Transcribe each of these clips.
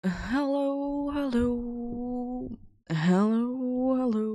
Hello, hello, hello, hello.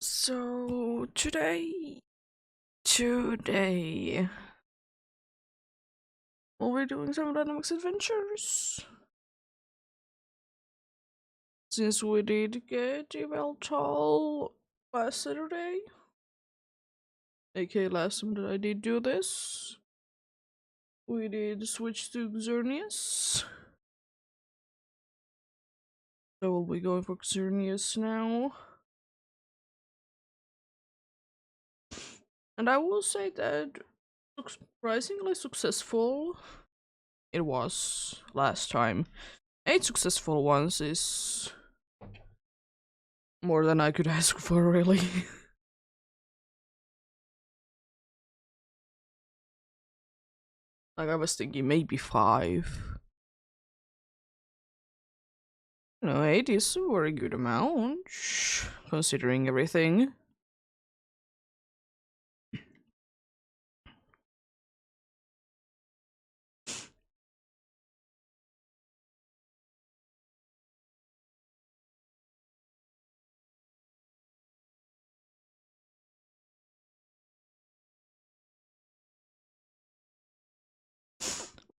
So today we'll be doing some Dynamics adventures. Since we did get Eveltal last Saturday, aka last time that I did do this, we did switch to Xerneas. So we'll be going for Xerneas now. And I will say that surprisingly successful it was last time. 8 successful ones is more than I could ask for, really. Like, I was thinking maybe 5. 8 is a very good amount, considering everything.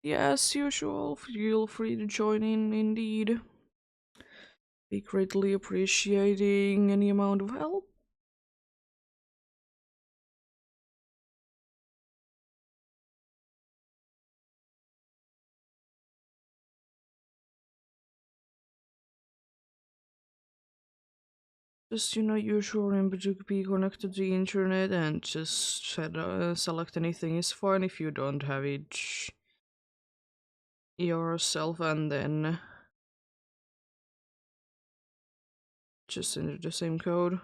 Yeah, as usual, feel free to join in, indeed. Be greatly appreciating any amount of help. Just, usual remember to be connected to the internet and just select anything is fine if you don't have it yourself, and then just enter the same code.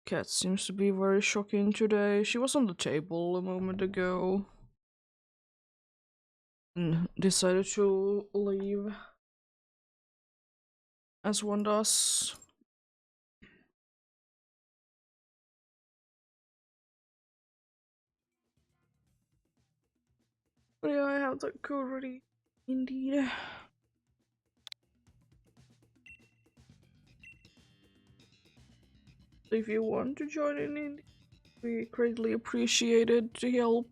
Cat seems to be very shocking today. She was on the table a moment ago and decided to leave, as one does. But yeah, I have that code ready, indeed. So if you want to join in, we greatly appreciated the help.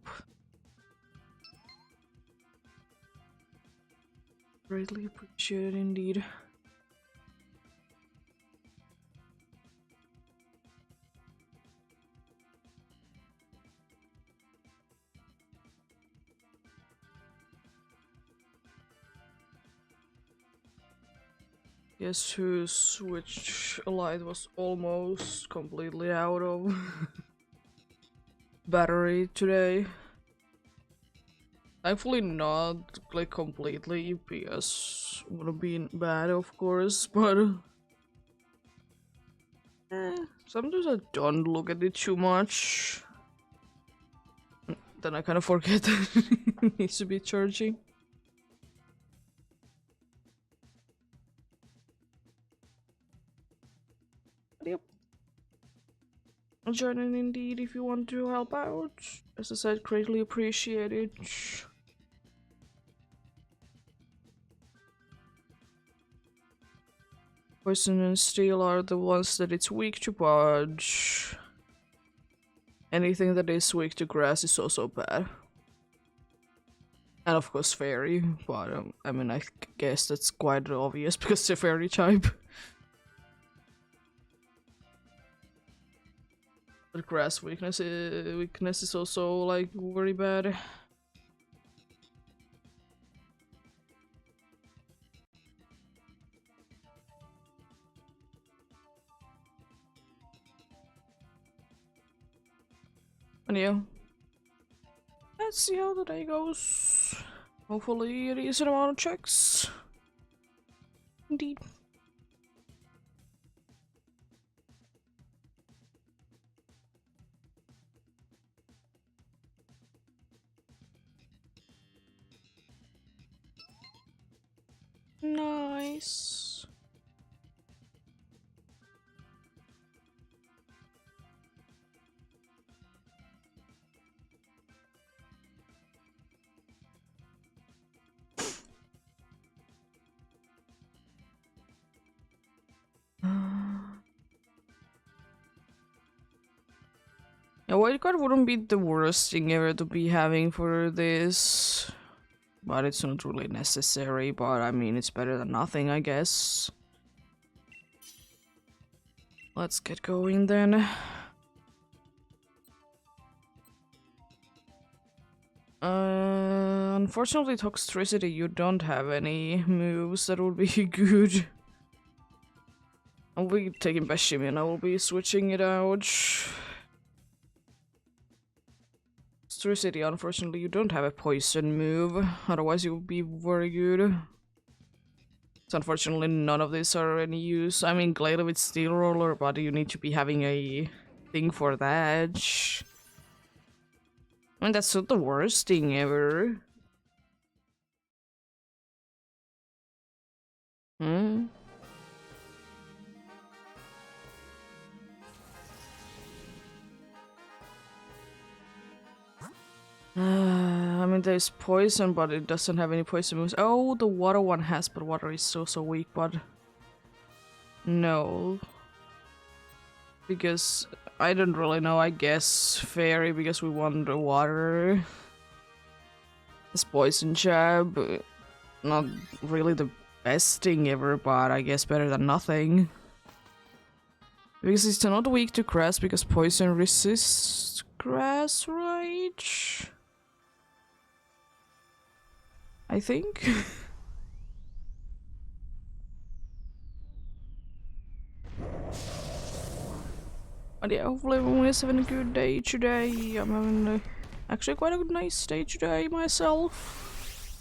Greatly appreciated indeed. Guess whose switch light was almost completely out of battery today. Thankfully not like completely, because would have been bad of course, but sometimes I don't look at it too much. Then I kind of forget that it needs to be charging. But yep. Join in indeed if you want to help out. As I said, greatly appreciated. Poison and steel are the ones that it's weak to, but anything that is weak to grass is also bad. And of course fairy, but I mean I guess that's quite obvious because it's a fairy type. But grass weakness is also like very bad. And yeah, let's see how the day goes. Hopefully a decent amount of checks. Indeed. Nice. Yeah, wildcard wouldn't be the worst thing ever to be having for this. But it's not really necessary, but I mean, it's better than nothing, I guess. Let's get going then. Unfortunately, Toxtricity, you don't have any moves that would be good. I'll be taking Bashimi and I will be switching it out. Toxtricity, unfortunately, you don't have a poison move, otherwise you would be very good. So unfortunately, none of these are any use. I mean, Glader with Steel Roller, but you need to be having a thing for that. I mean, that's not the worst thing ever. I mean, there's poison, but it doesn't have any poison moves. Oh, the water one has, but water is so weak, but... No. Because I don't really know, I guess fairy, because we want the water. This poison jab, not really the best thing ever, but I guess better than nothing. Because it's not weak to grass, because poison resists grass, right? I think. But yeah, hopefully everyone is having a good day today. I'm having actually quite a nice day today myself.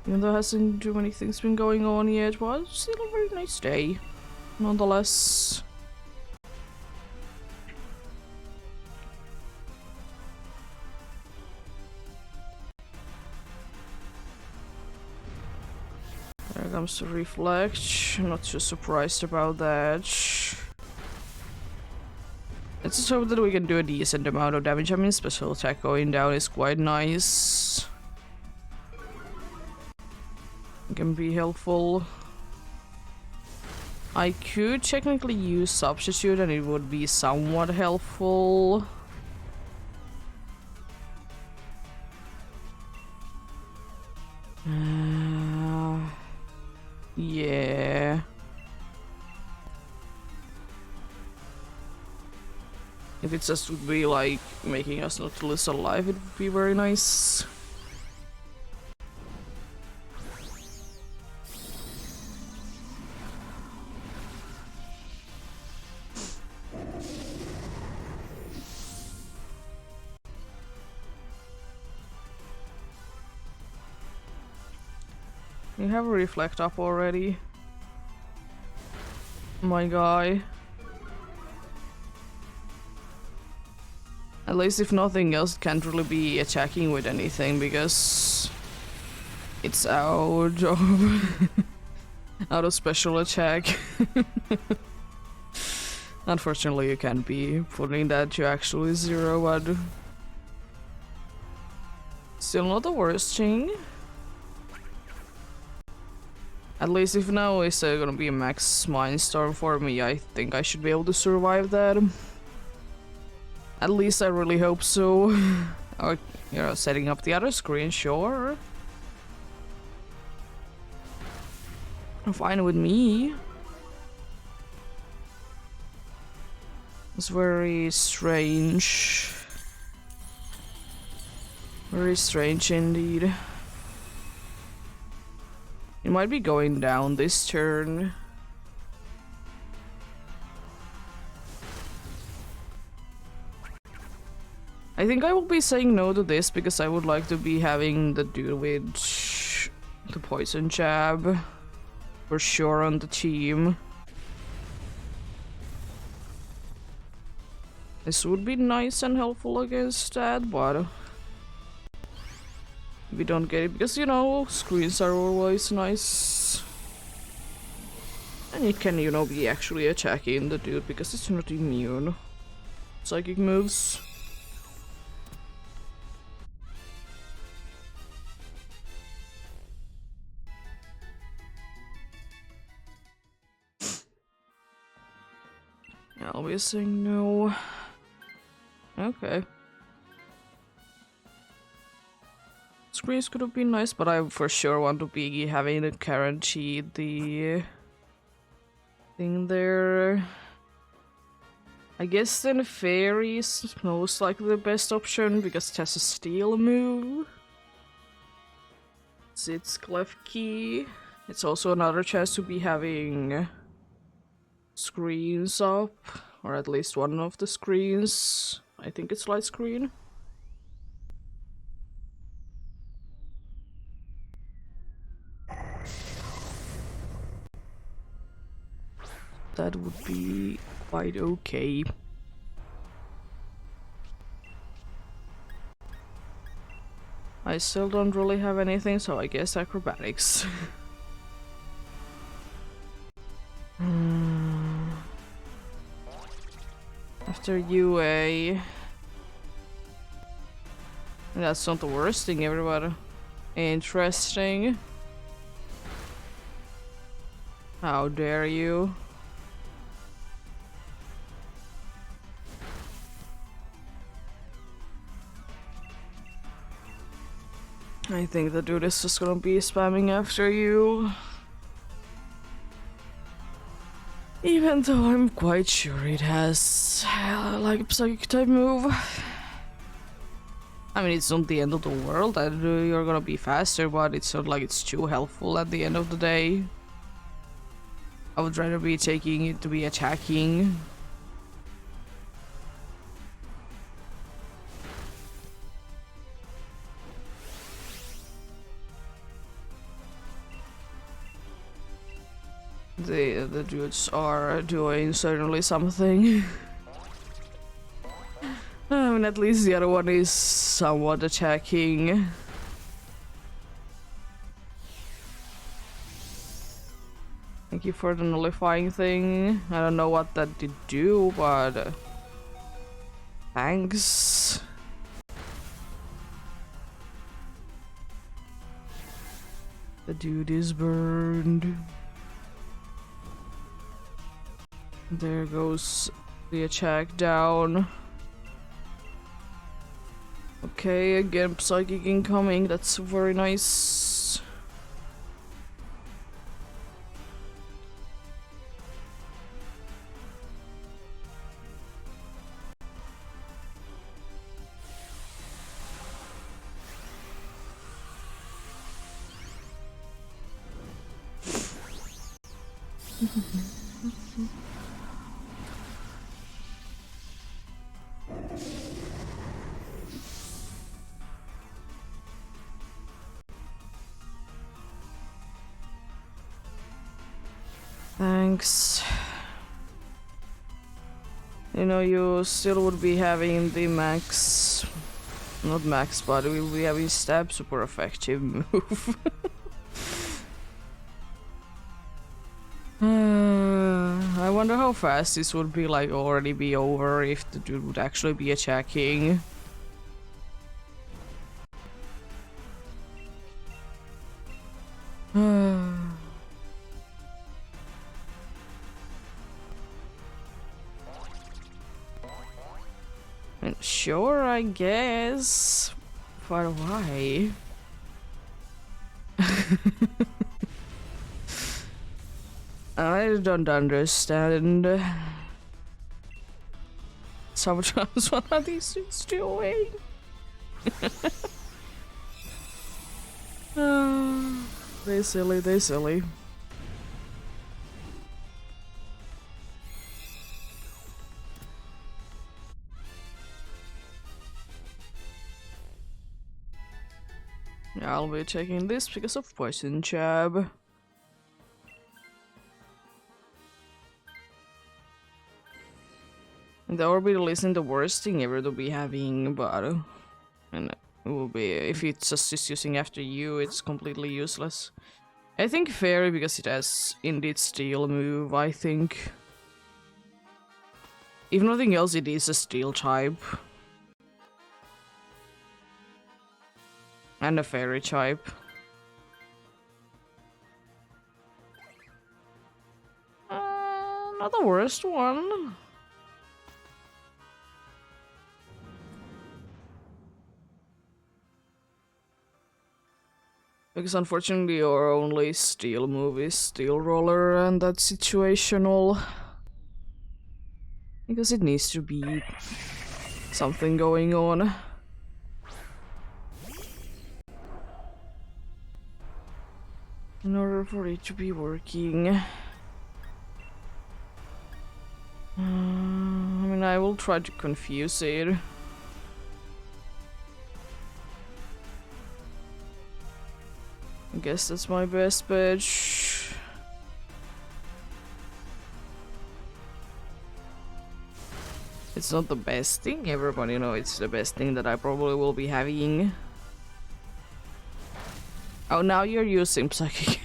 Even though there hasn't too many things been going on yet, but it's still a very nice day, nonetheless. There comes the reflect. I'm not too surprised about that. Let's just hope that we can do a decent amount of damage. I mean, special attack going down is quite nice. It can be helpful. I could technically use substitute and it would be somewhat helpful. Yeah. If it just would be like making us not lose alive, it would be very nice. You have a reflect up already. My guy. At least if nothing else, it can't really be attacking with anything because it's out of out of special attack. Unfortunately, you can't be putting that to actually 0, but still not the worst thing. At least if now is gonna be a max Mindstorm for me, I think I should be able to survive that. At least I really hope so. Or, you know, setting up the other screen, sure. Fine with me. It's very strange. Very strange indeed. It might be going down this turn. I think I will be saying no to this because I would like to be having the dude with the poison jab for sure on the team. This would be nice and helpful against that, but we don't get it because, you know, screens are always nice. And it can, you know, be actually attacking the dude because it's not immune. Psychic moves. I'll be saying no. Okay. Screens could have been nice, but I for sure want to be having the guaranteed the thing there. I guess then Fairy is most likely the best option because it has a steal move. It's Clef Key. It's also another chance to be having screens up, or at least one of the screens. I think it's light screen. That would be quite okay. I still don't really have anything, so I guess acrobatics. After UA. That's not the worst thing, everybody. Interesting. How dare you? I think the dude is just gonna be spamming after you. Even though I'm quite sure it has like a psychic type move. I mean, it's not the end of the world that you're gonna be faster, but it's not like it's too helpful at the end of the day. I would rather be taking it to be attacking. The dudes are doing certainly something. I mean, at least the other one is somewhat attacking. Thank you for the nullifying thing. I don't know what that did do, but thanks. The dude is burned. There goes the attack down. Okay, again, psychic incoming. That's very nice. Thanks. You know, you still would be having the max... Not max, but we will be having stab super effective move. I wonder how fast this would be, like, already be over if the dude would actually be attacking. Sure, I guess. But why? I don't understand. Sometimes what are these things doing? They silly, they silly. Yeah, I'll be taking this because of poison jab. The orbital isn't the worst thing ever to be having, but and it will be if it's just using after you, it's completely useless. I think fairy because it has indeed steel move. I think, if nothing else, it is a steel type and a fairy type. Not the worst one. Because unfortunately your only steel move is steel roller, and that's situational. Because it needs to be something going on. In order for it to be working. I mean, I will try to confuse it. I guess that's my best bet. It's not the best thing ever, but you know, it's the best thing that I probably will be having. Oh, now you're using Psychic.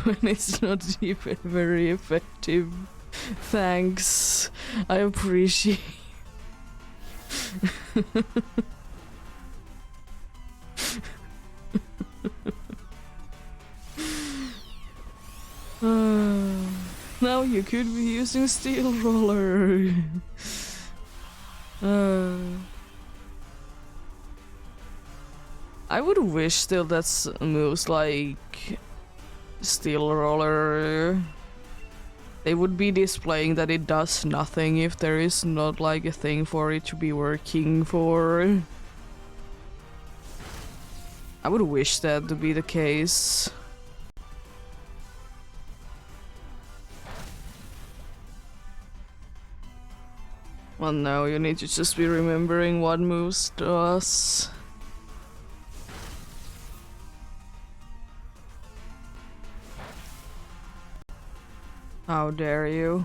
When it's not even very effective. Thanks. I appreciate. Now you could be using Steel Roller. I would wish still that's moves like Steel Roller. They would be displaying that it does nothing if there is not like a thing for it to be working for. I would wish that to be the case. Well, no, you need to just be remembering what moves does. How dare you?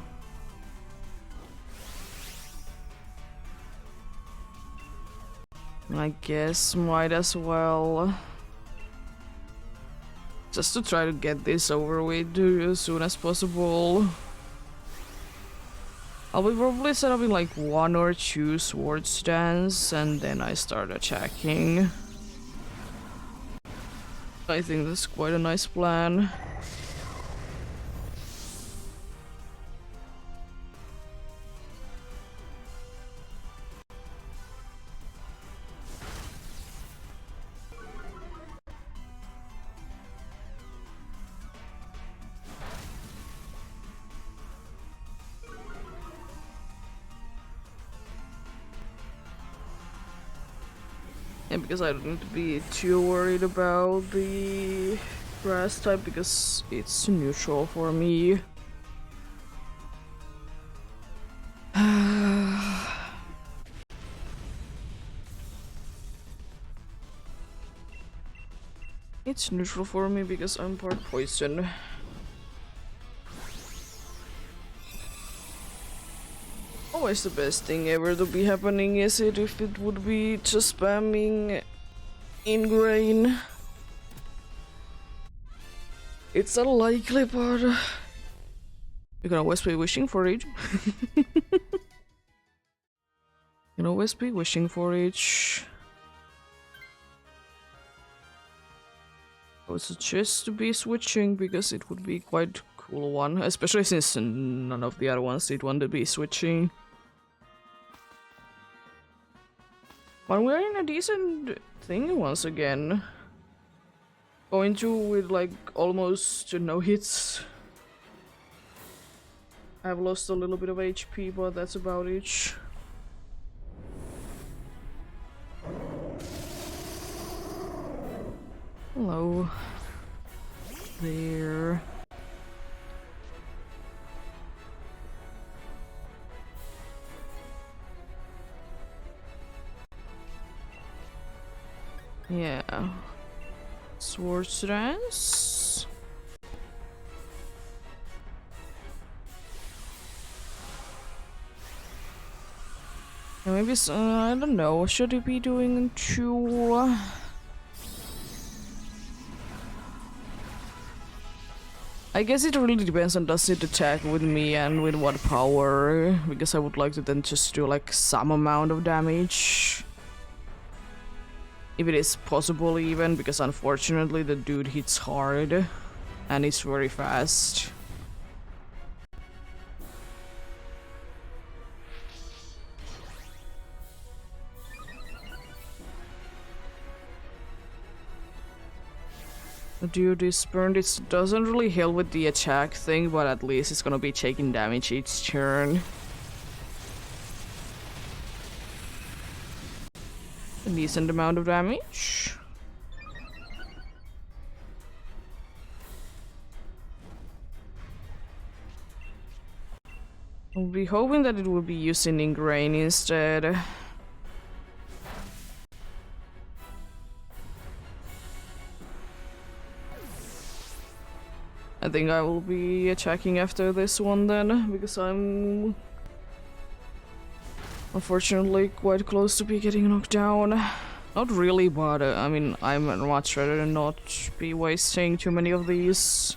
I guess might as well. Just to try to get this over with as soon as possible. I'll be probably set up in like 1 or 2 sword stands and then I start attacking. I think that's quite a nice plan. Yeah, because I don't need to be too worried about the grass type because it's neutral for me. It's neutral for me because I'm part poison. always the best thing ever to be happening, is it, if it would be just spamming ingrain. It's unlikely, but you can always be wishing for it. You can always be wishing for it. I would suggest to be switching because it would be quite cool one, especially since none of the other ones did want to be switching. But we're in a decent thing once again. Going to with like almost no hits. I've lost a little bit of HP, but that's about it. Hello. There. Yeah. Sword dance. Maybe I don't know. Should he be doing two? I guess it really depends on does it attack with me and with what power, because I would like to then just do like some amount of damage. If it is possible even, because unfortunately the dude hits hard and it's very fast. The dude is burned. It doesn't really help with the attack thing, but at least it's gonna be taking damage each turn. A decent amount of damage. I'll be hoping that it will be using ingrain instead. I think I will be attacking after this one then, because I'm unfortunately quite close to be getting knocked down. Not really, but I mean, I'm much rather than not be wasting too many of these.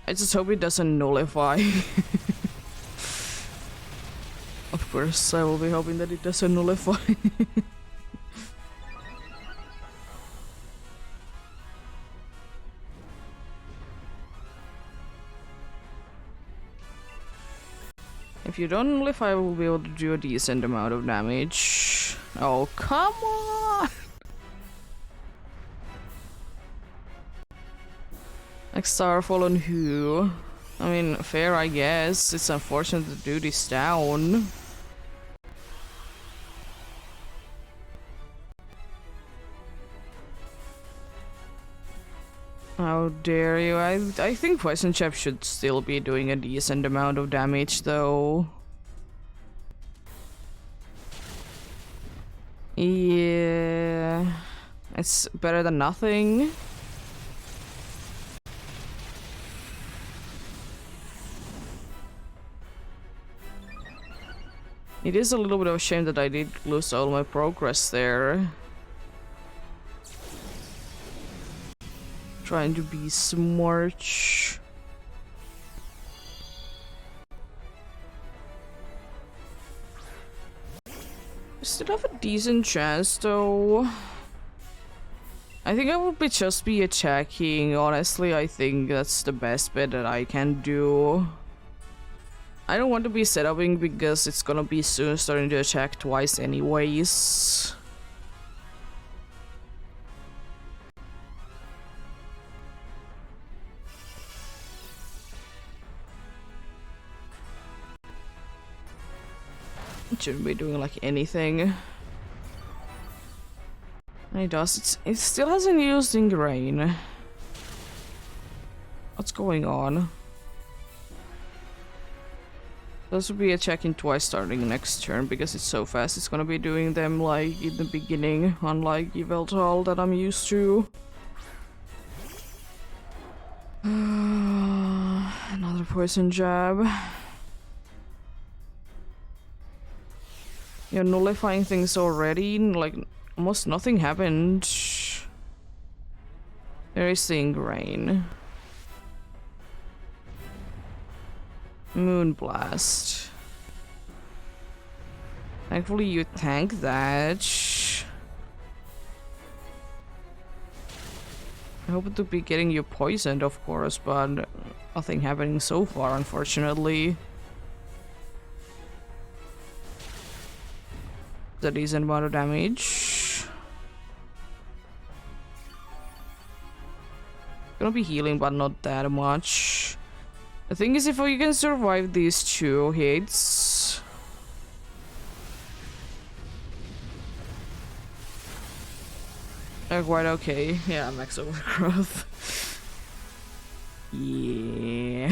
I just hope it doesn't nullify. Of course, I will be hoping that it doesn't nullify. If you don't nullify, I will be able to do a decent amount of damage. Oh, come on! Like Starfall on who? I mean, fair I guess. It's unfortunate the dude is down. How dare you? I think Poison Chap should still be doing a decent amount of damage though. Yeah, it's better than nothing. It is a little bit of a shame that I did lose all my progress there. Trying to be smart. Still have a decent chance though. I think I will just be attacking. Honestly, I think that's the best bet that I can do. I don't want to be setuping because it's gonna be soon starting to attack twice anyways. It shouldn't be doing like anything. And it does. It still hasn't used ingrain. What's going on? This will be attacking twice starting next turn because it's so fast. It's gonna be doing them like in the beginning, unlike Yveltal that I'm used to. Another poison jab. You're nullifying things already, like almost nothing happened. There is the ingrain. Moonblast. Thankfully you tank that. I hope to be getting you poisoned, of course, but nothing happening so far, unfortunately. A decent amount of damage. Gonna be healing, but not that much. The thing is, if you can survive these 2 hits, they're quite okay. Yeah, max overgrowth. Yeah.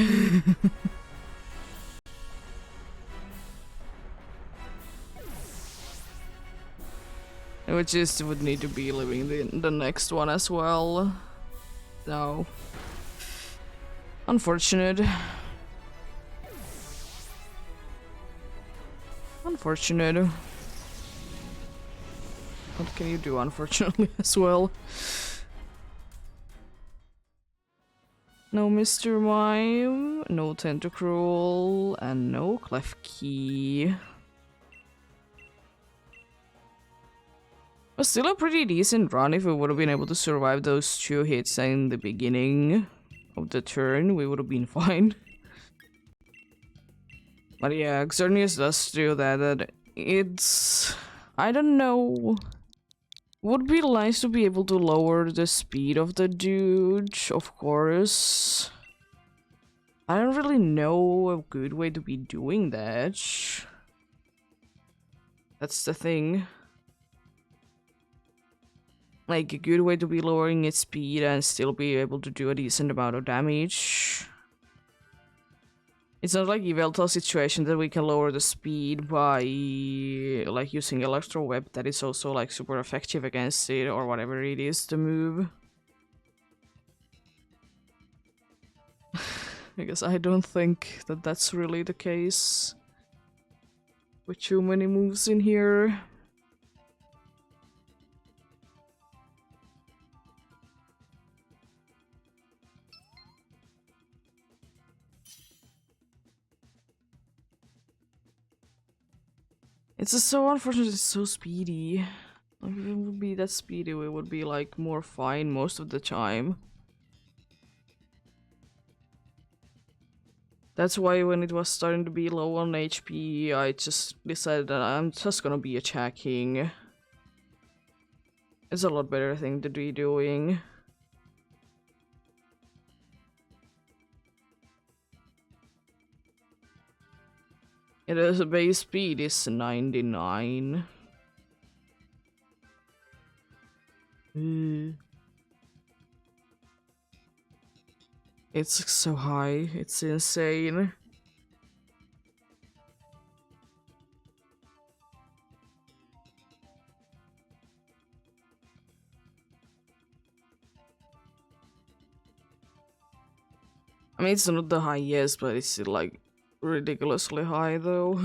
Which is would need to be living the next one as well. No. Unfortunate. Unfortunate. What can you do, unfortunately, as well? No Mr. Mime, no Tentacruel, and no Clef Key. But still a pretty decent run. If we would have been able to survive those 2 hits in the beginning of the turn, we would have been fine. But yeah, Xerneas does do that. It's... I don't know. Would be nice to be able to lower the speed of the dude, of course. I don't really know a good way to be doing that. That's the thing. Like, a good way to be lowering its speed and still be able to do a decent amount of damage. It's not like Yveltal's situation that we can lower the speed by, like, using Electro Web that is also, like, super effective against it, or whatever it is, the move. Because I don't think that that's really the case. With too many moves in here. It's just so unfortunate it's so speedy. Like, if it would be that speedy, we would be like more fine most of the time. That's why when it was starting to be low on HP, I just decided that I'm just gonna be attacking. It's a lot better thing to be doing. It is a base speed is 99. It's so high, it's insane. I mean, it's not the highest, but it's still like ridiculously high though.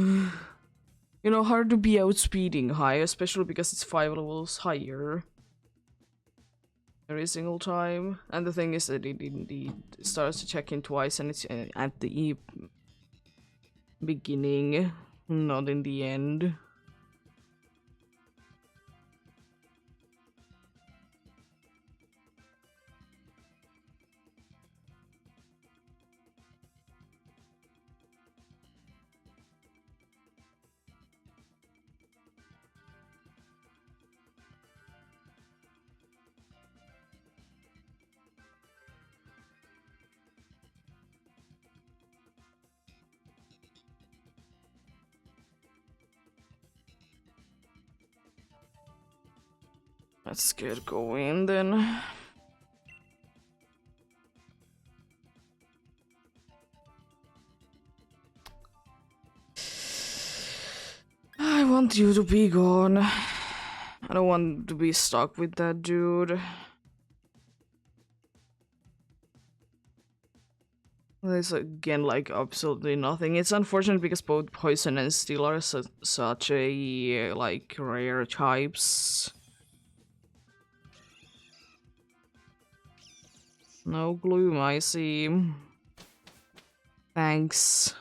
You know, hard to be outspeeding high, especially because it's 5 levels higher every single time. And the thing is that it indeed starts to check in twice, and it's at the beginning, not in the end. Let's get going then. I want you to be gone. I don't want to be stuck with that dude. There's again like absolutely nothing. It's unfortunate because both poison and steel are such a like rare types. No gloom, I see. Thanks.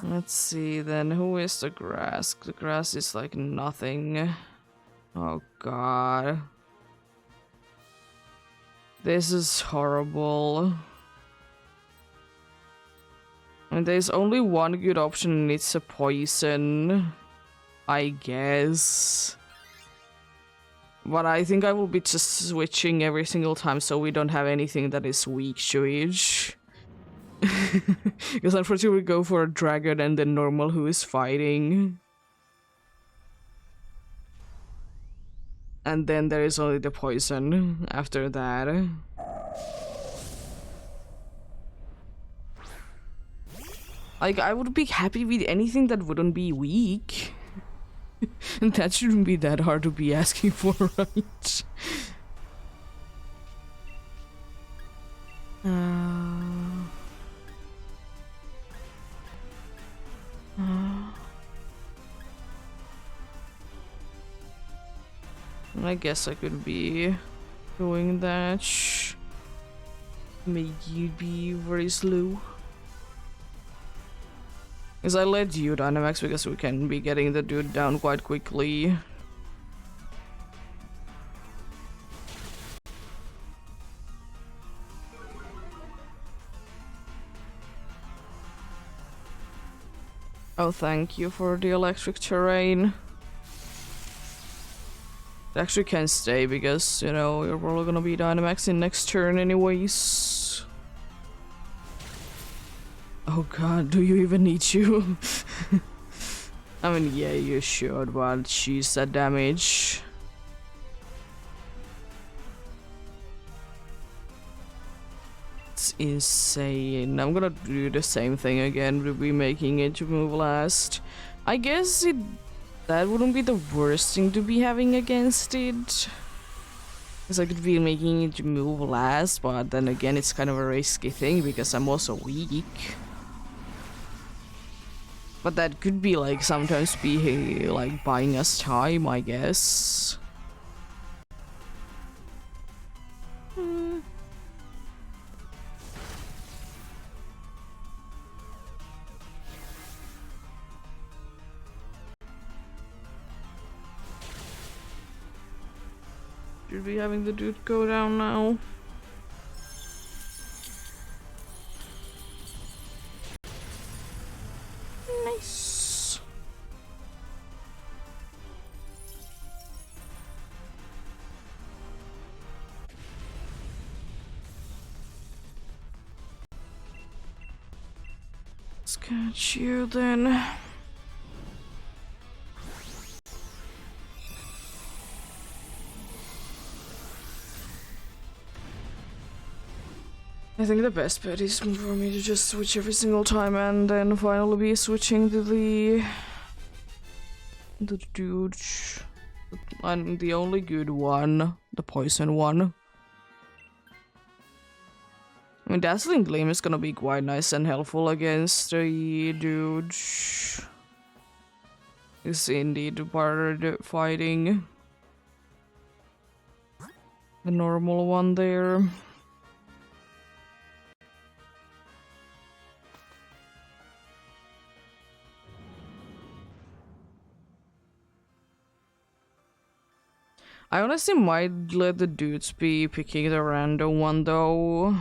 Let's see then, who is the grass? The grass is like nothing. Oh god. This is horrible. And there's only one good option and it's a poison, I guess. But I think I will be just switching every single time so we don't have anything that is weak to each. Because unfortunately we go for a dragon and then normal who is fighting. And then there is only the poison after that. Like, I would be happy with anything that wouldn't be weak. And that shouldn't be that hard to be asking for, right? I guess I could be doing that. Make you be very slow. Because I let you Dynamax because we can be getting the dude down quite quickly. Oh, thank you for the electric terrain. It actually can stay because, you know, you're probably gonna be Dynamaxing next turn anyways. Oh god, do you even need you? I mean, yeah, you should, but she's that damage. It's insane. I'm gonna do the same thing again, we'll be making it to move last. I guess that wouldn't be the worst thing to be having against it. Because I could be making it to move last, but then again it's kind of a risky thing because I'm also weak. But that could be like sometimes be like buying us time, I guess. Should be having the dude go down now. Nice. Let's catch you then. I think the best bet is for me to just switch every single time and then finally be switching to the dude. And the only good one, the poison one. I mean, Dazzling Gleam is gonna be quite nice and helpful against the dude. Is indeed part of fighting the normal one there. I honestly might let the dudes be picking the random one though.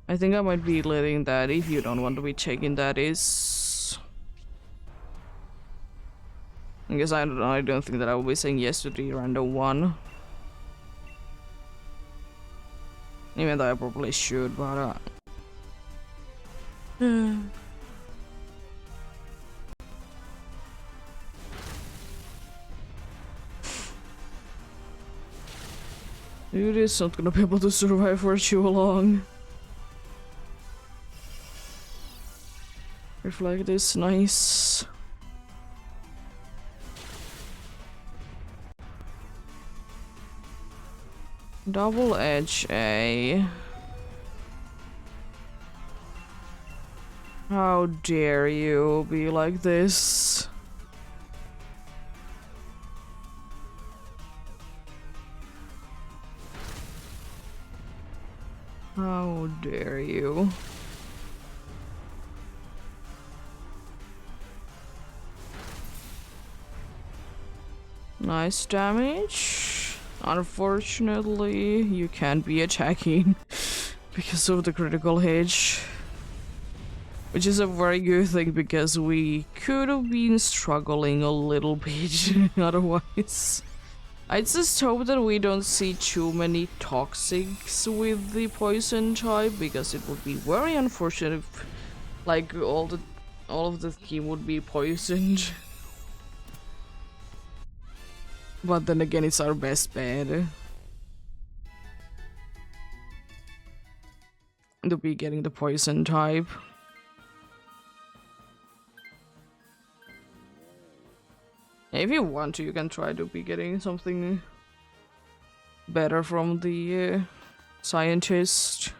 I think I might be letting that if you don't want to be taking that is. I guess I don't think that I will be saying yes to the random one. Even though I probably should, but Dude is not gonna be able to survive for too long. Reflect is nice. Double edge A. How dare you be like this? How dare you? Nice damage. Unfortunately, you can't be attacking because of the critical hit. Which is a very good thing because we could have been struggling a little bit otherwise. I just hope that we don't see too many toxics with the poison type because it would be very unfortunate if like all of the team would be poisoned. But then again, it's our best bet to be getting the poison type. If you want to, you can try to be getting something better from the scientist.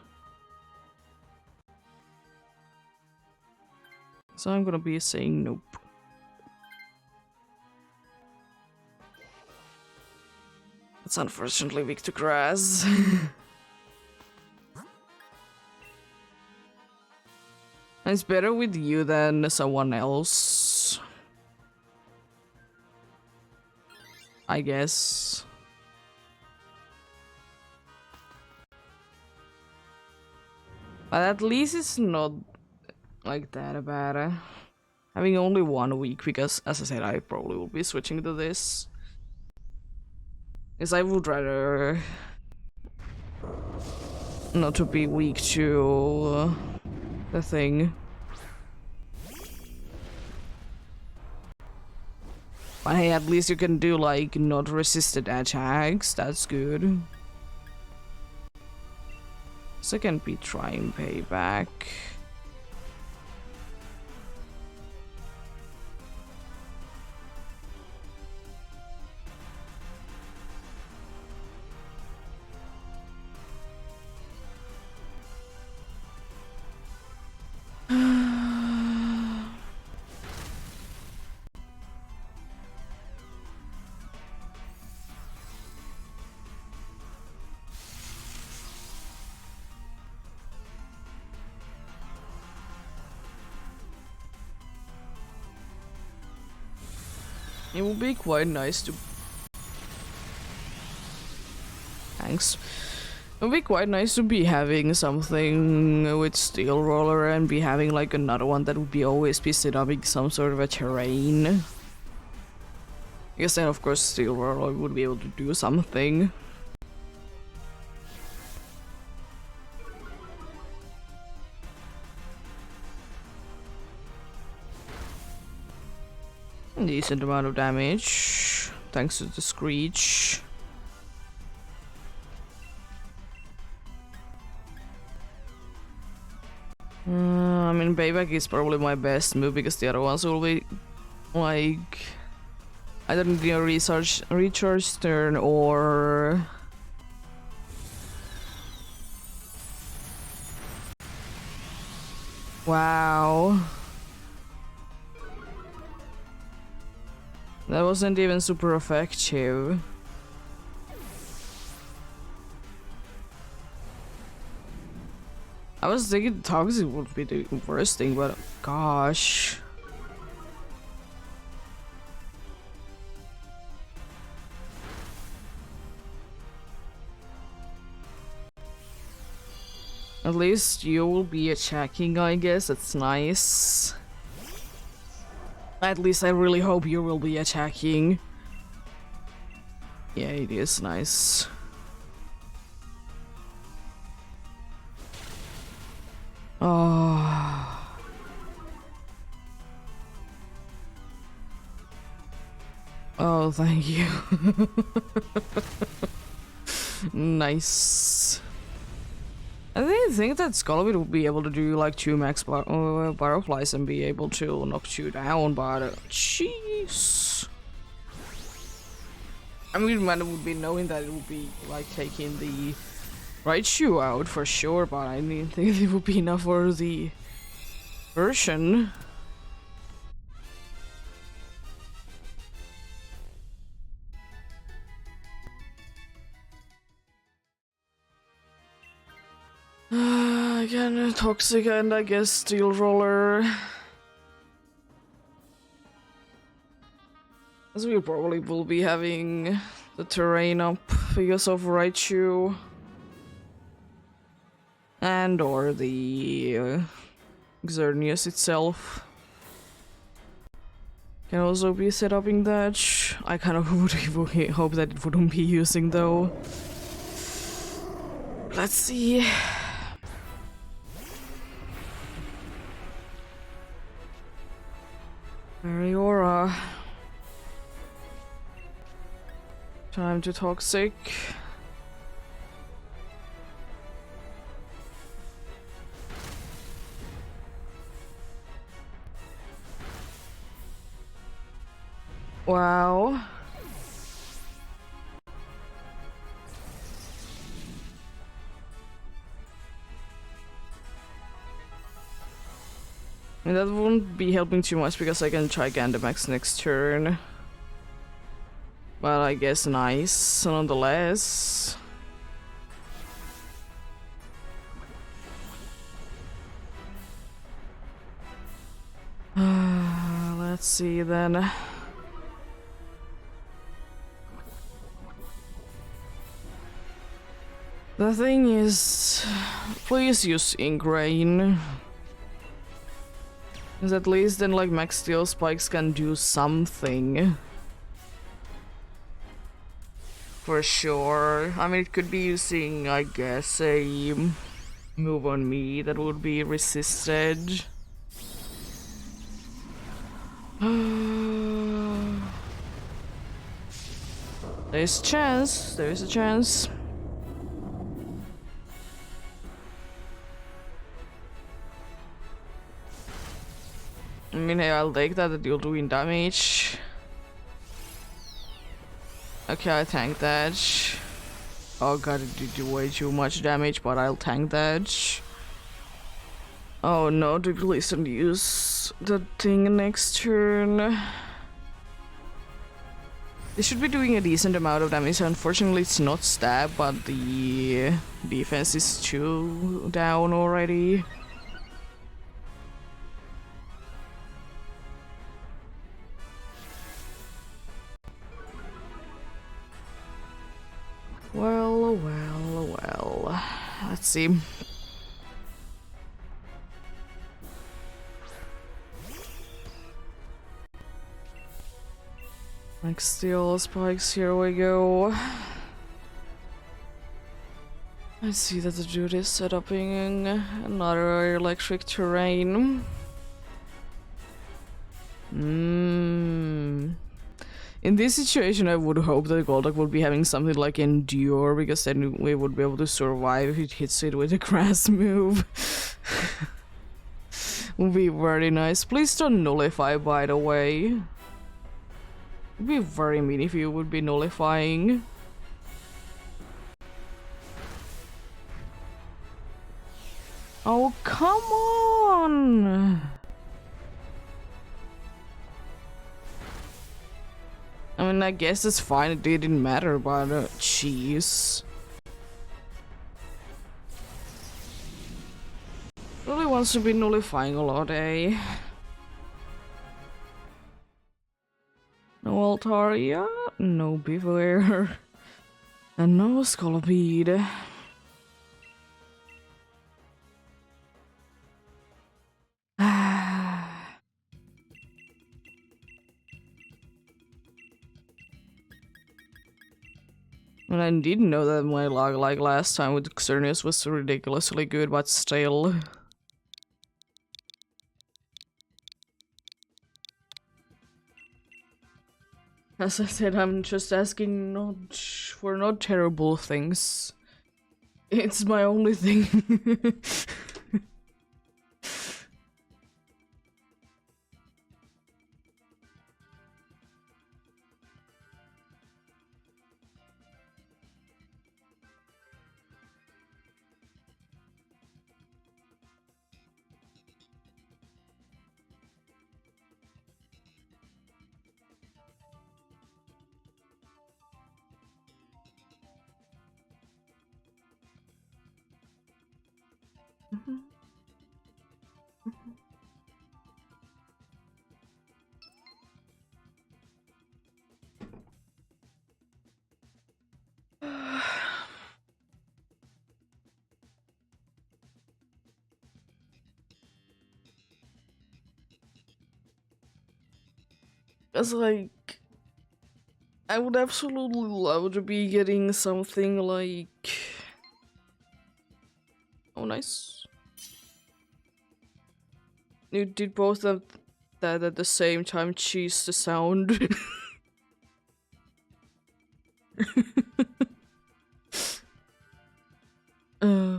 So I'm gonna be saying nope. It's unfortunately weak to grass. It's better with you than someone else, I guess. But at least it's not like that bad. Having only 1 week because, as I said, I probably will be switching to this. Because I would rather not to be weak to the thing. But hey, at least you can do like not resisted attacks, that's good. Second be trying payback. It would be quite nice to... Thanks. It would be quite nice to be having something with Steel Roller and be having like another one that would be always be set up in some sort of a terrain. Because then of course Steel Roller would be able to do something. Decent amount of damage, thanks to the Screech. I mean, Payback is probably my best move because the other ones will be like either need a recharge turn or wow. That wasn't even super effective. I was thinking Toxic would be the worst thing, but gosh. At least you will be attacking, I guess. That's nice. At least I really hope you will be attacking. Yeah, it is nice. Oh. Oh, thank you. I think that Skullbit would be able to do like 2 max butterflies and be able to knock you down, but jeez. I mean, man, it would be knowing that it would be like taking the right shoe out for sure, but I didn't think it would be enough for the version. Again, Toxic and I guess Steel Roller. As we probably will be having the terrain up because of Raichu. And or the Xerneas itself. Can also be set up in that. I kind of would hope that it wouldn't be using though. Let's see. Mariora. Time to Toxic. Wow. And that won't be helping too much because I can Gigantamax next turn. But I guess nice, nonetheless. Let's see then. The thing is, please use Ingrain. Because at least then like Max Steel Spikes can do something. For sure. I mean, it could be using, I guess, a move on me that would be resisted. There's a chance. There is a chance. I mean, hey, I'll take that you're doing damage. Okay, I tank that. Oh god, it did do way too much damage, but I'll tank that. Oh no, do please don't use the thing next turn. This should be doing a decent amount of damage. Unfortunately, it's not stab, but the defense is 2 down already. Well, well, well. Let's see. Like Steel Spikes, here we go. I see that the dude is set up in another electric terrain. In this situation, I would hope that Golduck would be having something like Endure, because then we would be able to survive if it hits it with a grass move. Would be very nice. Please don't nullify, by the way. It'd be very mean if you would be nullifying. Oh, come on! I mean, I guess it's fine, it didn't matter, but jeez. Really wants to be nullifying a lot, eh? No Altaria, no Beaver, and no Scolipede. And I didn't know that my log like last time with Xerneas was ridiculously good, but still. As I said, I'm just asking not for not terrible things. It's my only thing. It's like I would absolutely love to be getting something like, oh nice. You did both of that at the same time, cheese the sound. uh,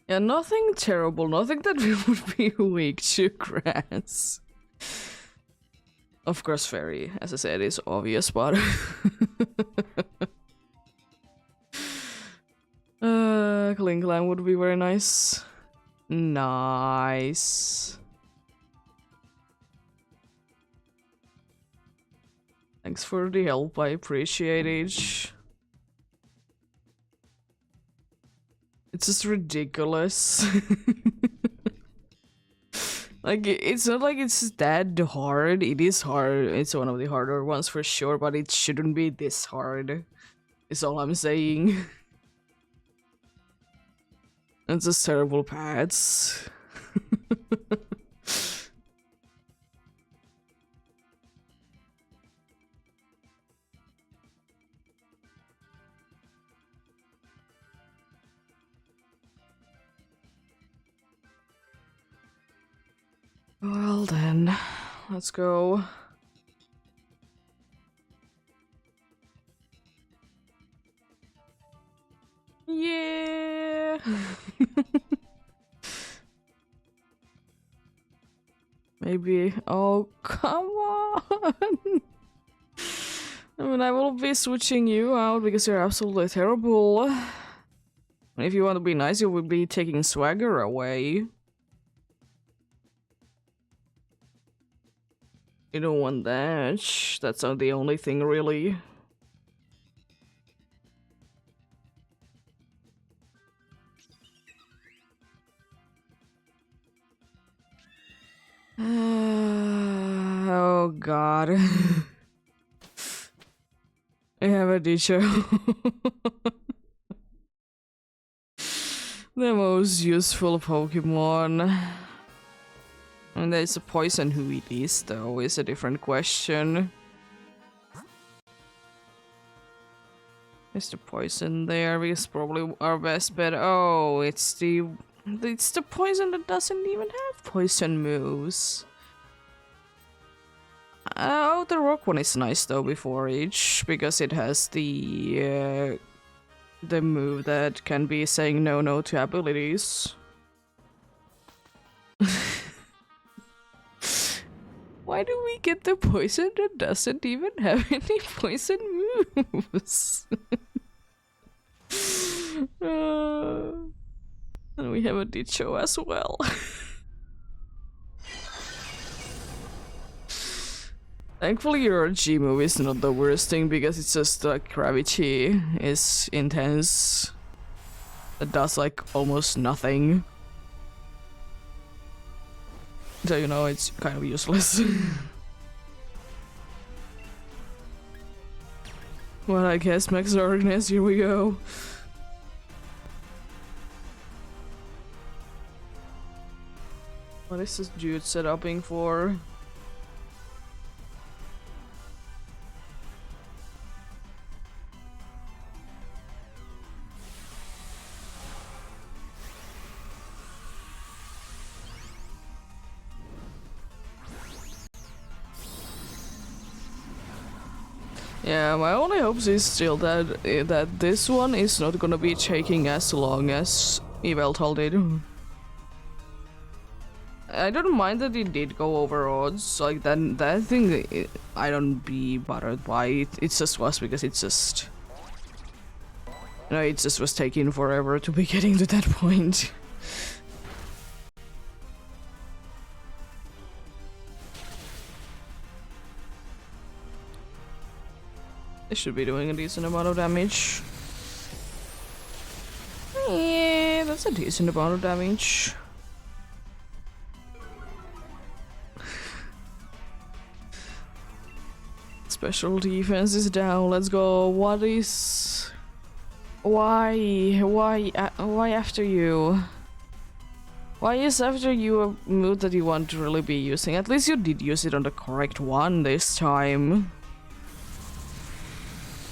yeah, nothing terrible, nothing that we would be weak to grass. Of course, fairy, as I said, is obvious, but Kling Clan would be very nice. Nice. Thanks for the help, I appreciate it. It's just ridiculous. Like, it's not like it's that hard. It is hard. It's one of the harder ones for sure, but it shouldn't be this hard. Is all I'm saying. It's just terrible pads. Well then, let's go. Yeah. Maybe. Oh, come on. I mean, I will be switching you out because you're absolutely terrible. And if you want to be nice, you will be taking swagger away. You don't want that. That's not the only thing, really. Oh god. I have a teacher. The most useful Pokemon. And there's a poison who it is, though, is a different question. Is the poison there? It's probably our best bet. Oh, it's the poison that doesn't even have poison moves. Oh, the rock one is nice though before each, because it has the move that can be saying no to abilities. Why do we get the poison that doesn't even have any poison moves? And we have a Dicho as well. Thankfully your G move is not the worst thing because it's just like gravity is intense. It does like almost nothing. So you know it's kind of useless. Well, I guess Max Darkness, here we go. What is this dude set upping for? Yeah, my only hopes is still that this one is not gonna be taking as long as Eveltal did. I don't mind that it did go over odds, like that thing, I don't be bothered by it. It just was because it just... You know, it just was taking forever to be getting to that point. It should be doing a decent amount of damage. Yeah, that's a decent amount of damage. Special defense is down. Let's go. What is... Why after you? Why is after you a move that you want to really be using? At least you did use it on the correct one this time.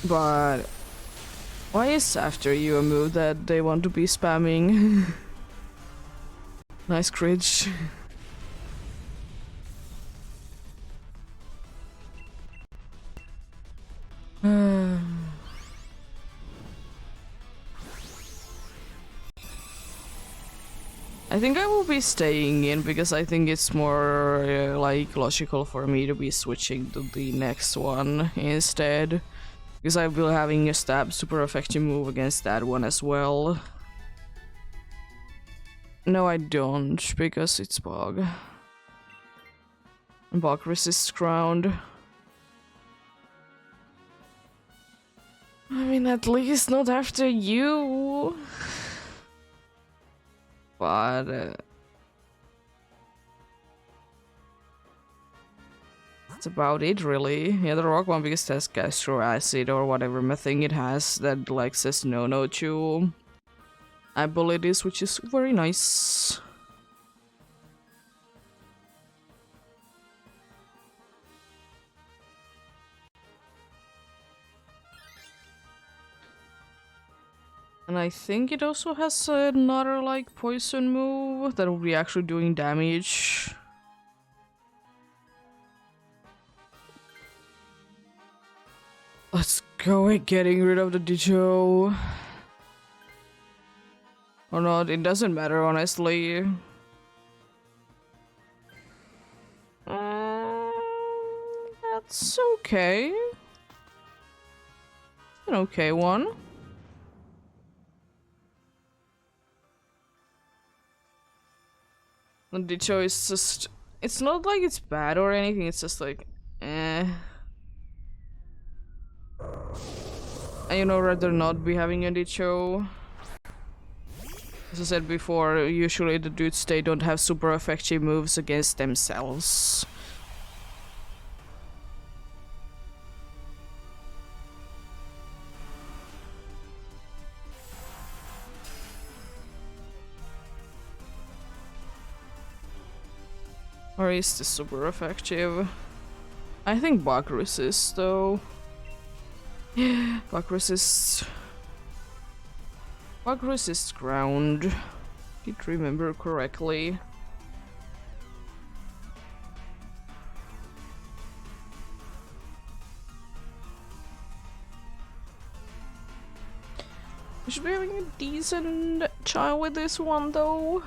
But why is after you a move that they want to be spamming? Nice cringe. I think I will be staying in because I think it's more like logical for me to be switching to the next one instead. Because I will having a stab super effective move against that one as well. No, I don't, because it's bug. Bug resists ground. I mean, at least not after you. But that's about it, really. Yeah, the rock one because it has gastro acid or whatever thing it has that like says no to abilities, which is very nice. And I think it also has another like poison move that will be actually doing damage. Let's go at getting rid of the Dicho. Or not, it doesn't matter honestly. That's okay. It's an okay one. The Dicho is just... It's not like it's bad or anything, it's just like... eh. And you know, rather not be having a Dicho. As I said before, usually the dudes, they don't have super effective moves against themselves. Or is this super effective? I think bug resist though. Yeah, bug resist. Bug resist ground. Did remember correctly. We should be having a decent child with this one though.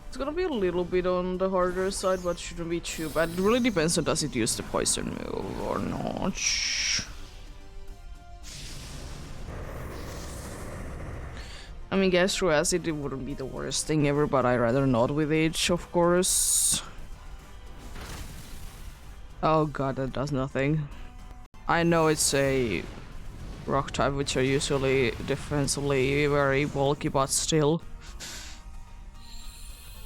It's gonna be a little bit on the harder side, but shouldn't be too bad. It really depends on does it use the poison move or not. I mean, gastro acid, it wouldn't be the worst thing ever, but I'd rather not with it, of course. Oh god, that does nothing. I know it's a rock type, which are usually defensively very bulky, but still.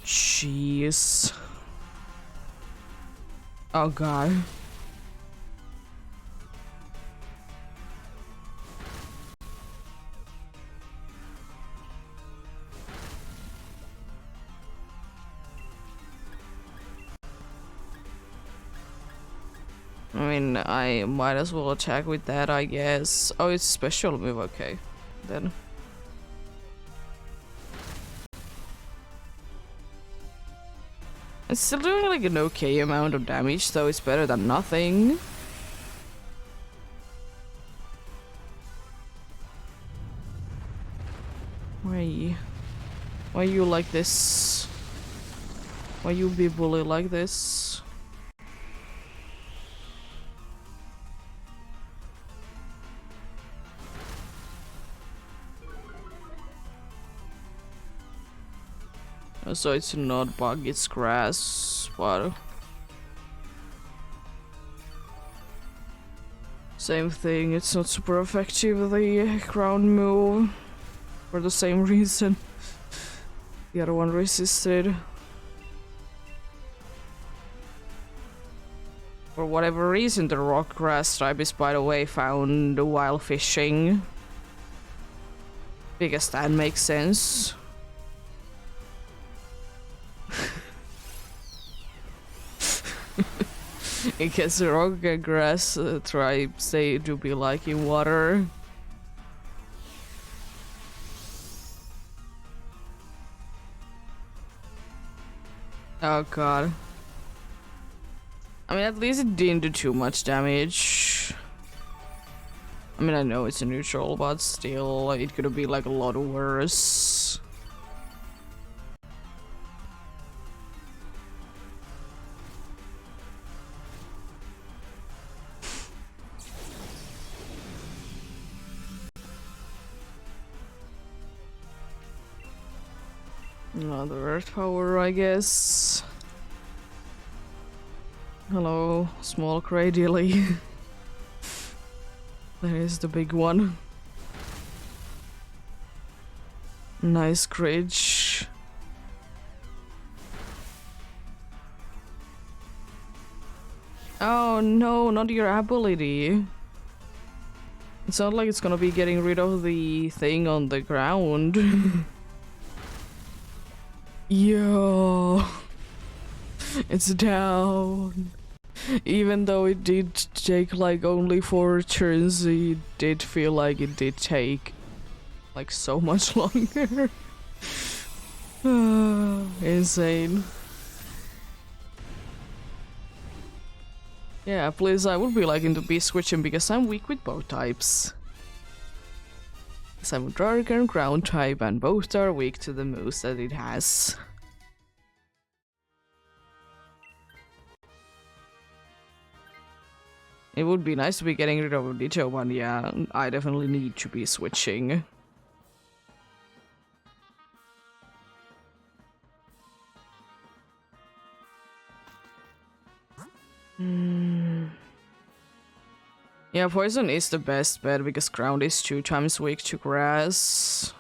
Jeez. Oh god. I mean, I might as well attack with that, I guess. Oh, it's special move, okay. Then. It's still doing like an okay amount of damage, so it's better than nothing. Why you like this? Why you be bully like this? So it's not bug, it's grass, but same thing, it's not super effective, the ground move, for the same reason. The other one resisted. For whatever reason, the rock grass type is, by the way, found while fishing. Because that makes sense. I guess the rock grass tribes, they do be liking water. Oh god. I mean, at least it didn't do too much damage. I mean, I know it's a neutral, but still, it could have been like a lot worse. Another earth power, I guess. Hello, small cradily. There is the big one. Nice cridge. Oh no, not your ability. It's not like it's gonna be getting rid of the thing on the ground. Yo, it's down. Even though it did take like only 4 turns, it did feel like it did take like so much longer. Insane. Yeah, please, I would be liking to be switching because I'm weak with both types. I'm a dark and ground type, and both are weak to the moves that it has. It would be nice to be getting rid of Ditto, but yeah, I definitely need to be switching. Yeah, poison is the best bet because ground is 2 times weak to grass.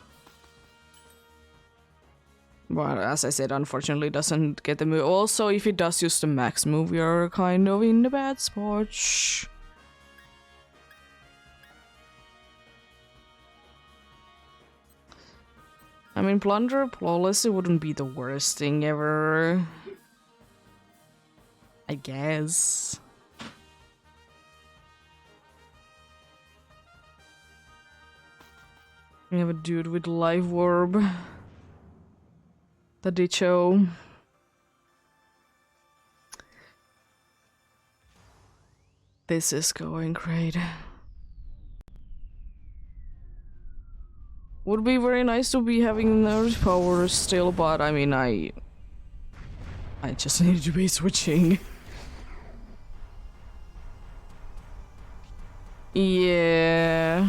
But as I said, unfortunately doesn't get the move. Also, if it does use the max move, you're kind of in the bad spot. I mean, Plunder Flawless, it wouldn't be the worst thing ever. I guess. We have a dude with Life Orb. The Ditcho. This is going great. Would be very nice to be having those powers still, but I mean, I just need to be switching. Yeah.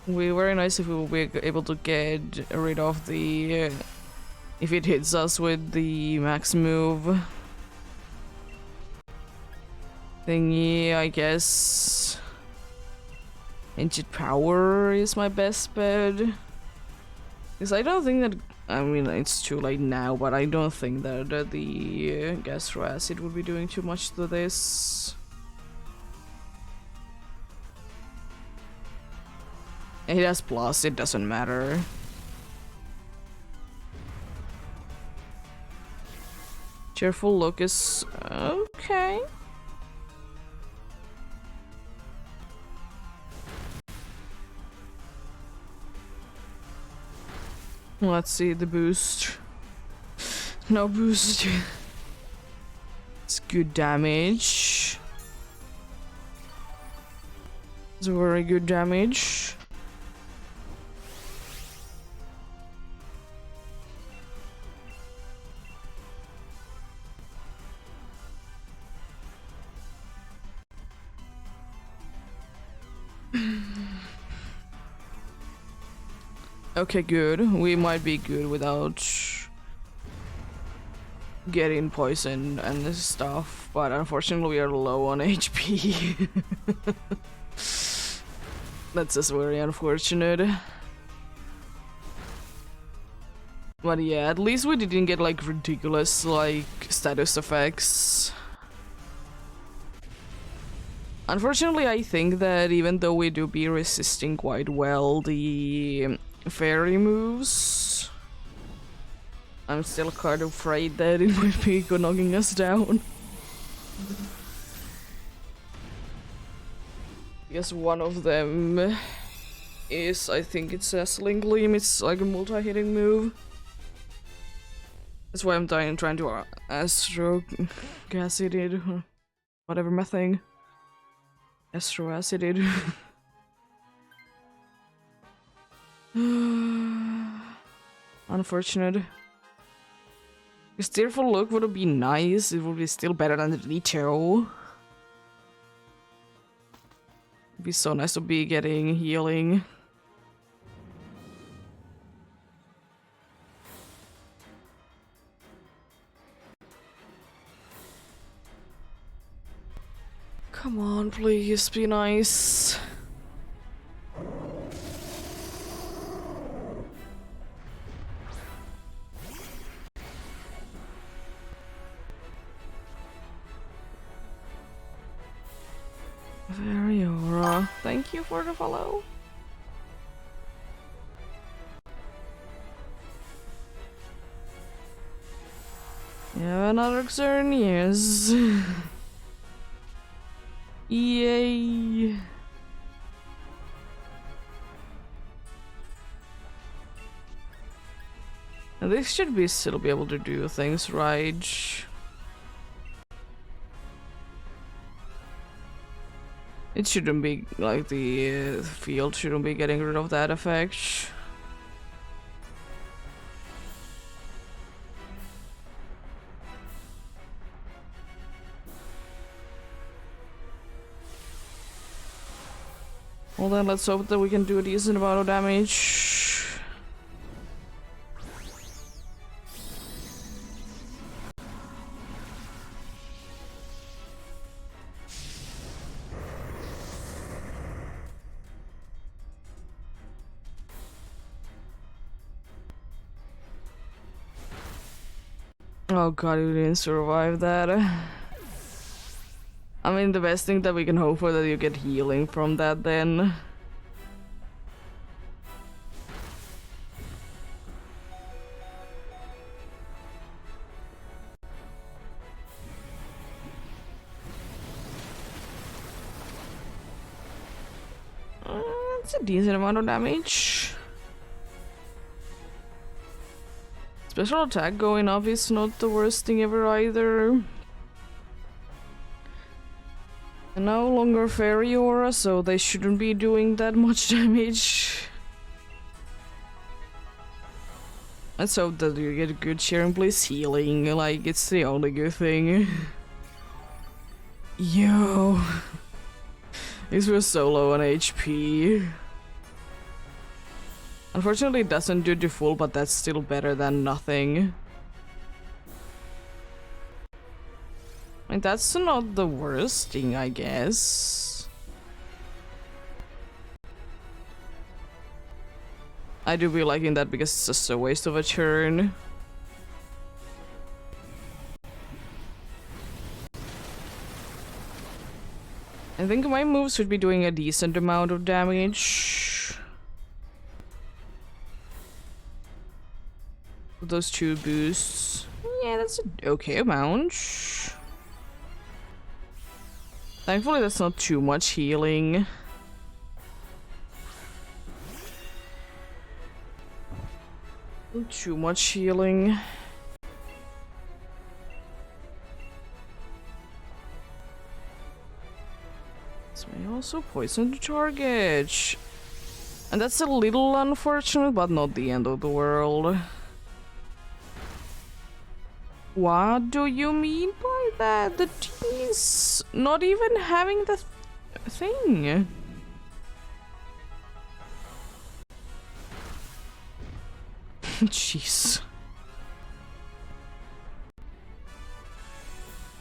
Would be very nice if we will be able to get rid of the if it hits us with the max move thingy, I guess. Ancient Power is my best bet. Because I don't think that, I mean, it's too late now, but I don't think that the Gastro Acid would be doing too much to this. It has plus, it doesn't matter. Cheerful look is okay. Let's see the boost. No boost. It's good damage. It's very good damage. Okay, good. We might be good without getting poisoned and this stuff, but unfortunately we are low on HP. That's just very unfortunate. But yeah, at least we didn't get like ridiculous like status effects. Unfortunately, I think that even though we do be resisting quite well the fairy moves, I'm still kind of afraid that it might be knocking us down. Because one of them is, I think it's a Sling Gleam, it's like a multi-hitting move. That's why I'm trying to Astro Acid, whatever my thing. Astro Acid. Unfortunate. A Tearful Look would be nice, it would be still better than the Rito. It'd be so nice to be getting healing. Come on, please be nice. Variora, thank you for the follow. Yeah, another Xerneas. Yay. Now this should be still be able to do things right. It shouldn't be like the field shouldn't be getting rid of that effect. Well then, let's hope that we can do a decent amount of damage. Oh god, you didn't survive that. I mean, the best thing that we can hope for that you get healing from that then. It's a decent amount of damage. Special attack going off is not the worst thing ever either. And no longer Fairy Aura, so they shouldn't be doing that much damage. Let's hope that you get a good Sharing Bliss healing, like it's the only good thing. Yo. These were so low on HP. Unfortunately it doesn't do the full, but that's still better than nothing. I mean, that's not the worst thing, I guess. I do be liking that because it's just a waste of a turn. I think my moves should be doing a decent amount of damage. Those two boosts. Yeah, that's an okay amount. Thankfully, that's not too much healing. Not too much healing. This may also poison the target. And that's a little unfortunate, but not the end of the world. What do you mean by that? The team's not even having the thing. Jeez.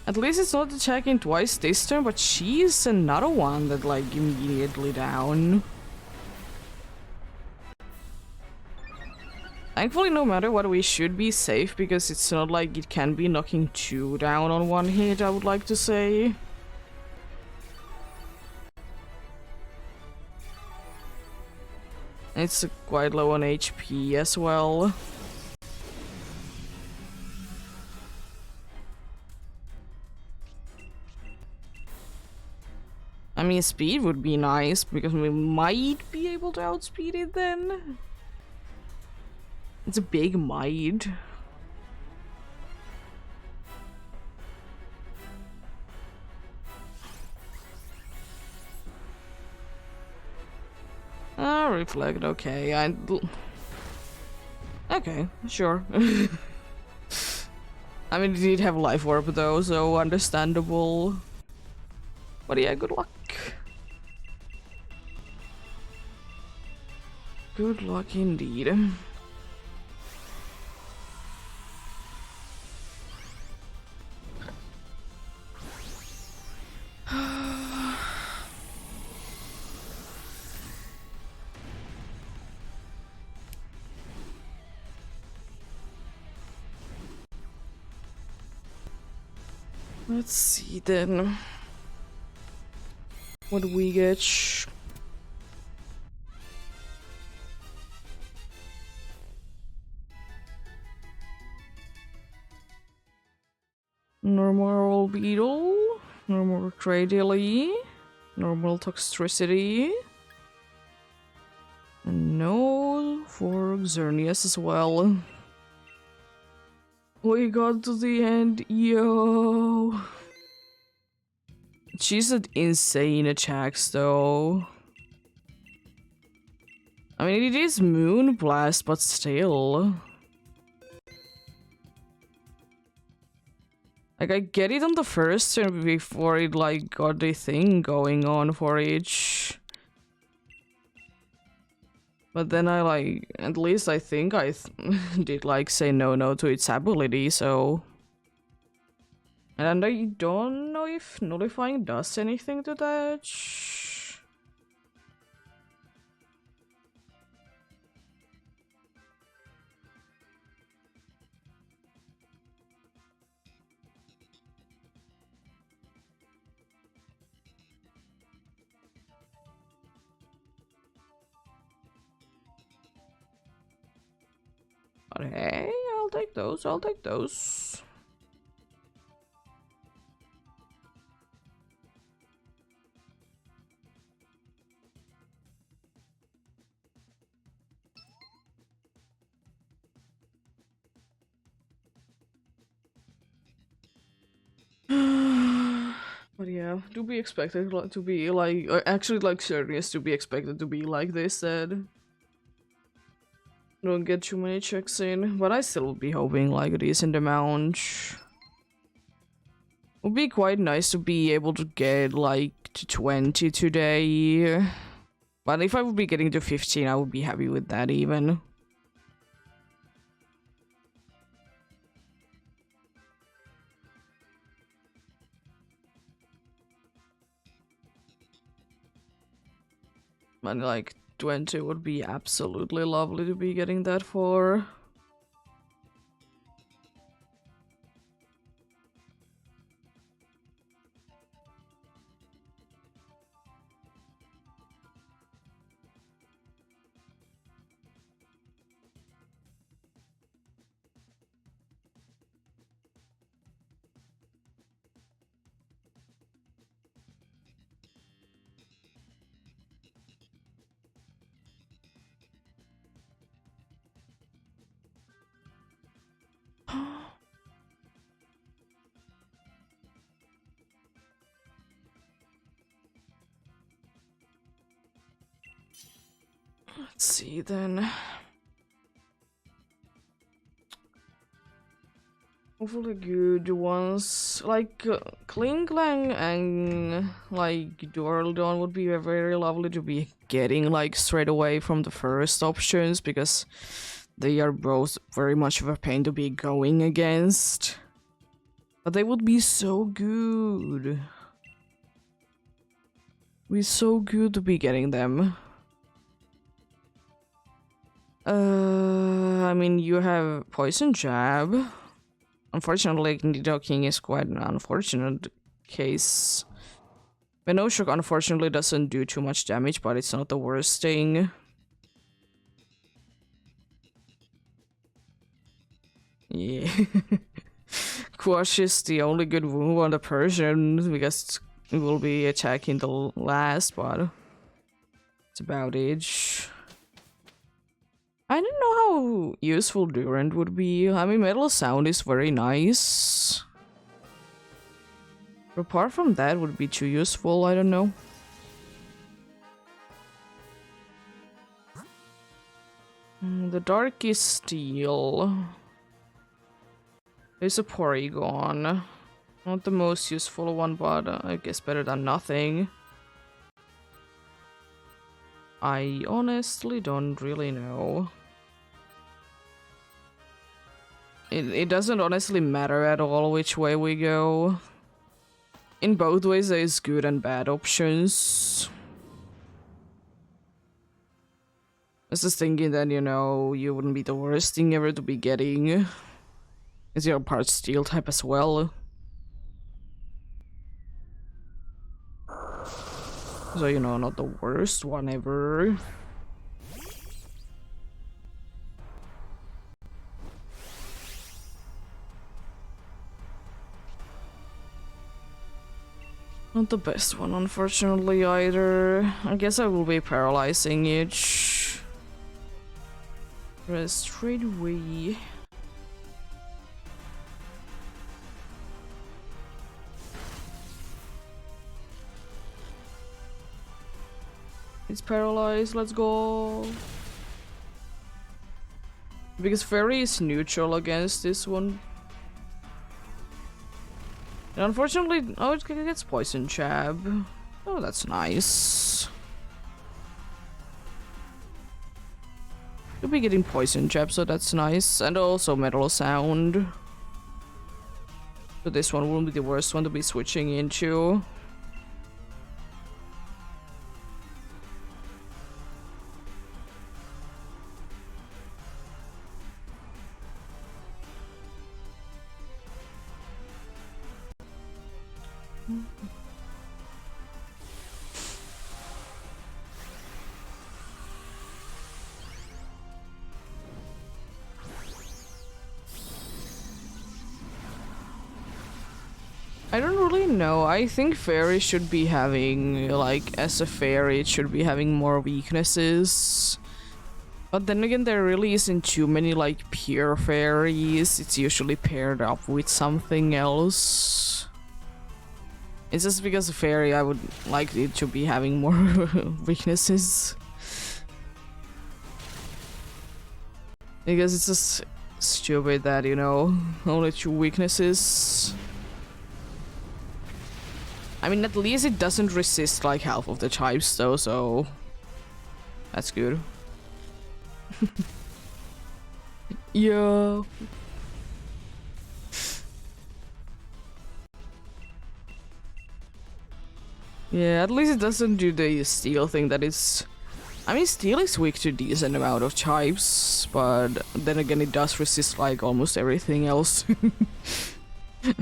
At least it's not attacking twice this turn, but she's another one that like immediately down. Thankfully, no matter what, we should be safe because it's not like it can be knocking 2 down on 1 hit, I would like to say. It's quite low on HP as well. I mean, speed would be nice because we might be able to outspeed it then. It's a big might. Ah, reflect, okay. Okay, sure. I mean, it did have life orb though, so understandable. But yeah, good luck. Good luck indeed. Let's see then. What do we get? Normal beetle, normal cradily, normal toxicity, and no for Xerneas as well. We got to the end, yo. She's an insane attacks though. I mean, it is Moon Blast, but still. Like, I get it on the first turn before it, like, got the thing going on for each. But then I, like, at least I think I did, like, say no to its ability, so... And I don't know if nullifying does anything to that. But hey, I'll take those, I'll take those. But yeah, to be expected to be like, actually like serious to be expected to be like they said. Don't get too many checks in, but I still would be hoping like a decent amount. Would be quite nice to be able to get like to 20 today. But if I would be getting to 15, I would be happy with that even. But like 20 would be absolutely lovely to be getting that for. Let's see then. Hopefully good ones. Like Kling Klang and like Doraldon would be very lovely to be getting like straight away from the first options, because they are both very much of a pain to be going against. But they would be so good. Be so good to be getting them. I mean, you have Poison Jab. Unfortunately, Nidoking is quite an unfortunate case. Venoshock unfortunately doesn't do too much damage, but it's not the worst thing. Yeah. Quash is the only good move on the Persian, because it will be attacking the last, but it's about it. I don't know how useful Durant would be. I mean, Metal Sound is very nice. But apart from that, would be too useful, I don't know. The Darkest Steel. There's a Porygon. Not the most useful one, but I guess better than nothing. I honestly don't really know. It doesn't honestly matter at all which way we go. In both ways, there's good and bad options. I was just thinking that, you know, you wouldn't be the worst thing ever to be getting. Is your part steel type as well? So, you know, not the worst one ever. Not the best one, unfortunately, either. I guess I will be paralyzing it. Rest straight away. It's paralyzed, let's go. Because Fairy is neutral against this one. And unfortunately, oh, it gets Poison Jab. Oh, that's nice. You'll be getting Poison Jab, so that's nice. And also Metal Sound. So this one won't be the worst one to be switching into. I don't really know. I think Fairy should be having, like, as a fairy, it should be having more weaknesses. But then again, there really isn't too many, like, pure fairies. It's usually paired up with something else. It's just because a fairy, I would like it to be having more weaknesses. Because it's just stupid that, you know, only 2 weaknesses. I mean, at least it doesn't resist like half of the types though, so that's good. Yeah. Yeah, at least it doesn't do the steel thing that is... I mean, steel is weak to a decent amount of types, but then again it does resist like almost everything else.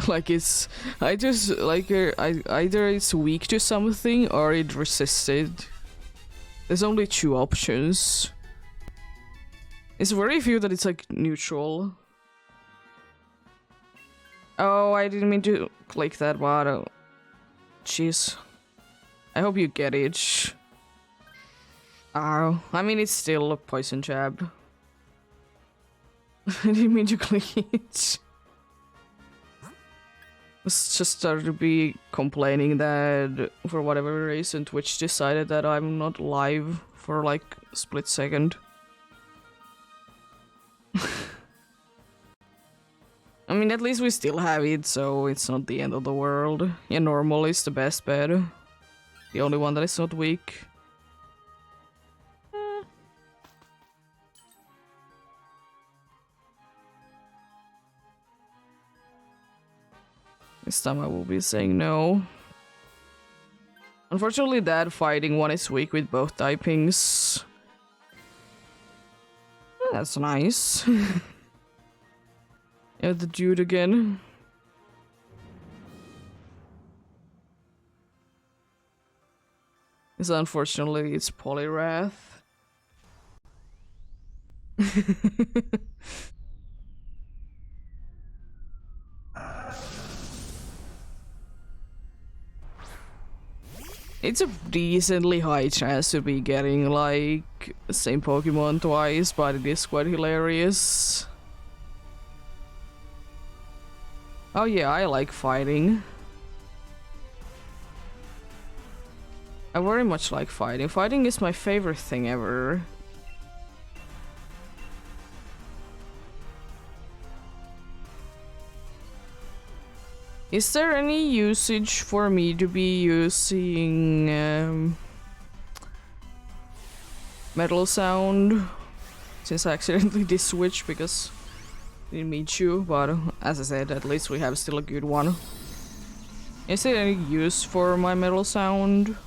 Like it's... I just like either it's weak to something or it resisted. There's only 2 options. It's very few that it's like neutral. Oh, I didn't mean to click that button. Jeez. I hope you get it. Oh, I mean it's still a Poison Jab. I didn't mean to click it. Just started to be complaining that for whatever reason Twitch decided that I'm not live for like a split second. I mean, at least we still have it, so it's not the end of the world. Yeah, normal is the best bet. The only one that is not weak. This time I will be saying no. Unfortunately, that fighting one is weak with both typings. That's nice. Yeah, the dude again. It's unfortunately it's Polyrath. It's a decently high chance to be getting like the same Pokemon twice, but it is quite hilarious. Oh yeah, I like fighting. I very much like fighting. Fighting is my favorite thing ever. Is there any usage for me to be using Metal Sound? Since I accidentally did switch because I didn't meet you, but as I said, at least we have still a good one. Is there any use for my Metal Sound?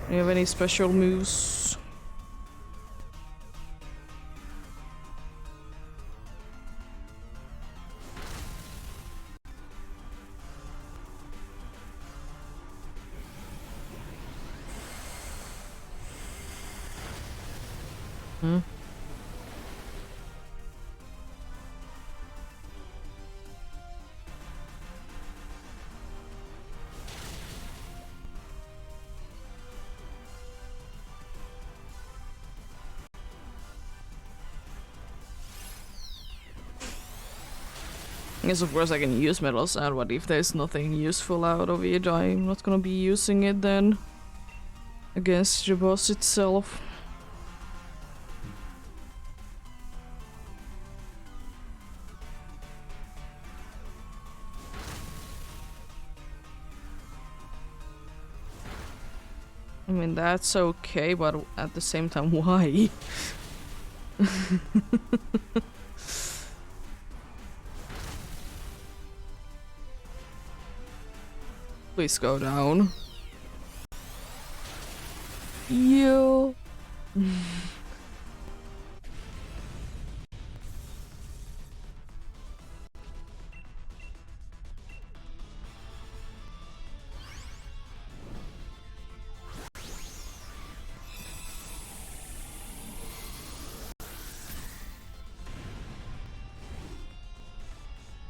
Do you have any special moves? Hmm? Yes, of course I can use Metal Sound, but if there's nothing useful out of it, I'm not gonna be using it then against the boss itself. I mean, that's okay, but at the same time, why? Please go down. You.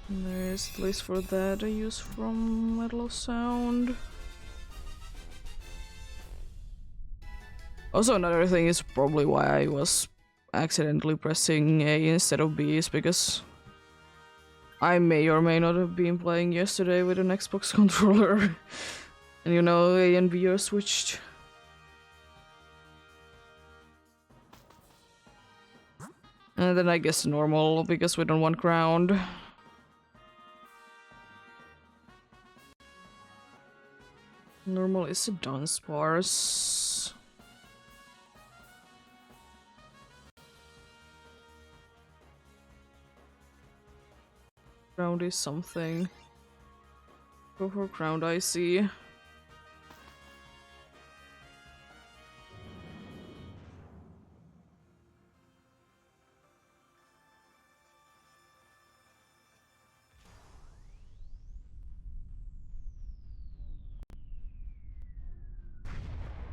There's at least for that a use from Metal Sound. Also, another thing is probably why I was accidentally pressing A instead of B is because I may or may not have been playing yesterday with an Xbox controller. And you know, A and B are switched. And then I guess normal because we don't want ground. Normal is a Dunsparce. Ground is something. Go for ground, I see.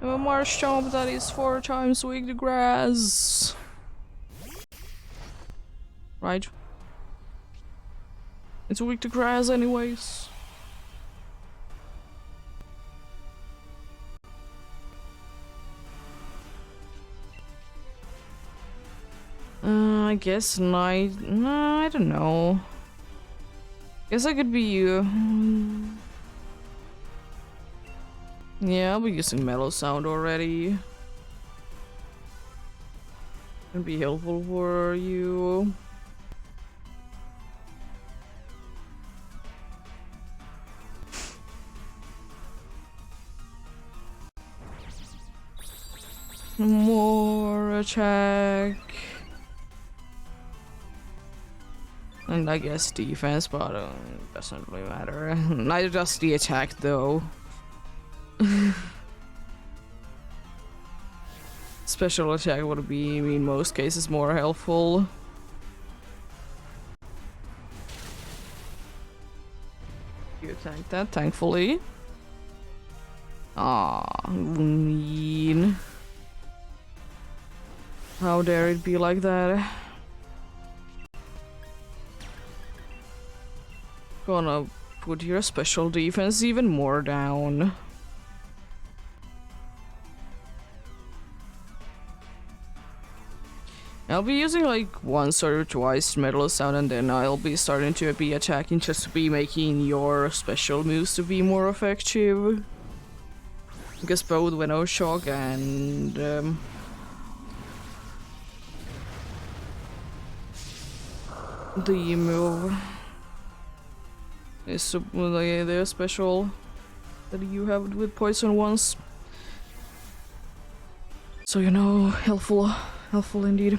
A Marshtomp that is 4 times weak to grass. Right? It's weak to grass anyways. I guess night. No, I don't know. Guess I could be you. Yeah, I'll be using metal sound already. Can be helpful for you. More attack. And I guess defense, but it doesn't really matter. Neither does the attack though. Special attack would be, in most cases, more helpful. You attack that, thankfully. Ah, mean. How dare it be like that? Gonna put your special defense even more down. I'll be using like once or twice metal sound, and then I'll be starting to be attacking just to be making your special moves to be more effective. Because both Venom Shock and the move is the special that you have with poison ones. So you know, helpful indeed.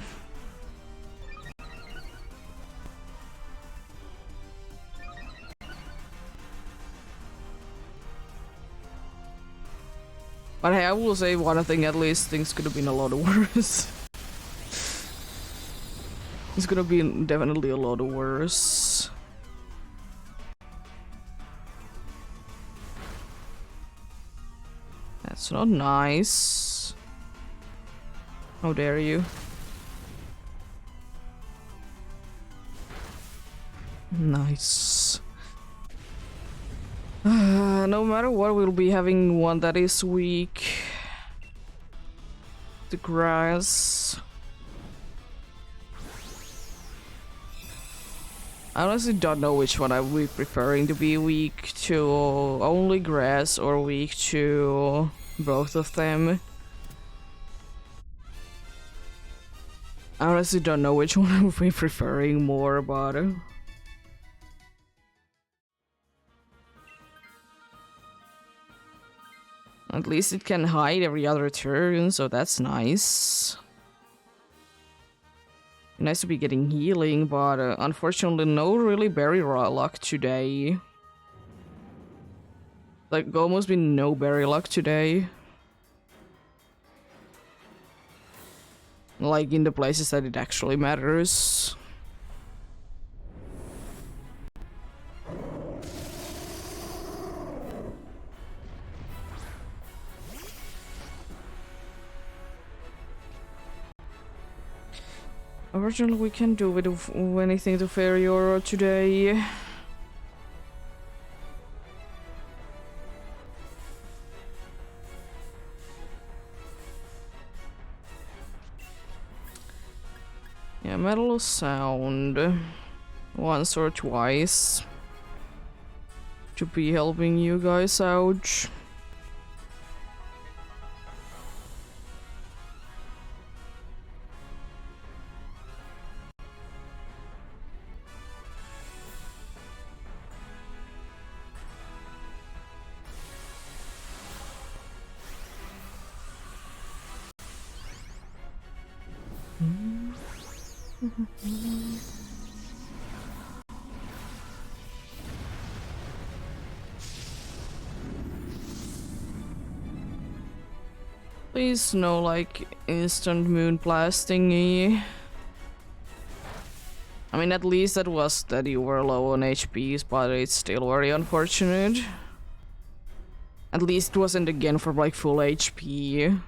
But hey, I will say one thing, at least things could have been a lot worse. It's gonna be definitely a lot worse. That's not nice. How dare you? Nice. No matter what, we'll be having one that is weak. The grass. I honestly don't know which one I would be preferring to be weak to only grass or weak to both of them. I honestly don't know which one I would be preferring more about it. At least it can hide every other turn, so that's nice. Nice to be getting healing, but unfortunately no really berry luck today. Like, almost been no berry luck today. Like, in the places that it actually matters. Originally, we can do with anything to Fairy today. Yeah, metal sound once or twice to be helping you guys out. Please no like instant moon blasting-y. I mean, at least that was that you were low on HPs, but it's still very unfortunate. At least it wasn't again for like full HP.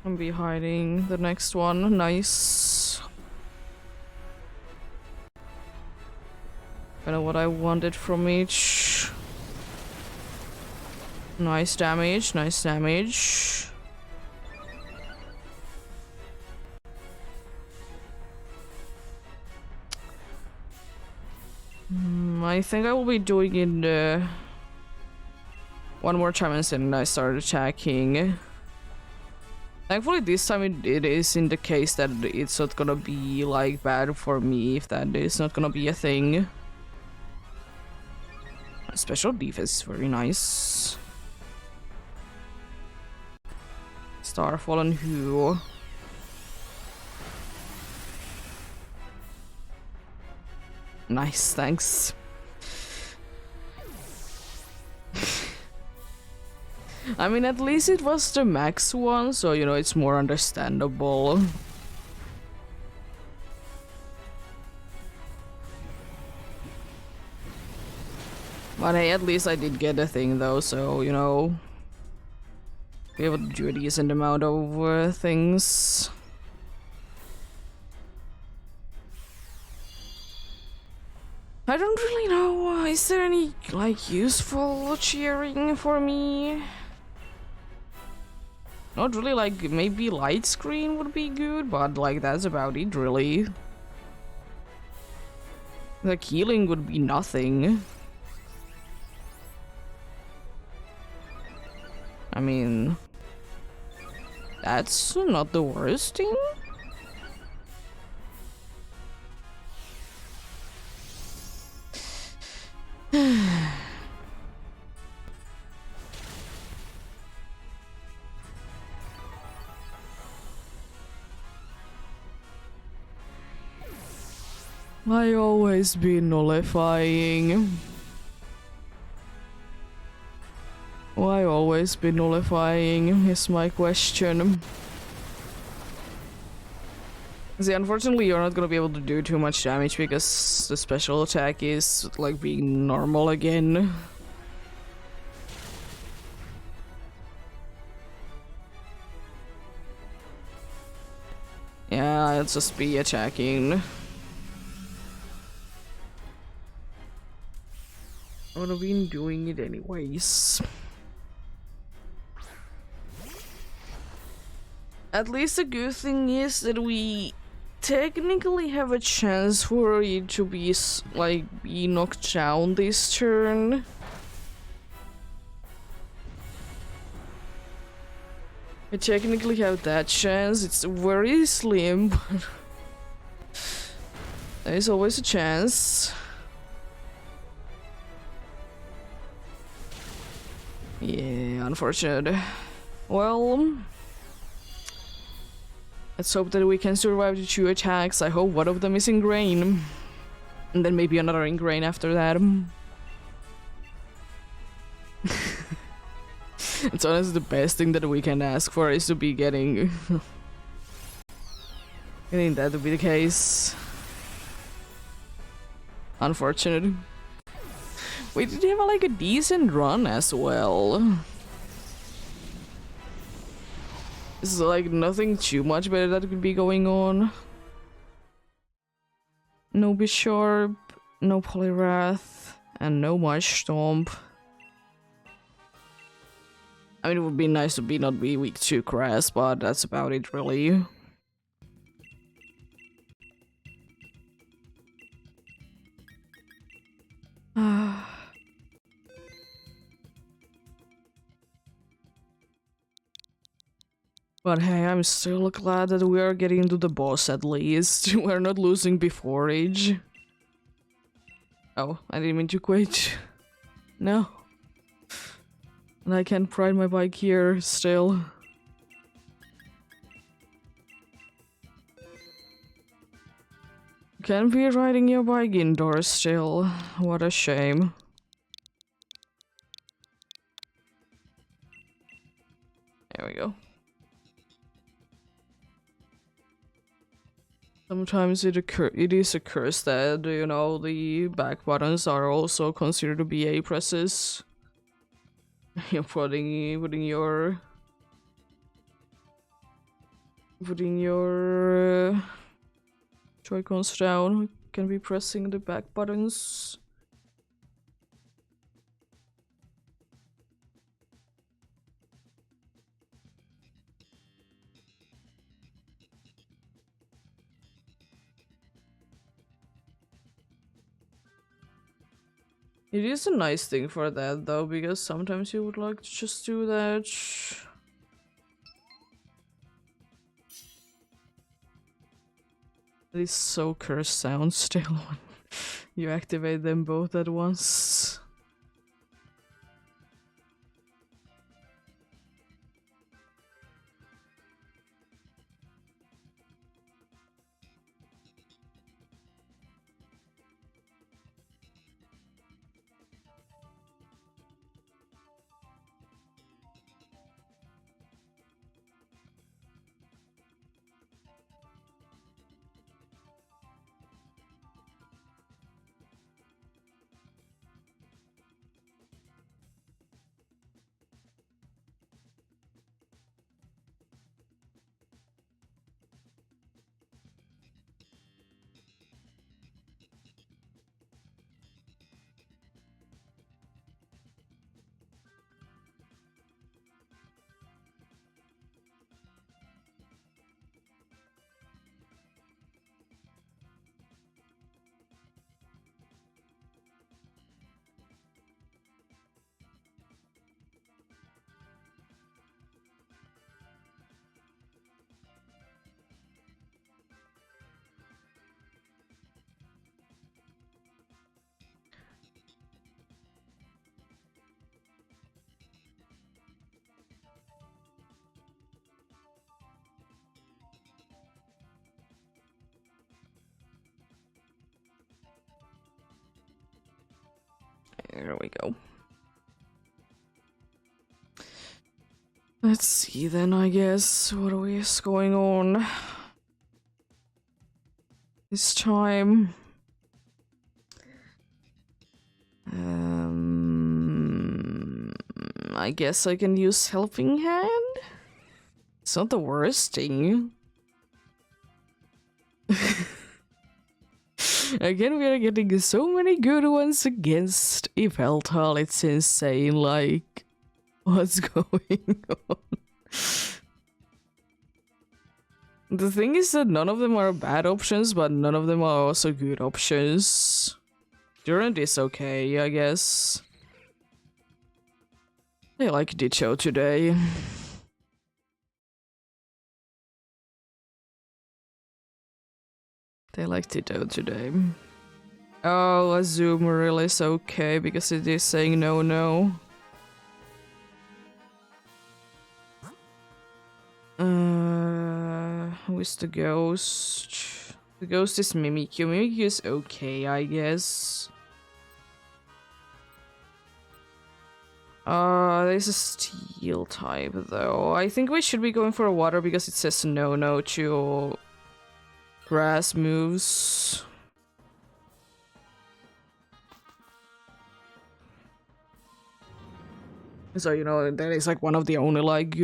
I'll be hiding the next one. Nice. Kind of what I wanted from each. Nice damage, nice damage. I think I will be doing it one more time and then I start attacking. Thankfully this time it is in the case that it's not gonna be like bad for me if that is not gonna be a thing. Special defense is very nice. Starfallen Who. Nice, thanks. I mean, at least it was the max one, so you know, it's more understandable. But hey, at least I did get a thing though, so you know, be able to do a decent amount of things. I don't really know, is there any, like, useful cheering for me? Not really, like, maybe light screen would be good, but, like, that's about it, really. Like, healing would be nothing. I mean, that's not the worst thing. I always be nullifying. Why always be nullifying is my question. See, unfortunately you're not gonna be able to do too much damage because the special attack is like being normal again. Yeah, I'll just be attacking. I would have been doing it anyways. At least the good thing is that we technically have a chance for it to be like be knocked down this turn. We technically have that chance. It's very slim, but there is always a chance. Yeah, unfortunate. Well, let's hope that we can survive the 2 attacks. I hope one of them is ingrain. And then maybe another ingrain after that. It's honestly the best thing that we can ask for is to be getting... getting that to be the case. Unfortunate. We did have like a decent run as well. It's like nothing too much better that could be going on. No Bisharp, no Poliwrath, and no Mush Stomp. I mean, it would be nice to not be weak to Grass, but that's about it really. But hey, I'm still glad that we are getting to the boss at least. We're not losing before age. Oh, I didn't mean to quit. No. And I can't ride my bike here still. Can't be riding your bike indoors still. What a shame. There we go. Sometimes it is a curse that, you know, the back buttons are also considered to be A presses. You're putting your Joy-Cons down. You can be pressing the back buttons. It is a nice thing for that though, because sometimes you would like to just do that. These so cursed sounds still when you activate them both at once. There we go. Let's see then, I guess. What is going on this time? I guess I can use Helping Hand? It's not the worst thing. Again, we are getting so many good ones against Yveltal. It's insane, like, what's going on? The thing is that none of them are bad options, but none of them are also good options. Durant is okay, I guess. I like Ditcho today. They like Ditto today. Oh, Azumarill is okay because it is saying no, no. Who is the ghost? The ghost is Mimikyu. Mimikyu is okay, I guess. There's a steel type though. I think we should be going for a water because it says no, no to grass moves. So, you know, that is like one of the only like...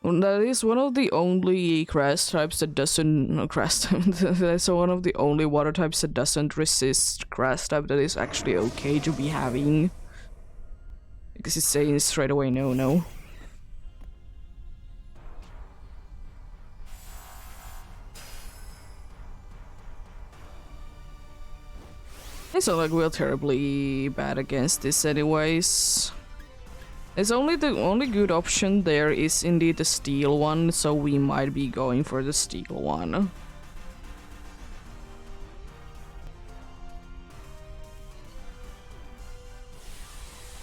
That is one of the only grass types that doesn't... No, grass type. That's one of the only water types that doesn't resist grass type that is actually okay to be having. Because it's saying straight away no, no. It's not like we're terribly bad against this anyways. It's only the only good option there is indeed the steel one, so we might be going for the steel one.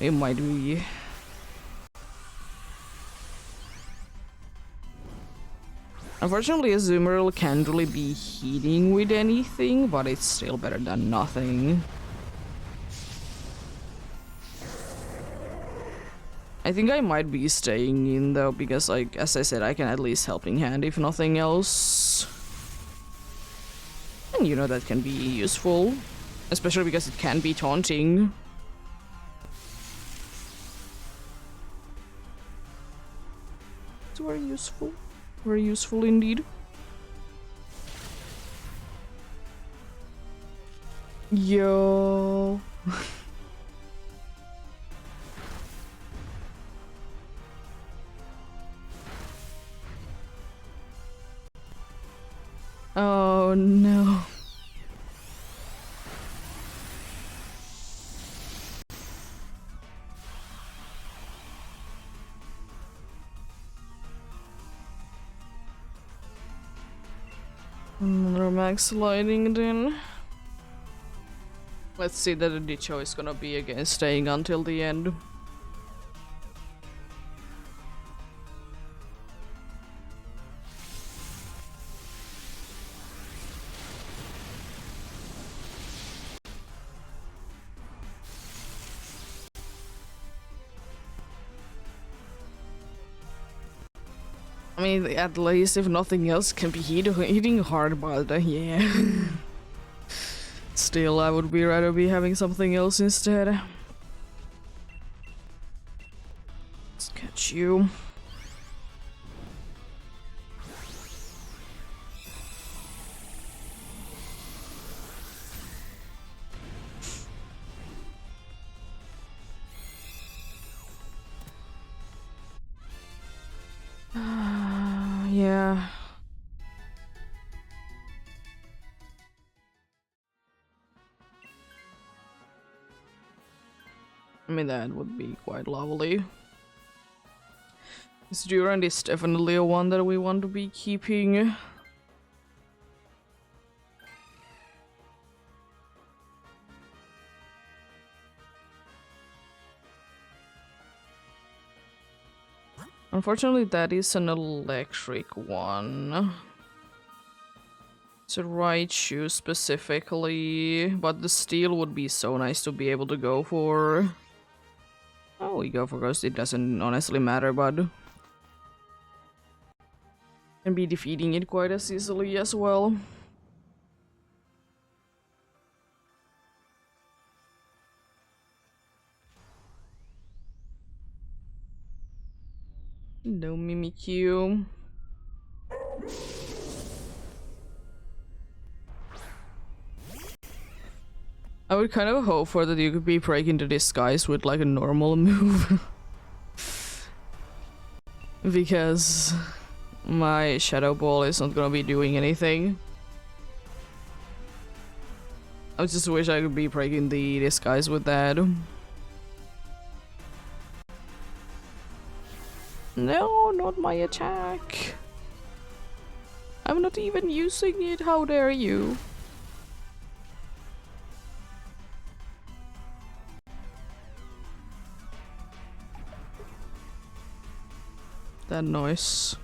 It might be. Unfortunately, Azumarill can't really be healing with anything, but it's still better than nothing. I think I might be staying in though, because like, as I said, I can at least Helping Hand if nothing else. And you know that can be useful. Especially because it can be taunting. It's very useful. Very useful indeed. Yo. Oh no. Another max lightning then. Let's see that the Dicho is gonna be again staying until the end. I mean, at least if nothing else can be hitting hard, but yeah. Still, I would rather be having something else instead. Let's catch you. Yeah. I mean, that would be quite lovely. This Durand is definitely a one that we want to be keeping. Unfortunately, that is an electric one. It's a Raichu specifically, but the steel would be so nice to be able to go for. Oh, we go for Ghost, it doesn't honestly matter, but can be defeating it quite as easily as well. No Mimikyu. I would kind of hope for that you could be break into disguise with like a normal move. Because my Shadow Ball is not gonna be doing anything. I just wish I could be breaking the disguise with that. No, not my attack. I'm not even using it, how dare you? That noise.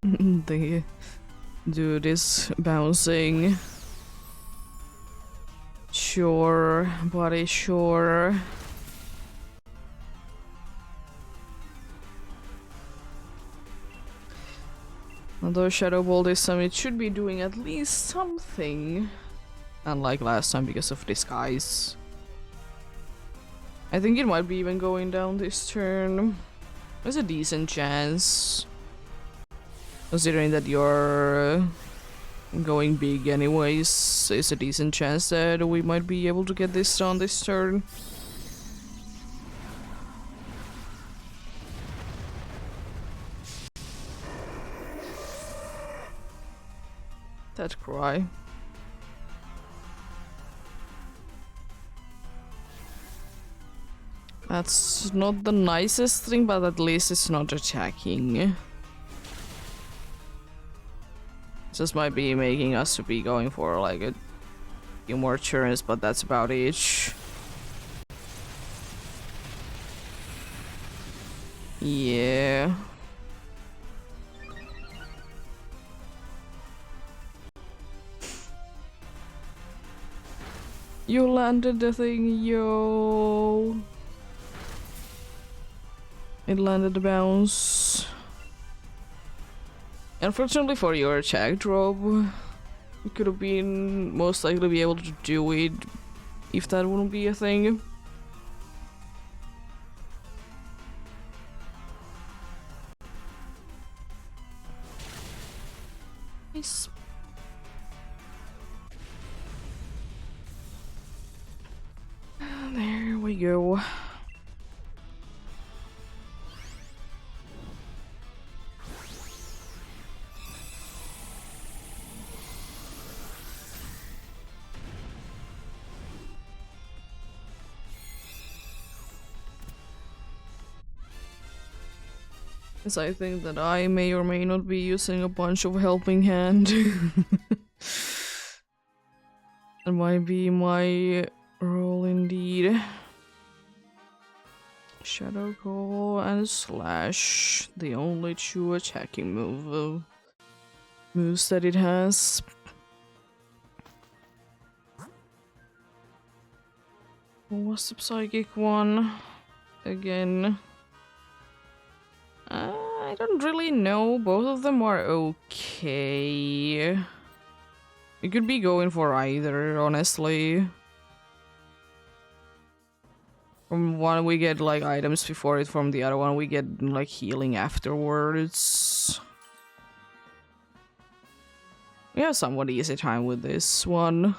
The dude is bouncing. Sure, buddy, sure. Although Shadow Ball this time, it should be doing at least something. Unlike last time because of disguise. I think it might be even going down this turn. There's a decent chance. Considering that you're going big anyways, there's a decent chance that we might be able to get this done this turn. That cry. That's not the nicest thing, but at least it's not attacking. This might be making us to be going for like a few more turns, but that's about it. Yeah. You landed the thing, yo. It landed the bounce. Unfortunately for your attack drop, you could have been most likely be able to do it if that wouldn't be a thing. Nice. There we go. Because I think that I may or may not be using a bunch of helping hand. That might be my role indeed. Shadow Call and Slash, the only true attacking moves that it has. What was the psychic one? Again. I don't really know. Both of them are okay. We could be going for either, honestly. From one we get like items before it, from the other one we get like healing afterwards. We have somewhat easy time with this one.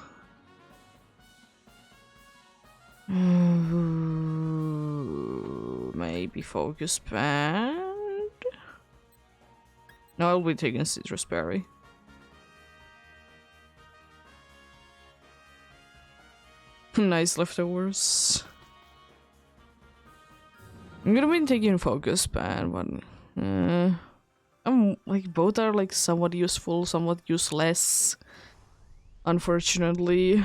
Maybe focus band? No, I'll be taking citrus berry. Nice leftovers. I'm gonna be taking focus band, but I'm like both are like somewhat useful, somewhat useless. Unfortunately.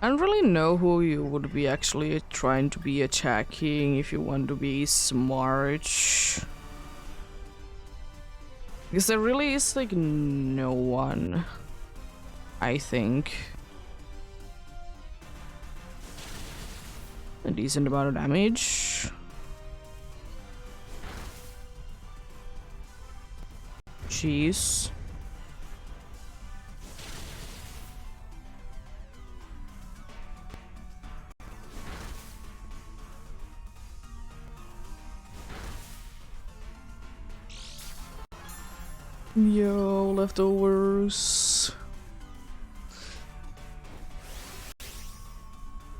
I don't really know who you would be actually trying to be attacking if you want to be smart. Because there really is like no one, I think. A decent amount of damage. Jeez. Yo, leftovers.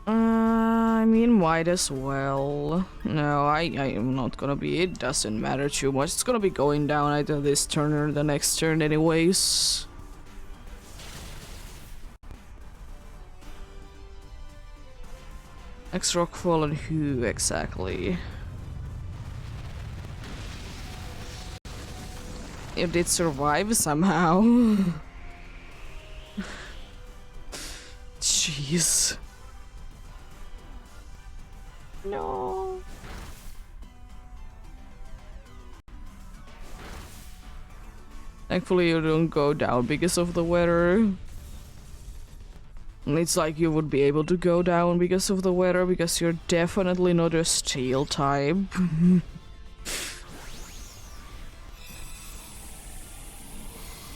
I mean, might as well. No, I am not gonna be. It doesn't matter too much. It's gonna be going down either this turn or the next turn, anyways. X Rockfall and who exactly? It did survive somehow. Jeez. No. Thankfully you don't go down because of the weather. It's like you would be able to go down because of the weather, because you're definitely not a steel type.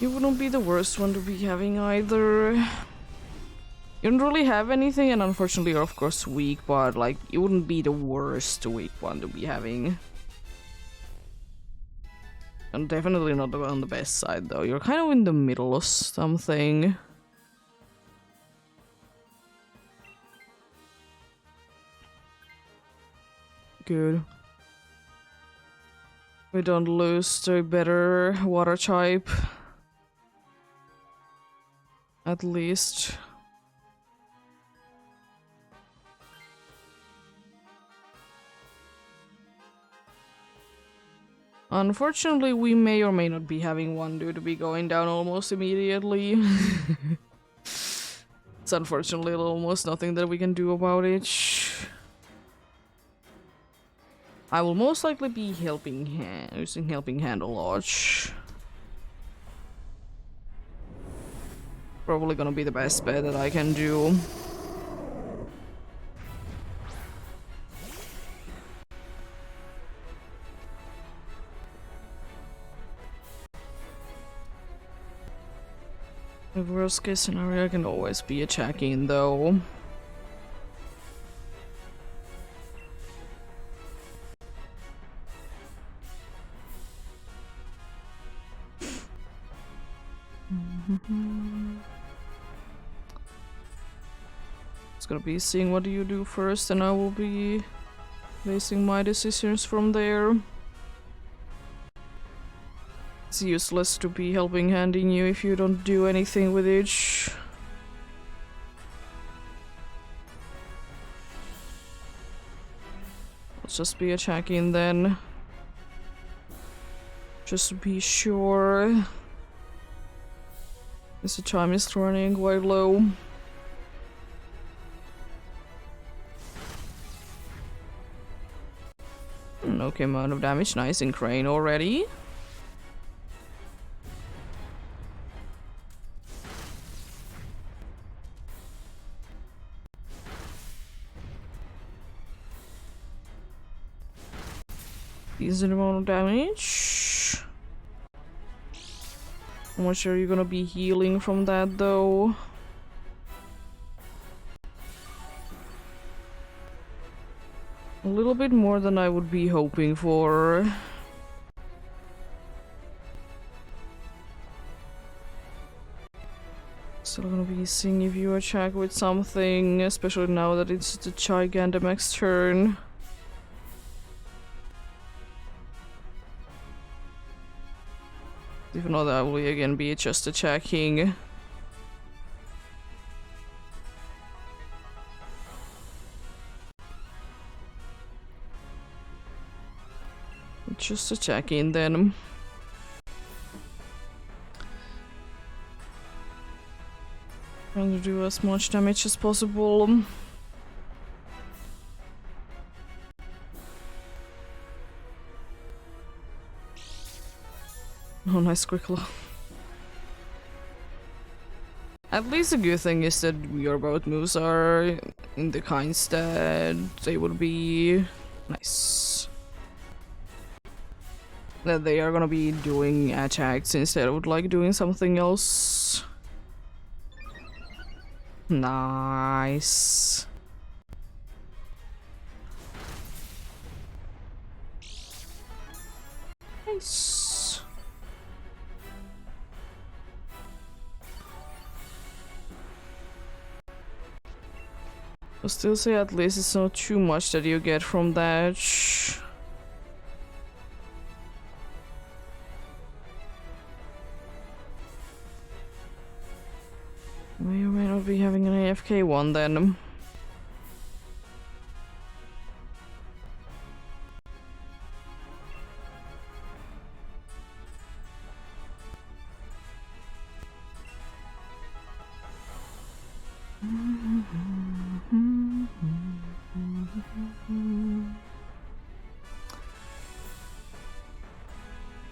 You wouldn't be the worst one to be having either. You don't really have anything, and unfortunately you're of course weak, but like you wouldn't be the worst weak one to be having. And definitely not on the best side though. You're kind of in the middle of something. Good. We don't lose to a better water type. At least. Unfortunately, we may or may not be having one due to be going down almost immediately. It's unfortunately almost nothing that we can do about it. I will most likely be using helping hand a lot. Probably gonna be the best bet that I can do. The worst case scenario, I can always be attacking though. It's gonna be seeing what do you do first, and I will be basing my decisions from there. It's useless to be helping handing you if you don't do anything with it. Let's just be attacking then. Just to be sure. As the time is running quite low. Okay amount of damage, nice in Crane already. Decent amount of damage. How much are you gonna be healing from that though? A little bit more than I would be hoping for. Still gonna be seeing if you attack with something, especially now that it's the Gigantamax turn. Even though that will again be just attacking. Just attacking then. Trying to do as much damage as possible. Oh, nice quick low. At least the good thing is that your both moves are in the kinds that they would be nice. That they are gonna be doing attacks instead of like doing something else. Nice. Nice. I'll still say at least it's not too much that you get from that. May or may not be having an AFK one then.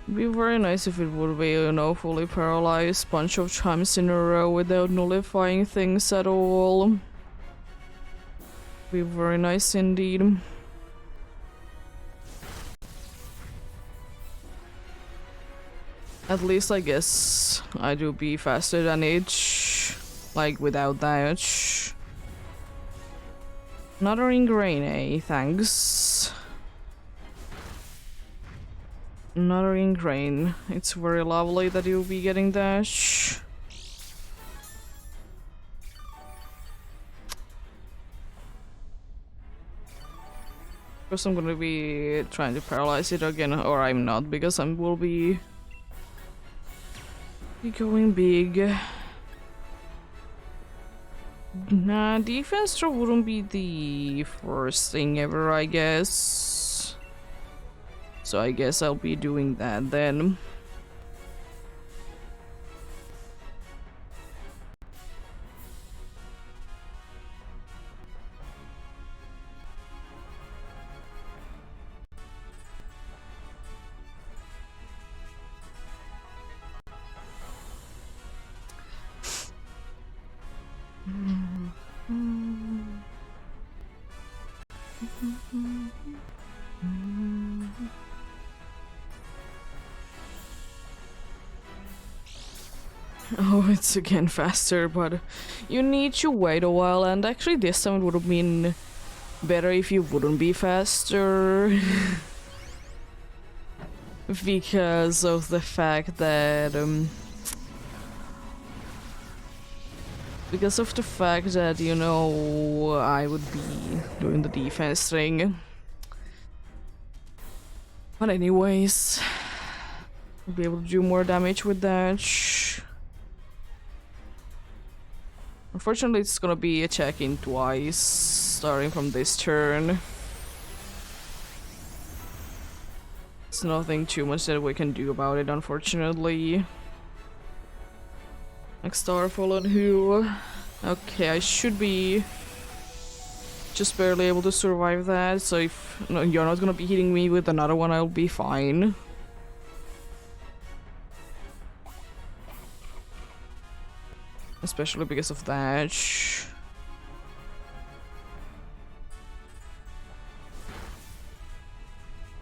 It'd be very nice if it would be, you know, fully paralyzed bunch of times in a row without nullifying things at all. Be very nice indeed. At least I guess I do be faster than it, like without that. Another ingrain, eh? Thanks. Another ingrain. It's very lovely that you'll be getting that. Of course I'm gonna be trying to paralyze it again, or I'm not, because I will be going big. Nah, defense throw wouldn't be the first thing ever, I guess. So I guess I'll be doing that then. Oh, it's again faster, but you need to wait a while, and actually this time it would have been better if you wouldn't be faster. Because of the fact that you know, I would be doing the defense thing. But anyways, be able to do more damage with that. Unfortunately, it's gonna be attacking twice, starting from this turn. It's nothing too much that we can do about it, unfortunately. Next Starfall on who? Okay, I should be just barely able to survive that, so if no, you're not gonna be hitting me with another one, I'll be fine. Especially because of that.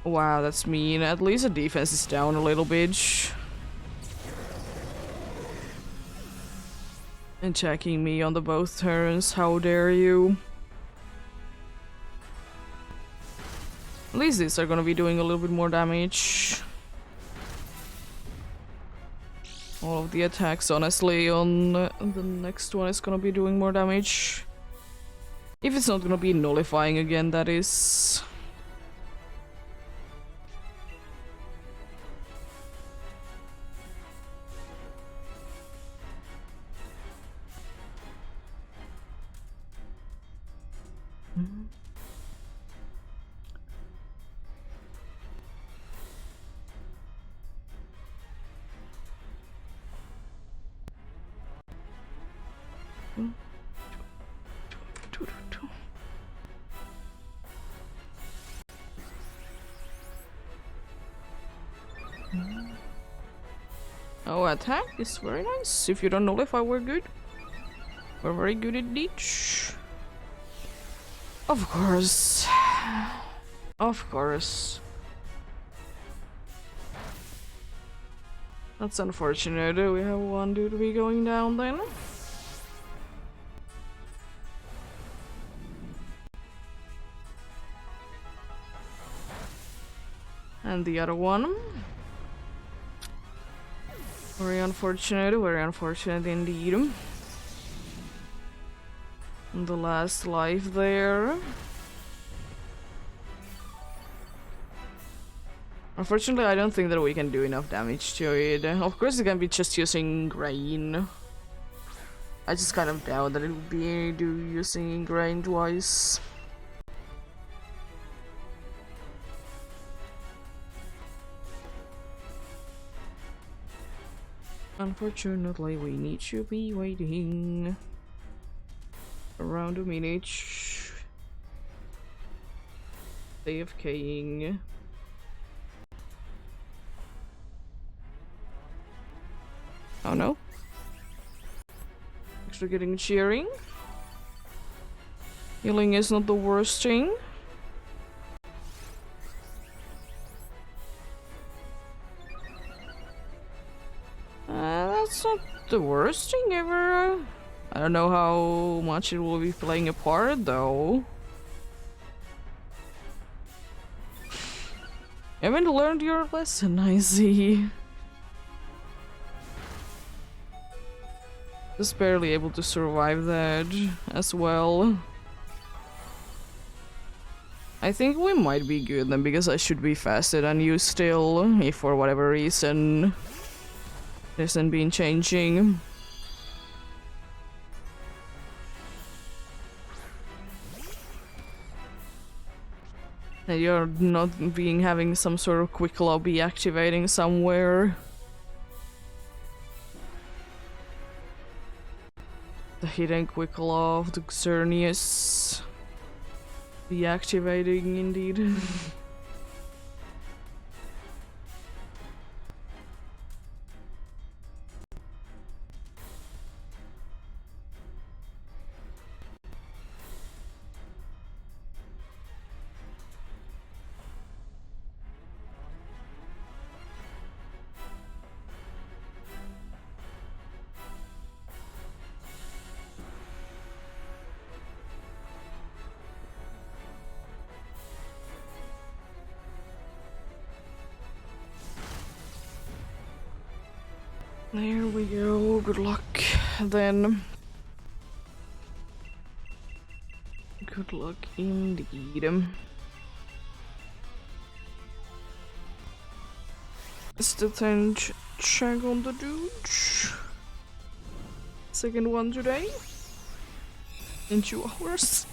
Wow, that's mean. At least the defense is down a little bit. Attacking me on the both turns, how dare you? At least these are gonna be doing a little bit more damage. All of the attacks, honestly, on the next one is gonna be doing more damage. If it's not gonna be nullifying again, that is. Oh, attack is very nice. If you don't nullify, we're good. We're very good indeed. Of course. Of course. That's unfortunate. We have one dude to be going down then. And the other one. Very unfortunate indeed. And the last life there. Unfortunately, I don't think that we can do enough damage to it. Of course, it can be just using grain. I just kind of doubt that it would be using grain twice. Unfortunately, we need to be waiting around a minute. AFKing. Oh no. Extra getting cheering. Healing is not the worst thing. That's not the worst thing ever. I don't know how much it will be playing a part though. Haven't learned your lesson, I see. Just barely able to survive that as well. I think we might be good then, because I should be faster than you still, if for whatever reason it hasn't been changing. And you're not being having some sort of quick lobby activating somewhere. The hidden quick love, the Xerneas deactivating indeed. There we go, good luck then. Good luck indeed. Still 10 check on the dude. Second one today. In 2 hours.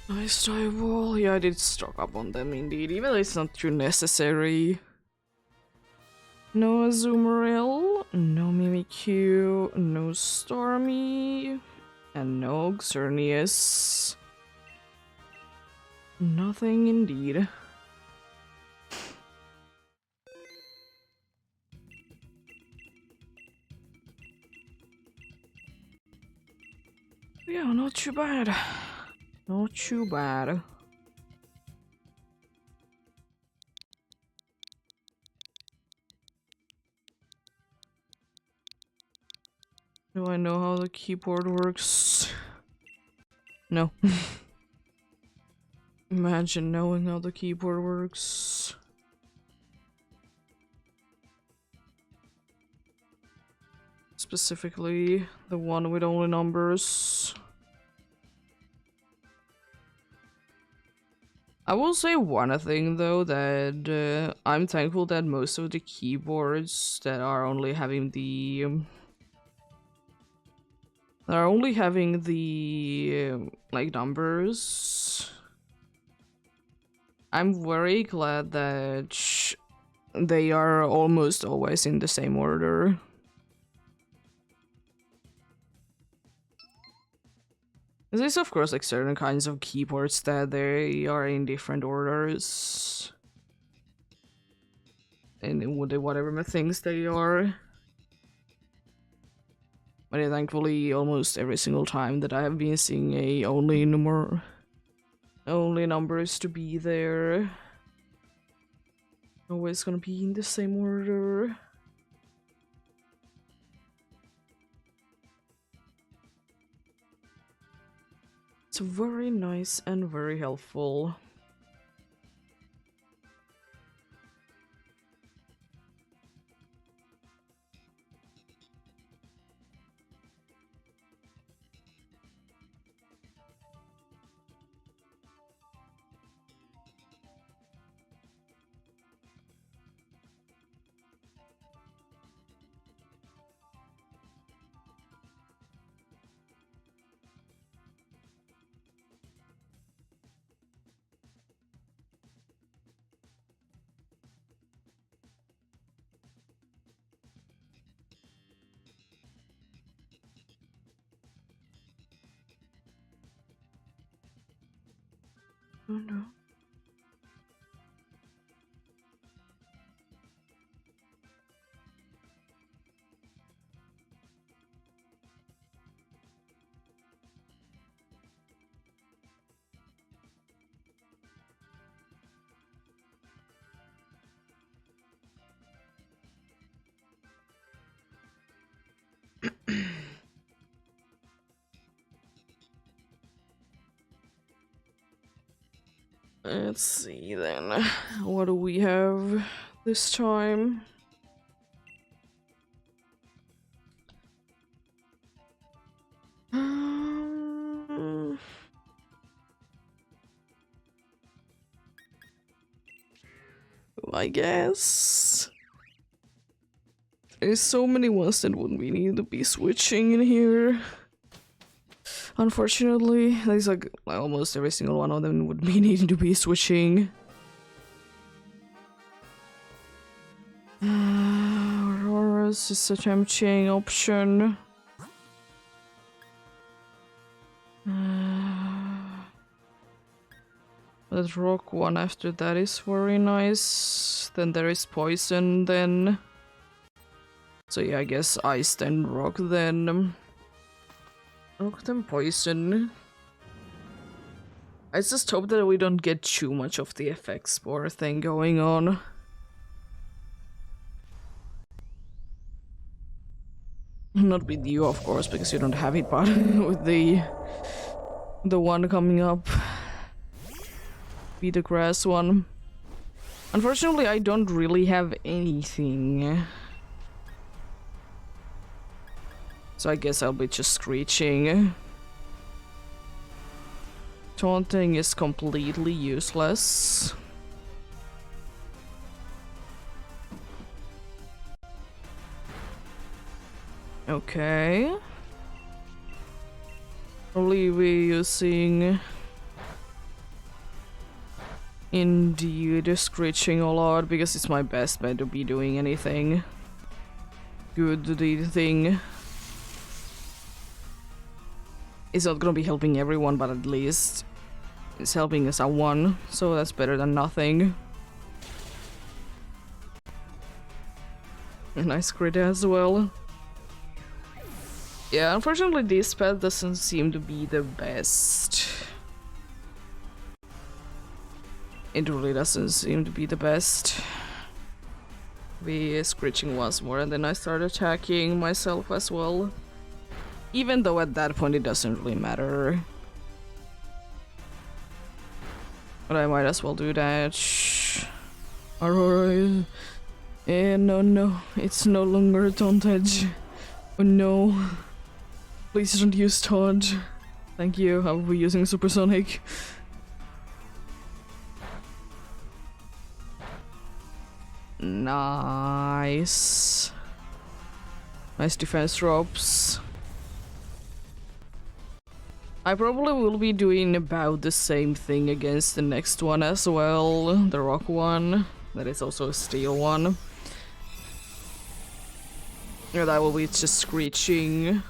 Nice die wall. Yeah, I did stock up on them indeed, even though it's not too necessary. No Azumarill, no Mimikyu, no Stormy, and no Xerneas. Nothing indeed. Yeah, not too bad. Not too bad. Do I know how the keyboard works? No. Imagine knowing how the keyboard works. Specifically, the one with only numbers. I will say one thing though, that I'm thankful that most of the keyboards that are only having the like numbers. I'm very glad that they are almost always in the same order. There's of course like certain kinds of keyboards that they are in different orders. And whatever things they are. But thankfully almost every single time that I have been seeing a only numbers to be there. Always gonna be in the same order. It's very nice and very helpful. Oh no. Let's see then. What do we have this time? I guess there's so many ones that wouldn't be need to be switching in here. Unfortunately, there's like almost every single one of them would be needing to be switching. Aurora's is a tempting option. That rock one after that is very nice. Then there is poison then. So yeah, I guess ice then rock then. Rock then poison. I just hope that we don't get too much of the FX spore thing going on. Not with you, of course, because you don't have it, but with the one coming up. be the grass one. Unfortunately, I don't really have anything. So I guess I'll be just screeching. Taunting is completely useless. Okay. Probably be using indeed screeching a lot because it's my best bet to be doing anything good thing. It's not gonna be helping everyone, but at least it's helping someone, so that's better than nothing. A nice crit as well. Yeah, unfortunately this pet doesn't seem to be the best. It really doesn't seem to be the best. We screeching once more and then I start attacking myself as well. Even though at that point it doesn't really matter. But I might as well do that. Shh. Aurora. No, it's no longer taunted. Oh no. Please don't use taunt. Thank you, I will be using supersonic. Nice. Nice defense drops. I probably will be doing about the same thing against the next one as well. The rock one. That is also a steel one. And I will be just screeching.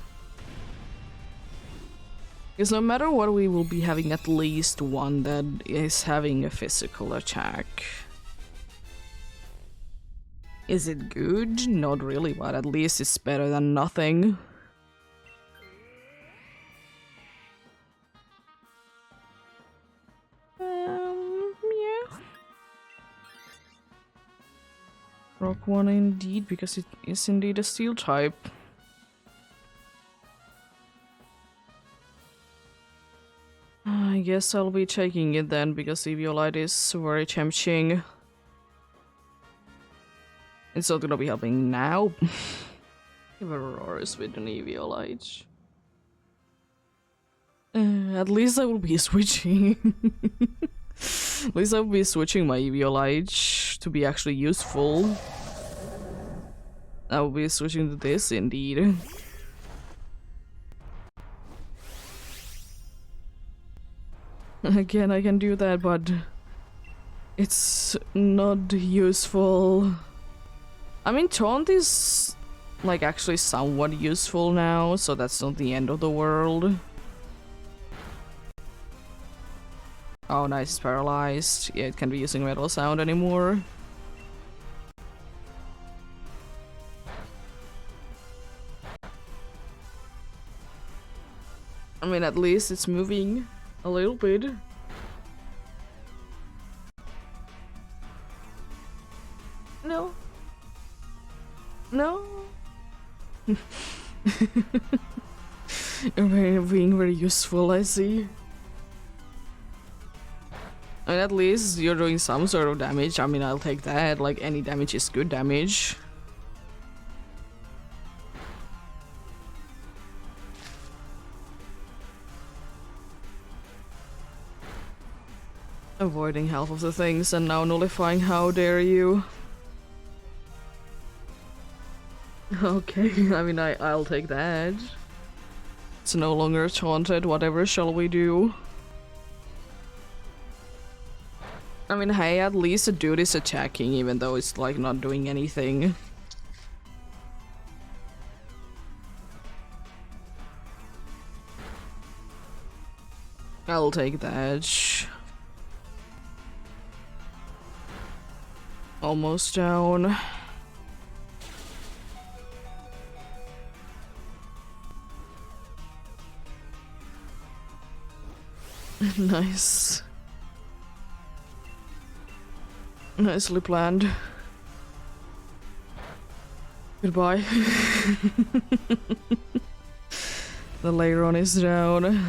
Because no matter what, we will be having at least one that is having a physical attack. Is it good? Not really, but at least it's better than nothing. Yeah. Rock one indeed, because it is indeed a steel type. I guess I'll be taking it then, because Eviolite is very tempting. It's not gonna be helping now. Give Auroras with an Eviolite. At least I will be switching. At least I will be switching my Eviolite to be actually useful. I will be switching to this indeed. Again, I can do that, but it's not useful. I mean, taunt is like actually somewhat useful now, so that's not the end of the world. Oh, nice, it's paralyzed. Yeah, it can't be using metal sound anymore. I mean, at least it's moving a little bit. No. No. You're being very useful, I see. I mean, at least you're doing some sort of damage. I mean, I'll take that. Like, any damage is good damage. Avoiding half of the things and now nullifying, how dare you. Okay, I mean, I'll take that. It's no longer taunted, whatever shall we do? I mean, hey, at least the dude is attacking, even though it's like not doing anything. I'll take that. Almost down. Nice. Nicely planned. Goodbye. The Leiron is down.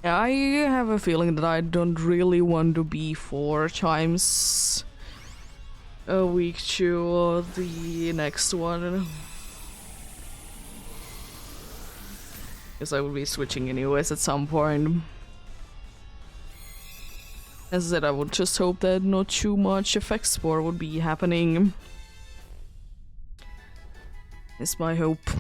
I have a feeling that I don't really want to be 4 times a week to the next one. Because I will be switching anyways at some point. As I said, I would just hope that not too much effect spore would be happening. It's my hope.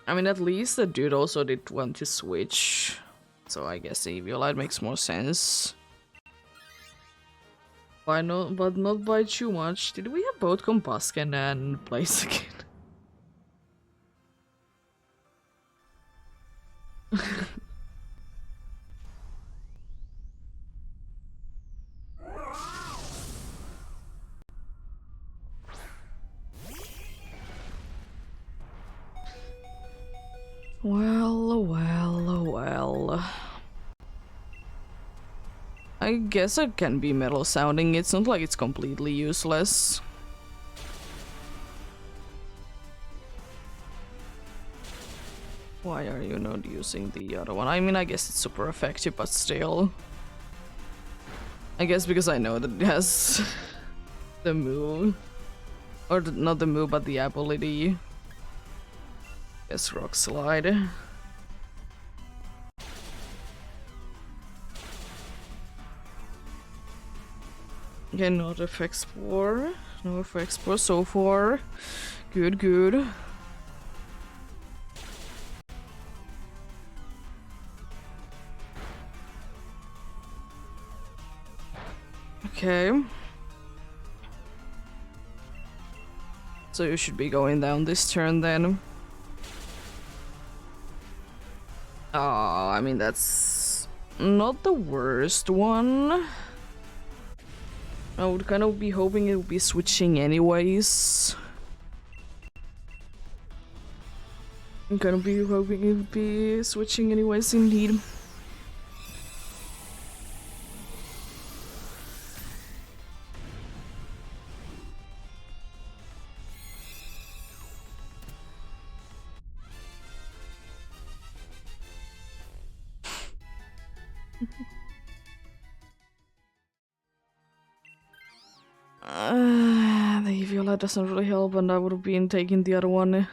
I mean, at least the dude also did want to switch. So I guess the Eviolite makes more sense. Why not? But not by too much. Did we have both Combusken and Blaze again? Well. I guess it can be metal sounding. It's not like it's completely useless. Why are you not using the other one? I mean, I guess it's super effective, but still. I guess because I know that it has the move. Or not the move, but the ability. Yes, Rock Slide. Okay, not effect spore. No effect spore so far. Good. Okay. So you should be going down this turn then. I mean, that's not the worst one. I would kind of be hoping it would be switching anyways. I'm kind of be hoping it would be switching anyways, indeed. The Viola doesn't really help, and I would have been taking the other one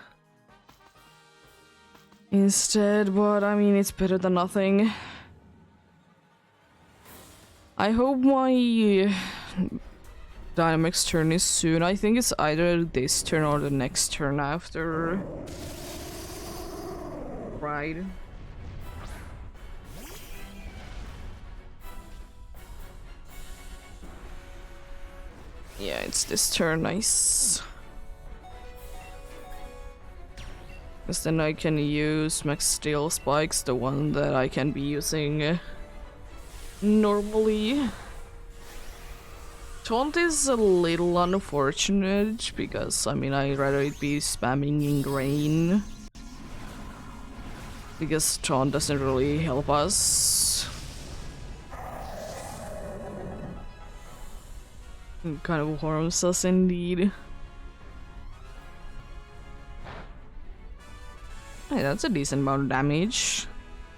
instead, but I mean, it's better than nothing. I hope my Dynamax turn is soon. I think it's either this turn or the next turn after. Right. Yeah, it's this turn, nice. Because then I can use Max Steel Spikes, the one that I can be using normally. Taunt is a little unfortunate, because, I mean, I'd rather it be spamming Ingrain. Because Taunt doesn't really help us. It kind of harms us indeed. Hey, that's a decent amount of damage.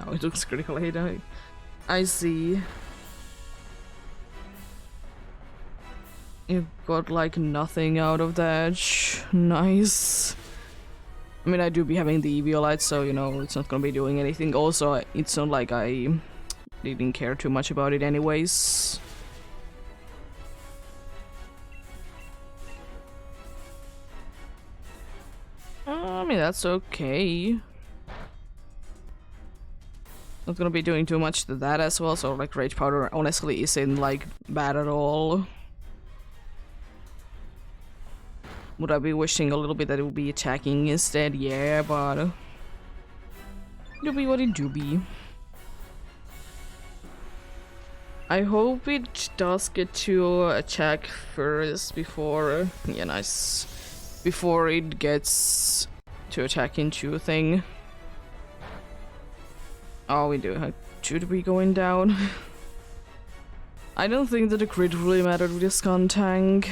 Oh, it looks critical hit. I see. You got like nothing out of that. Nice. I mean, I do be having the Eviolite, so you know, it's not gonna be doing anything. Also, it's not like I didn't care too much about it anyways. I mean, that's okay. Not gonna be doing too much to that as well, so like Rage Powder honestly isn't like bad at all. Would I be wishing a little bit that it would be attacking instead? Yeah, but it'll be what it do be. I hope it does get to attack first before, yeah, nice. Before it gets to attack into a thing. Oh, we do have 2 to be going down. I don't think that the crit really mattered with this gun tank.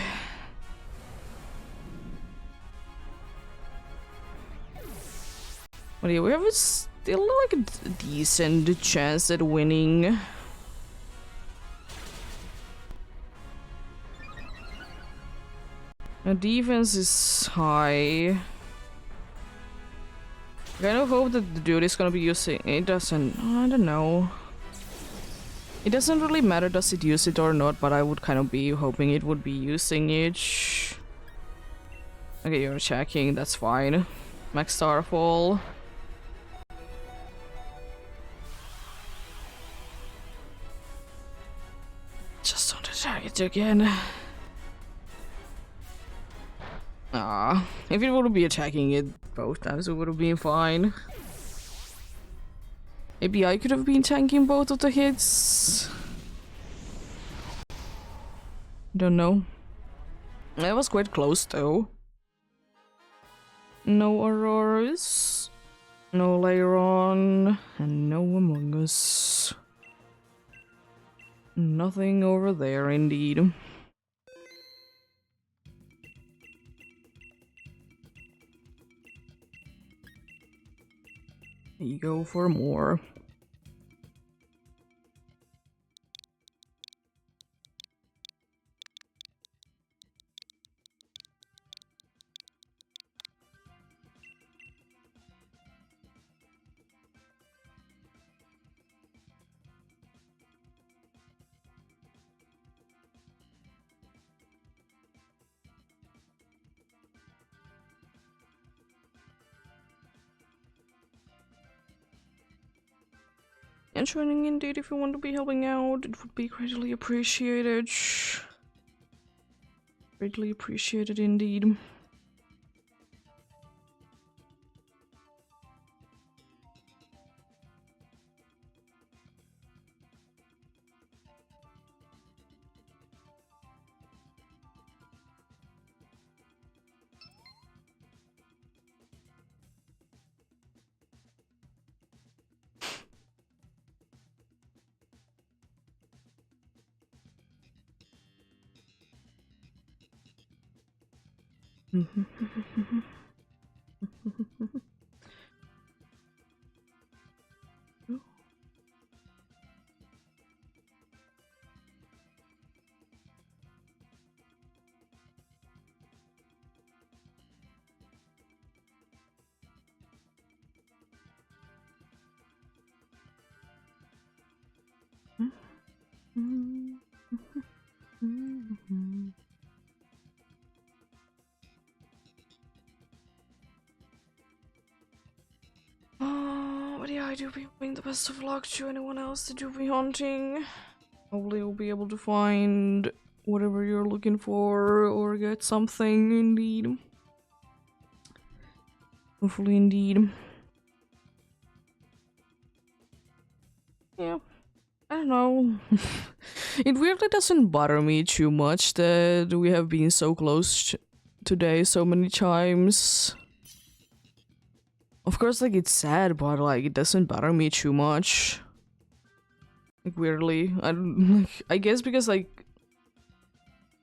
But yeah, we have still like a decent chance at winning. The defense is high. I kind of hope that the dude is gonna be using it. Doesn't, I don't know. It doesn't really matter does it use it or not, but I would kind of be hoping it would be using it. Okay, you're checking, that's fine. Max Starfall. Just don't attack it again. Ah, if it would be attacking it both times, it would have been fine. Maybe I could have been tanking both of the hits. Don't know. That was quite close though. No Auroras, no Leiron, and no Among Us. Nothing over there indeed. You go for more. And joining indeed if you want to be helping out, it would be greatly appreciated. Greatly appreciated indeed. But yeah, I do be hoping the best of luck to anyone else that do be hunting. Hopefully you'll be able to find whatever you're looking for or get something indeed. Hopefully indeed. Yeah, I don't know. It really doesn't bother me too much that we have been so close today so many times. Of course, like, it's sad, but like, it doesn't bother me too much. Like, weirdly, I don't, like, I guess because like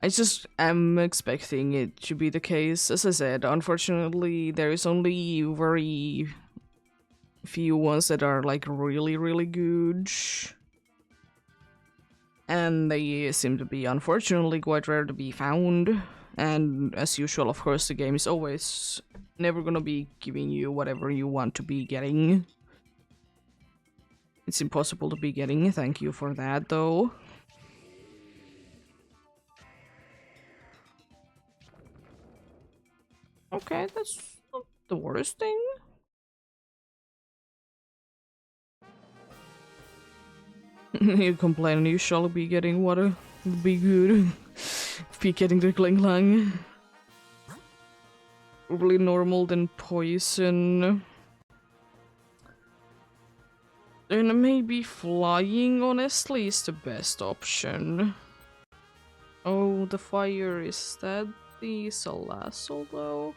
I just am expecting it to be the case. As I said, unfortunately, there is only very few ones that are like really good. And they seem to be, unfortunately, quite rare to be found. And as usual, of course, the game is always never gonna be giving you whatever you want to be getting. It's impossible to be getting. Thank you for that, though. Okay, that's not the worst thing. You complain you shall be getting water. Would be good. Be getting the cling clang. Probably normal than poison. Then maybe flying, honestly, is the best option. Oh, the fire, is that the Salazzle though?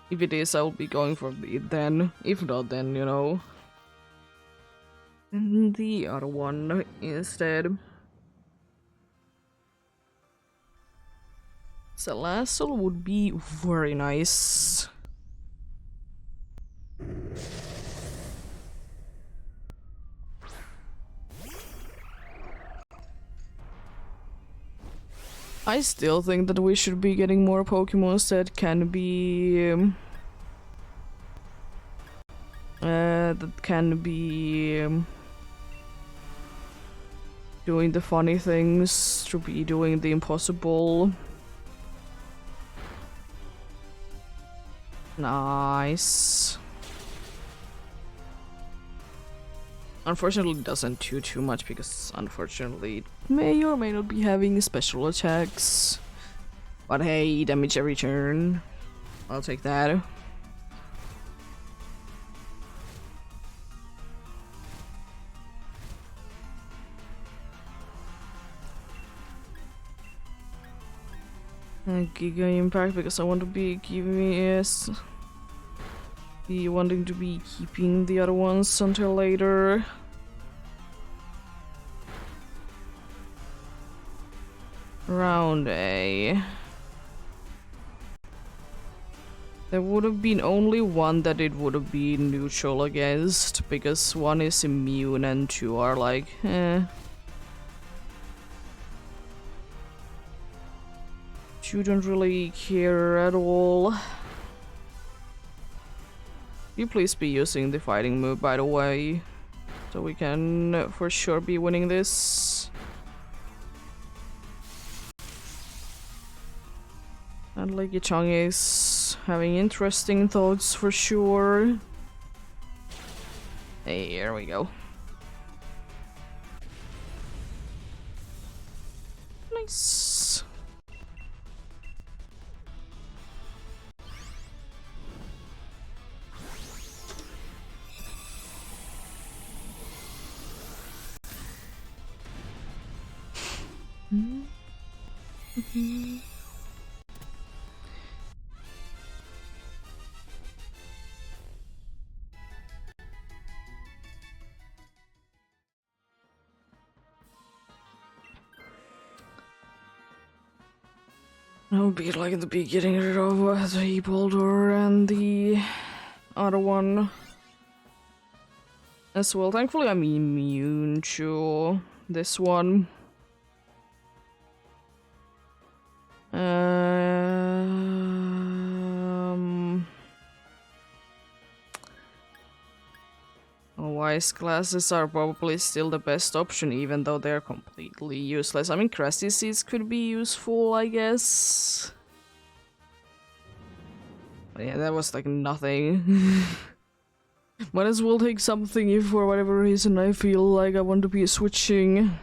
If it is, I'll be going for it then. If not, then, you know. And the other one instead. Salazzle would be very nice. I still think that we should be getting more Pokemons that can be doing the funny things, to be doing the impossible. Nice. Unfortunately, it doesn't do too much because unfortunately it may or may not be having special attacks. But hey, damage every turn. I'll take that. Giga Impact because I want to be wanting to be keeping the other ones until later. Round A. There would have been only one that it would have been neutral against, because one is immune and two are like, eh. You don't really care at all. You please be using the fighting move, by the way, so we can for sure be winning this. And Leggy Chong is having interesting thoughts for sure. Hey, here we go. Nice. I'll be like the be getting rid of the boulder and the other one as well. Thankfully, I'm immune to this one. Wise classes are probably still the best option, even though they're completely useless. I mean, Crusty Seeds could be useful, I guess. But yeah, that was like nothing. Might as well take something if for whatever reason I feel like I want to be switching.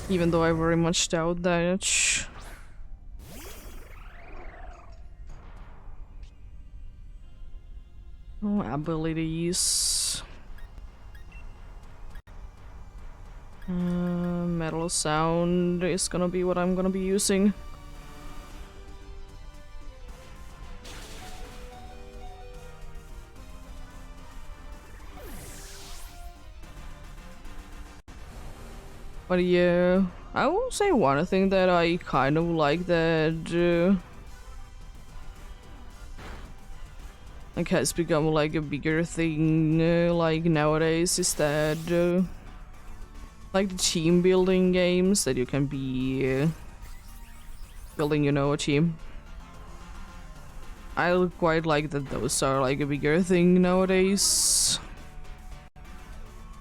Even though I very much doubt that. Oh, abilities. Metal Sound is gonna be what I'm gonna be using. But yeah, I will say one thing that I kind of like that like has become like a bigger thing like nowadays is that like the team building games that you can be building, you know, a team. I quite like that those are like a bigger thing nowadays.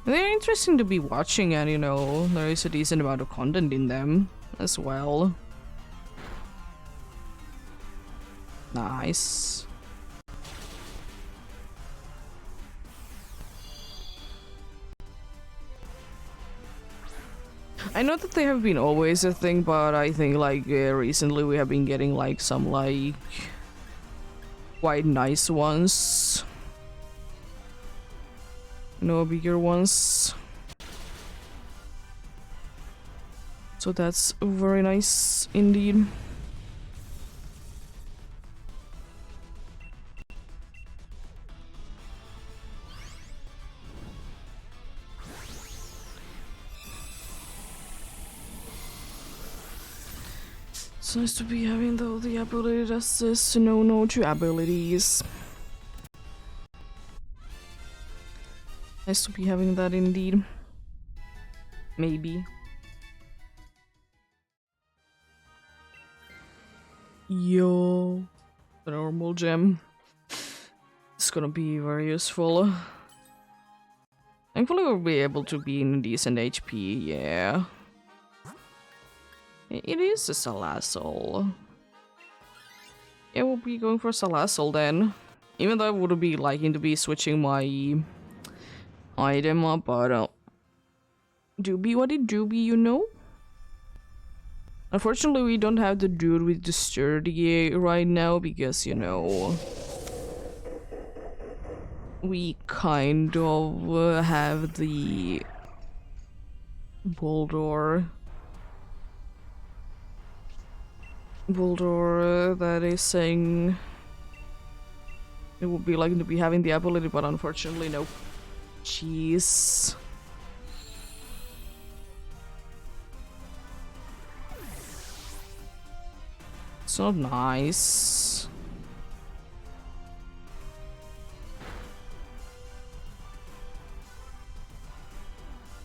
They're interesting to be watching, and you know, there is a decent amount of content in them as well. Nice. I know that they have been always a thing, but I think like recently we have been getting like some like quite nice ones. No bigger ones. So that's very nice indeed. It's nice to be having though the ability that says no to abilities. Nice to be having that indeed. Maybe. Yo, the normal gem. It's gonna be very useful. Thankfully we'll be able to be in decent HP, yeah. It is a Salazzle. Yeah, we'll be going for Salazzle then. Even though I would be liking to be switching my item up, but do be what it do be, you know? Unfortunately, we don't have the dude with the sturdy right now because, you know, we kind of have the Boldor that is saying it would be like to be having the ability, but unfortunately, no. Jeez. It's not nice.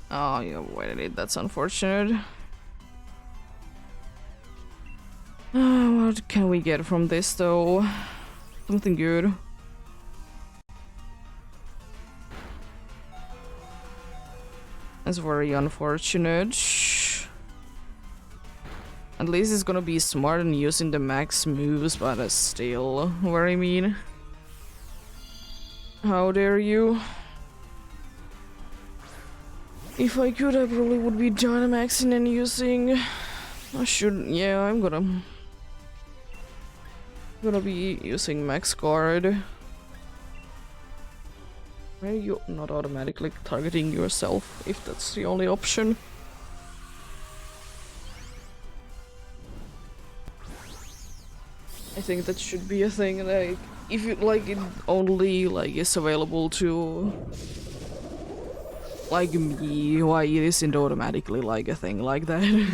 Oh, yeah, wait, that's unfortunate. What can we get from this, though? Something good. That's very unfortunate. At least it's gonna be smart in using the max moves, but that's still very mean. How dare you? If I could, I probably would be Dynamaxing and using... I should... yeah, I'm gonna be using Max Guard. Why are you not automatically targeting yourself, if that's the only option? I think that should be a thing, like, if you, like, it only, like, is available to, like, me, why it isn't automatically, like, a thing like that. At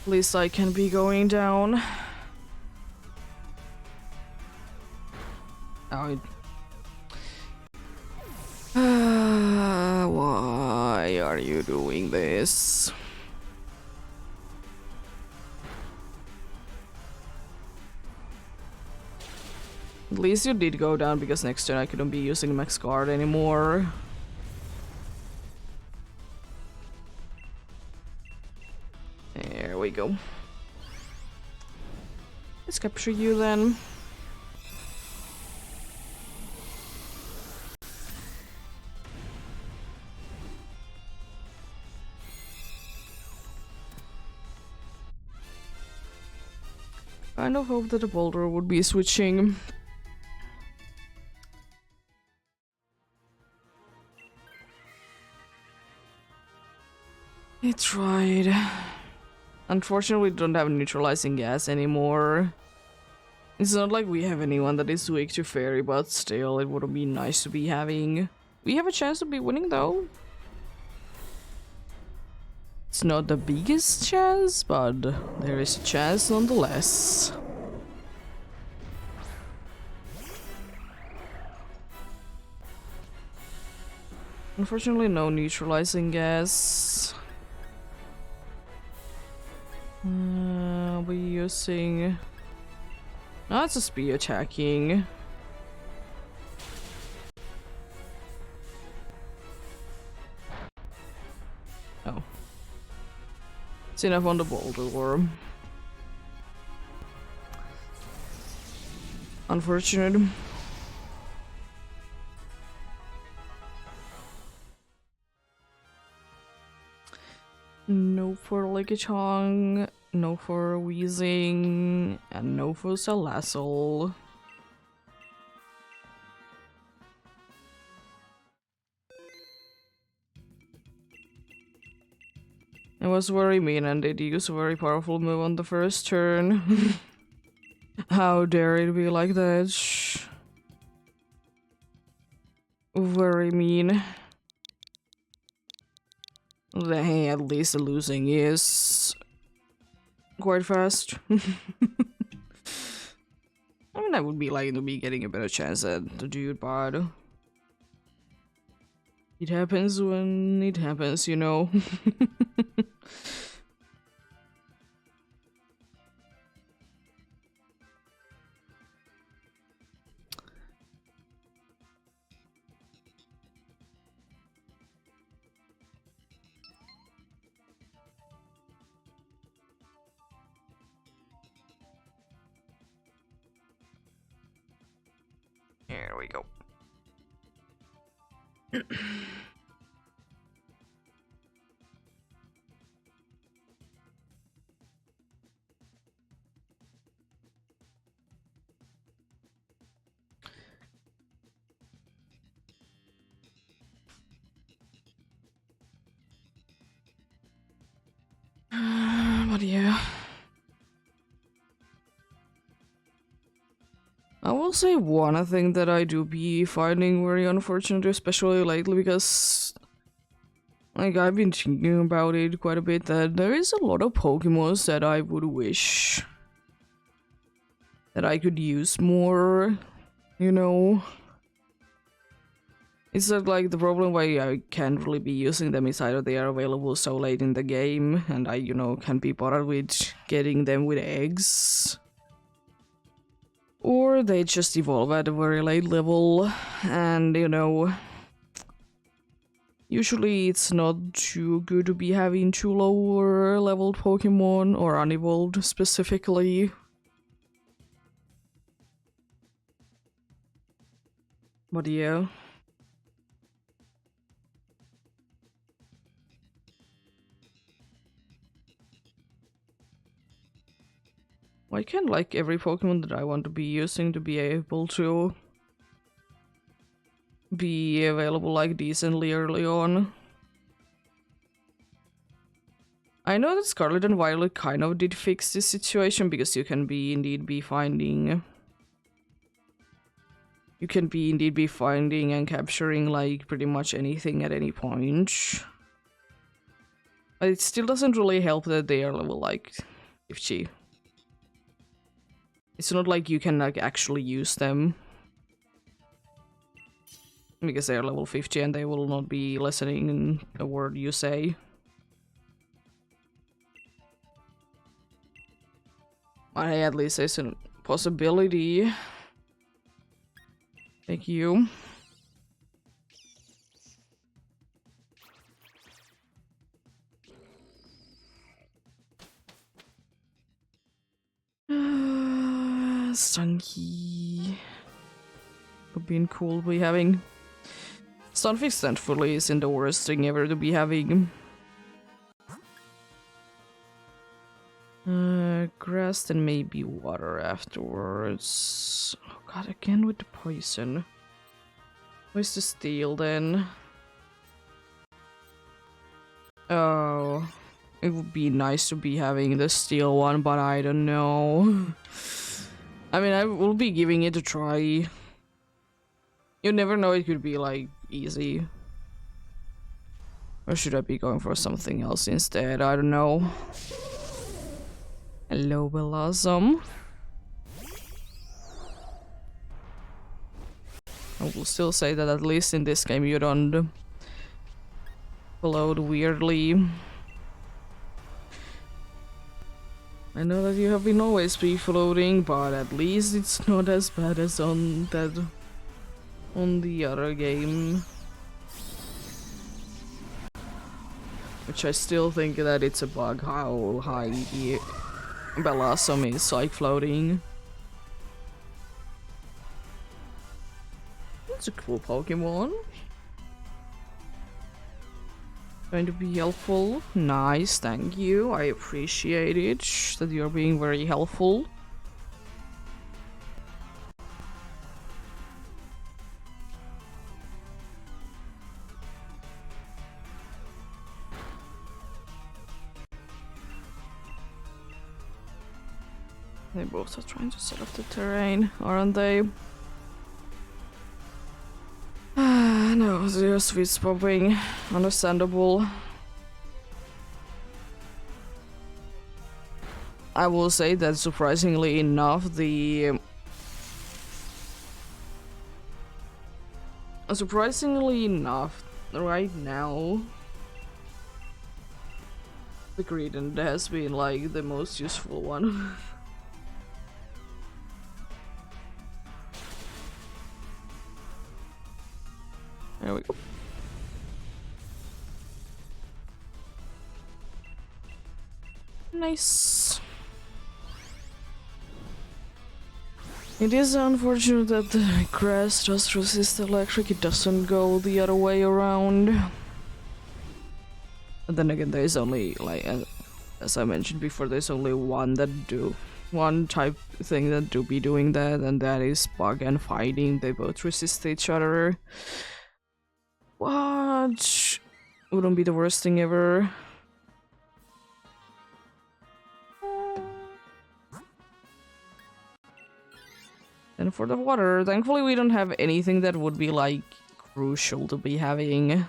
least I can be going down. Oh, why are you doing this? At least you did go down, because next turn I couldn't be using Max Guard anymore. There we go. Let's capture you then. Kind of hope that the Boulder would be switching. I tried. Unfortunately, we don't have neutralizing gas anymore. It's not like we have anyone that is weak to fairy, but still, it would be nice to be having. We have a chance to be winning though. It's not the biggest chance, but there is a chance nonetheless. Unfortunately, no neutralizing gas. I'll be using... no, it's a spear attacking. Oh. It's enough on the Boulder Worm. Unfortunate. No for Lickitung, no for Wheezing, and no for Salazzle. It was very mean and did use a very powerful move on the first turn. How dare it be like that? Very mean. Hey, at least the losing is quite fast. I mean, I would be like to be getting a better chance at the dude, but it happens when it happens, you know. There we go. But yeah. I will say one thing that I do be finding very unfortunate, especially lately, because like I've been thinking about it quite a bit, that there is a lot of Pokemons that I would wish that I could use more, you know? It's not like the problem why I can't really be using them is either they are available so late in the game and I, you know, can't be bothered with getting them with eggs. Or they just evolve at a very late level and, you know, usually it's not too good to be having too lower leveled Pokemon or unevolved specifically. But yeah. Why can't like every Pokemon that I want to be using to be able to be available like decently early on? I know that Scarlet and Violet kind of did fix this situation because you can indeed be finding and capturing like pretty much anything at any point. But it still doesn't really help that they are level like 50. It's not like you can like actually use them. Because they are level 50 and they will not be listening a word you say. But at least there's a possibility. Thank you. Sunky. Would be cool to be having. Stunfisk thankfully isn't the worst thing ever to be having. Grass, then maybe water afterwards. Oh god, again with the poison. Where's the steel then? Oh, it would be nice to be having the steel one, but I don't know. I mean, I will be giving it a try. You never know, it could be like easy. Or should I be going for something else instead? I don't know. Hello, Blossom. I will still say that at least in this game you don't float weirdly. I know that you have been always free floating, but at least it's not as bad as on the other game. Which I still think that it's a bug how high the Blossom is like floating. That's a cool Pokemon. Going to be helpful. Nice, thank you. I appreciate it that you're being very helpful. They both are trying to set up the terrain, aren't they? No, they're sweet swapping. Understandable. I will say that surprisingly enough, right now, the Greedent has been like the most useful one. There we go. Nice. It is unfortunate that the grass does resist electric, it doesn't go the other way around. But then again, there's only, like, as I mentioned before, there's only one type thing that do be doing that, and that is bug and fighting. They both resist each other. What? Wouldn't be the worst thing ever. And for the water, thankfully we don't have anything that would be, like, crucial to be having.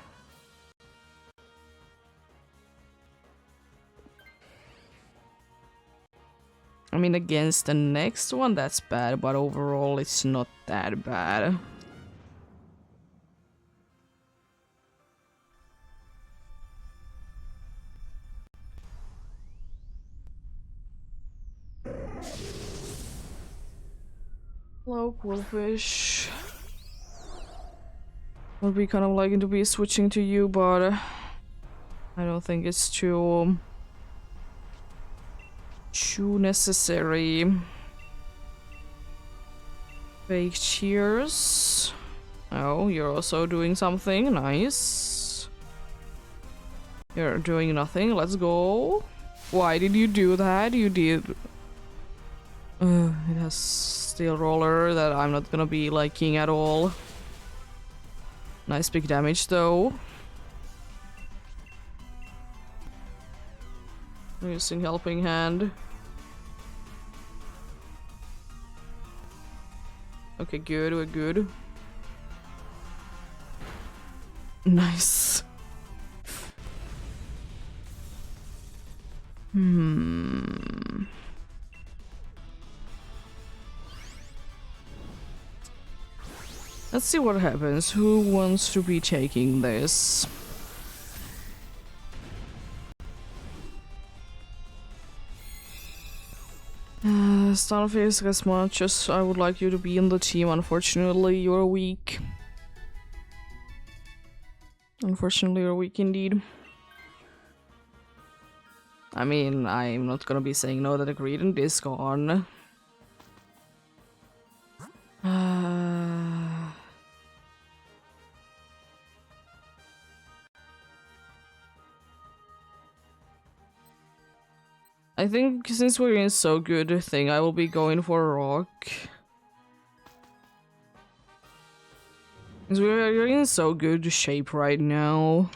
I mean, against the next one, that's bad, but overall, it's not that bad. Hello, Quillfish. Would be kind of liking to be switching to you, but I don't think it's too necessary. Fake cheers. Oh, you're also doing something nice. You're doing nothing. Let's go. Why did you do that? You did. It has steel roller that I'm not gonna be liking at all. Nice big damage though. Using helping hand. Okay, good, we're good. Nice. Let's see what happens. Who wants to be taking this? Starface, as much as I would like you to be in the team, unfortunately you're weak. Unfortunately you're weak indeed. I mean, I'm not gonna be saying no that the Greedent is gone. I think since we're in so good a thing, I will be going for rock. Because we're in so good shape right now.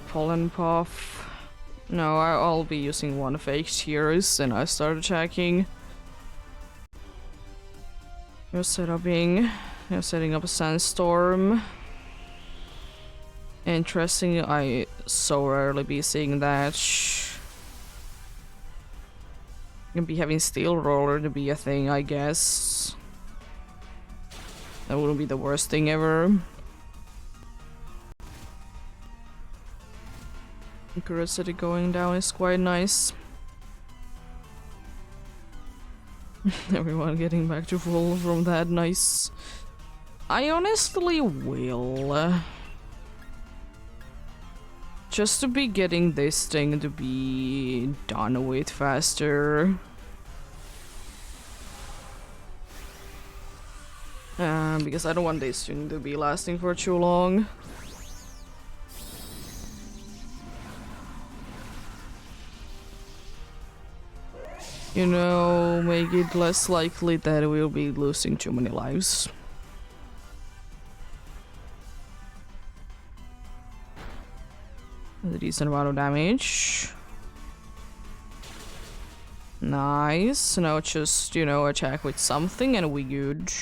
Pollen puff. No, I'll be using one fake tears and I start attacking. You're setting up a sandstorm. Interesting, I so rarely be seeing that. Gonna be having steel roller to be a thing, I guess. That wouldn't be the worst thing ever. Curiosity going down is quite nice. Everyone getting back to full from that, nice. I honestly will. Just to be getting this thing to be done with faster. Because I don't want this thing to be lasting for too long. You know, make it less likely that we'll be losing too many lives. A decent amount of damage. Nice. Now just, you know, attack with something and we good.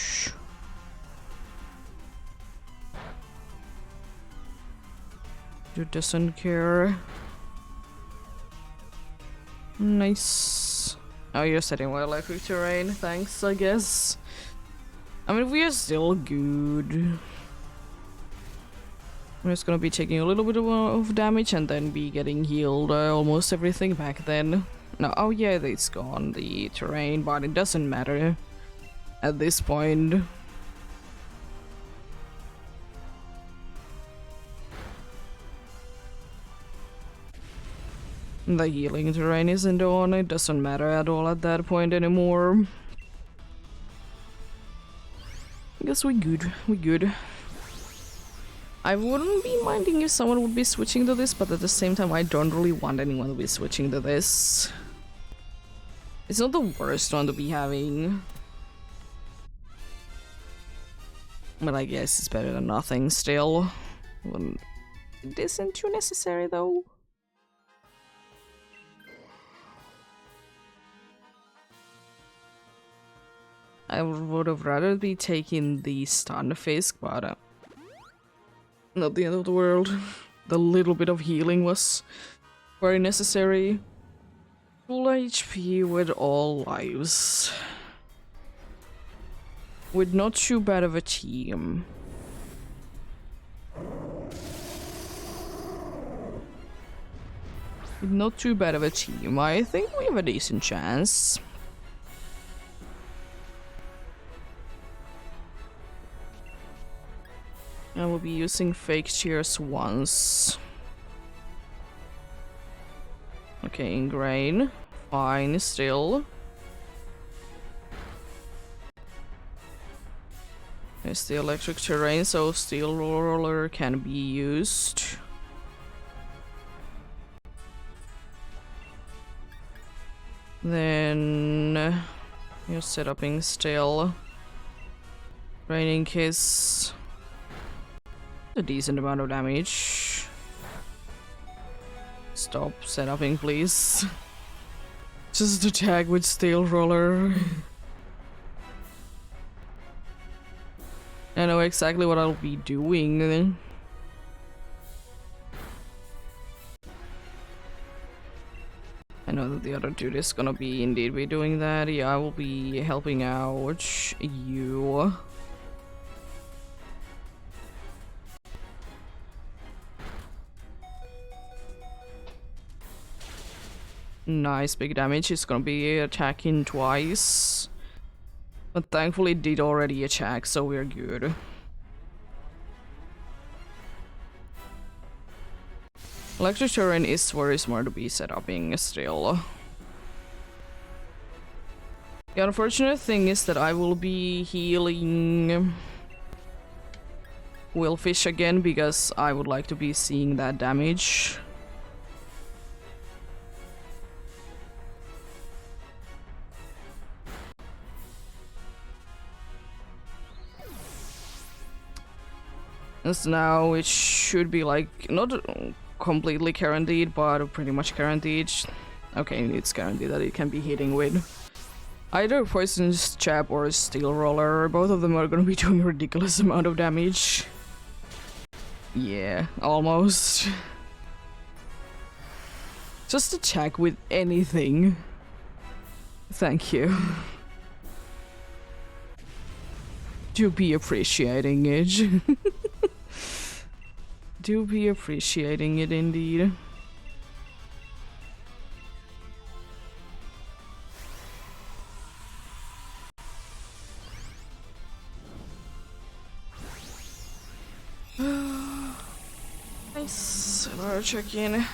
Dude doesn't care. Nice. Oh, you're setting wildlife with terrain. Thanks, I guess. I mean, we are still good. I'm just gonna be taking a little bit of damage and then be getting healed almost everything back then. No, oh yeah, it's gone, the terrain, but it doesn't matter at this point. The healing terrain isn't on, it doesn't matter at all at that point anymore. I guess we good. I wouldn't be minding if someone would be switching to this, but at the same time I don't really want anyone to be switching to this. It's not the worst one to be having. But I guess it's better than nothing still. Well, it isn't too necessary though. I would have rather be taking the stun Fisk, but not the end of the world. The little bit of healing was very necessary. Full HP with all lives. With not too bad of a team. With not too bad of a team. I think we have a decent chance. I will be using fake cheers once. Okay, ingrain. Fine, still. There's the electric terrain, so steel roller can be used. Then you're setuping still. Raining kiss. A decent amount of damage. Stop setuping, please. Just attack with steel roller. I know exactly what I'll be doing. I know that the other dude is gonna be indeed be doing that. Yeah, I will be helping out you. Nice big damage. It's gonna be attacking twice. But thankfully it did already attack, so we're good. Electric terrain is very smart to be setuping still. The unfortunate thing is that I will be healing Willfish again because I would like to be seeing that damage. As now it should be like not completely guaranteed, but pretty much guaranteed. Okay, it's guaranteed that it can be hitting with either Poison's Jab or Steel Roller. Both of them are gonna be doing a ridiculous amount of damage. Yeah, almost. Just attack with anything. Thank you. Do be appreciating it. Do be appreciating it indeed. Nice. Another check-in.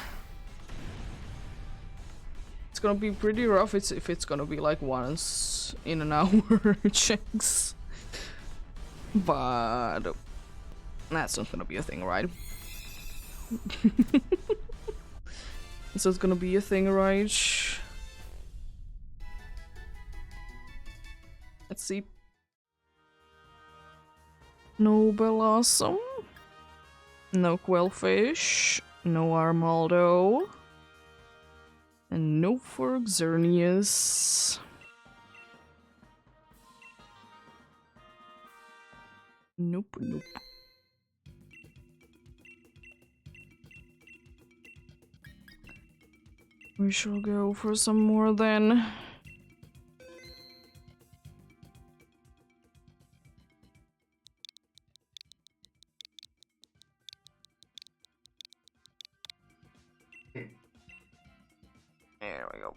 It's gonna be pretty rough if it's gonna be like once in an hour checks. But that's not gonna be a thing, right? So it's gonna be a thing, right? Let's see. No Blossom. No Quellfish. No Armaldo. And no for Xerneas. Nope, nope. We shall go for some more then. There we go.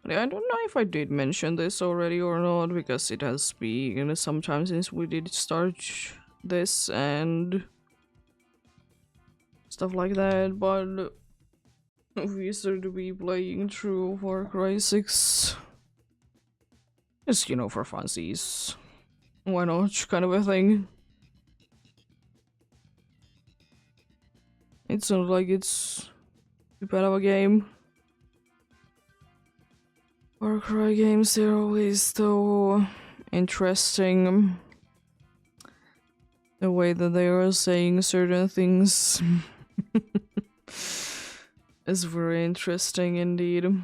Yeah, I don't know if I did mention this already or not, because it has been some time since we did start this and stuff like that, but we started to be playing through Far Cry 6. Just, you know, for funsies. Why not, kind of a thing. It's not like it's too bad of a game. Far Cry games, they're always so interesting. The way that they are saying certain things is very interesting indeed.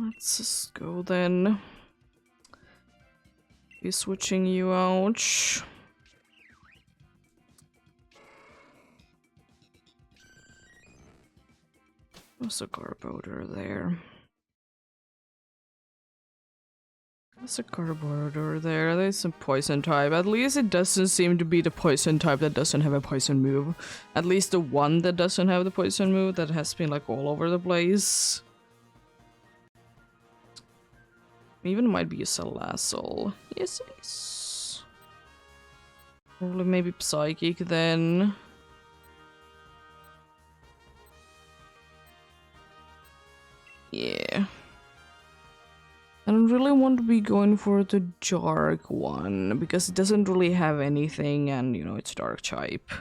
Let's just go then. Be switching you out. There's a carboder there. There's a carboder there. There's some poison type. At least it doesn't seem to be the poison type that doesn't have a poison move. At least the one that doesn't have the poison move that has been like all over the place. Even might be a Salazzle. Yes, it is. Probably maybe Psychic then. Yeah. I don't really want to be going for the dark one, because it doesn't really have anything and, you know, it's dark type.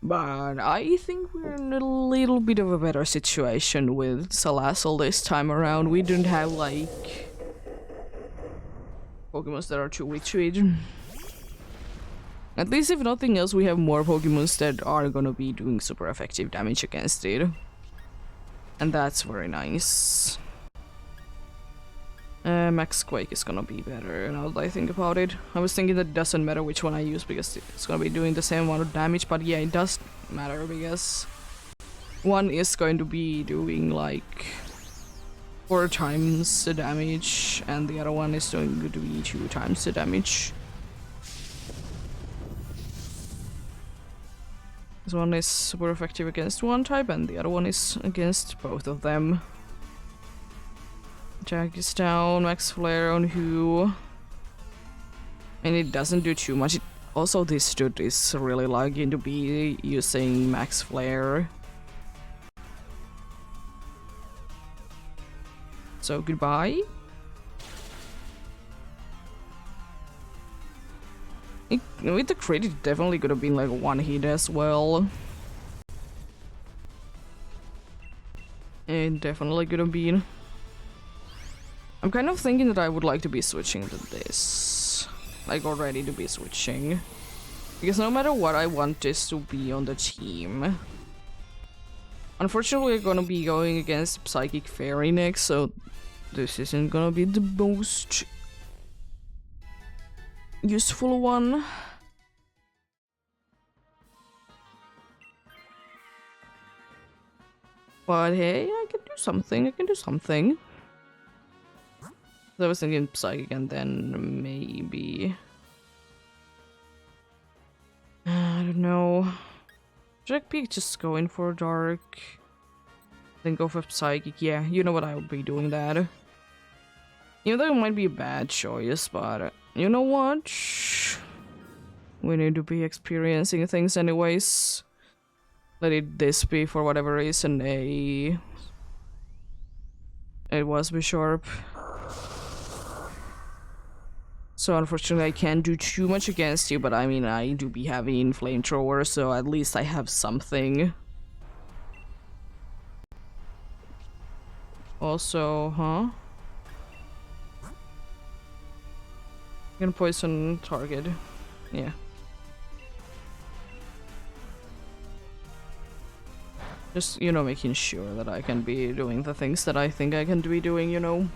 But I think we're in a little bit of a better situation with Salazzle this time around. We don't have, like, Pokemons that are too weak to it. At least if nothing else, we have more Pokemons that are gonna be doing super effective damage against it. And that's very nice. Max Quake is gonna be better now that I think about it. I was thinking that it doesn't matter which one I use because it's gonna be doing the same amount of damage, but yeah, it does matter because one is going to be doing like 4 times the damage and the other one is going to be 2 times the damage. This one is super effective against one type and the other one is against both of them. Jack is down, Max Flare on who? And it doesn't do too much. Also, this dude is really lucky to be using Max Flare. So, goodbye. With the crit, it definitely could have been like one hit as well. It definitely could have been. I'm kind of thinking that I would like to be switching to this. Like, already to be switching. Because no matter what, I want this to be on the team. Unfortunately, we're gonna be going against Psychic Fairy next, so this isn't gonna be the most useful one. But hey, I can do something. I can do something. I was thinking Psychic and then maybe... I don't know. Should I be just going for Dark? Then go for Psychic? Yeah, you know what, I would be doing that. Even though it might be a bad choice, but you know what? We need to be experiencing things anyways. Let this be for whatever reason a... It was Bishop. So unfortunately I can't do too much against you, but I mean I do be having Flamethrower, so at least I have something. Also, huh? I'm gonna poison target. Yeah. Just, you know, making sure that I can be doing the things that I think I can be doing, you know.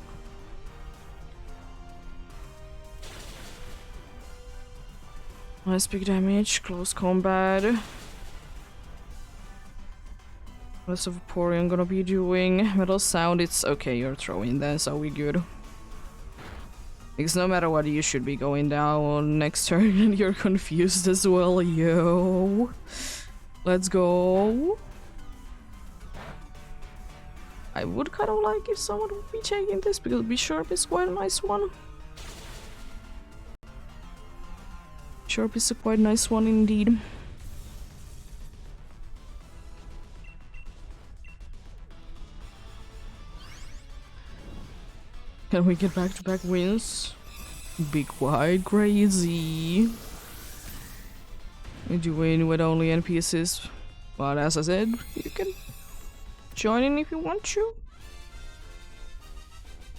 Nice big damage, close combat. Less of Vaporeon gonna be doing. Metal Sound, it's okay, you're throwing then, so we good. Because no matter what, you should be going down next turn and you're confused as well, yo. Let's go. I would kind of like if someone would be taking this, because Bishop is quite a nice one. Bishop is a quite nice one indeed. Can we get back-to-back wins? Be quite crazy. We do win with only NPCs, but as I said, you can join in if you want to.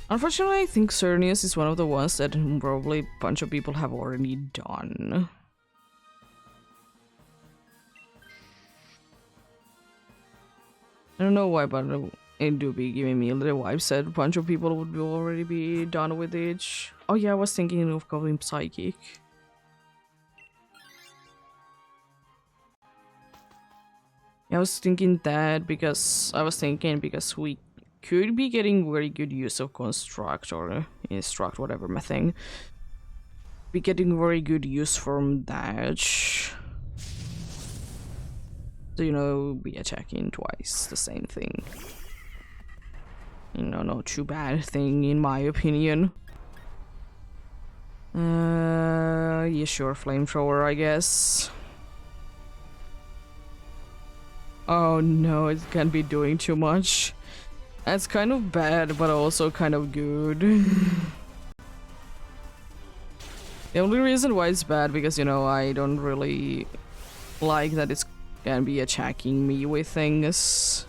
Unfortunately, I think Cernius is one of the ones that probably a bunch of people have already done. I don't know why, but it do be giving me a little vibe that a bunch of people would already be done with it. Oh yeah, I was thinking of going Psychic. I was thinking that because we could be getting very good use of Construct or Instruct, whatever my thing. Be getting very good use from that. So, you know, be attacking twice, the same thing. You know, not too bad thing in my opinion. Yeah, sure, Flamethrower, I guess. Oh no, it can't be doing too much. That's kind of bad, but also kind of good. The only reason why it's bad, because, you know, I don't really like that it's gonna be attacking me with things.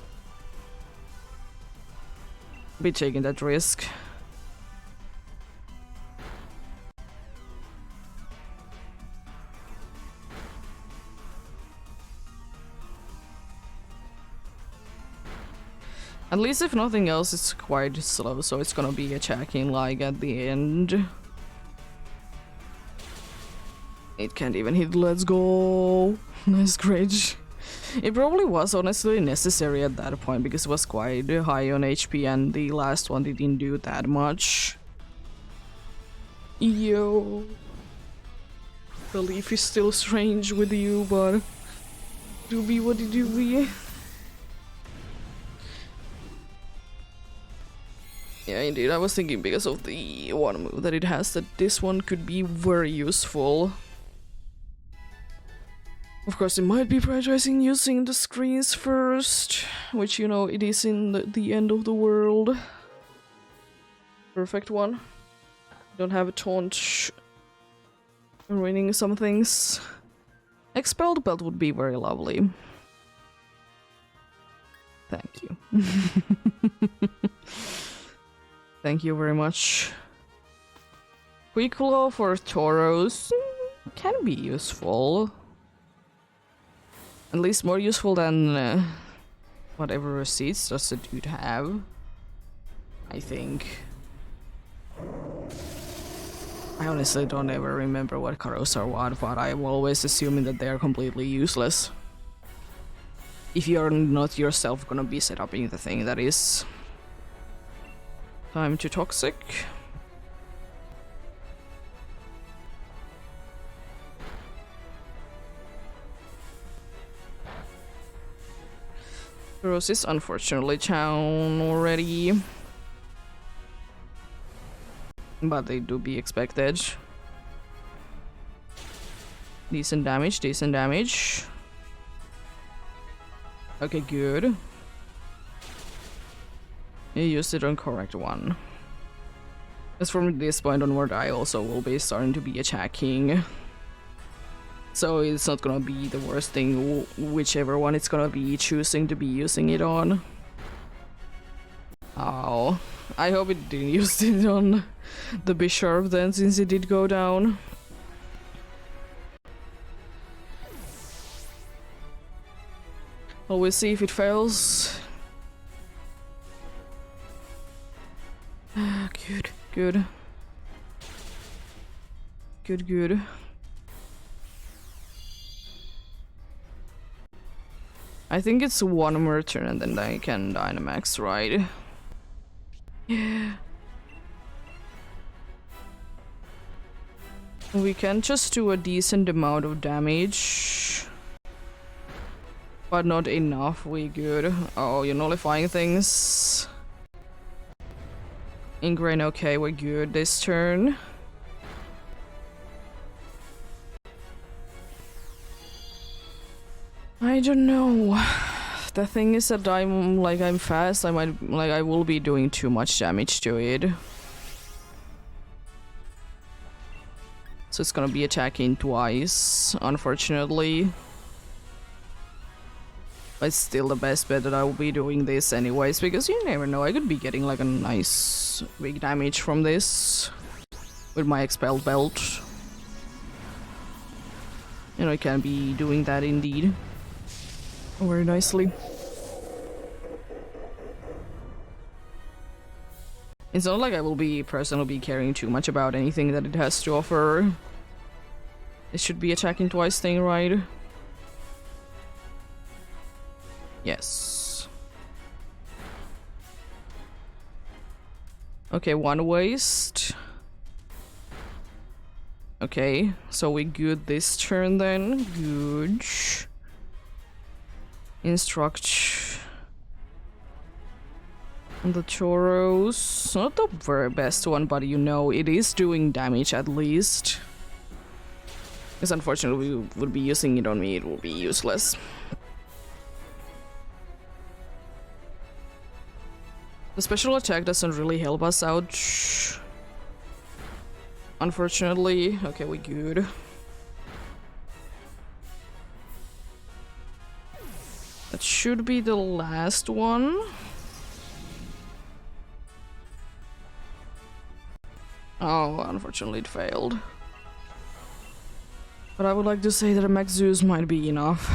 Be taking that risk. At least if nothing else, it's quite slow, so it's gonna be attacking like at the end. It can't even hit, let's go. Nice Gridge. It probably was honestly necessary at that point because it was quite high on HP and the last one didn't do that much. Yo. The leaf is still strange with you, but do be what it do be. Yeah, indeed, I was thinking because of the one move that it has that this one could be very useful. Of course, it might be prioritizing using the screens first, which, you know, it is in the end of the world. Perfect one. Don't have a taunt ruining some things. Expelled Belt would be very lovely. Thank you. Thank you very much. Quick Claw for Tauros can be useful. At least more useful than whatever receipts does the dude have, I think. I honestly don't ever remember what Karos are what, but I'm always assuming that they are completely useless. if you're not yourself gonna be set up in the thing that is time to toxic. Rose is unfortunately down already. But they do be expected. Decent damage, decent damage. Okay, good. You used it on correct one. As from this point onward, I also will be starting to be attacking. So it's not gonna be the worst thing, whichever one it's gonna be choosing to be using it on. Oh, I hope it didn't use it on the bishop then, since it did go down. Well, we'll see if it fails. Good, good. Good, good. I think it's one more turn and then I can Dynamax, right? Yeah. We can just do a decent amount of damage. But not enough, we good. Oh, you're nullifying things. Ingrain, okay, we're good this turn. I don't know. The thing is that I'm fast. I will be doing too much damage to it. So it's gonna be attacking twice, unfortunately. But it's still the best bet that I will be doing this anyways, because you never know, I could be getting like a nice big damage from this with my expelled belt. You know, I can be doing that indeed. Very nicely. It's not like I will be personally caring too much about anything that it has to offer. It should be attacking twice thing, right? Yes. Okay, one waste. Okay, so we good this turn then. Good. Instruct the Choros. Not the very best one, but you know, it is doing damage at least. Because unfortunately, we would be using it on me, it will be useless. The special attack doesn't really help us out. Unfortunately. Okay, we good. That should be the last one. Oh, unfortunately it failed. But I would like to say that a Max Zeus might be enough.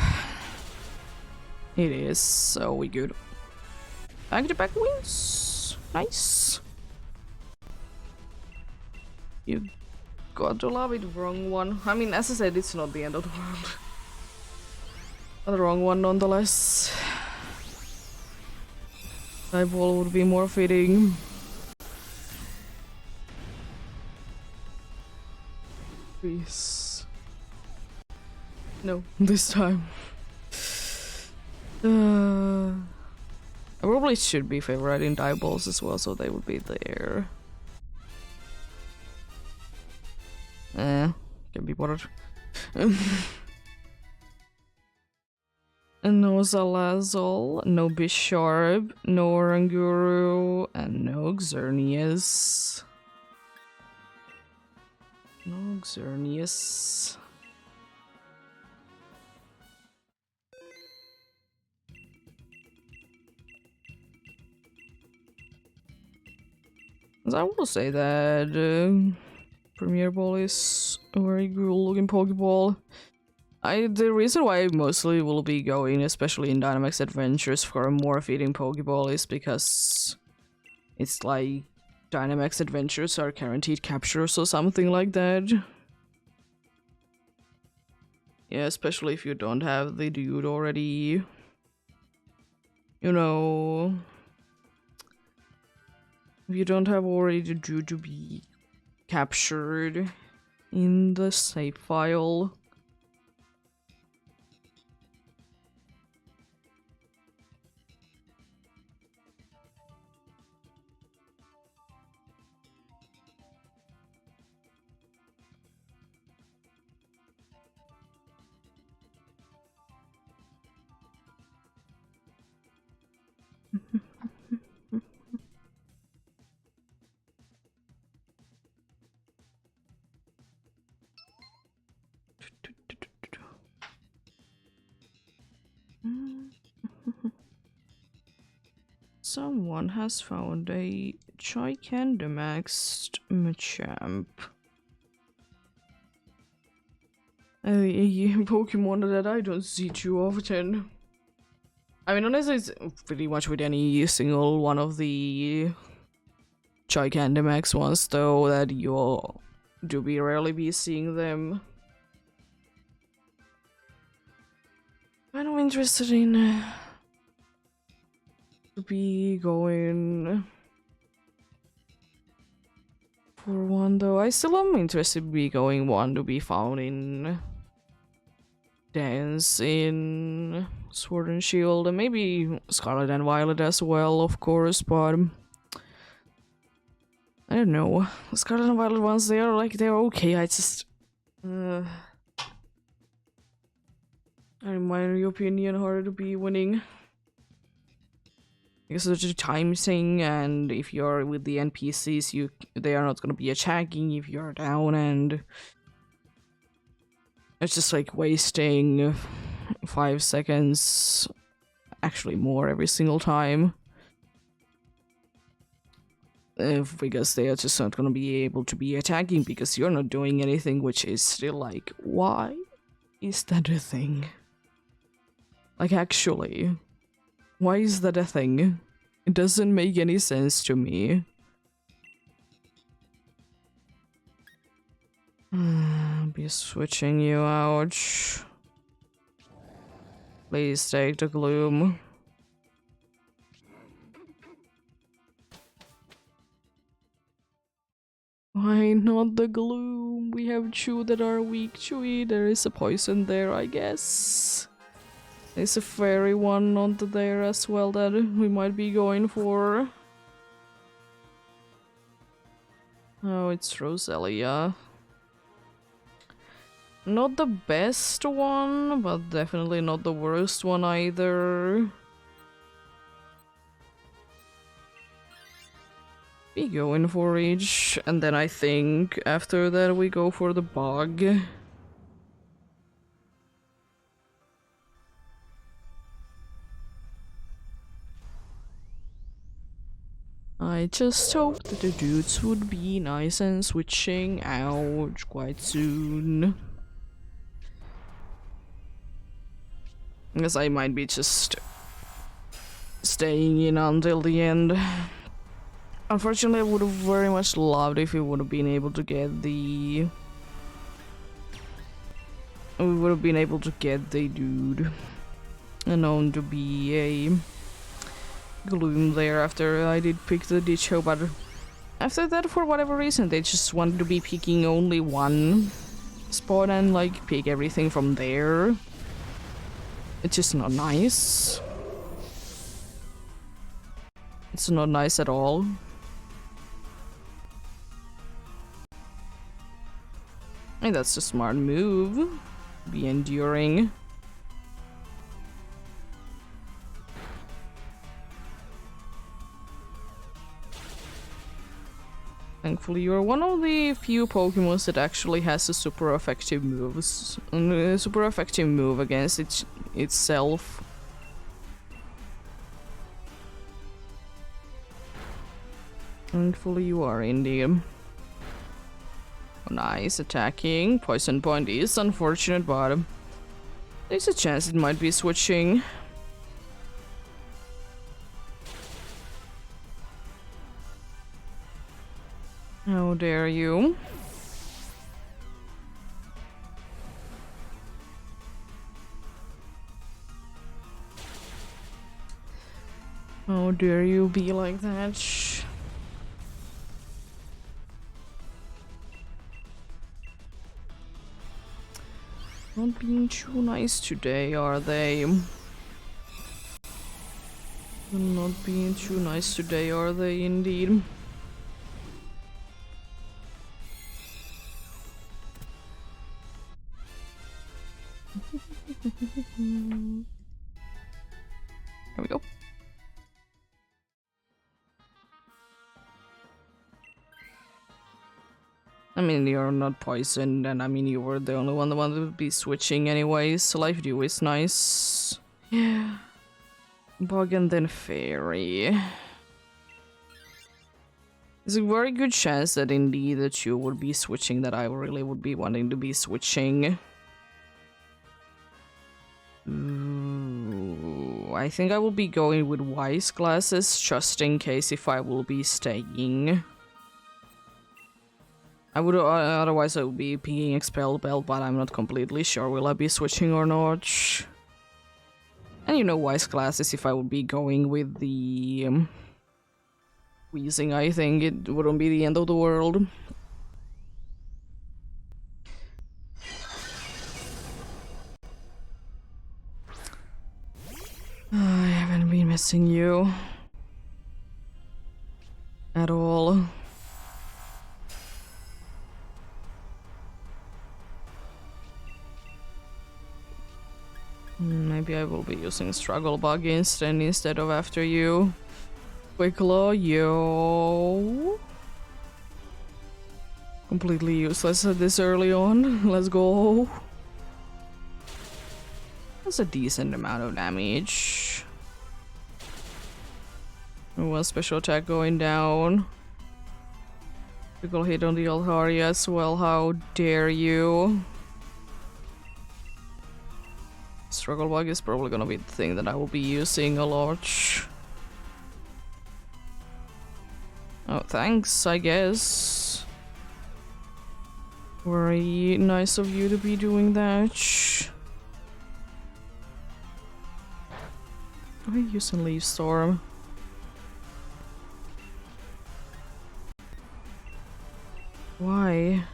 It is, so we good. Back-to-back wins. Nice. You got to love it, wrong one. I mean, as I said, it's not the end of the world. The wrong one nonetheless. Type wall would be more fitting. Please. No, this time. I probably should be favoriting die balls as well, so they would be there. Can be bothered. No Zalazol, no Bisharp, no Oranguru, and no Xerneas. No Xerneas. I will say that Premier Ball is a very good looking Pokeball. The reason why I mostly will be going, especially in Dynamax Adventures, for a more fitting Pokeball is because it's like Dynamax Adventures are guaranteed captures or something like that. Yeah, especially if you don't have the dude already. you know, if you don't have already the due to be captured in the save file. Someone has found a Gigantamaxed Machamp. A Pokemon that I don't see too often. I mean, honestly, it's pretty much with any single one of the Gigantamax ones, though, that you'll do be rarely be seeing them. I'm interested in to be going for one, though. I still am interested in be going one to be found in Dance in Sword and Shield, and maybe Scarlet and Violet as well, of course, but I don't know. Scarlet and Violet ones, they're okay. I just in my opinion, harder to be winning. Because of the time thing, and if you're with the NPCs, they are not gonna be attacking if you're down, and it's just like wasting 5 seconds, actually more every single time. Because they are just not gonna be able to be attacking because you're not doing anything, which is still like, why is that a thing? Like, actually, why is that a thing? It doesn't make any sense to me. Be switching you out. Please take the gloom. Why not the gloom? We have two that are weak to it. There is a poison there, I guess. There's a fairy one on there as well that we might be going for. Oh, it's Roselia. Not the best one, but definitely not the worst one either. Be going for each, and then I think after that we go for the bug. I just hoped that the dudes would be nice and switching out quite soon. Because I might be just staying in until the end. Unfortunately, I would have very much loved if we would have been able to get the... We would have been able to get the dude known to be a gloom there after I did pick the Ditcho, but after that, for whatever reason, they just wanted to be picking only one spot and like pick everything from there. It's just not nice. It's not nice at all. And that's a smart move. Be enduring. Thankfully, you're one of the few Pokemon that actually has a super effective moves. A super effective move against itself. Thankfully, you are indeed. Oh, nice attacking. Poison point is unfortunate, but there's a chance it might be switching. How dare you? dare you be like that? Not being too nice today, are they? Not being too nice today, are they indeed? There we go. I mean, you're not poisoned, and I mean, you were the only one that wanted to be switching anyways, so life view is nice. Yeah. Bug and then fairy. There's a very good chance that indeed that you would be switching, that I really would be wanting to be switching. Ooh, I think I will be going with wise glasses just in case if I will be staying. I would otherwise I would be pinging expel belt, but I'm not completely sure will I be switching or not. And you know, wise glasses, if I would be going with the wheezing, I think it wouldn't be the end of the world. I haven't been missing you at all. Maybe I will be using struggle bug instead of after you. Quick claw, yo. Completely useless at this early on. Let's go. That's a decent amount of damage. One special attack going down. Critical hit on the Alhari as well, how dare you. Struggle bug is probably gonna be the thing that I will be using a lot. Oh, thanks, I guess. Very nice of you to be doing that. Are you using Leaf Storm? Why?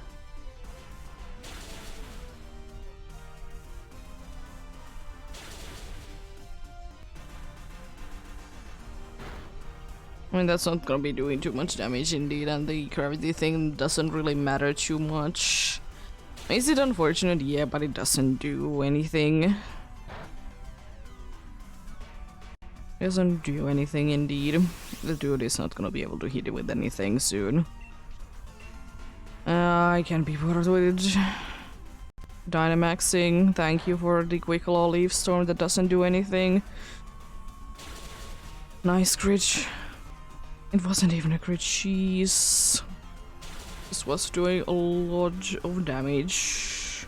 I mean, that's not gonna be doing too much damage indeed, and the gravity thing doesn't really matter too much. Is it unfortunate? Yeah, but it doesn't do anything. It doesn't do anything indeed. The dude is not gonna be able to hit it with anything soon. I can't be bothered with it. Dynamaxing, thank you for the quick law leaf storm that doesn't do anything. Nice crit. It wasn't even a crit, jeez. This was doing a lot of damage.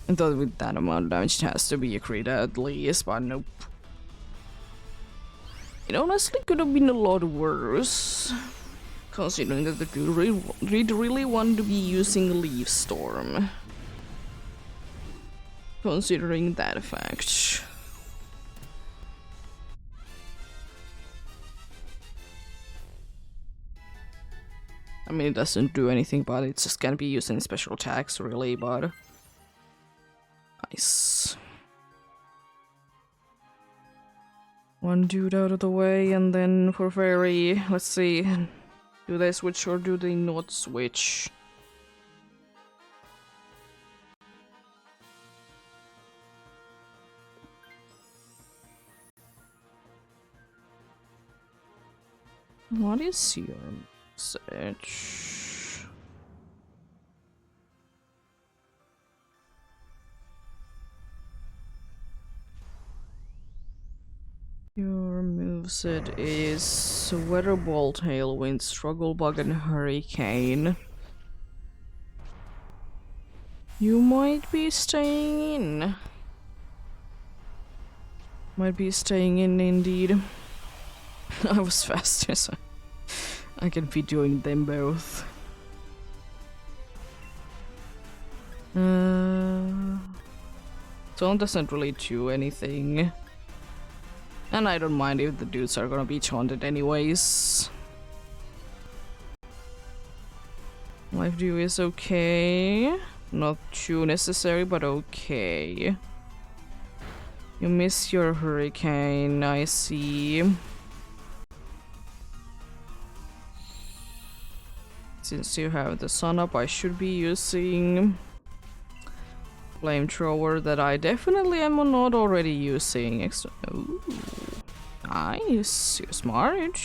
I thought with that amount of damage it has to be a crit at least, but nope. It honestly could have been a lot worse. Considering that the dude really wanted to be using Leaf Storm. Considering that fact. I mean, it doesn't do anything, but it's just gonna be using special attacks, really, but... Nice. One dude out of the way, and then for fairy, let's see. Do they switch or do they not switch? What is your message? Your moveset is Weather Ball, Tailwind, Struggle Bug, and Hurricane. You might be staying in. Might be staying in indeed. I was faster, so I can be doing them both. Stone doesn't really do anything. And I don't mind if the dudes are gonna be taunted anyways. Life dew is okay. Not too necessary, but okay. You miss your hurricane, I see. Since you have the sun up, I should be using flamethrower that I definitely am not already using. Ooh, nice, you're smart.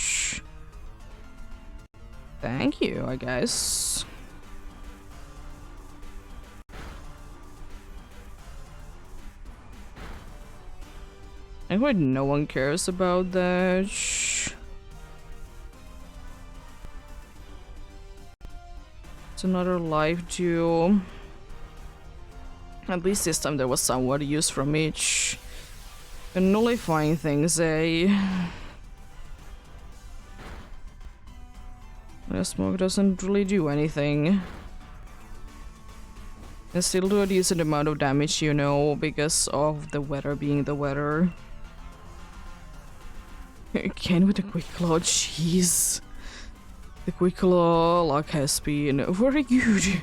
Thank you, I guess. I think no one cares about that. It's another life duel. At least this time there was somewhat use from each. And nullifying things, eh? The smoke doesn't really do anything. And still do a decent amount of damage, you know, because of the weather being the weather. Again with the quick claw, jeez. The quick claw luck has been very good.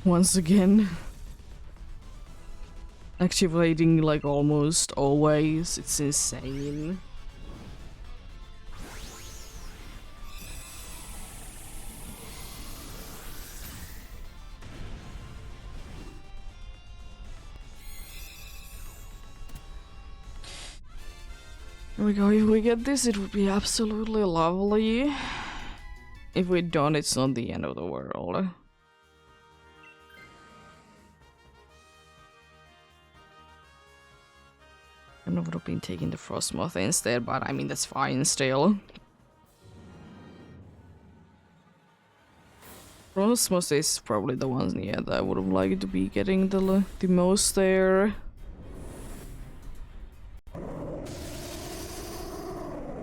Once again. Activating like almost always, it's insane. Here we go, if we get this it would be absolutely lovely. If we don't, it's not the end of the world. I would have been taking the Frostmoth instead, but I mean that's fine still. Frostmoth is probably the one, yeah, that I would have liked to be getting the most there.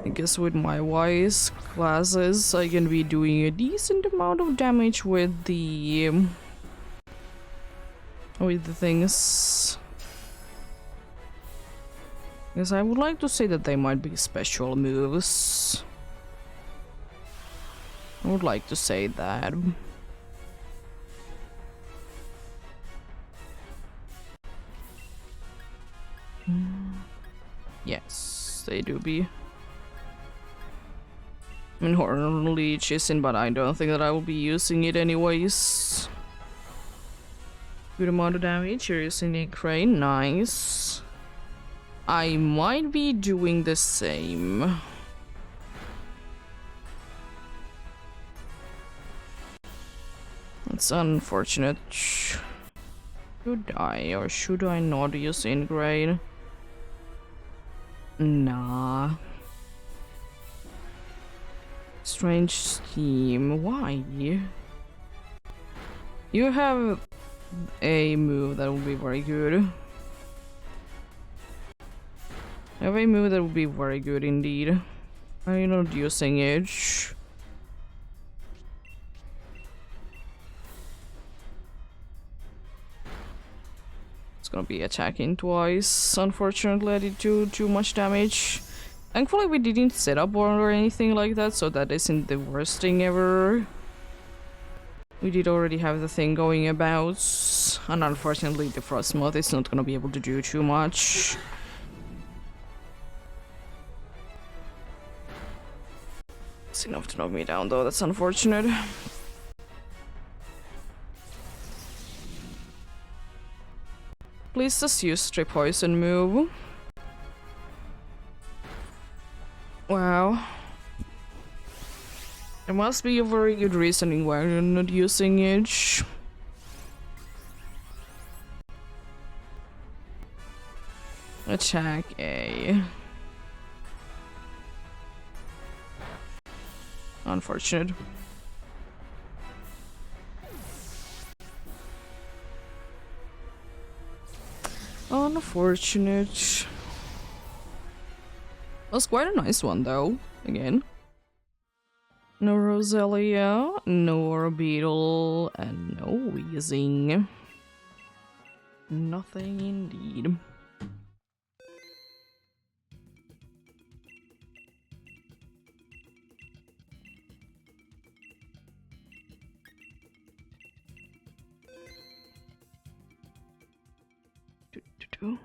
I guess with my wise classes, I can be doing a decent amount of damage with the things. Yes, I would like to say that they might be special moves. I would like to say that. Yes, they do be. I mean, Horn Leech is in, but I don't think that I will be using it anyways. Good amount of damage. You're using a crane. Nice. I might be doing the same. It's unfortunate. Should I or should I not use Ingrade? Nah. Strange scheme. Why? You have a move that will be very good. I have a move that will be very good indeed. Are you not using it? It's gonna be attacking twice. Unfortunately, I did too much damage. Thankfully, we didn't set up or anything like that, so that isn't the worst thing ever. We did already have the thing going about, and unfortunately, the Frostmoth is not gonna be able to do too much. It's enough to knock me down, though. That's unfortunate. Please just use Strip Poison move. Wow. There must be a very good reasoning why you're not using it. Attack A. Unfortunate. Unfortunate. Was quite a nice one though, again. No Roselia, no Beetle, and no Wheezing. Nothing indeed. There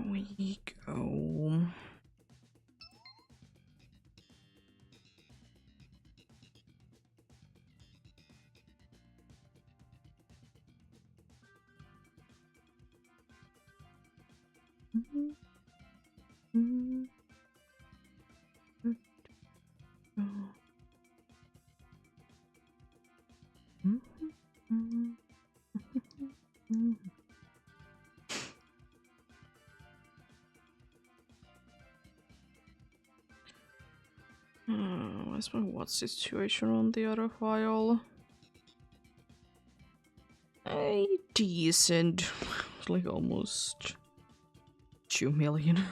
we go. What's my what situation on the other file? A decent, like almost 2 million.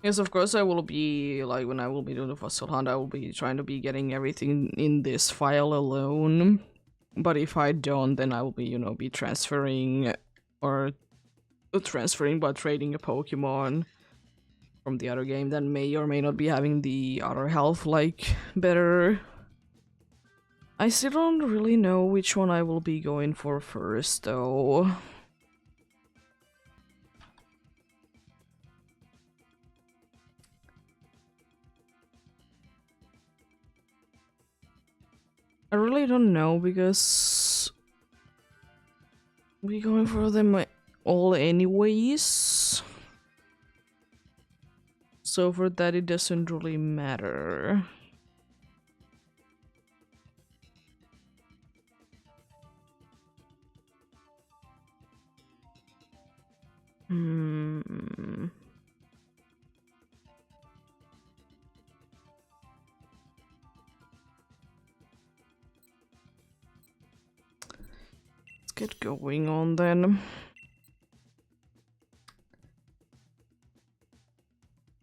Yes, of course I will be, like, when I will be doing the fossil hunt, I will be trying to be getting everything in this file alone. But if I don't, then I will be, you know, be transferring, or transferring by trading a Pokemon from the other game that may or may not be having the other health, like, better. I still don't really know which one I will be going for first, though. I really don't know, because we're going for them all anyways. So for that, it doesn't really matter. Let's get going on then.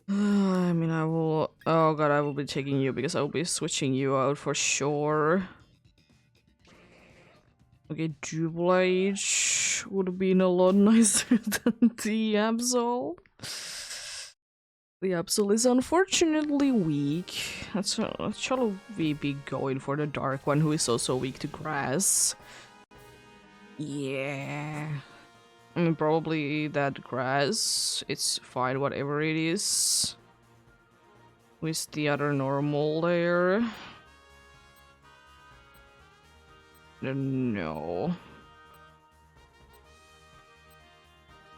I mean, I will... Oh god, I will be taking you because I will be switching you out for sure. Okay, Double H would have been a lot nicer than the Absol. The Absol is unfortunately weak. Shall we be going for the Dark one, who is also weak to grass? Yeah. I mean, probably that grass. It's fine, whatever it is. With the other normal there. No.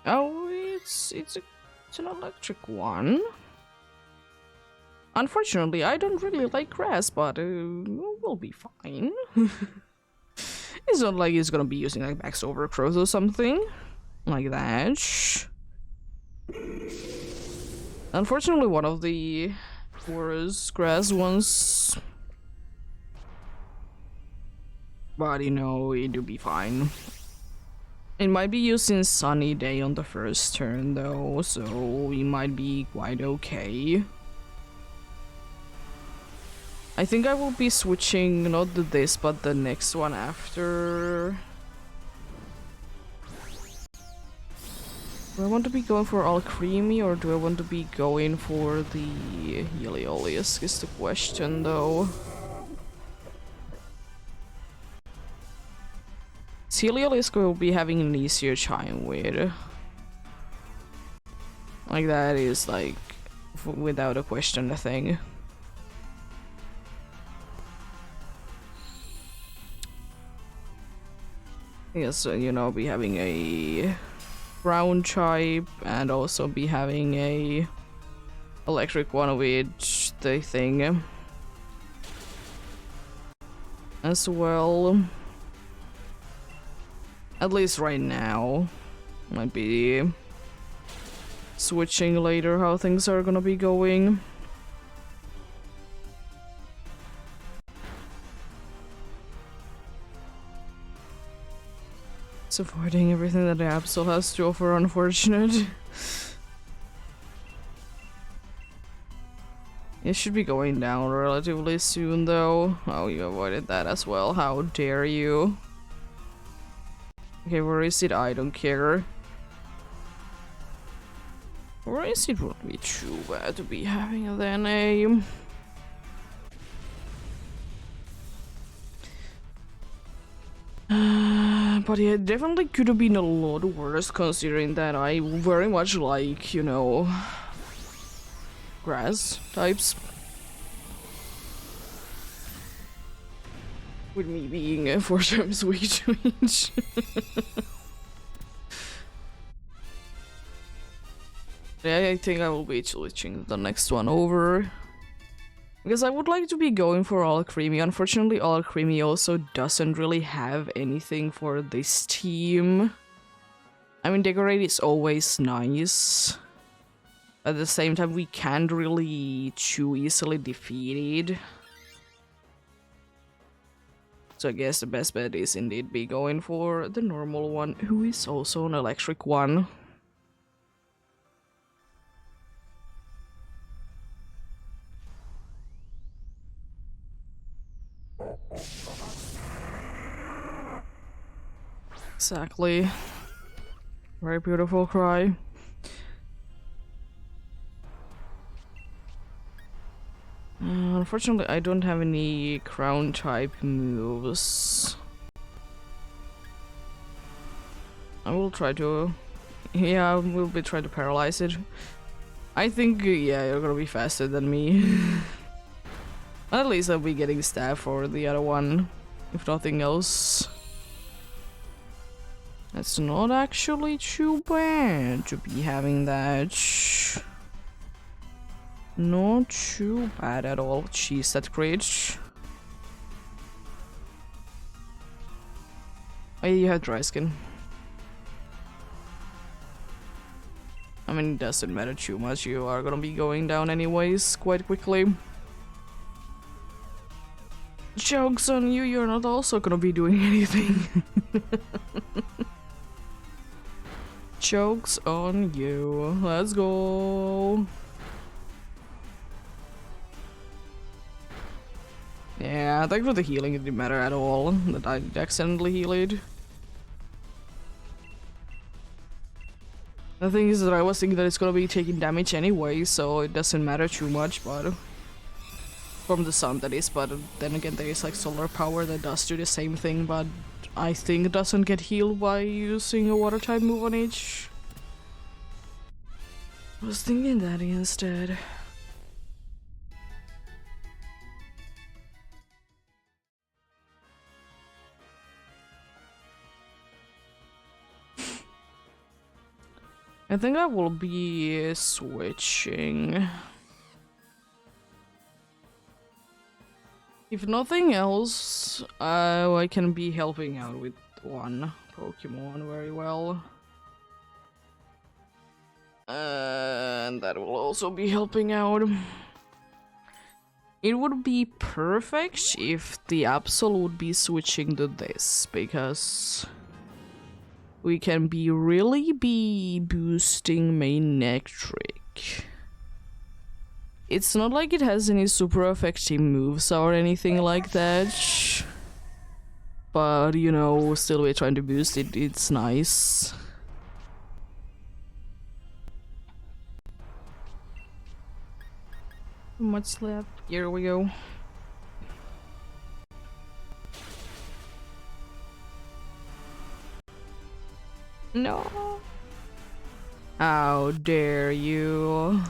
Oh, it's an electric one. Unfortunately, I don't really like grass, but we'll be fine. It's not like it's gonna be using like Max Overgrowth or something like that. Unfortunately, one of the worst grass ones, but you know, it'll be fine. It might be used in Sunny Day on the first turn though, so we might be quite okay. I think I will be switching not this but the next one after. Do I want to be going for all creamy or do I want to be going for the Heliolisk is the question though. Heliolisk will be having an easier time with. Like that is like without a question a thing. Yes, you know, be having a ground type and also be having a electric one with the thing as well. At least right now. Might be switching later how things are gonna be going. It's avoiding everything that the app still has to offer, unfortunate. It should be going down relatively soon though. Oh, you avoided that as well. How dare you? Okay, where is it? I don't care. Where is it? Wouldn't be too bad to be having then a... But yeah, it definitely could have been a lot worse considering that I very much like, you know, grass types. With me being 4 times weak to each. Yeah, I think I will be switching the next one over. Because I would like to be going for all creamy. Unfortunately, all creamy also doesn't really have anything for this team. I mean, decorate is always nice. At the same time, we can't really too easily defeat it. So I guess the best bet is indeed be going for the normal one, who is also an electric one. Exactly. Very beautiful cry. Unfortunately, I don't have any crown type moves. I will try to... Yeah, we'll be trying to paralyze it. I think, yeah, you're gonna be faster than me. At least I'll be getting staff for the other one, if nothing else. That's not actually too bad to be having that. Not too bad at all. Jeez, that's great. Oh, yeah, you have dry skin. I mean, it doesn't matter too much. You are gonna be going down anyways quite quickly. Joke's on you, you're not also gonna be doing anything. Joke's on you. Let's go. Yeah, thanks for the healing. It didn't matter at all that I accidentally healed. The thing is that I was thinking that it's gonna be taking damage anyway, so it doesn't matter too much, but... From the sun, that is, but then again there is like solar power that does do the same thing, but I think it doesn't get healed by using a water type move on each. I was thinking that instead. I think I will be switching. If nothing else, I can be helping out with one Pokemon very well. And that will also be helping out. It would be perfect if the Absol would be switching to this, because we can really be boosting main Nectric. It's not like it has any super effective moves or anything like that. But, you know, still we're trying to boost it, it's nice. Much left. Here we go. No. How dare you.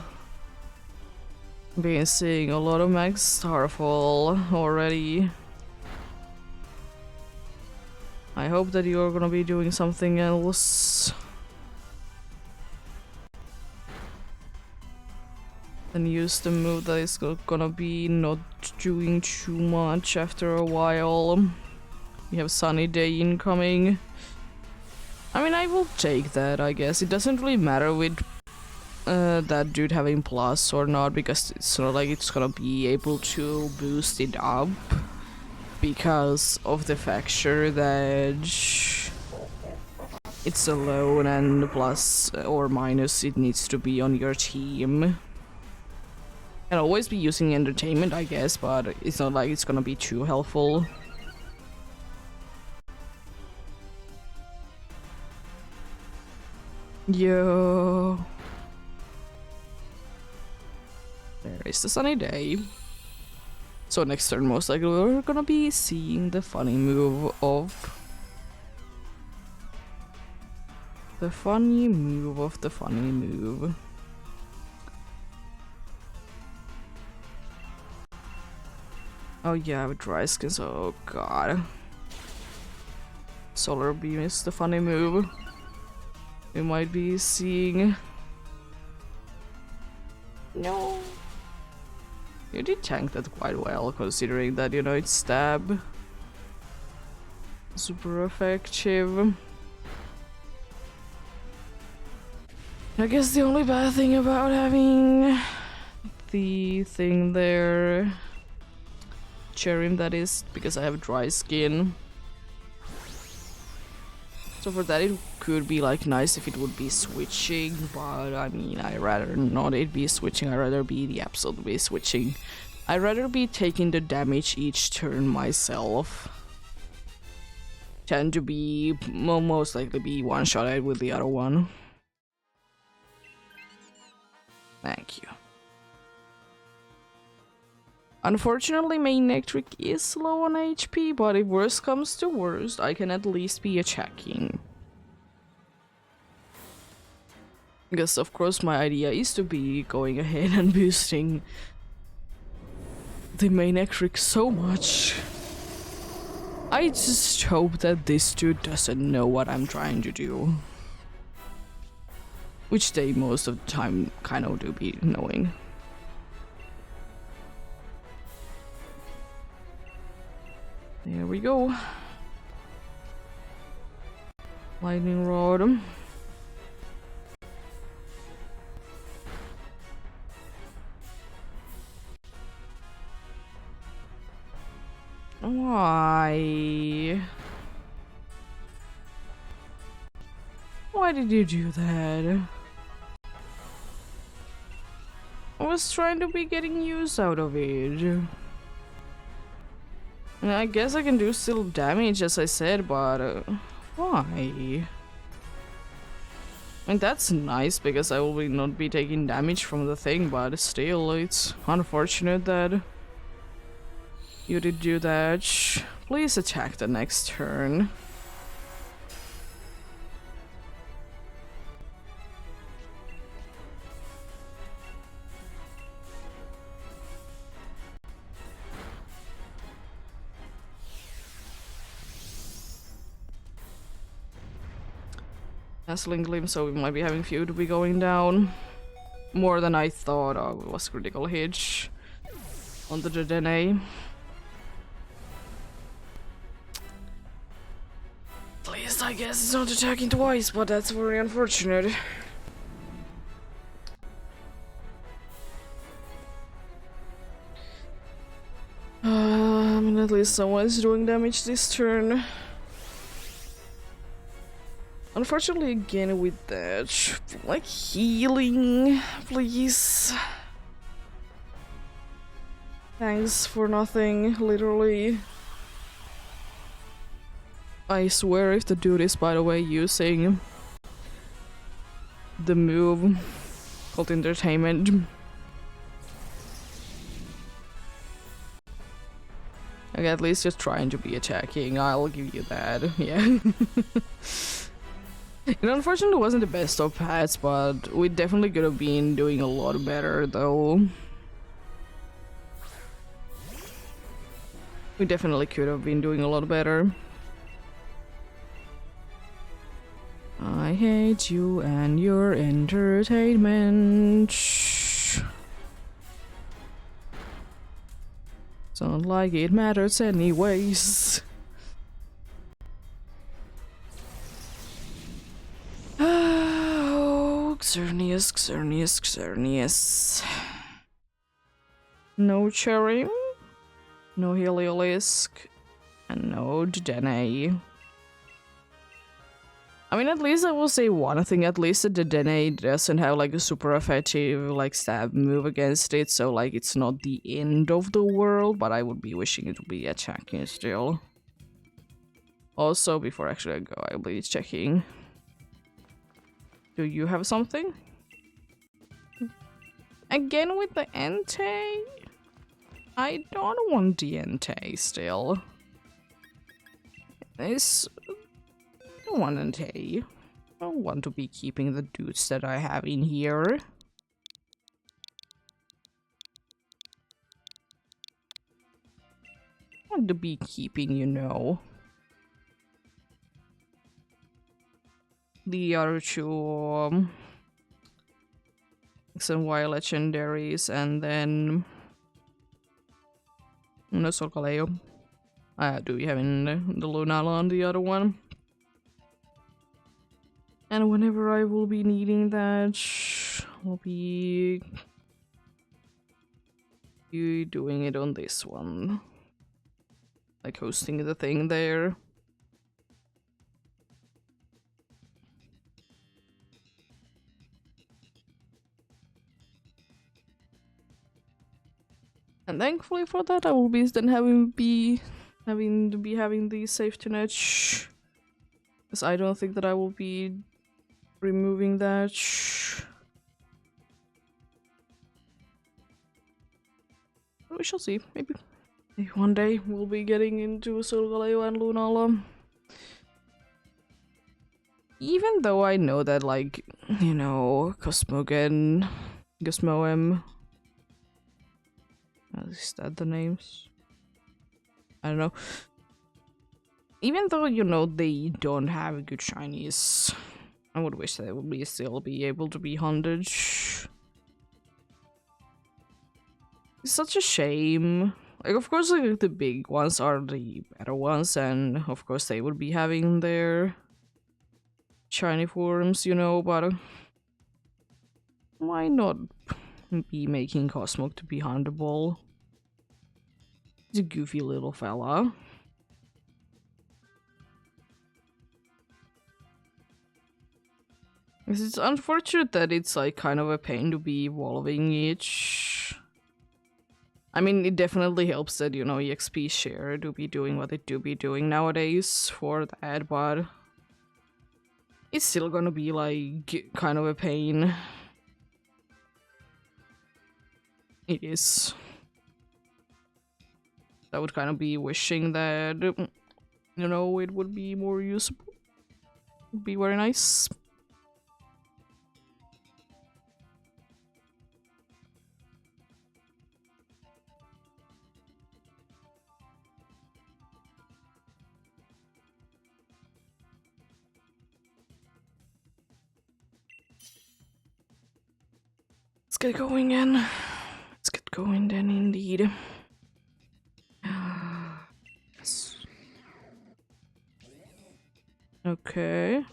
Been seeing a lot of Max Starfall already. I I hope that you're gonna be doing something else. And use the move that is gonna be not doing too much after a while. We have Sunny Day incoming. I mean, I will take that, I guess. It doesn't really matter with that dude having plus or not, because it's not like it's gonna be able to boost it up because of the factor that it's alone and plus or minus it needs to be on your team. Can always be using entertainment, I guess, but it's not like it's gonna be too helpful. Yo. There is the Sunny Day. So next turn, most likely, we're gonna be seeing the funny move of... the funny move of the funny move. Oh yeah, with dry skins, oh god. Solar Beam is the funny move. We might be seeing... No. You did tank that quite well, considering that, you know, it's stab. Super effective. I guess the only bad thing about having the thing there, Cherim, that is, because I have dry skin. So for that it could be like nice if it would be switching, but I mean, I'd rather not it be switching, I'd rather be the absolute be switching. I'd rather be taking the damage each turn myself. Tend to be, most likely be one-shotted with the other one. Thank you. Unfortunately, main Nectric is low on HP, but if worst comes to worst, I can at least be attacking. Because of course my idea is to be going ahead and boosting the main Nectric so much. I just hope that this dude doesn't know what I'm trying to do. Which they most of the time kind of do be knowing. There we go. Lightning Rod. Why? Why did you do that? I was trying to be getting use out of it. I guess I can do still damage, as I said, but why? I mean, that's nice because I will not be taking damage from the thing, but still, it's unfortunate that you did do that. Please attack the next turn. Dazzling Gleam, so we might be having few to be going down. More than I thought. Oh, it was critical hit on the Dene. At least I guess it's not attacking twice, but that's very unfortunate. I mean, at least someone's doing damage this turn. Unfortunately, again with that, like healing, please. Thanks for nothing, literally. I swear if the dude is, by the way, using the move called Entertainment. Okay, at least just trying to be attacking, I'll give you that, yeah. It unfortunately wasn't the best of paths, but we definitely could have been doing a lot better, though. We definitely could have been doing a lot better. I hate you and your entertainment. Don't like it matters anyways. Oh, Xerneas, Xerneas, Xerneas. No Cherry, no Heliolisk, and no Dedenne. I mean, at least I will say one thing, at least the Dedenne doesn't have like a super effective like stab move against it, so like it's not the end of the world, but I would be wishing it to be attacking still. Also, before actually I go, I will be checking. Do you have something? Again with the Entei? I don't want the Entei still. This... I don't want Entei. I don't want to be keeping the dudes that I have in here. I want to be keeping, you know. The other two... X and Y legendaries, and then... No Solgaleo. Do we have in the Lunala on the other one? And whenever I will be needing that, I'll be doing it on this one. Like hosting the thing there. And thankfully for that, I will be then having the safety net. Because I don't think that I will be removing that. We shall see. Maybe one day we'll be getting into Solgaleo and Lunala. Even though I know that, like, you know, Cosmogen, Gosmoem. Is that the names? I don't know. Even though, you know, they don't have good shinies, I would wish they would still be able to be hunted. It's such a shame. Like, of course, like, the big ones are the better ones, and of course they would be having their shiny forms, you know, but why not be making Cosmog to be huntable? He's a goofy little fella. It's unfortunate that it's like kind of a pain to be evolving each. I mean, it definitely helps that, you know, EXP share do be doing what they do be doing nowadays for that, but it's still gonna be like kind of a pain. It is. I would kind of be wishing that, you know, it would be more usable. Would be very nice. Let's get going then. Let's get going then, indeed. Yes. Okay.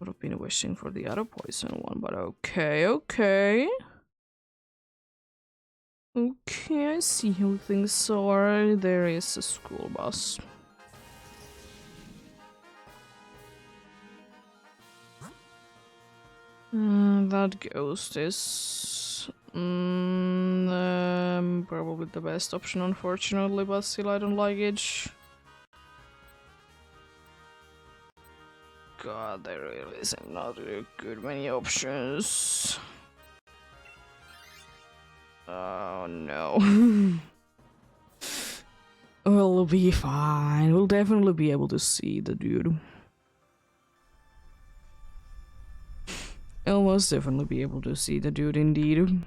Would have been wishing for the other poison one, but okay, okay. Okay, I see how things are. There is a school bus. That ghost is probably the best option, unfortunately, but still I don't like it. God, there really isn't not a good many options. Oh no. We'll be fine. We'll definitely be able to see the dude. I'll most definitely be able to see the dude indeed.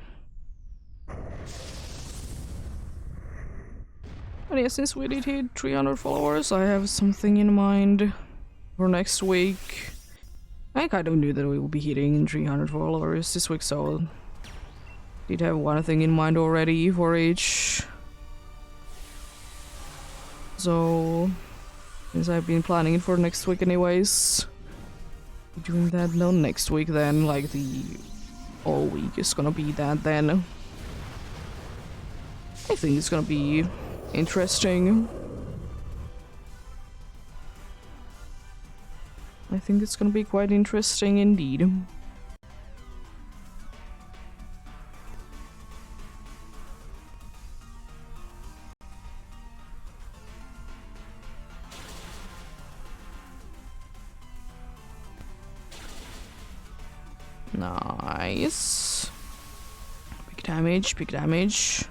But yeah, since we did hit 300 followers, I have something in mind. for next week. I kind of knew that we would be hitting 300 followers this week, so did have one thing in mind already for each. So, since I've been planning it for next week anyways, doing that no next week then, like the whole week is gonna be that then. I think it's gonna be interesting. I think it's gonna be quite interesting indeed. Nice. Big damage, big damage.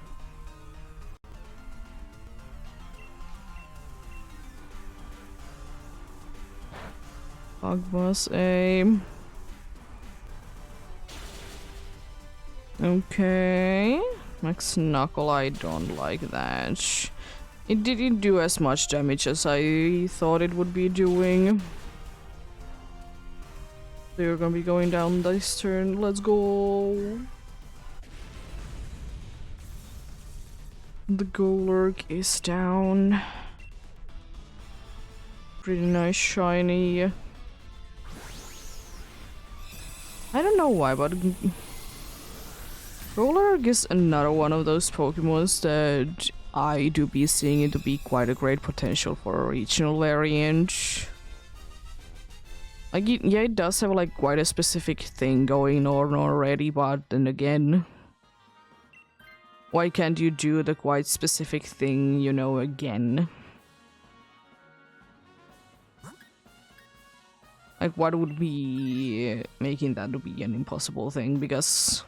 Bug boss aim. Okay. Max Knuckle, I don't like that. It didn't do as much damage as I thought it would be doing. They're gonna be going down this turn. Let's go. The Golurk is down. Pretty nice shiny. I don't know why, but Golurk is another one of those Pokemons that I do be seeing it to be quite a great potential for a regional variant. Like, yeah, it does have like quite a specific thing going on already, but then again, why can't you do the quite specific thing, you know, again? Like, what would be making that to be an impossible thing? Because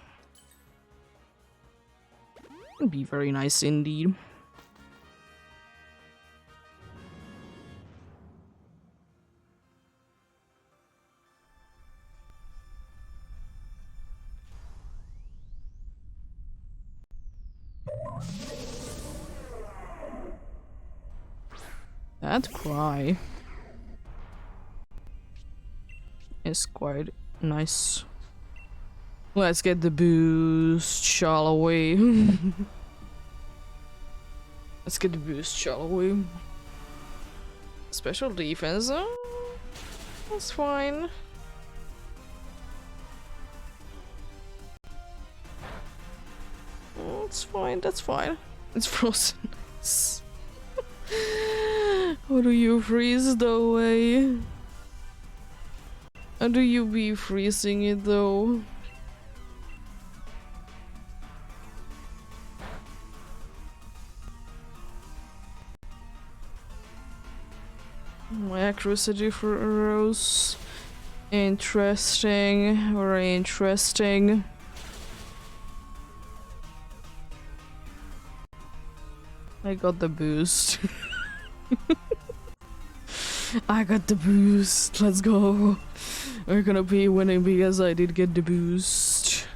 it would be very nice indeed. That cry is quite nice. Let's get the boost, shall we? Let's get the boost, shall we? Special defense, that's fine. Oh, it's fine, that's fine. It's frozen. How do you freeze though, eh? How do you be freezing it though? My accuracy for arrows. Interesting, very interesting. I got the boost. I got the boost. Let's go. We're gonna be winning because I did get the boost.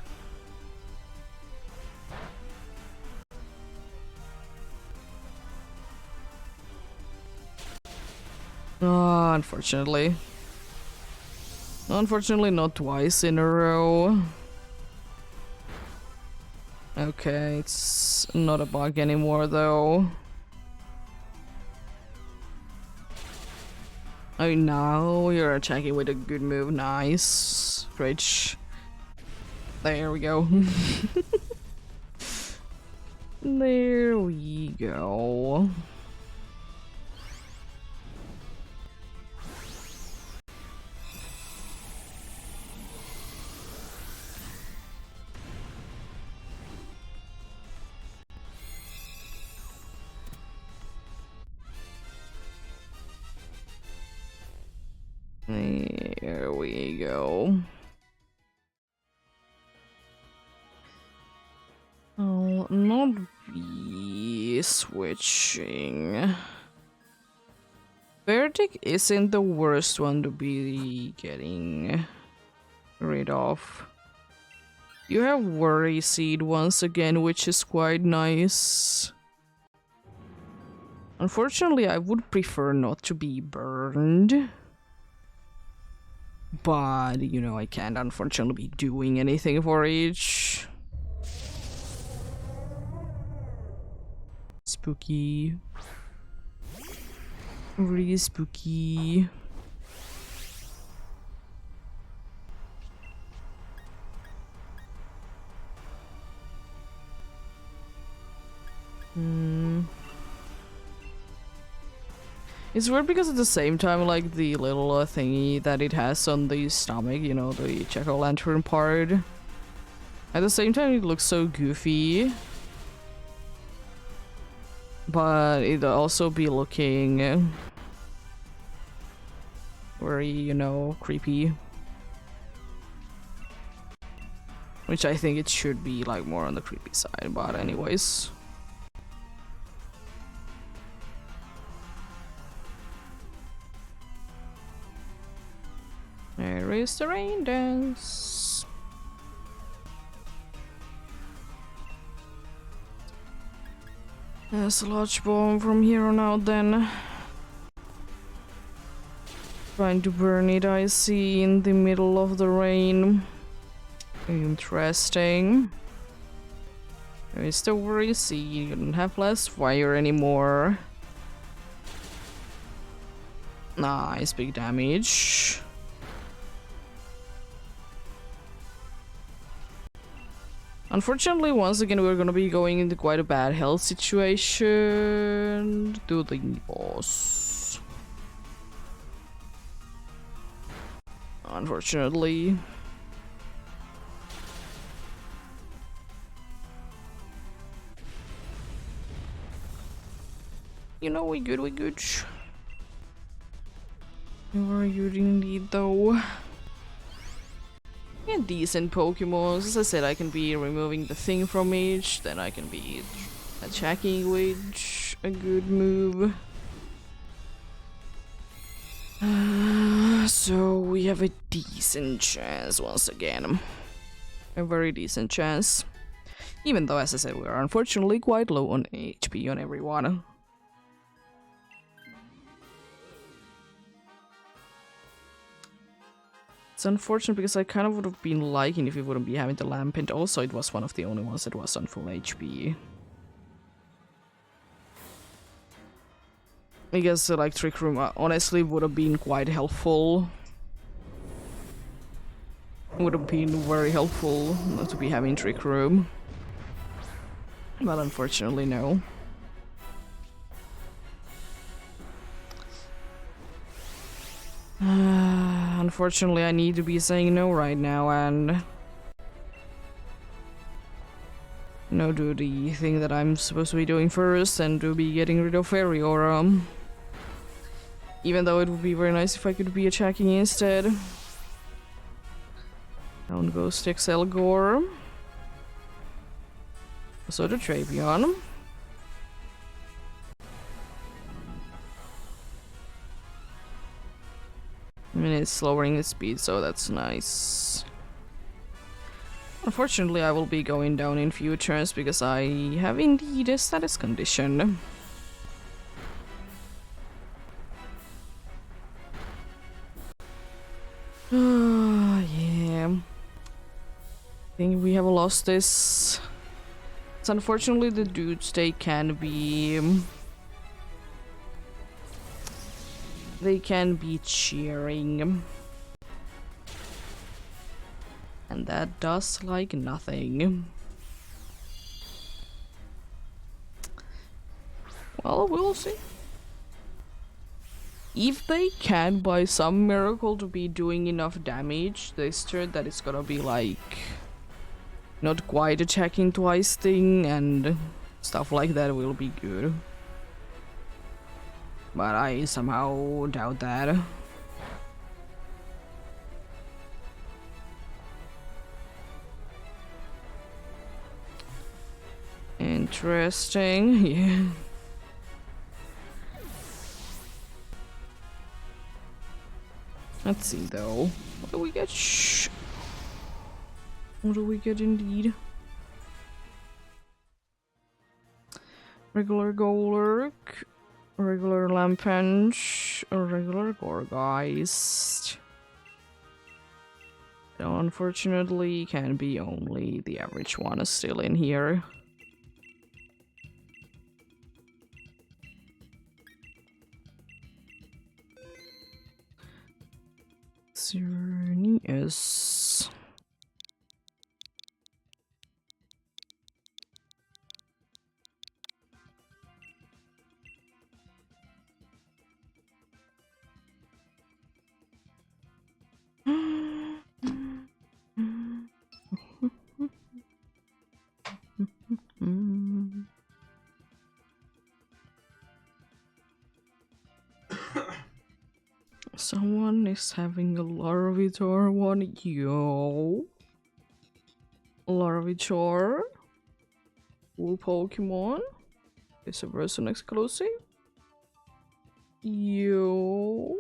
Oh, unfortunately. Unfortunately, not twice in a row. Okay, it's not a bug anymore though. Oh, now you're attacking with a good move. Nice. Great. There we go. There we go. There we go. I'll not be switching. Verdict isn't the worst one to be getting rid of. You have Worry Seed once again, which is quite nice. Unfortunately, I would prefer not to be burned. But, you know, I can't unfortunately be doing anything for each. Spooky. Really spooky. It's weird because at the same time, like, the little thingy that it has on the stomach, you know, the jack-o'-lantern part. At the same time, it looks so goofy. But it'd also be looking very, you know, creepy. Which I think it should be, like, more on the creepy side, but anyways. There is the rain dance. There's a large bomb from here on out then. Trying to burn it, I see, in the middle of the rain. Interesting. There is the worry, see, you don't have less fire anymore. Nice, big damage. Unfortunately, once again, we're gonna be going into quite a bad health situation to the boss. Unfortunately. You know, we good, we good. Very good indeed, though. Yeah, decent Pokemon. As I said, I can be removing the thing from each, then I can be attacking which a good move. So we have a decent chance once again. A very decent chance. Even though, as I said, we are unfortunately quite low on HP on everyone. It's unfortunate because I kind of would have been liking if we wouldn't be having the lamp, and also it was one of the only ones that was on full HP. I guess the Electric Room honestly would have been quite helpful. Would have been very helpful not to be having Trick Room. But unfortunately, no. Unfortunately, I need to be saying no right now and no, do the thing that I'm supposed to be doing first and to be getting rid of Fairy Aura. Even though it would be very nice if I could be attacking instead. Down goes the Excelgor. So the Trapeon. I mean, it's lowering its speed, so that's nice. Unfortunately, I will be going down in few turns because I have indeed a status condition. Yeah. I think we have lost this. So unfortunately, the dudes, they can be cheering. And that does like nothing. Well, we'll see. If they can, by some miracle, to be doing enough damage this turn that it's gonna be like not quite attacking twice thing and stuff like that will be good. But I somehow doubt that. Interesting, yeah. Let's see though. What do we get? What do we get indeed? Regular Golurk, regular Lampenge, or regular Gorgeist. So unfortunately, can be only the average one is still in here. Cernius. Someone is having a Larvitar one. Yo. Larvitar. Cool Pokemon. Is a person exclusive. Yo.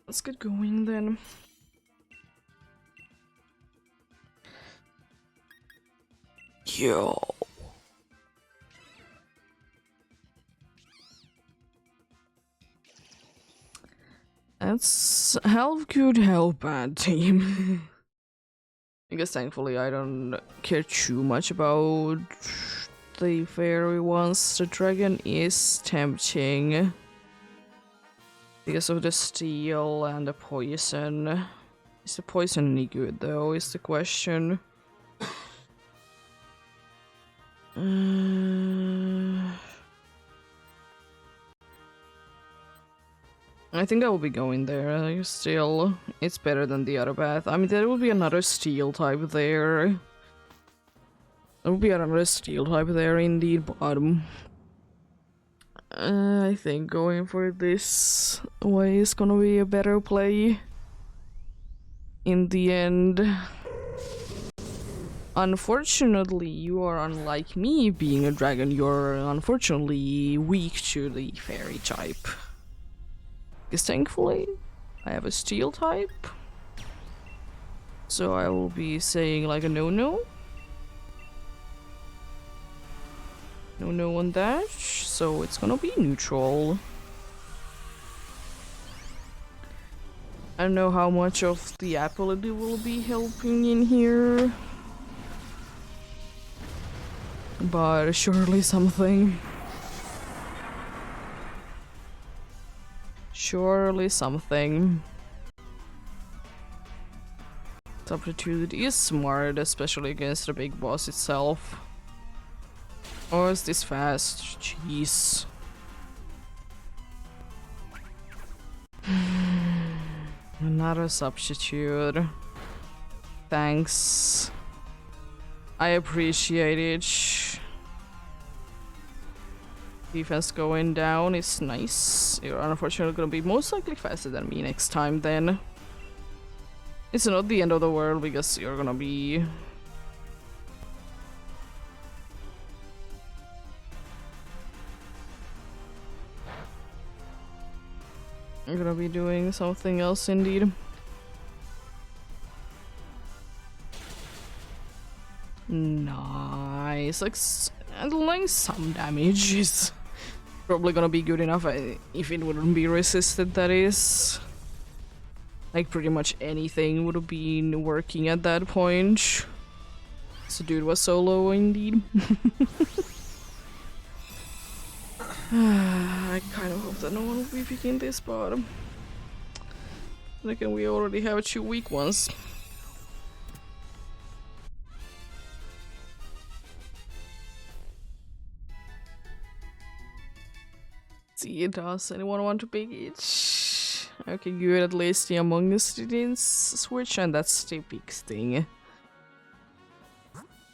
Let's get going then. Yo. That's half good, half bad team. I guess thankfully I don't care too much about the fairy ones. The dragon is tempting because of the steel and the poison. Is the poison any good though, is the question. I think I will be going there. Still, it's better than the other path. I mean, there will be another steel type there. There will be another steel type there indeed, but I think going for this way is gonna be a better play in the end. Unfortunately, you are unlike me being a dragon. You're unfortunately weak to the fairy type. Because thankfully, I have a steel type. So I will be saying like a no-no. No-no on that. So it's gonna be neutral. I don't know how much of the ability will be helping in here. But surely something. Surely something. Substitute is smart, especially against the big boss itself. Or is this fast? Jeez. Another substitute. Thanks. I appreciate it. Defense going down is nice. You're unfortunately gonna be most likely faster than me next time then. It's not the end of the world because you're gonna be... I'm gonna be doing something else indeed. Nice. Like some damage is probably gonna be good enough if it wouldn't be resisted, that is. Like pretty much anything would have been working at that point. So dude was so low indeed. I kind of hope that no one will be picking this bottom. Then again, we already have 2 weak ones. See, does anyone want to pick it? Okay, good. At least the Among Us didn't switch, and that's the big thing.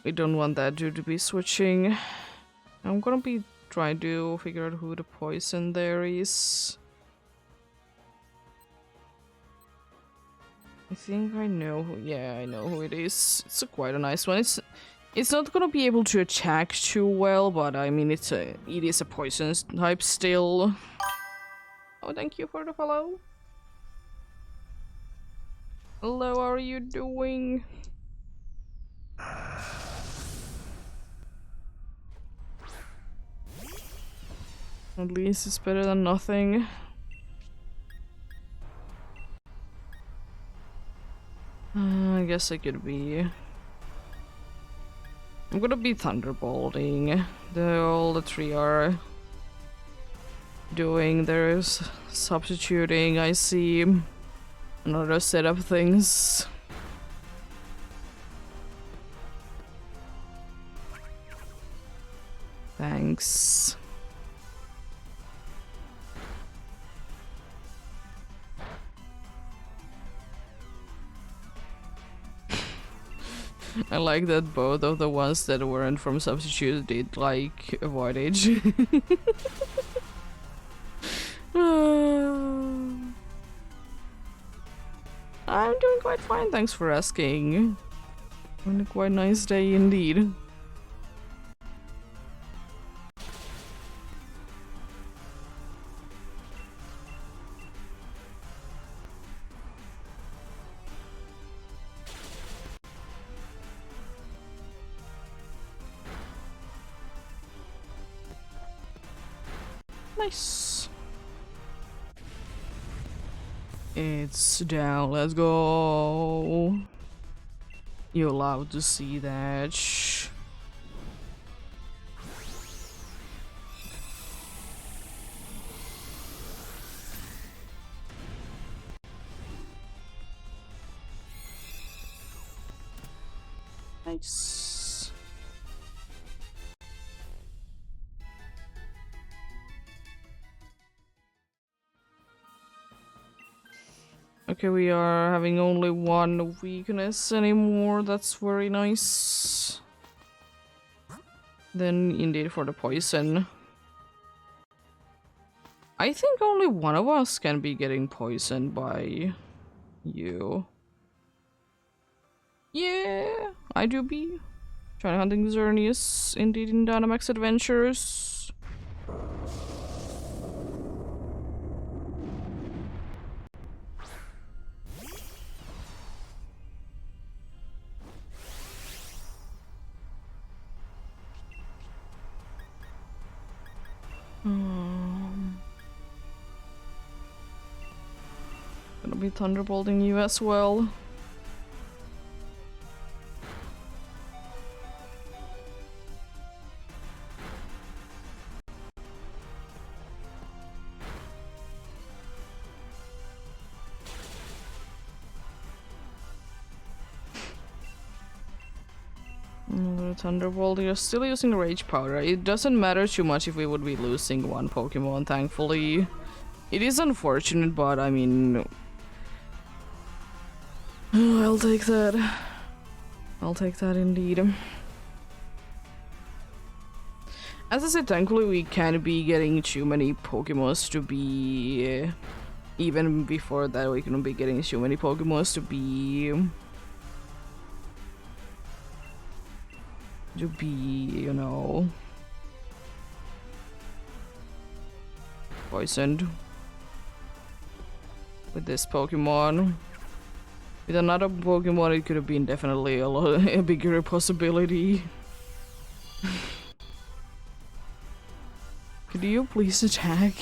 We don't want that dude to be switching. I'm gonna be trying to figure out who the poison there is. I think I know who. Yeah, I know who it is. It's quite a nice one. It's not gonna be able to attack too well, but I mean it is a poison type still. Oh, thank you for the follow. Hello, how are you doing? At least it's better than nothing. I guess I could be... I'm gonna be thunderbolting. All the 3 are doing their substituting. I see another set of things. Thanks. I like that both of the ones that weren't from substitute did like avoidage. I'm doing quite fine, thanks for asking. Having a quite nice day indeed. Nice. It's down, let's go. You're allowed to see that. Nice. Okay, we are having only 1 weakness anymore. That's very nice. Then indeed for the poison. I think only one of us can be getting poisoned by you. Yeah, I do be. Trying hunting Xerneas indeed in Dynamax Adventures. Gonna be thunderbolting you as well. Thunderbolt, you're still using Rage Powder. It doesn't matter too much if we would be losing 1 Pokemon, thankfully. It is unfortunate, but I mean... I'll take that. I'll take that indeed. As I said, thankfully we can't be getting too many Pokemons to be even before that, we couldn't be getting so many Pokemons to be, you know, poisoned with this Pokemon. With another Pokemon, it could have been definitely a bigger possibility. Could you please attack?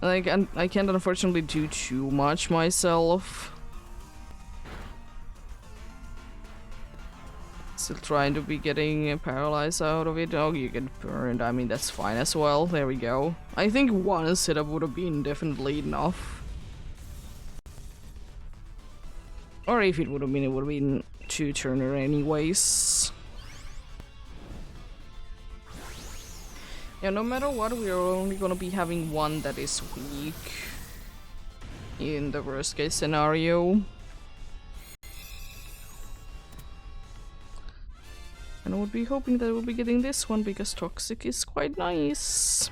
Like, I can't unfortunately do too much myself. Still trying to be getting paralyzed out of it. Oh, you get burned. I mean, that's fine as well. There we go. I think one setup would have been definitely enough. Or if it would have been 2-turner anyways. Yeah, no matter what, we are only gonna be having one that is weak. In the worst case scenario. And I would be hoping that we'll be getting this one because Toxic is quite nice.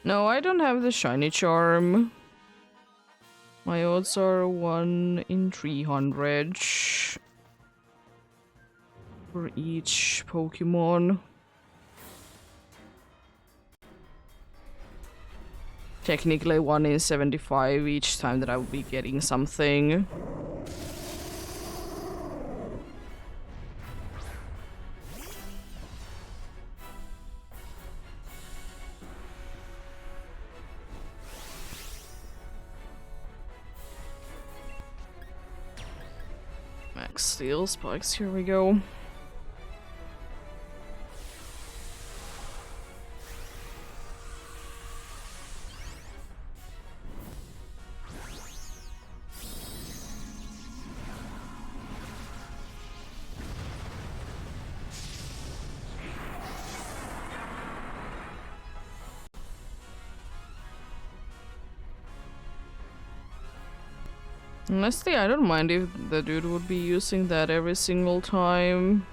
No, I don't have the shiny charm. My odds are 1 in 300 for each Pokemon. Technically 1 in 75 each time that I will be getting something. Max Steel Spikes, here we go. Honestly, I don't mind if the dude would be using that every single time.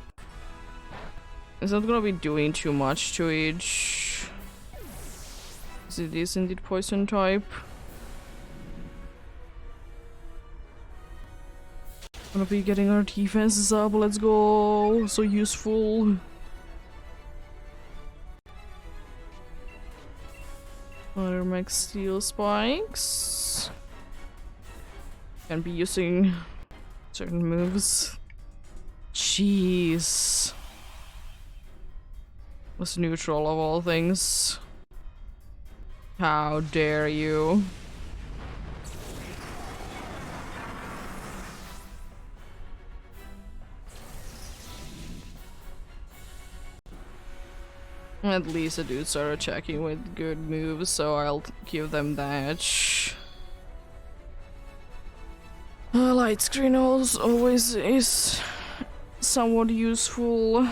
It's not gonna be doing too much to each. It is indeed poison type. Gonna be getting our defenses up, let's go! So useful. Another Max Steel Spikes. Can be using certain moves. Jeez. Was neutral of all things. How dare you? At least the dudes are attacking with good moves, so I'll give them that. Light screen always is somewhat useful.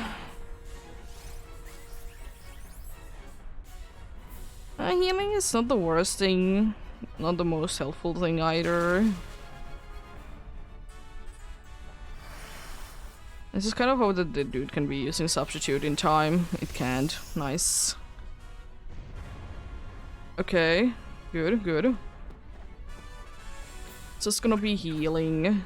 Healing is not the worst thing, not the most helpful thing either. This is kind of how the dude can be using substitute in time. It can't. Nice. Okay, good, good. It's just gonna be healing.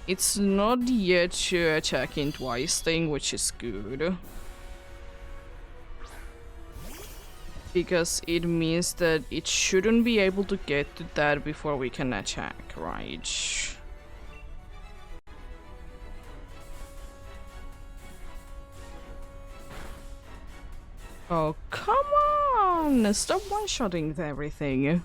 It's not yet attacking twice thing, which is good. Because it means that it shouldn't be able to get to that before we can attack, right? Oh, come on! Stop one-shotting everything.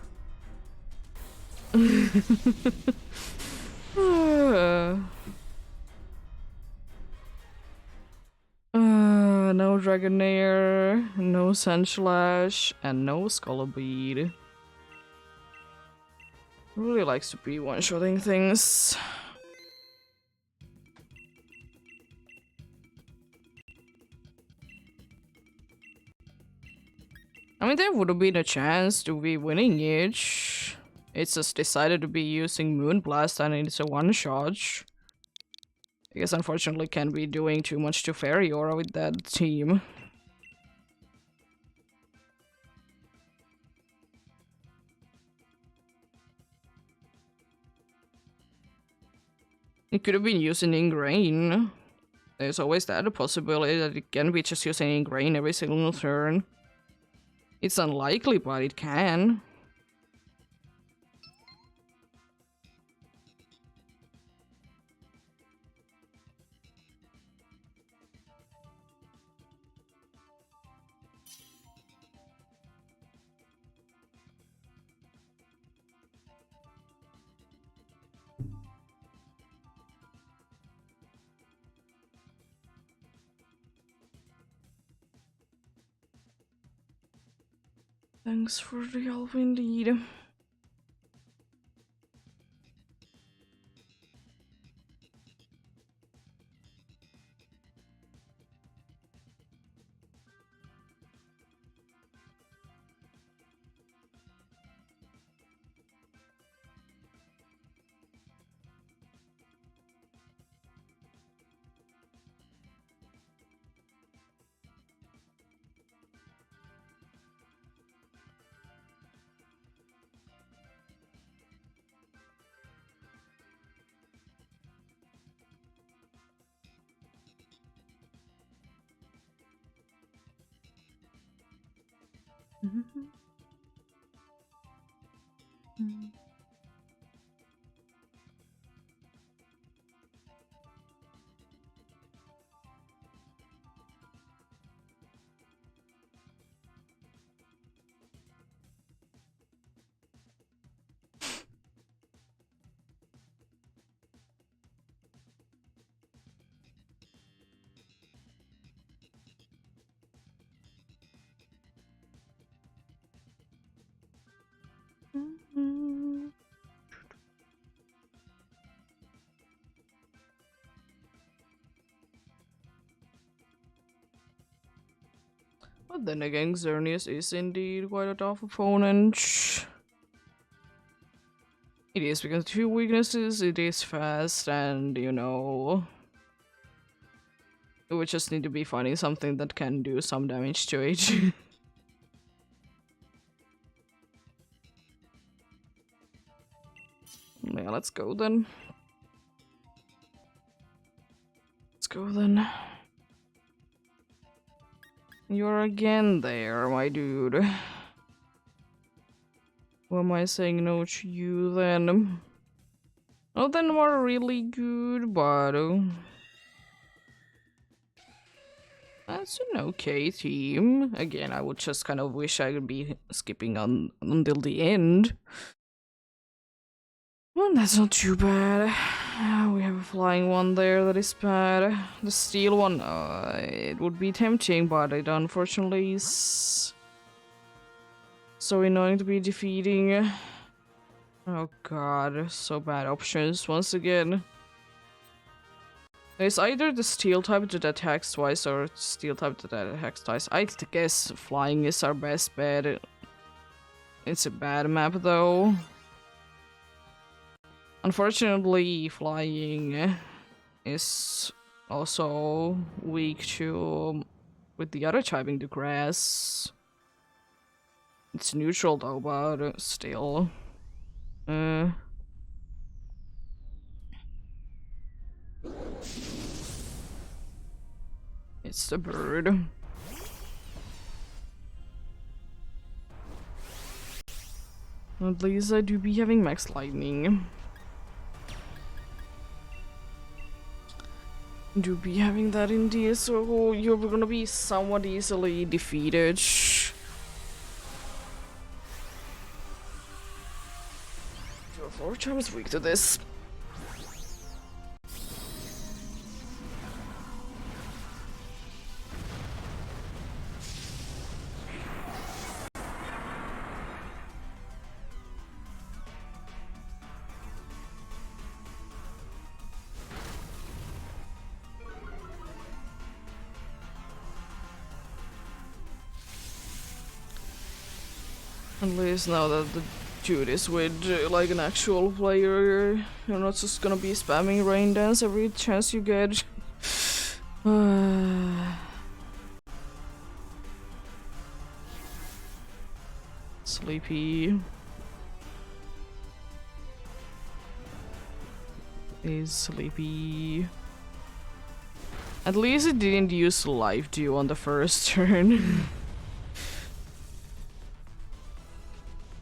No Dragonair, no Sandslash, and no Scalabead. Really likes to be one-shotting things. I mean, there would have been a chance to be winning it. It's just decided to be using Moonblast and it's a one-shot. I guess unfortunately can't be doing too much to Fairy Aura with that team. It could have been using Ingrain. There's always that possibility that it can be just using Ingrain every single turn. It's unlikely, but it can. Thanks for the help indeed. But then again, Xerneas is indeed quite a tough opponent. It is because two weaknesses, it is fast, and you know, we just need to be finding something that can do some damage to it. Yeah, let's go then. Let's go then. You're again there, my dude. Why am I saying no to you then? Not that we're really good, but that's an okay team. Again, I would just kind of wish I could be skipping on until the end. Well, that's not too bad. We have a flying one there that is bad. The steel one, it would be tempting, but it unfortunately is so annoying to be defeating. Oh god, so bad options once again. There's either the steel type that attacks twice or steel type that attacks twice. I guess flying is our best bet. It's a bad map though. Unfortunately, flying is also weak to with the other typing to grass. It's neutral though, but still. It's the bird. At least I do be having max lightning. Do be having that indeed, so you're gonna be somewhat easily defeated. You're 4 times weak to this. At least now that the dude is with like an actual player, you're not just gonna be spamming rain dance every chance you get. Sleepy. Is sleepy. At least it didn't use life dew on the first turn.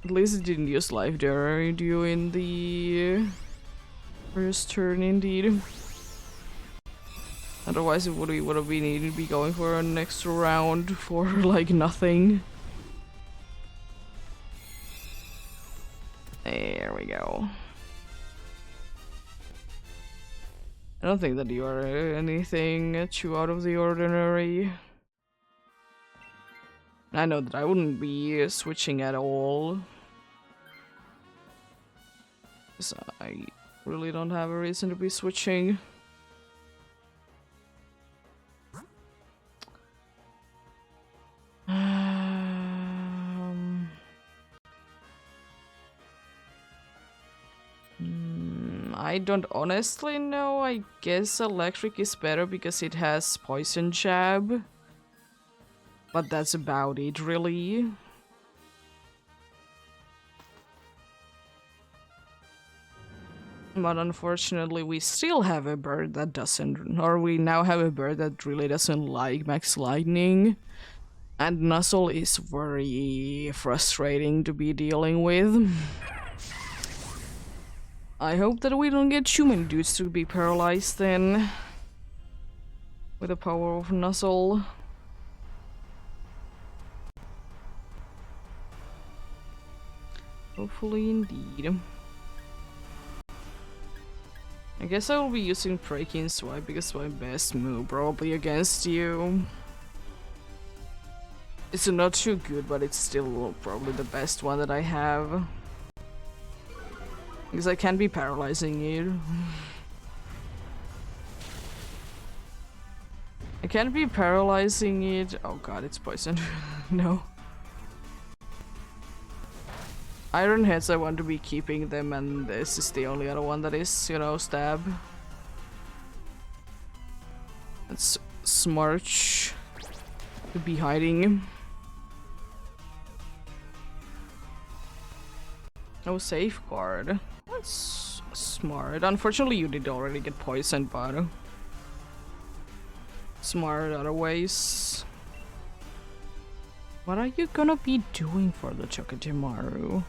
At least it didn't use life dew in the first turn, indeed. Otherwise, it would have been needed to be going for an extra round for like nothing. There we go. I don't think that you are anything too out of the ordinary. I know that I wouldn't be switching at all. So I really don't have a reason to be switching. I don't honestly know. I guess electric is better because it has poison jab. But that's about it, really. But unfortunately, we still have a bird that doesn't, or we now have a bird that really doesn't like Max Lightning. And Nuzzle is very frustrating to be dealing with. I hope that we don't get human dudes to be paralyzed then. With the power of Nuzzle. Hopefully, indeed. I guess I will be using Breaking Swipe because my best move probably against you. It's not too good, but it's still probably the best one that I have. Because I can be paralyzing you. I can't be paralyzing it. Oh god, it's poisoned. No. Iron Heads, I want to be keeping them, and this is the only other one that is, you know, stab. It's Smarch to be hiding. Oh, Safeguard. That's smart. Unfortunately, you did already get poisoned, but smart other ways. What are you gonna be doing for the Chocotimaru?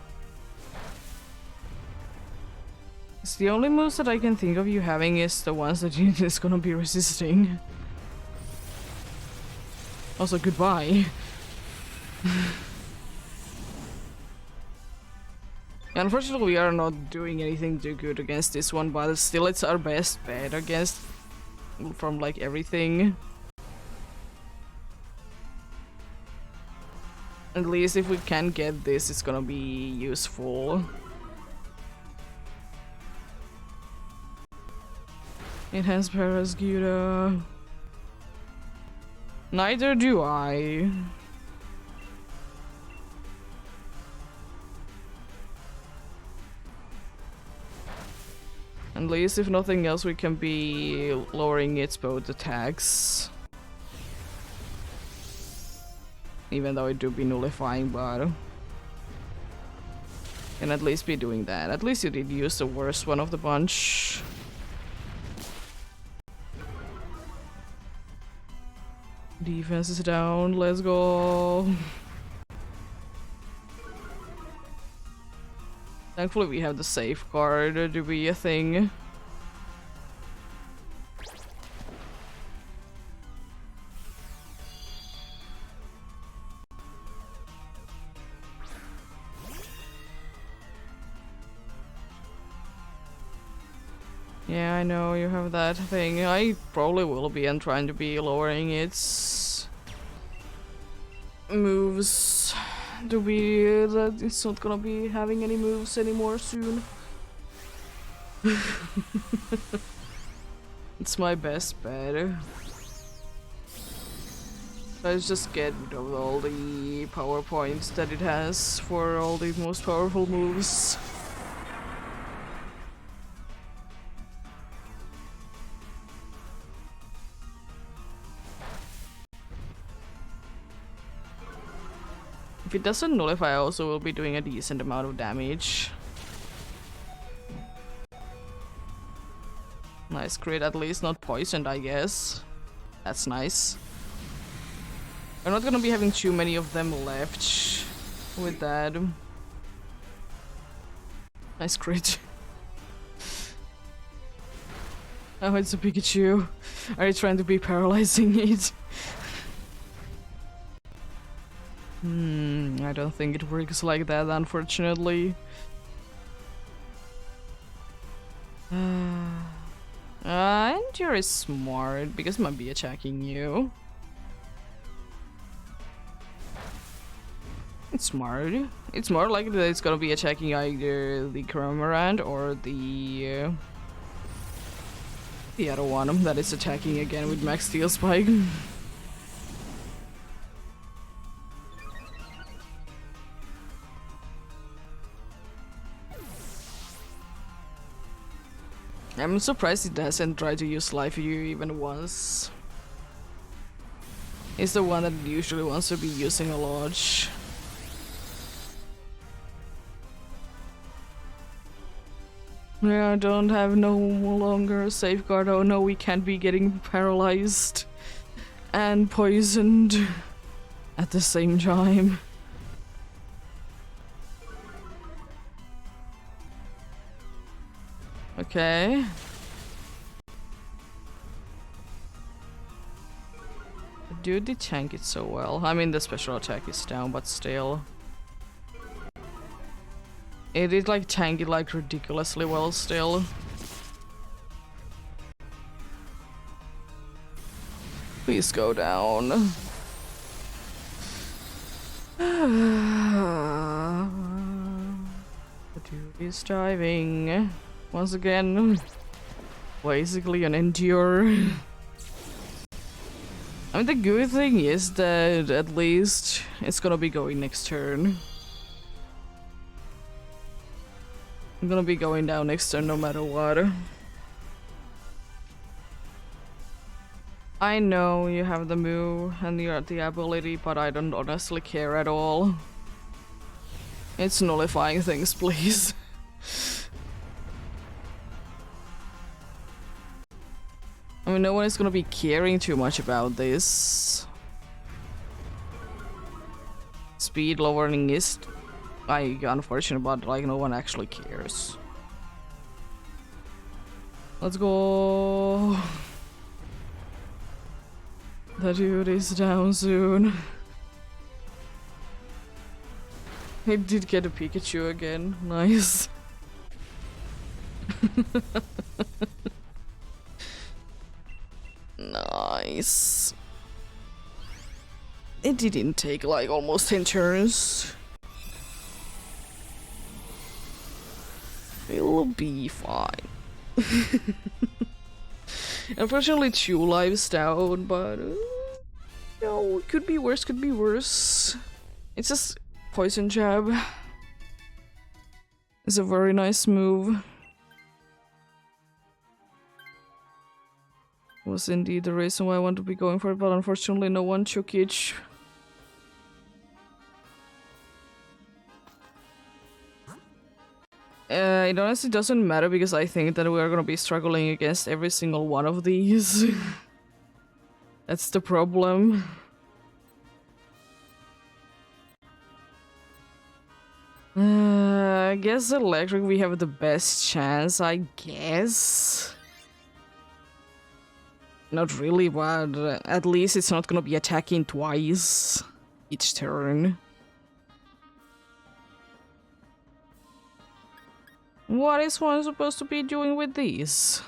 It's the only moves that I can think of you having is the ones that you is gonna be resisting. Also, goodbye. Unfortunately, we are not doing anything too good against this one, but still it's our best bet against from like everything. At least if we can get this, it's gonna be useful. Enhanced Parascuta. Neither do I. At least if nothing else, we can be lowering its both attacks. Even though it do be nullifying, but can at least be doing that. At least you did use the worst one of the bunch. Defense is down, let's go. Thankfully we have the safeguard to be a thing. Yeah, I know you have that thing. I probably will be and trying to be lowering its moves to be that it's not gonna be having any moves anymore soon. It's my best bet. Let's just get rid of all the power points that it has for all the most powerful moves. If it doesn't nullify, I also will be doing a decent amount of damage. Nice crit, at least not poisoned, I guess. That's nice. I'm not gonna be having too many of them left with that. Nice crit. Oh, it's a Pikachu. Are you trying to be paralyzing it? I don't think it works like that, unfortunately. And you're smart, because it might be attacking you. It's smart. It's more likely that it's gonna be attacking either the Cramorant or the other one that is attacking again with Max Steel Spike. I'm surprised it doesn't try to use Life You even once. It's the one that it usually wants to be using a lot. Yeah, I don't have no longer safeguard. Oh no, we can't be getting paralyzed and poisoned at the same time. Okay. Dude, they tank it so well. I mean, the special attack is down, but still. It did like tank it like ridiculously well still. Please go down. The dude is diving. Once again, basically an endure. I mean, the good thing is that at least it's gonna be going next turn. I'm gonna be going down next turn no matter what. I know you have the move and the ability, but I don't honestly care at all. It's nullifying things, please. I mean, no one is gonna be caring too much about this. Speed lowering is like unfortunate, but like no one actually cares. Let's go. The dude is down soon. He did get a Pikachu again. Nice. Nice. It didn't take like almost 10 turns. It'll be fine. Unfortunately, 2 lives down, but no, it could be worse, could be worse. It's just poison jab. It's a very nice move. Was indeed the reason why I want to be going for it, but unfortunately no one took it. It honestly doesn't matter because I think that we're gonna be struggling against every single one of these. That's the problem. I guess electric we have the best chance, I guess. Not really, but at least it's not gonna be attacking twice each turn. What is one supposed to be doing with these?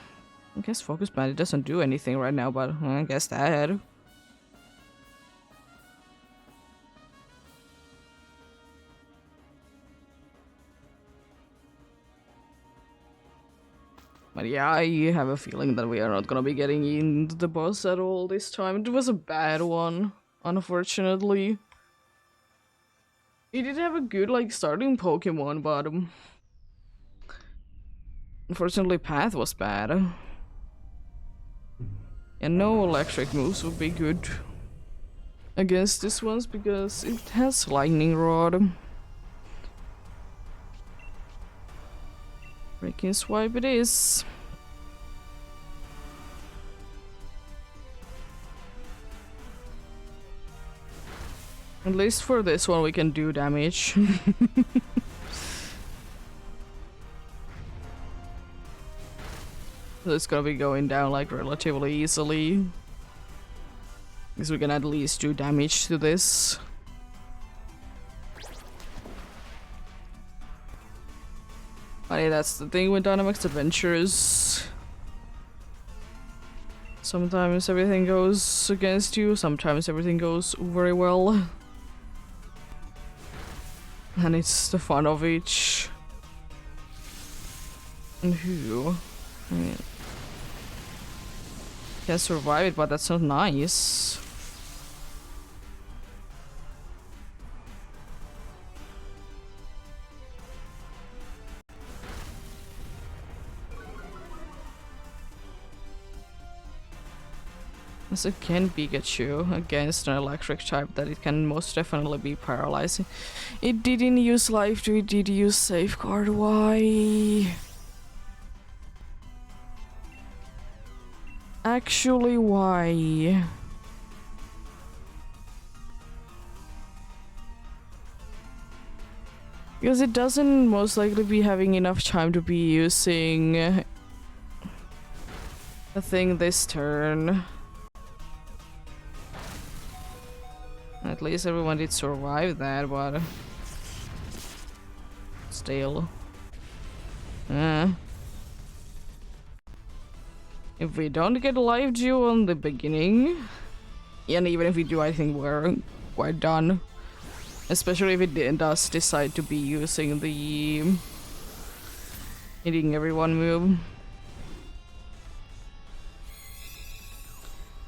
I guess Focus Bandit doesn't do anything right now, but I guess that. But yeah, I have a feeling that we are not gonna be getting into the boss at all this time. It was a bad one. unfortunately. He did have a good, like, starting Pokemon, but unfortunately Path was bad. And no electric moves would be good against this ones because it has Lightning Rod. Breaking Swipe it is. At least for this one we can do damage. So it's gonna be going down like relatively easily. Because we can at least do damage to this. But yeah, that's the thing with Dynamax Adventures. Sometimes everything goes against you, sometimes everything goes very well. And it's the fun of each. And who? I mean, can survive it, but that's not nice. As it can Pikachu against an electric type that it can most definitely be paralyzing. It didn't use Life Dew, it did use Safeguard. Why? Actually, why? Because it doesn't most likely be having enough time to be using a thing this turn. At least everyone did survive that, but still. If we don't get Life Dew on the beginning, and even if we do, I think we're quite done. Especially if it does decide to be using the hitting everyone move.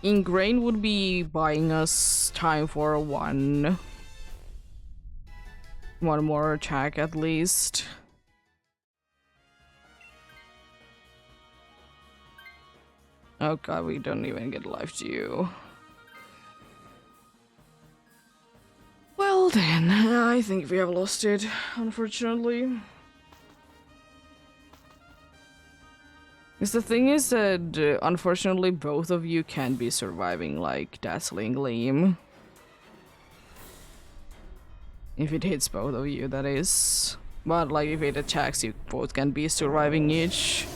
Ingrain would be buying us time for one more attack at least. Oh god, we don't even get Life Dew. Well then, I think we have lost it, unfortunately. Because the thing is that, unfortunately, both of you can be surviving, like, Dazzling Gleam. If it hits both of you, that is. But, like, if it attacks, you both can be surviving each.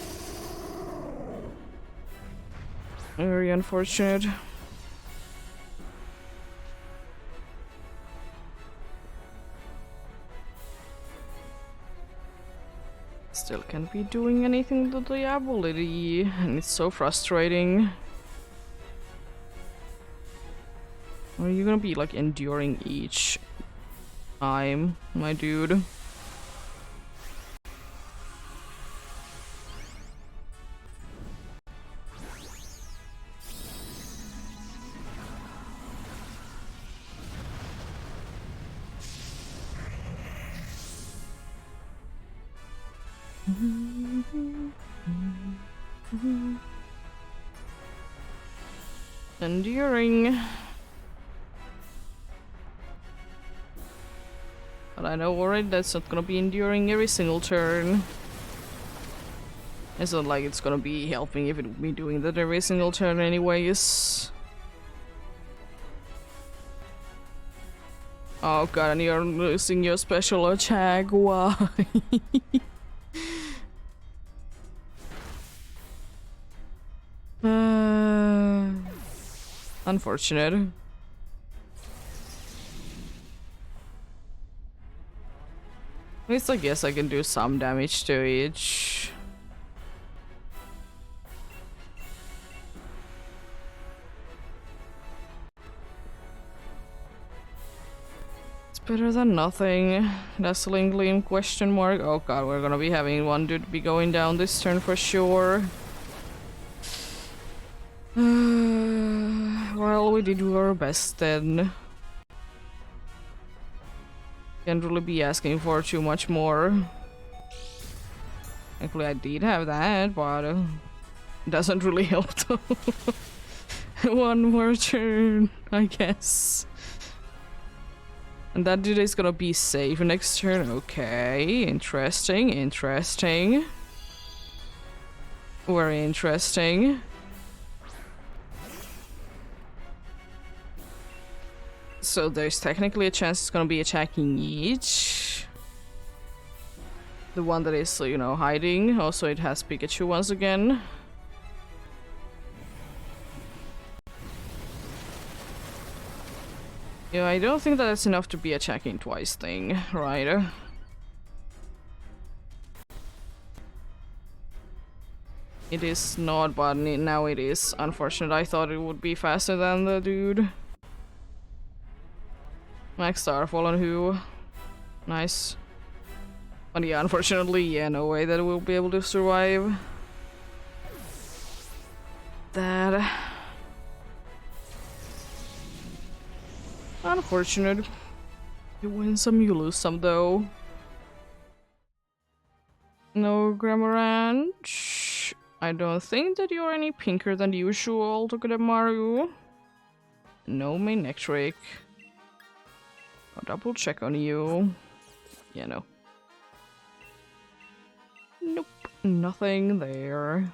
Very unfortunate. Still can't be doing anything to the ability, and it's so frustrating. Are you gonna be like enduring each time, my dude? Enduring. But I know already that's not gonna be enduring every single turn. It's not like it's gonna be helping if it would be doing that every single turn anyways. Oh god, and you're losing your special attack, why? Unfortunate. At least I guess I can do some damage to each. It's better than nothing. Dazzling Gleam question mark. Oh god, we're gonna be having one dude be going down this turn for sure. Well, Well, we did do our best then. Can't really be asking for too much more. Thankfully I did have that, but it doesn't really help though. One more turn, I guess. And that dude is gonna be safe next turn. Okay, interesting, interesting. Very interesting. So there's technically a chance it's gonna be attacking each. The one that is, you know, hiding. Also, it has Pikachu once again. Yeah, I don't think that's enough to be attacking twice thing, right? It is not, but now it is. Unfortunate, I thought it would be faster than the dude. Max Starfall on who? Nice. But yeah, unfortunately, yeah, no way that we'll be able to survive that. Unfortunate. You win some, you lose some, though. No Grammar-Ranch. I don't think that you're any pinker than usual, Tokudemaru. No Manectric. I'll double check on you. Yeah, no. Nope, nothing there.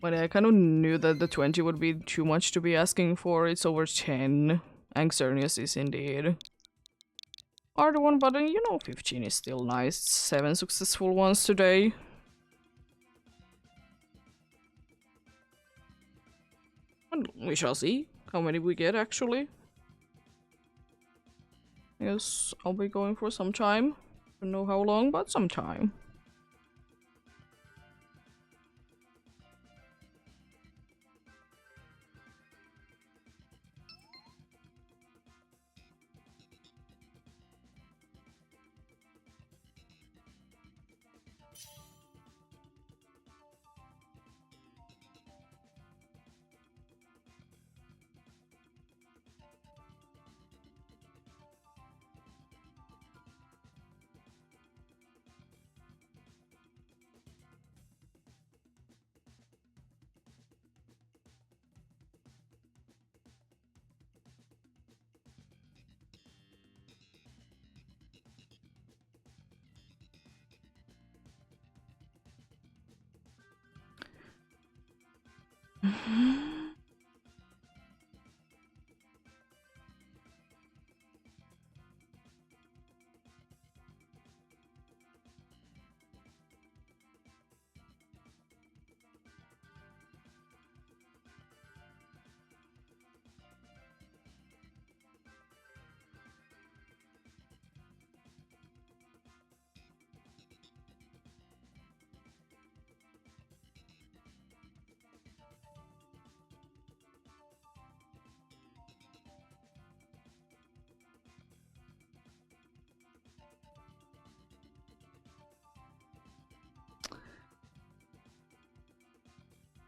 But I kind of knew that the 20 would be too much to be asking for. It's over 10. Anxernius is indeed. Harder one, but you know, 15 is still nice. 7 successful ones today. And we shall see how many we get, actually. Yes, I'll be going for some time. Don't know how long, but some time.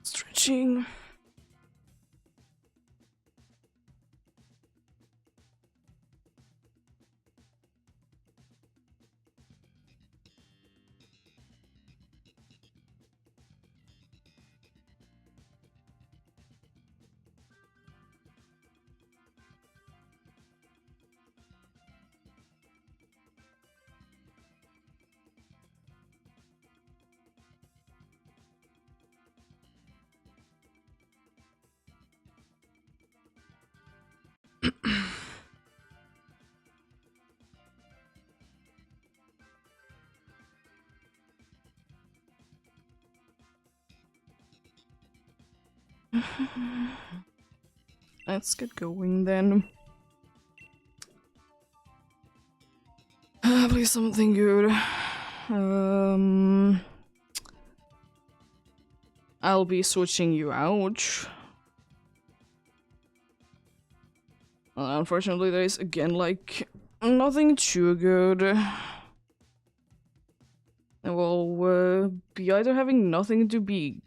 Stretching. Let's get going then. Please something good. I'll be switching you out. Unfortunately, there is again like nothing too good. will be either having nothing to be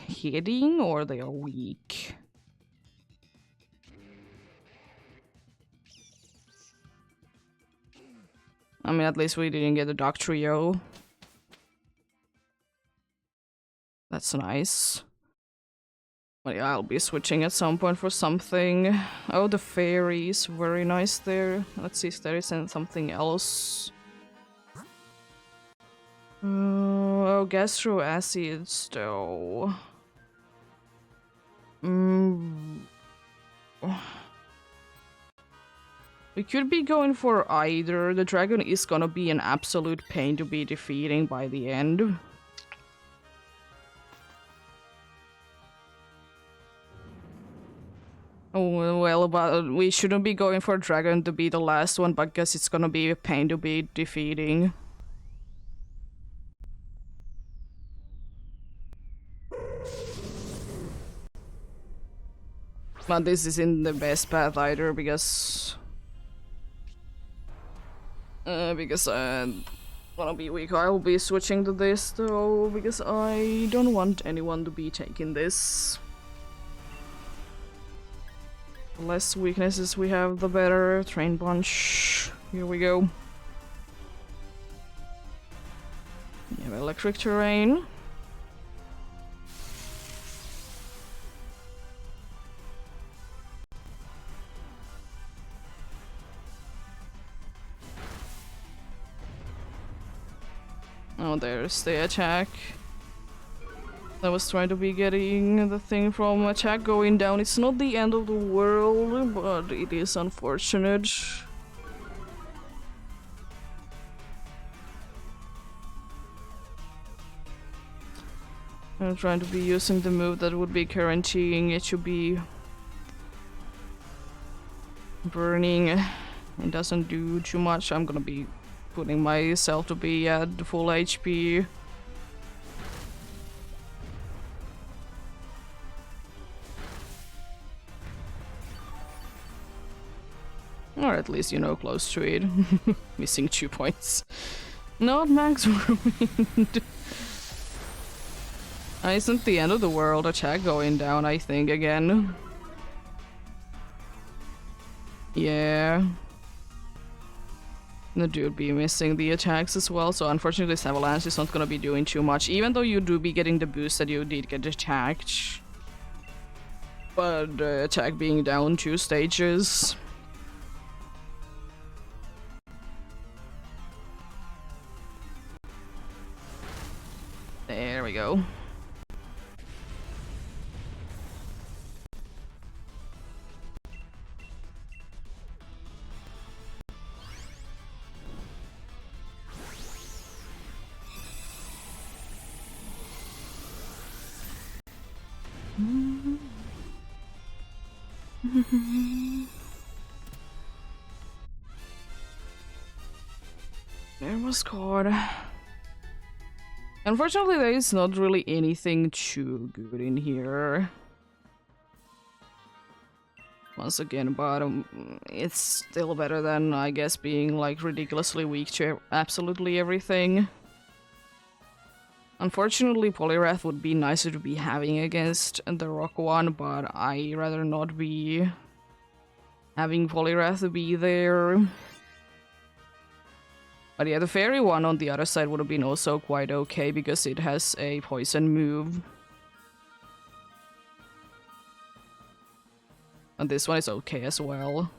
hitting or they are weak. I mean, at least we didn't get a dog trio. That's nice. But yeah, I'll be switching at some point for something. Oh, the fairy is very nice there. Let's see if there isn't something else. Oh, gastro acids though. We could be going for either. The dragon is gonna be an absolute pain to be defeating by the end. Oh, well, but we shouldn't be going for dragon to be the last one because it's gonna be a pain to be defeating. But this isn't the best path either because I'm gonna be weak. I'll be switching to this though because I don't want anyone to be taking this. The less weaknesses we have, the better. Train punch. Here we go. We have electric terrain. Oh, there's the attack. I was trying to be getting the thing from attack going down. It's not the end of the world, but it is unfortunate. I'm trying to be using the move that would be guaranteeing it to be burning. It doesn't do too much. I'm gonna be putting myself to be at the full HP. Or at least, you know, close to it. Missing 2 points. Not max ruined. Isn't the end of the world attack going down, I think, again? Yeah. The dude be missing the attacks as well, so unfortunately this avalanche is not gonna be doing too much, even though you do be getting the boost that you did get attacked. But the attack being down 2 stages. There we go. There was caught. Unfortunately, there is not really anything too good in here. Once again, but it's still better than, I guess, being like ridiculously weak to absolutely everything. Unfortunately, Polyrath would be nicer to be having against the rock one, but I rather not be having Polyrath to be there. But yeah, the fairy one on the other side would have been also quite okay because it has a poison move. And this one is okay as well.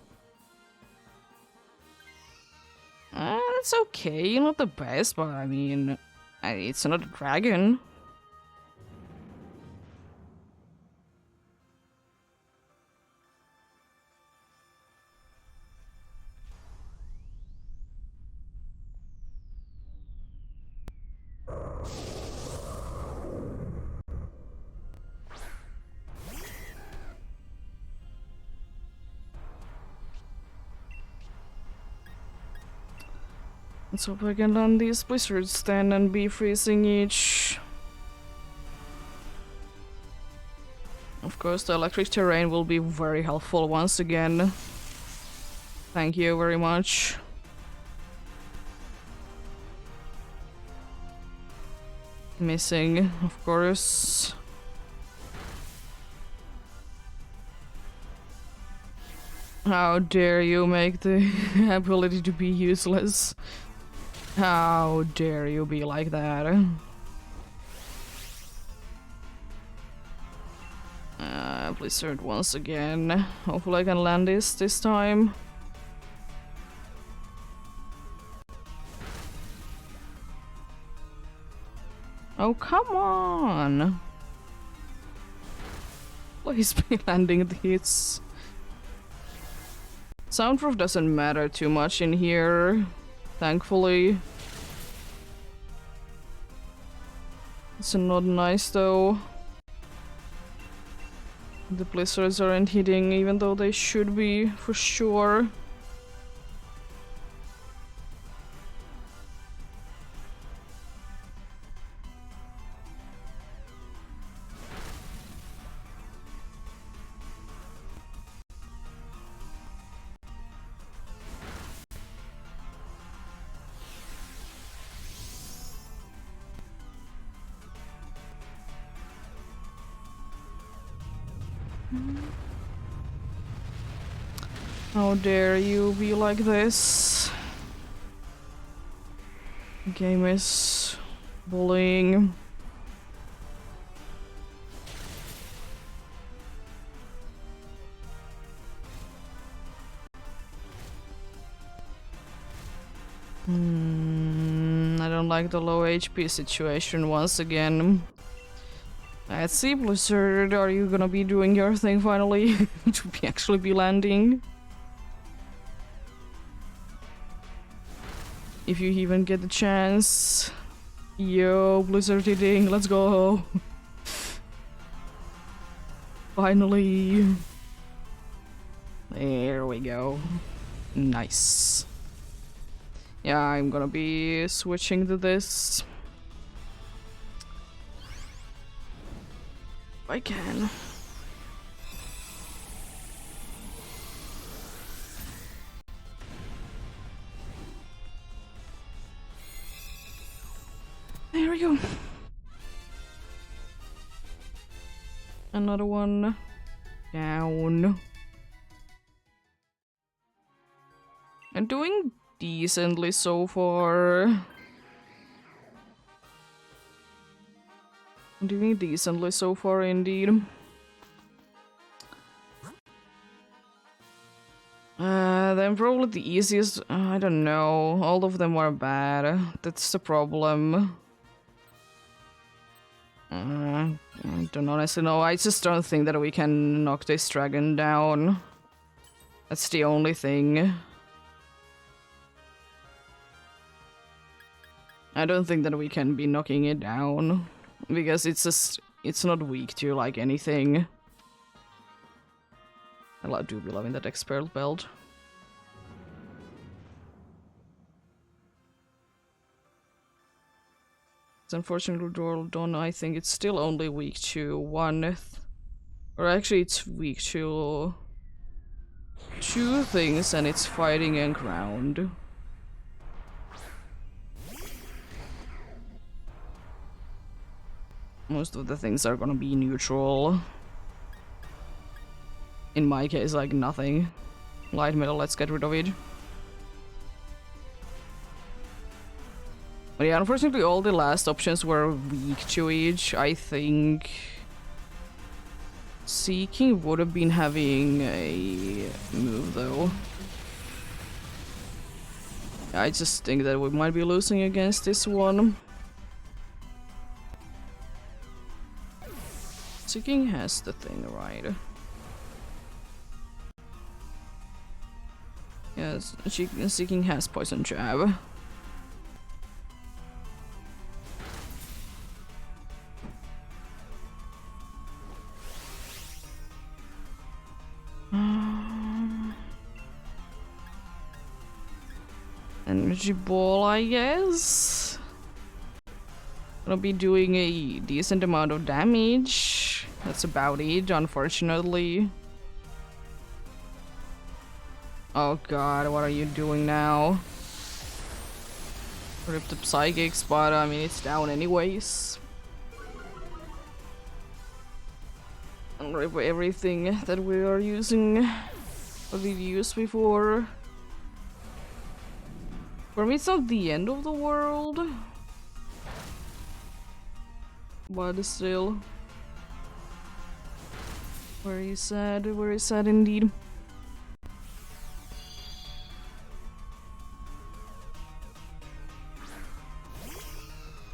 It's okay, not the best, but I mean, it's not a dragon. Let's hope I can land these blizzards then and be freezing each. Of course, the electric terrain will be very helpful once again. Thank you very much. missing, of course. How dare you make the ability to be useless? How dare you be like that? Blizzard once again. Hopefully I can land this time. Oh, come on! Please be landing these. Soundproof doesn't matter too much in here, thankfully. It's not nice though. The blizzards aren't hitting, even though they should be, for sure. How dare you be like this? The game is bullying. I don't like the low HP situation once again. Let's see, Blizzard, are you gonna be doing your thing finally? To actually be landing? If you even get the chance. Yo, Blizzard hitting, let's go. Finally. There we go. Nice. Yeah, I'm gonna be switching to this. If I can. There we go. Another one down. I'm doing decently so far. Doing decently so far indeed. Then probably the easiest, I don't know, all of them are bad. That's the problem. I don't honestly know, I just don't think that we can knock this dragon down. That's the only thing. I don't think that we can be knocking it down, because it's not weak to like anything. I do be loving that expert belt. It's unfortunately Dawn, I think it's still only weak to one, or actually it's weak to two things, and it's fighting and ground. Most of the things are gonna be neutral. In my case, like nothing. Light metal, let's get rid of it. But yeah, unfortunately all the last options were weak to each. I think Seeking would have been having a move though. I just think that we might be losing against this one. Seeking has the thing, right? Yes, Seeking has poison jab. Energy ball, I guess. Gonna be doing a decent amount of damage. That's about it, unfortunately. Oh god, what are you doing now? Rip the psychics, but I mean it's down anyways. and rip everything that we are using, what we've used before. For me, it's not the end of the world, but still very sad indeed.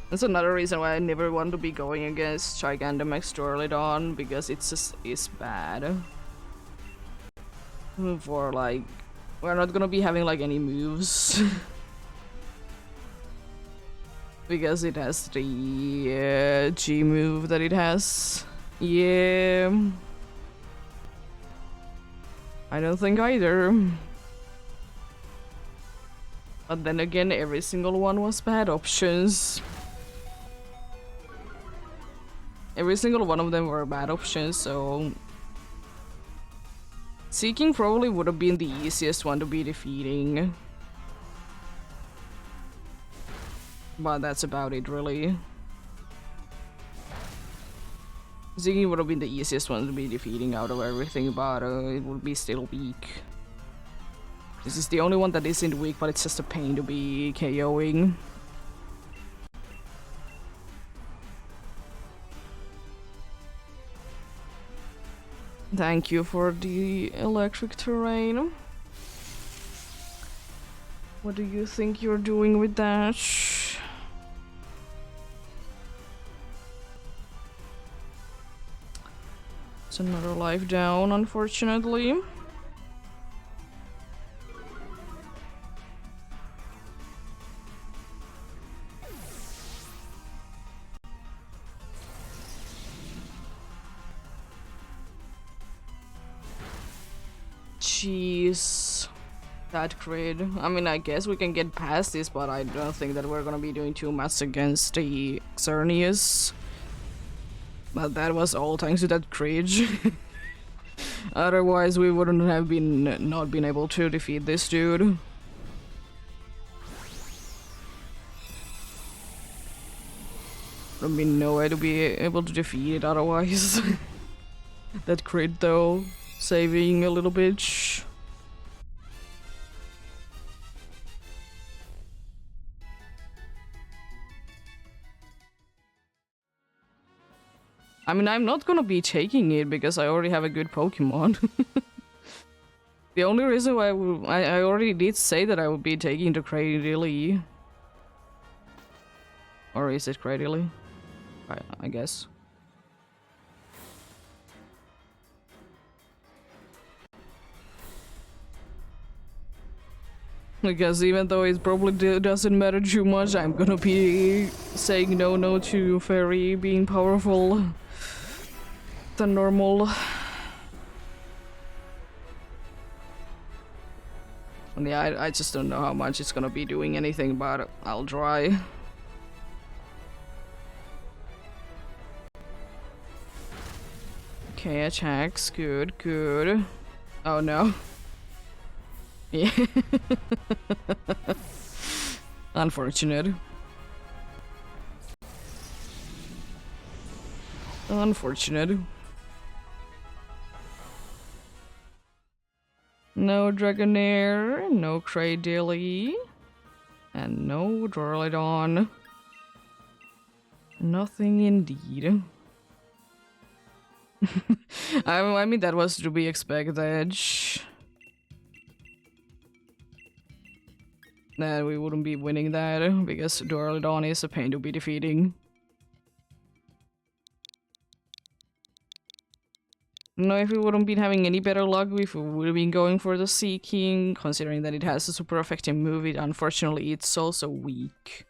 That's another reason why I never want to be going against Gigantamax Dorlidon, because it's just is bad. For like, we're not gonna be having like any moves. Because it has the G move that it has. Yeah. I don't think either. But then again, every single one was bad options. Every single one of them were bad options, so... Seeking probably would have been the easiest one to be defeating. But that's about it, really. Seeking would have been the easiest one to be defeating out of everything, but it would be still weak. This is the only one that isn't weak, but it's just a pain to be KOing. Thank you for the electric terrain. What do you think you're doing with that? It's another life down, unfortunately. Jeez. That crit. I mean, I guess we can get past this, but I don't think that we're gonna be doing too much against the Xerneas. But that was all thanks to that crit. Otherwise, we wouldn't have not been able to defeat this dude. There'd be no way to be able to defeat it otherwise. That crit though, saving a little bit. I mean, I'm not gonna be taking it because I already have a good Pokemon. The only reason why I already did say that I would be taking the Cradily. Or is it Cradily? I guess. Because even though it probably doesn't matter too much, I'm gonna be saying no to Fairy being powerful than normal. And yeah, I just don't know how much it's gonna be doing anything, but I'll try. Okay, attacks, good. Oh no. Yeah. Unfortunate. No Dragonair, no Cradily, and no Dorlidon. Nothing indeed. I mean, that was to be expected. That we wouldn't be winning that, because Dorlidon is a pain to be defeating. No, if we wouldn't been having any better luck, if we would have been going for the Seeking, considering that it has a super effective move, unfortunately it's also weak.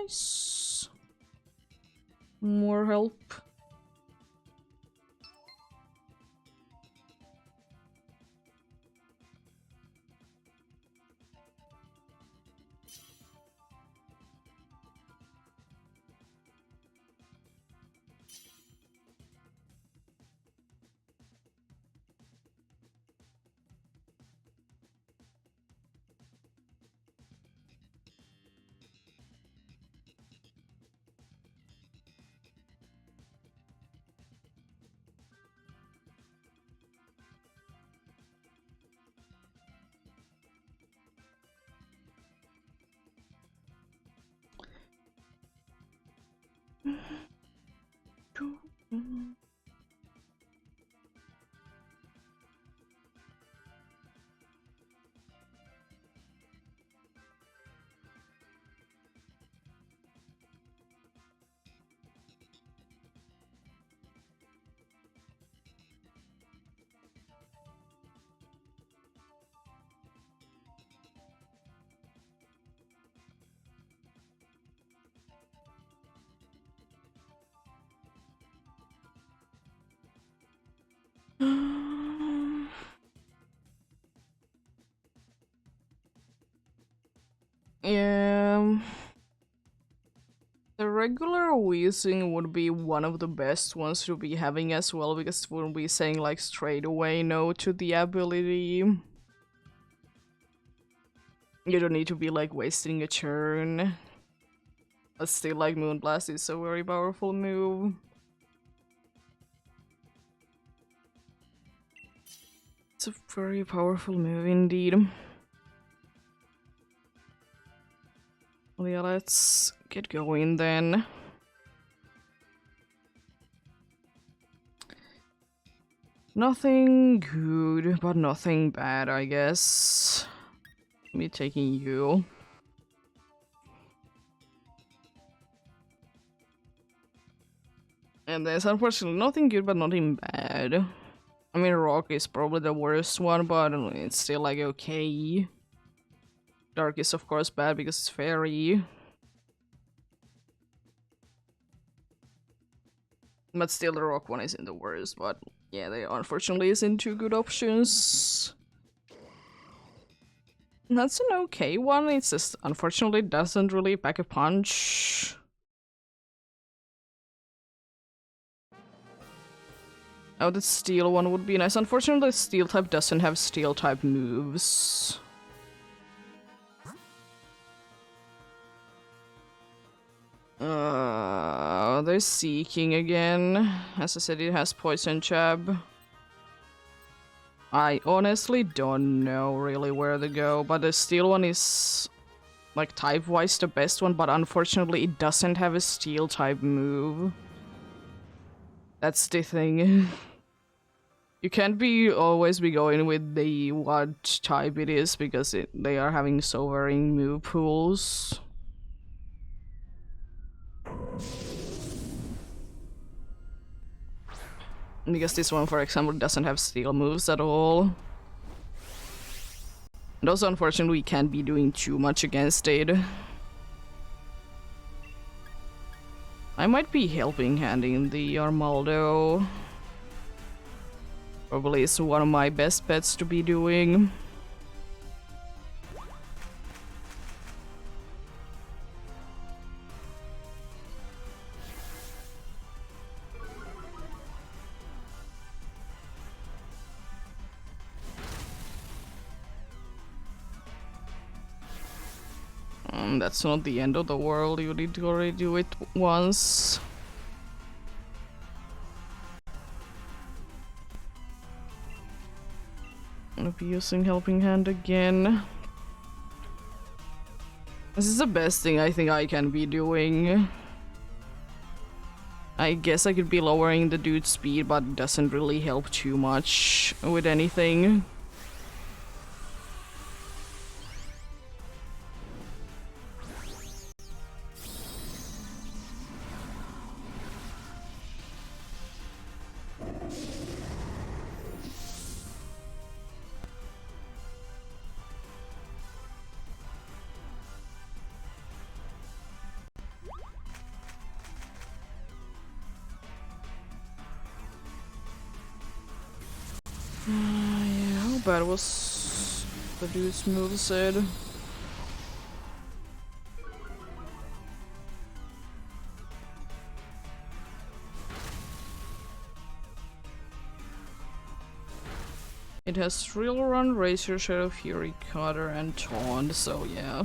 Nice. More help. Yeah. The regular wheezing would be one of the best ones to be having as well, because it wouldn't be saying like straight away no to the ability. You don't need to be like wasting a turn. But still, like, Moonblast is a very powerful move. It's a very powerful move indeed. Well, yeah, let's get going then. Nothing good, but nothing bad, I guess. Me taking you. And there's unfortunately nothing good, but nothing bad. I mean, Rock is probably the worst one, but it's still like okay. Dark is of course bad because it's fairy. But still the Rock one isn't the worst, but yeah, they unfortunately isn't two good options. That's an okay one, it's just unfortunately doesn't really pack a punch. Oh, the steel one would be nice. Unfortunately, steel type doesn't have steel type moves. They're seeking again. As I said, it has poison jab. I honestly don't know really where to go, but the steel one is like type-wise the best one, but unfortunately it doesn't have a steel type move. That's the thing. You can't always be going with the what type it is because they are having so varying move pools. Because this one, for example, doesn't have steel moves at all. And also, unfortunately, we can't be doing too much against it. I might be helping handing the Armaldo. Probably is one of my best bets to be doing. That's not the end of the world, you need to already do it once. I'll be using Helping Hand again. This is the best thing I think I can be doing. I guess I could be lowering the dude's speed, but it doesn't really help too much with anything. Yeah, how bad was the dude's moveset? It has Thrill Run, Razor Shadow, Fury Cutter, and Taunt, so yeah.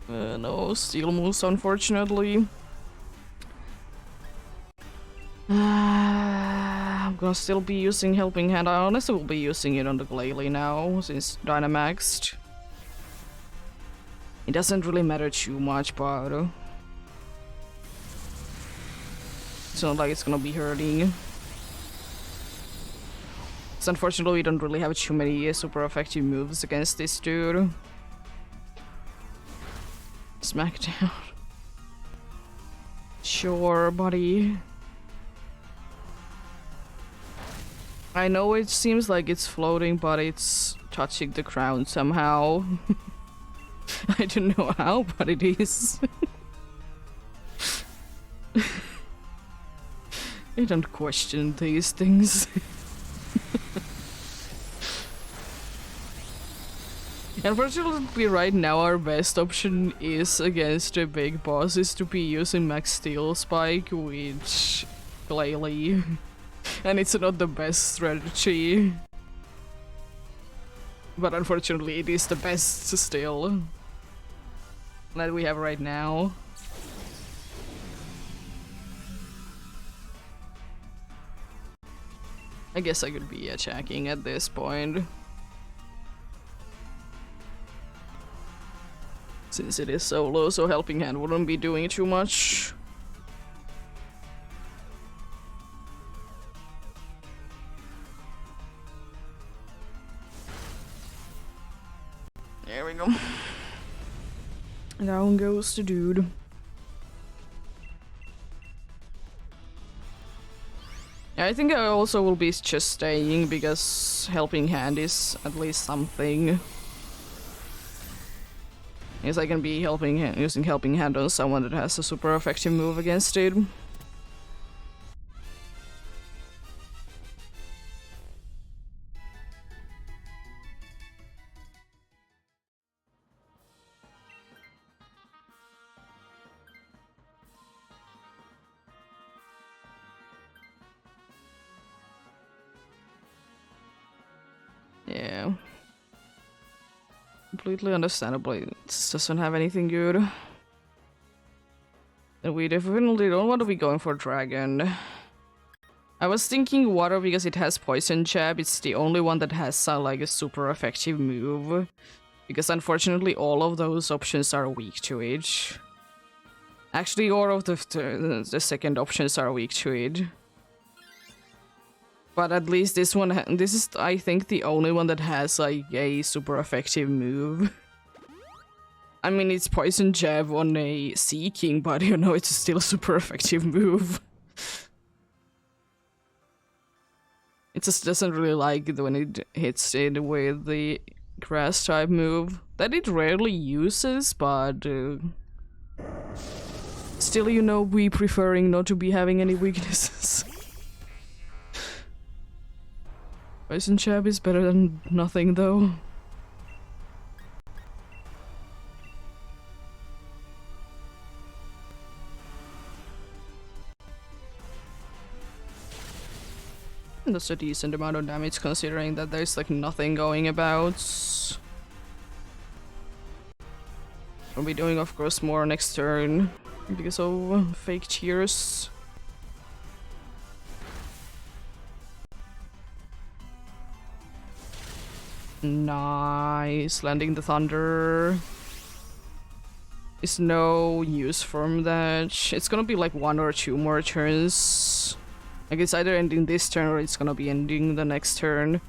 No steel moves, unfortunately. I'm gonna still be using Helping Hand. I honestly will be using it on the Glalie now, since Dynamaxed. It doesn't really matter too much, but... It's not like it's gonna be hurting. So unfortunately, we don't really have too many super effective moves against this dude. Smackdown. Sure, buddy. I know it seems like it's floating, but it's touching the ground somehow. I don't know how, but it is. I don't question these things. Unfortunately, right now our best option is against the big boss is to be using Max Steel Spike, which clearly, and it's not the best strategy. But unfortunately, it is the best still that we have right now. I guess I could be attacking at this point. Since it is solo, so Helping Hand wouldn't be doing too much. There we go. Down goes the dude. Yeah, I think I also will be just staying because Helping Hand is at least something. Yes, I can be using Helping Hand on someone that has a super effective move against it. Yeah. Completely understandable. It just doesn't have anything good. And we definitely don't want to be going for Dragon. I was thinking Water because it has Poison Jab. It's the only one that has like a super effective move. Because unfortunately all of those options are weak to it. Actually, all of the second options are weak to it. But at least this one, this is, I think, the only one that has, like, a super effective move. I mean, it's Poison Jab on a Seeking, but, you know, it's still a super effective move. It just doesn't really like it when it hits it with the Grass-type move. That it rarely uses, but... still, you know, we preferring not to be having any weaknesses. Poison Jab is better than nothing, though. And that's a decent amount of damage considering that there's like nothing going about. We'll be doing, of course, more next turn because of fake tears. Nice, landing the thunder. Is no use from that. It's gonna be like 1 or 2 more turns. Like it's either ending this turn or it's gonna be ending the next turn.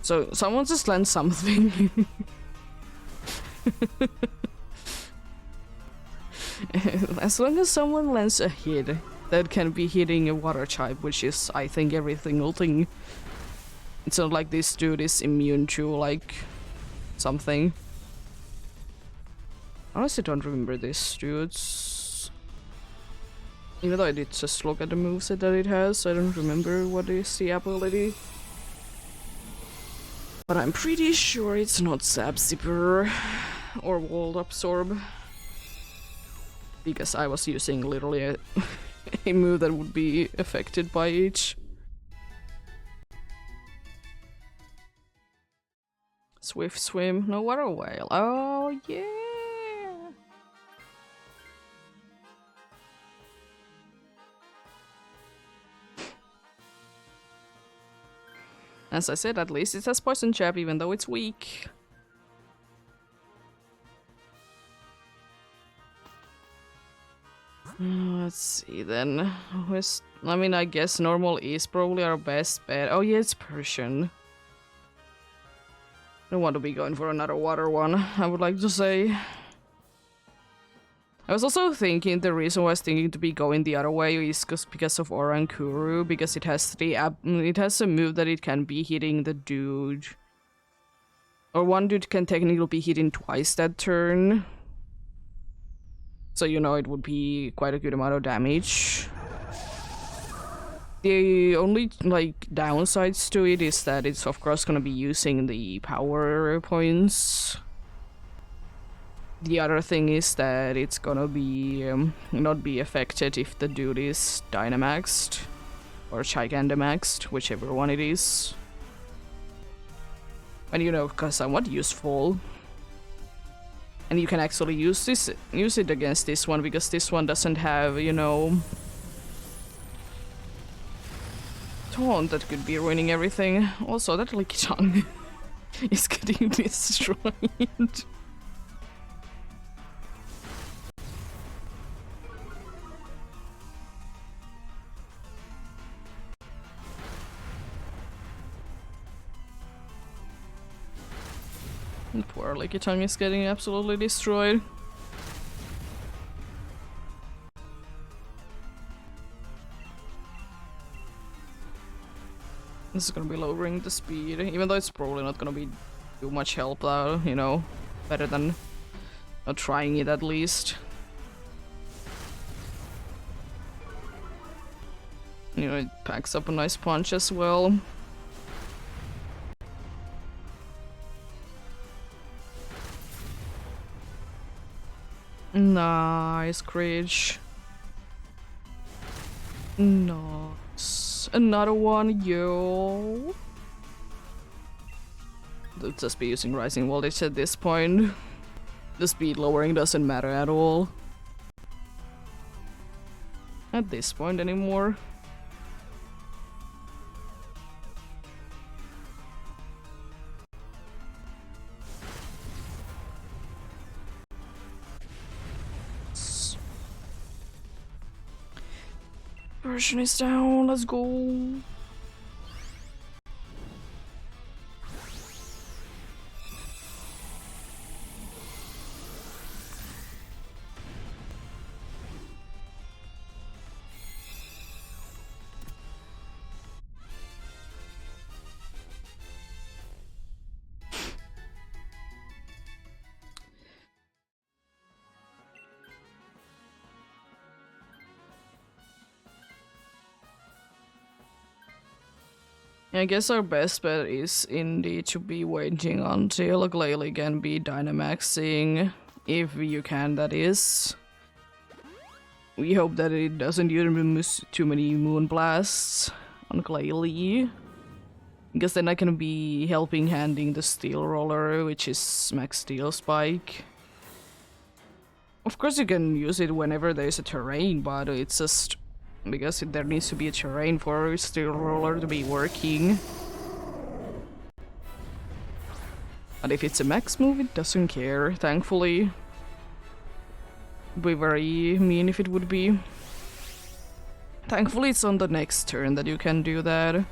So someone just land something. As long as someone lands a hit that can be hitting a water type, which is I think every single thing. It's not like this dude is immune to, like, something. I honestly don't remember this dude's... Even though I did just look at the moveset that it has, I don't remember what is the ability. But I'm pretty sure it's not Zap Zipper or Walled Absorb. Because I was using literally a move that would be affected by each. Swift Swim, no Water Whale. Oh yeah! As I said, at least it has Poison Jab even though it's weak. Let's see then. I mean, I guess normal is probably our best bet. Oh yeah, it's Persian. Don't want to be going for another water one, I would like to say. I was also thinking the reason why I was thinking to be going the other way is because of Orankuru, because it has a move that it can be hitting the dude. Or one dude can technically be hitting twice that turn. So you know it would be quite a good amount of damage. The only like downsides to it is that it's of course gonna be using the power points. The other thing is that it's gonna be not be affected if the dude is Dynamaxed or Gigantamaxed, whichever one it is. And you know, because somewhat useful. And you can actually use it against this one, because this one doesn't have, you know, taunt that could be ruining everything. Also, that Licky Tongue is getting destroyed. Poor Licky Tongue is getting absolutely destroyed. This is gonna be lowering the speed, even though it's probably not gonna be too much help though, you know. Better than not trying it at least. You know, it packs up a nice punch as well. Nice, Critch. Nice. Another one, yo. They'll just be using Rising Voltage at this point. The speed lowering doesn't matter at all. At this point anymore. Version is down, let's go. I guess our best bet is indeed to be waiting until Glalie can be Dynamaxing, if you can, that is. We hope that it doesn't use too many Moon Blasts on Glalie, because then I can be helping handing the Steel Roller, which is Max Steel Spike. Of course you can use it whenever there's a terrain, but it's just because there needs to be a terrain for Steel Roller to be working. But if it's a max move, it doesn't care, thankfully. Would be very mean if it would be. Thankfully it's on the next turn that you can do that.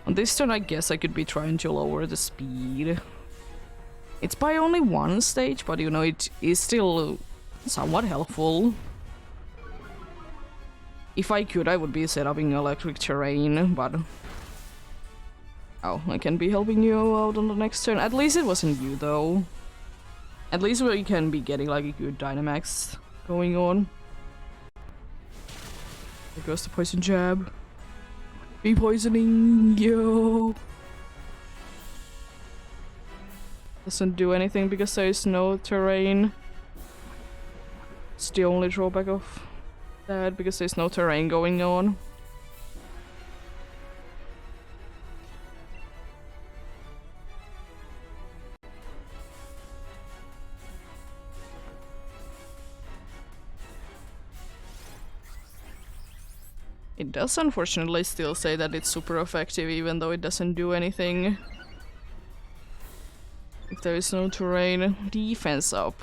On this turn I guess I could be trying to lower the speed. It's by only one stage, but you know, it is still somewhat helpful. If I could, I would be setting electric terrain, but... Oh, I can be helping you out on the next turn. At least it wasn't you, though. At least we can be getting like a good Dynamax going on. There goes the Poison Jab. Be poisoning, yo! Doesn't do anything because there is no terrain. It's the only drawback of that, because there's no terrain going on. It does unfortunately still say that it's super effective, even though it doesn't do anything. If there is no terrain. Defense up.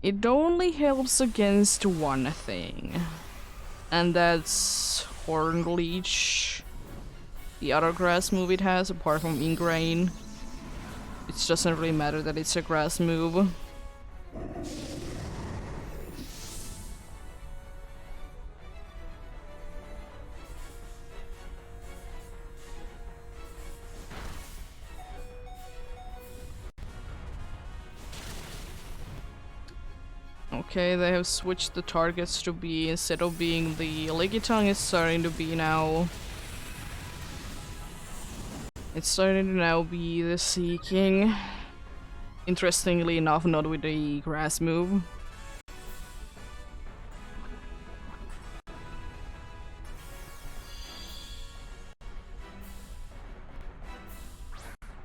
It only helps against one thing. And that's Horn Leech. The other grass move it has, apart from Ingrain. It doesn't really matter that it's a grass move. Okay, they have switched the targets to be, instead of being the Lickitung, it's starting to be now... It's starting to now be the Seeking. Interestingly enough, not with the grass move.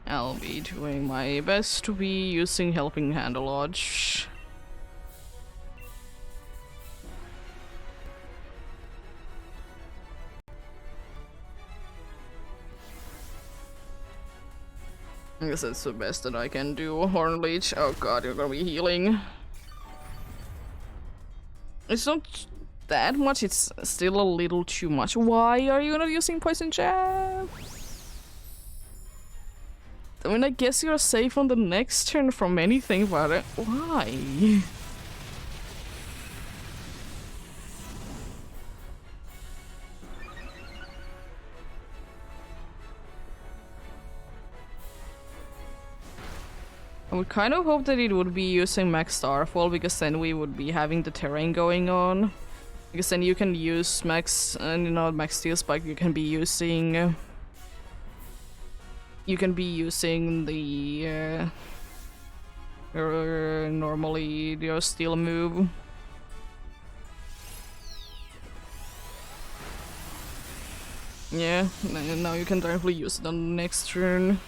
I'll be doing my best to be using Helping Hand a lot. I guess that's the best that I can do. Horn Leech. Oh god, you're gonna be healing. It's not that much, it's still a little too much. Why are you not using Poison Jab? I mean, I guess you're safe on the next turn from anything, but why? I would kind of hope that it would be using Max Starfall, because then we would be having the terrain going on. Because then you can use Max, not Max Steel Spike, you can be using... You can be using the... normally your Steel move. Yeah, now you can directly use it on the next turn.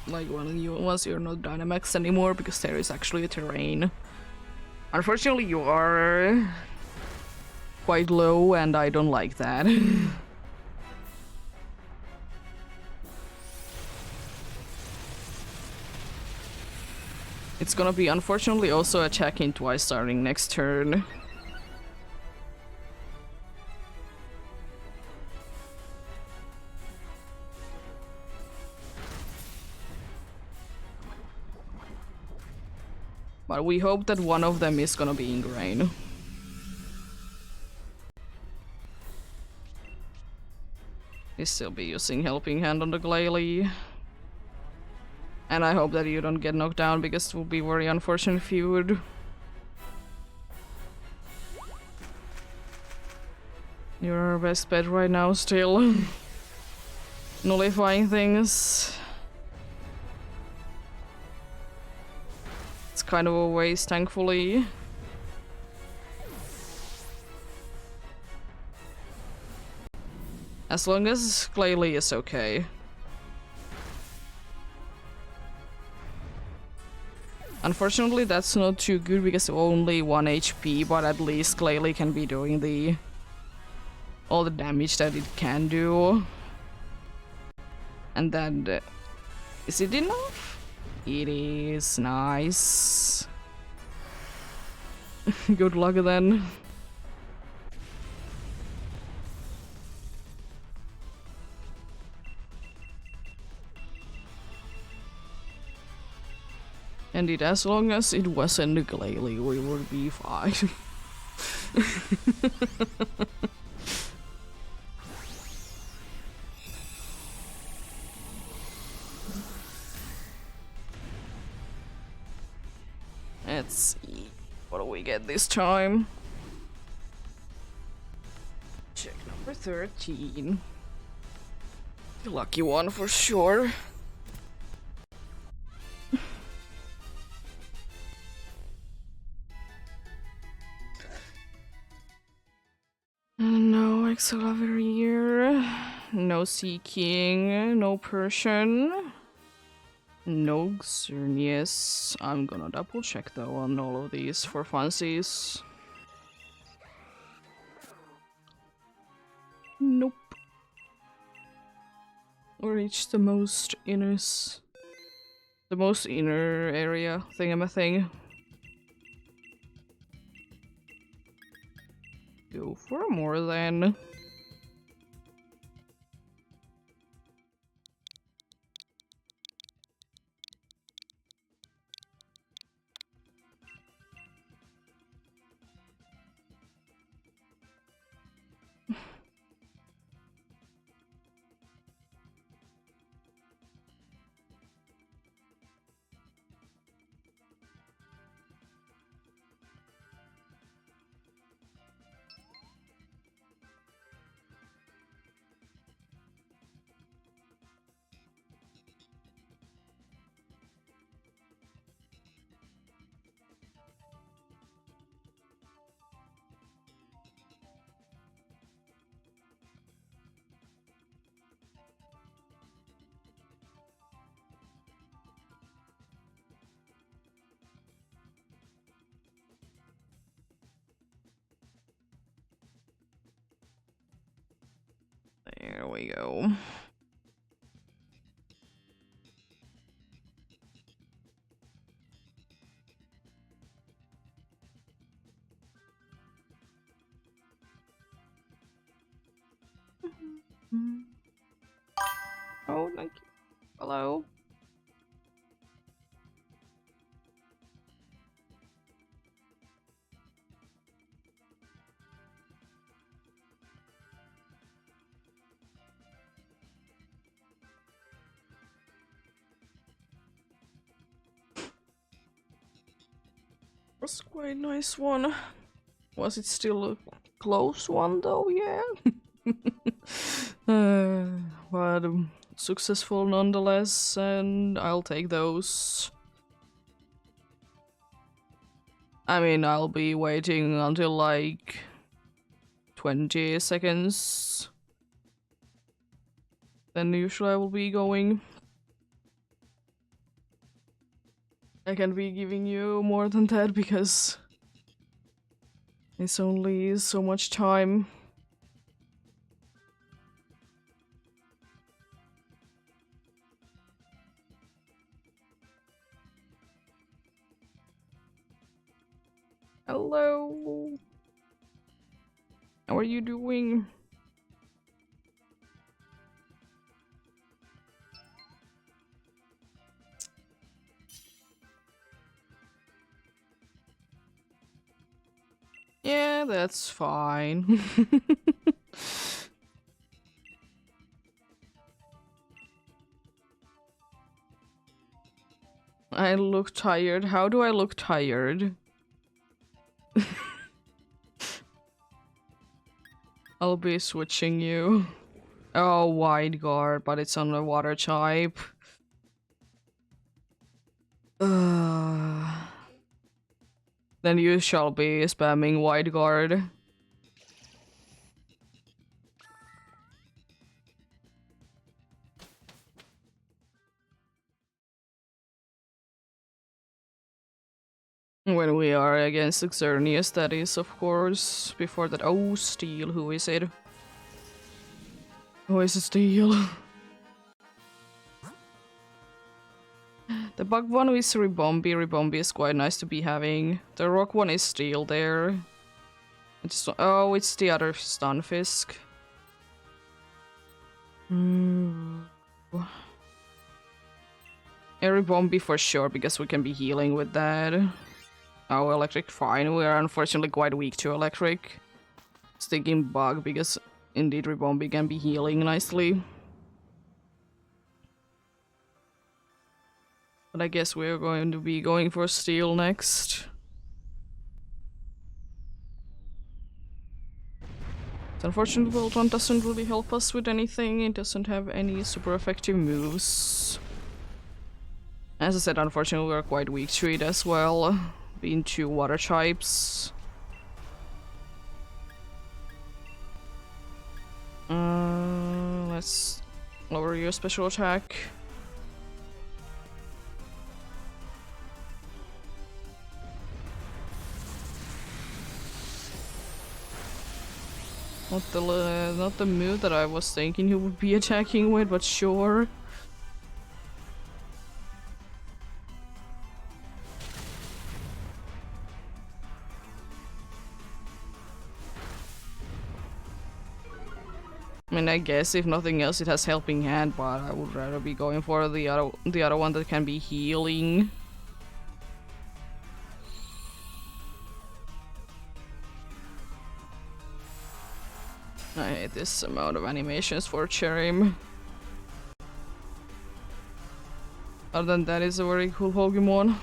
Like once you're not Dynamax anymore, because there is actually a terrain. Unfortunately, you are quite low, and I don't like that. It's gonna be unfortunately also attacking twice starting next turn. But we hope that one of them is gonna be Ingrain. He'll still be using Helping Hand on the Glalie. And I hope that you don't get knocked down, because it would be very unfortunate if you would. You're our best bet right now still. Nullifying things. It's kind of a waste, thankfully. As long as Glalie is okay. Unfortunately, that's not too good because only 1 HP, but at least Glalie can be doing all the damage that it can do. And then... is it enough? It is. Nice. Good luck then. Indeed, as long as it wasn't Glalie, we would be fine. Let's see. What do we get this time? Check number 13. The lucky one for sure. No Excalibur, no Seeking, no Persian, no Xerneas. I'm gonna double check though on all of these for funsies. Nope. Reach the most inner area thingamathing. go for more then. There we go. Oh, thank you. Hello. Was quite a nice one. Was it still a close one though? Yeah. But successful nonetheless, and I'll take those. I mean, I'll be waiting until like 20 seconds. Then usually I will be going. I can't be giving you more than that because it's only so much time. Hello. How are you doing? Yeah, that's fine. I look tired. How do I look tired? I'll be switching you. Oh, wide guard, but it's on the water type. Then you shall be spamming wide guard. When we are against Xerneas, that is, of course. Before that, oh, steel, who is it? Who is steel? The bug one is Ribombi. Ribombi is quite nice to be having. The rock one is steel there. Oh, it's the other Stunfisk. Ribombi for sure, because we can be healing with that. Oh, electric, fine. We are unfortunately quite weak to electric. Stinking bug, because indeed Ribombi can be healing nicely. But I guess we're going to be going for steel next. Unfortunately, Voltron doesn't really help us with anything. It doesn't have any super effective moves. As I said, unfortunately, we're quite weak to it as well, being two water types. Let's lower your special attack. Not the move that I was thinking he would be attacking with, but sure. mean, I guess if nothing else, it has helping hand, but I would rather be going for the other one that can be healing. I hate this amount of animations for Cherim. Other than that, it's a very cool Pokemon.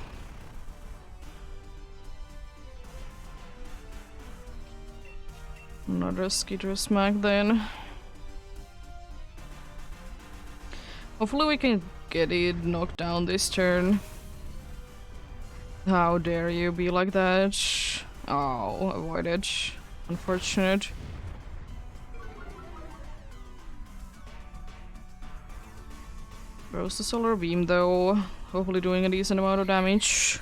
Another Skitter Smack then. Hopefully we can get it knocked down this turn. How dare you be like that? Oh, avoided. Unfortunate. Throws the Solar Beam though. Hopefully doing a decent amount of damage.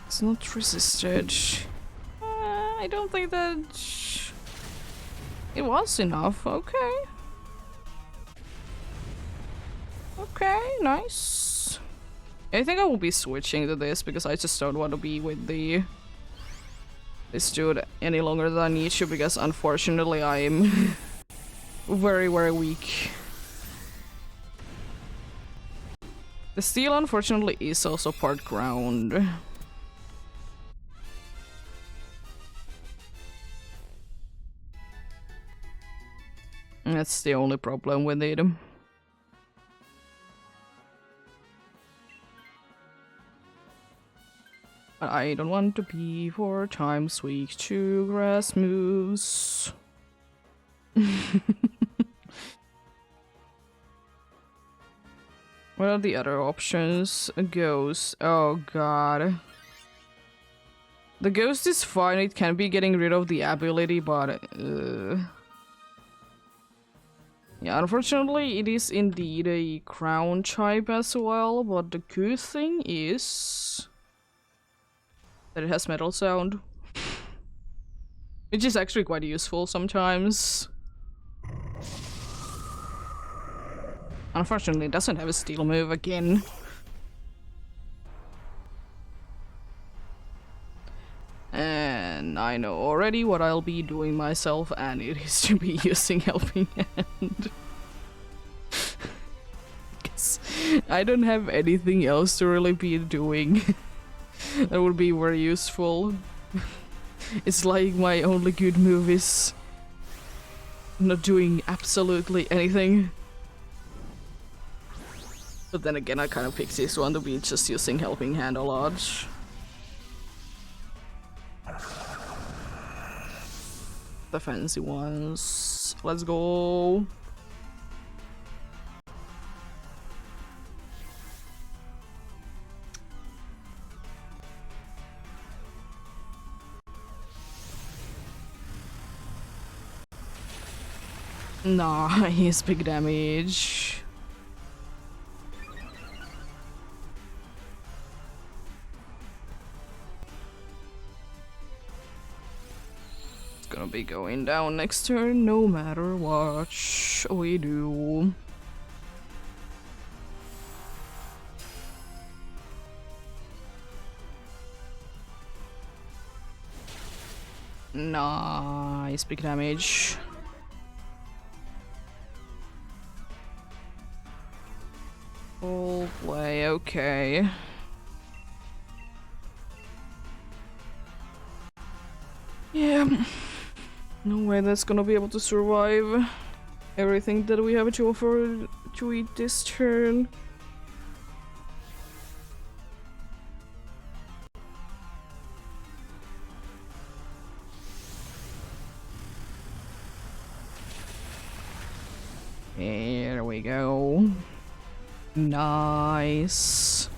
It's not resisted. I don't think that it was enough. Okay. Okay, nice. I think I will be switching to this because I just don't want to be with this dude any longer than I need to, because unfortunately I am very, very weak. The steel unfortunately is also part ground. That's the only problem with it. But I don't want to be 4 times weak to grass moves. What are the other options? A ghost. Oh god. The ghost is fine, it can be getting rid of the ability, but yeah, unfortunately it is indeed a crown type as well, but the good thing is that it has metal sound. Which is actually quite useful sometimes. Unfortunately, it doesn't have a steel move again. And I know already what I'll be doing myself, and it is to be using Helping Hand. Because I don't have anything else to really be doing. That would be very useful. It's like my only good move is not doing absolutely anything. But then again, I kind of picked this one to be just using Helping Hand a lot. The fancy ones. Let's go. Nice, big damage. It's gonna be going down next turn no matter what we do. Nice, big damage. Full play, okay. Yeah. No way that's gonna be able to survive everything that we have to offer to eat this turn. There we go. Nice.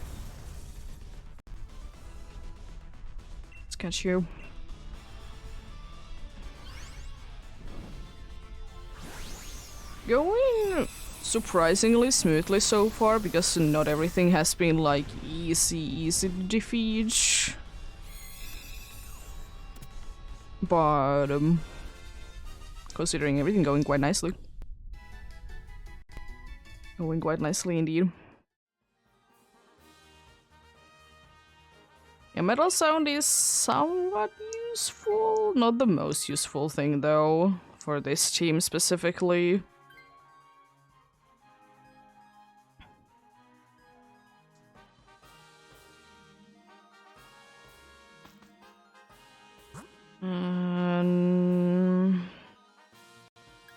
Let's catch you. Going surprisingly smoothly so far, because not everything has been like easy to defeat. But considering everything going quite nicely. Going quite nicely indeed. Yeah, metal sound is somewhat useful. Not the most useful thing though. for this team specifically.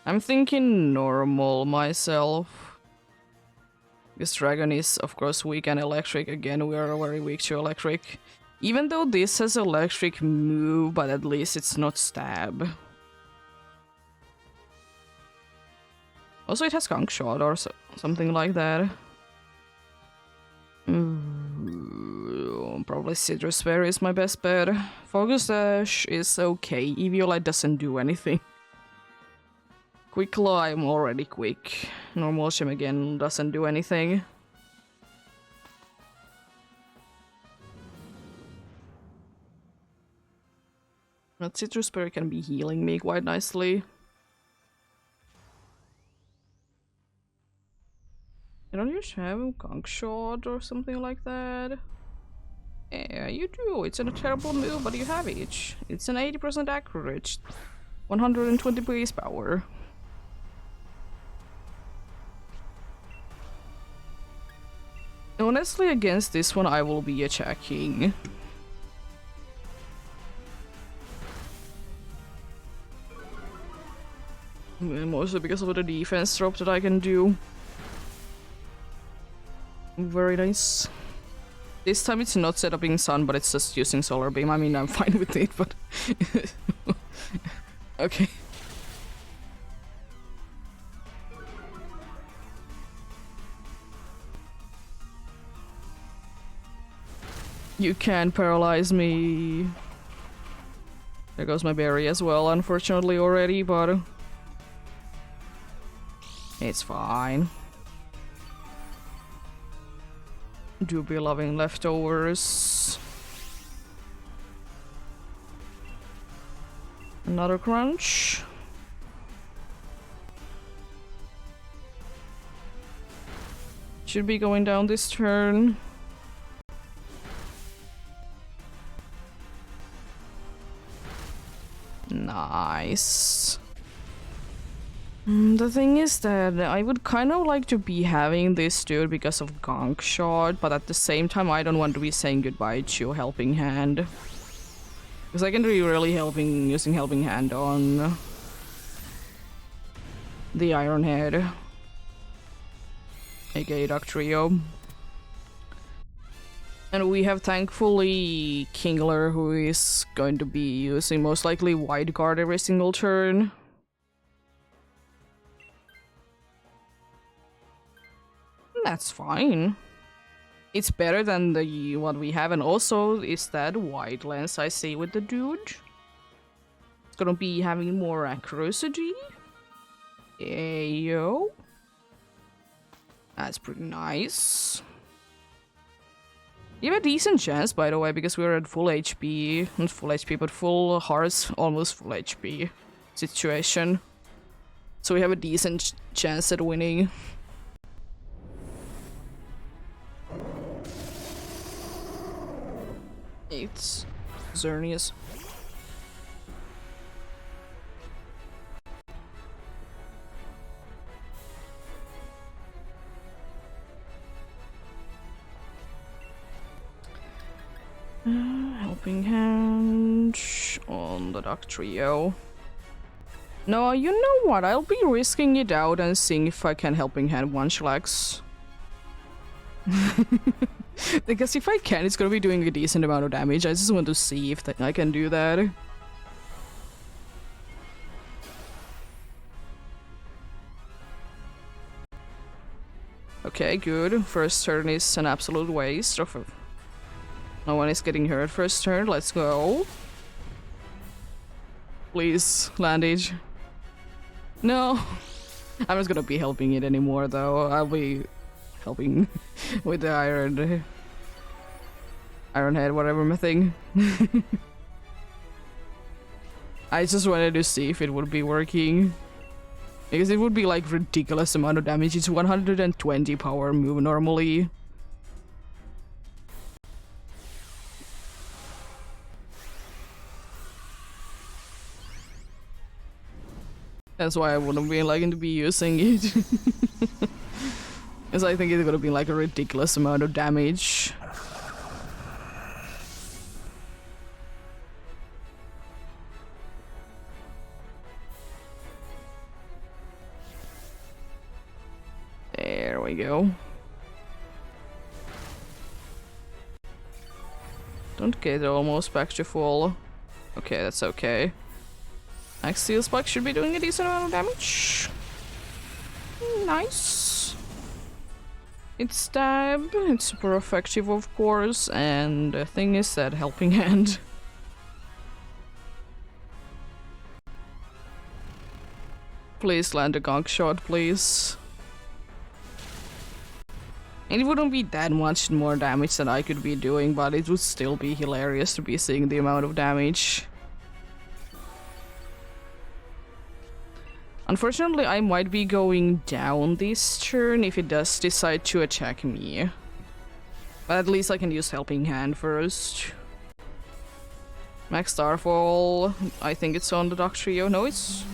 I'm thinking normal myself. This dragon is of course weak and electric. Again, we are very weak to electric. Even though this has electric move, but at least it's not stab. Also, it has conch shot or something like that. Probably Citrus Berry is my best bet. Focus Dash is okay. Eviolite doesn't do anything. Quick Claw, I'm already quick. Normal Shim again doesn't do anything. But Citrus Berry can be healing me quite nicely. I don't usually have a conch shot or something like that. Yeah, you do. It's a terrible move, but you have it. It's an 80% accurate. 120 base power. Honestly, against this one, I will be attacking. Mostly because of the defense drop that I can do. Very nice. This time it's not set up in sun, but it's just using solar beam. I mean, I'm fine with it, but... okay. You can paralyze me. There goes my berry as well, unfortunately already, but... it's fine. Do be loving leftovers. Another crunch. Should be going down this turn. Nice. The thing is that I would kind of like to be having this dude because of Gonk Shot, but at the same time I don't want to be saying goodbye to Helping Hand. Because I can be really using Helping Hand on the Iron Head, aka Duck Trio. And we have thankfully Kingler, who is going to be using most likely Wide Guard every single turn. That's fine. It's better than the what we have, and also is that wide lens I see with the dude. It's gonna be having more accuracy. Ayo. That's pretty nice. You have a decent chance, by the way, because we're at full HP. Not full HP, but full hearts, almost full HP situation. So we have a decent chance at winning. It's Xerneas. Helping Hand on the Duck Trio. No, you know what? I'll be risking it out and seeing if I can Helping Hand one Schlax. Because if I can, it's gonna be doing a decent amount of damage. I just want to see if I can do that. Okay, good. First turn is an absolute waste of it. No one is getting hurt first turn. Let's go. Please, Landage. No. I'm not gonna be helping it anymore, though. I'll be helping with the Iron Head, whatever my thing. I just wanted to see if it would be working. Because it would be like ridiculous amount of damage. It's 120 power move normally. That's why I wouldn't be liking to be using it. Because I think it's gonna be like a ridiculous amount of damage. There we go. Don't get almost back to full. Okay, that's okay. Next steel spike should be doing a decent amount of damage. Nice. It's stab. It's super effective, of course, and the thing is that helping hand. Please land a gong shot, please. And it wouldn't be that much more damage that I could be doing, but it would still be hilarious to be seeing the amount of damage. Unfortunately, I might be going down this turn if it does decide to attack me. But at least I can use Helping Hand first. Max Starfall, I think it's on the Dock Trio. No, it's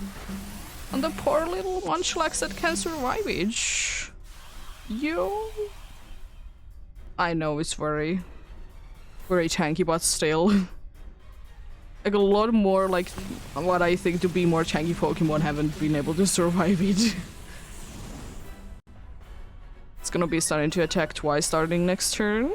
on the poor little Munchlax that can survive it. Yo. I know it's very tanky, but still. Like a lot more like what I think to be more tanky Pokemon haven't been able to survive it. It's gonna be starting to attack twice starting next turn.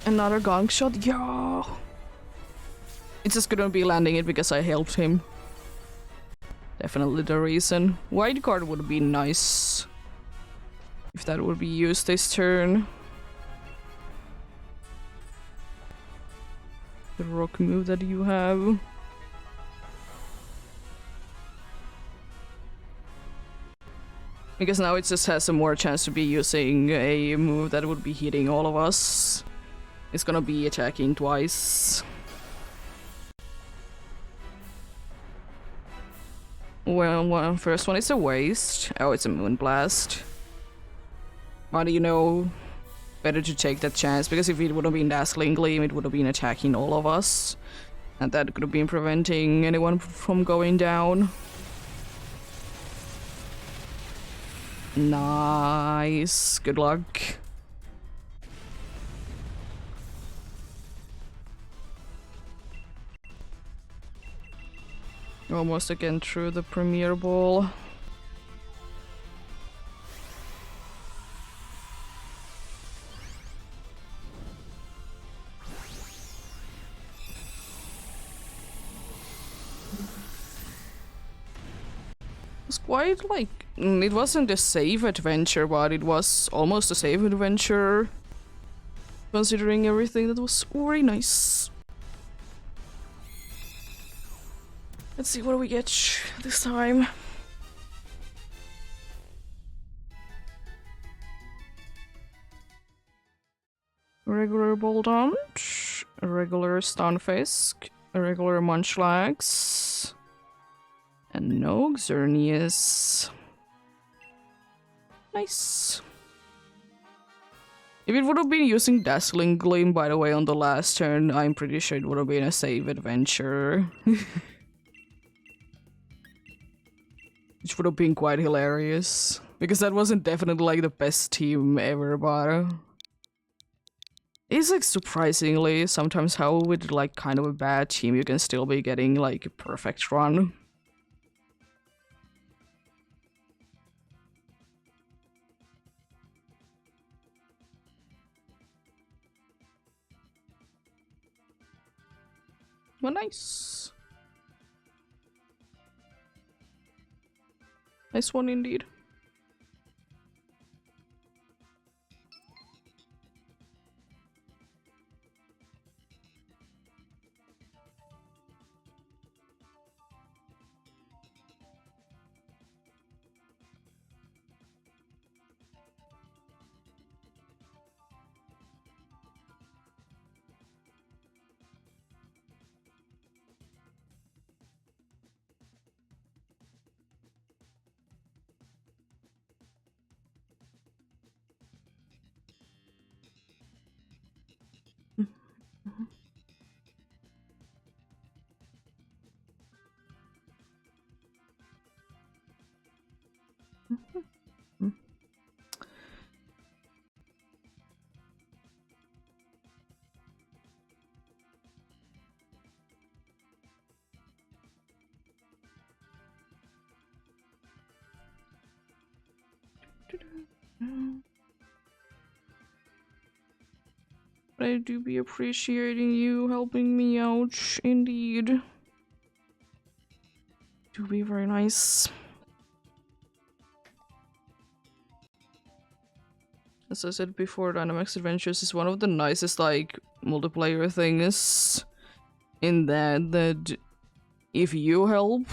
Another gong shot, yo! It's just gonna be landing it because I helped him. Definitely the reason. Wild card would be nice if that would be used this turn. The rock move that you have. Because now it just has a more chance to be using a move that would be hitting all of us. It's gonna be attacking twice. Well, first one is a waste. Oh, it's a Moonblast. But you know, better to take that chance, because if it would have been Dazzling Gleam, it would have been attacking all of us. And that could have been preventing anyone from going down. Nice. Good luck. Almost again through the Premier Ball. It was quite like... it wasn't a safe adventure, but it was almost a safe adventure. Considering everything, that was very nice. Let's see what do we get this time. Regular Boldon, a regular Stunfisk, a regular Munchlax, and no Xerneas. Nice. If it would have been using Dazzling Gleam, by the way, on the last turn, I'm pretty sure it would have been a save adventure. Which would have been quite hilarious. Because that wasn't definitely like the best team ever, but... it's like surprisingly sometimes how with like kind of a bad team you can still be getting like a perfect run. Well, nice. Nice one indeed. But I do be appreciating you helping me out, indeed. Do be very nice. As I said before, Dynamax Adventures is one of the nicest, like, multiplayer things in that if you help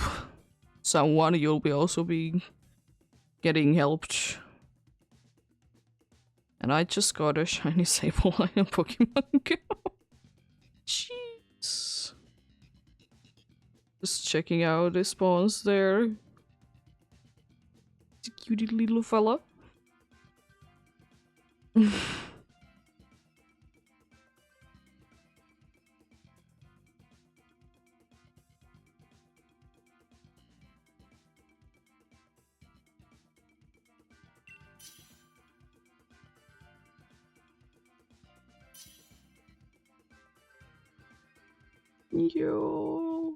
someone, you'll be also be getting helped. And I just got a shiny Sableye Pokemon Go. Jeez. Just checking out the spawns there. It's a cutie little fella. Yo.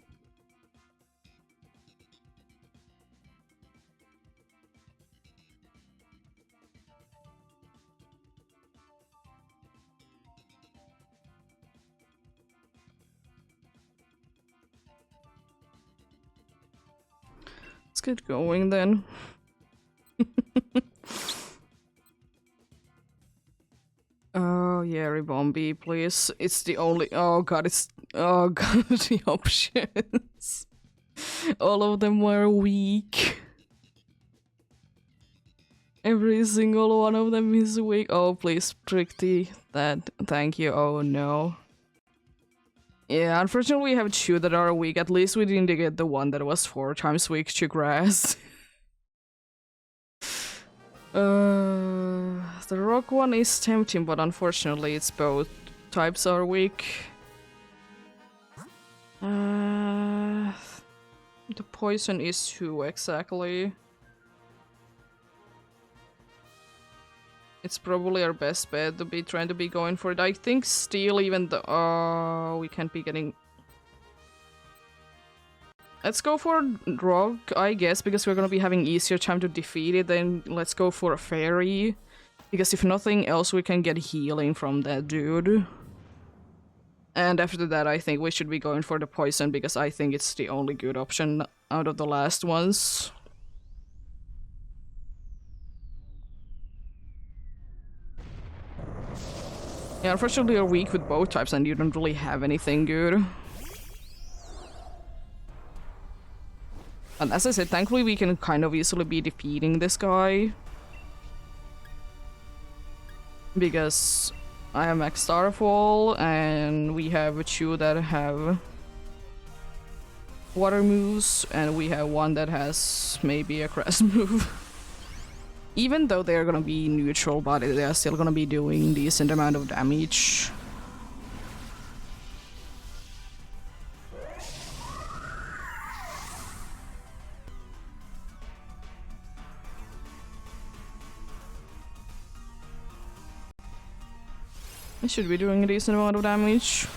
Let's get going then. Oh yeah, Ribombi, please. It's the only— oh god, it's— oh god, the options. All of them were weak. Every single one of them is weak. Oh please, Tricty, that— thank you. Oh no. Yeah, unfortunately we have two that are weak. At least we didn't get the one that was 4 times weak to grass. The rock one is tempting, but unfortunately it's both types are weak. The poison is who exactly? It's probably our best bet to be trying to be going for it. I think steel, even though— oh, we can't be getting— let's go for rock, I guess, because we're gonna be having easier time to defeat it. Then let's go for a fairy, because if nothing else we can get healing from that dude. And after that I think we should be going for the poison, because I think it's the only good option out of the last ones. Yeah, unfortunately you're weak with both types and you don't really have anything good. And as I said, thankfully we can kind of easily be defeating this guy. Because I have max Starfall and we have 2 that have water moves and we have 1 that has maybe a grass move. Even though they're gonna be neutral, but they're still gonna be doing decent amount of damage. I should be doing a decent amount of damage.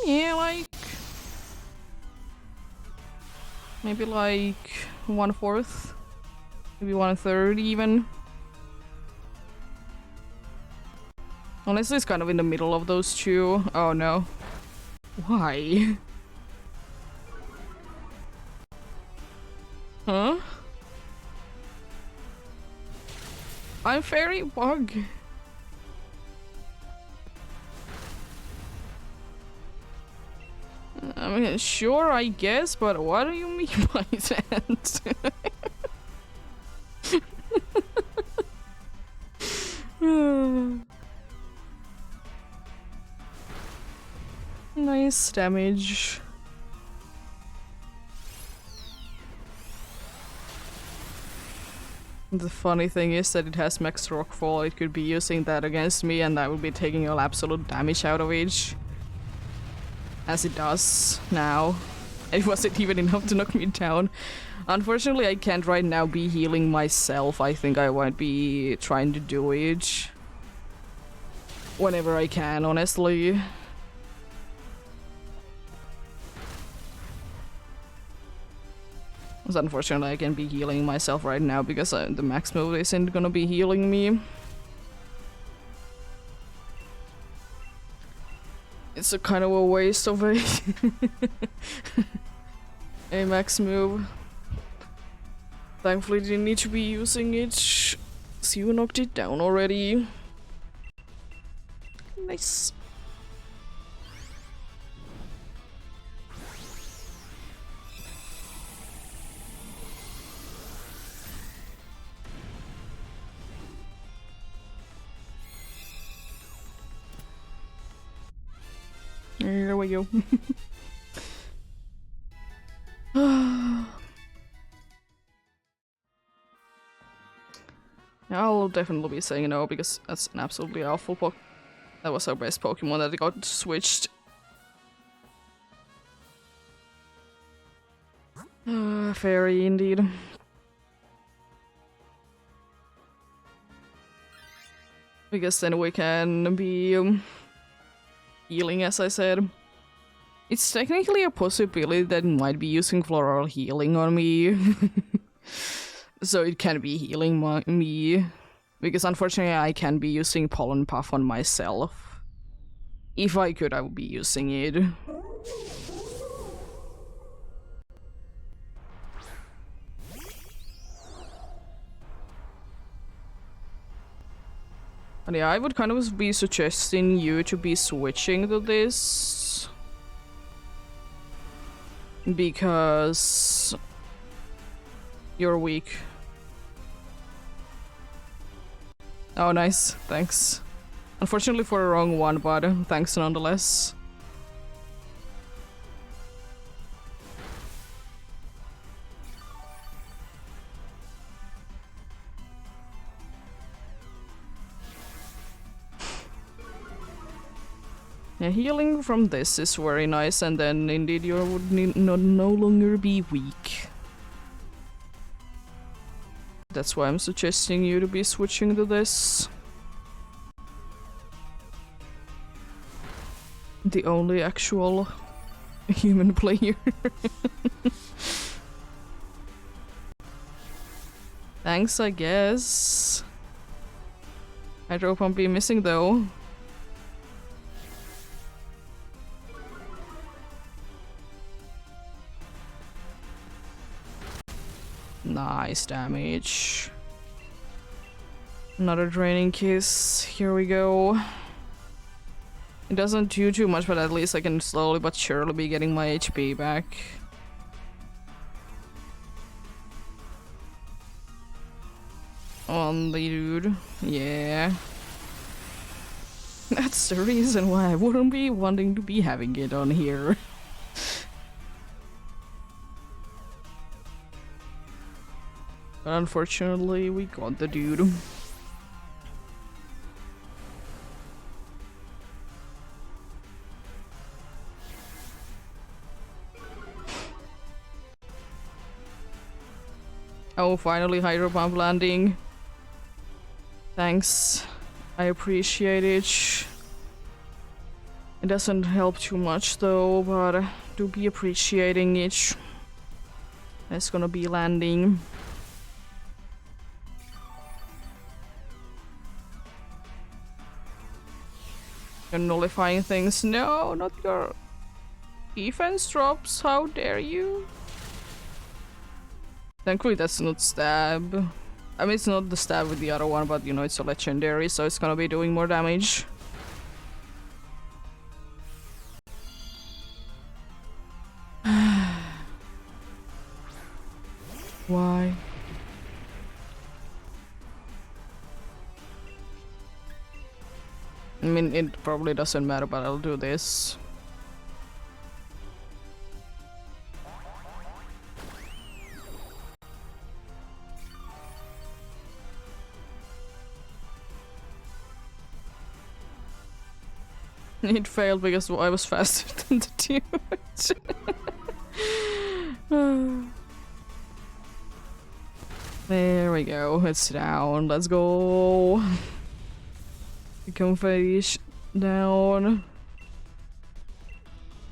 Yeah, like— maybe like 1/4. Maybe 1/3 even. Honestly, it's kind of in the middle of those two. Oh no. Why? Huh? I'm fairy bug. I mean, sure, I guess, but what do you mean by that? Nice damage. The funny thing is that it has max rockfall. It could be using that against me and I would be taking all absolute damage out of it. As it does now. It wasn't even enough to knock me down. Unfortunately, I can't right now be healing myself. I think I might be trying to do it whenever I can, honestly. Because unfortunately, I can't be healing myself right now because the max move isn't gonna be healing me. It's a kind of a waste of a a max move. Thankfully, didn't need to be using it. So you knocked it down already. Nice. There we go. I'll definitely be saying no because that's an absolutely awful that was our best Pokemon that got switched. Fairy indeed. Because then we can be healing, as I said. It's technically a possibility that it might be using floral healing on me. So it can be healing me. Because unfortunately I can be using Pollen Puff on myself. If I could, I would be using it. But yeah, I would kind of be suggesting you to be switching to this. Because you're weak. Oh, nice. Thanks. Unfortunately for the wrong one, but thanks nonetheless. Yeah, healing from this is very nice, and then indeed you would no longer be weak. That's why I'm suggesting you to be switching to this. The only actual human player. Thanks, I guess. Hydro Pump be missing though. Nice damage. Another Draining Kiss. Here we go. It doesn't do too much, but at least I can slowly but surely be getting my HP back. On the dude. Yeah. That's the reason why I wouldn't be wanting to be having it on here. But unfortunately, we got the dude. Oh, finally Hydro Pump landing. Thanks. I appreciate it. It doesn't help too much though, but I do be appreciating it. It's gonna be landing. You're nullifying things. No, not your defense drops. How dare you? Thankfully that's not stab. I mean, it's not the stab with the other one, but you know, it's a legendary, so it's gonna be doing more damage. Why? I mean, it probably doesn't matter, but I'll do this. It failed because I was faster than the dude. we go. It's down. Let's go. Become fish down.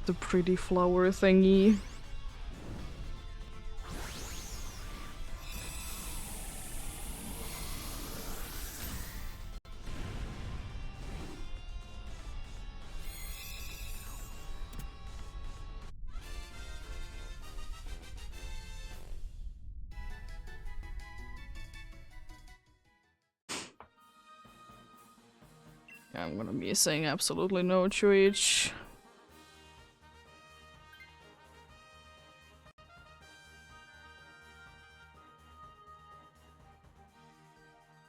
The pretty flower thingy. I'm gonna be saying absolutely no to each.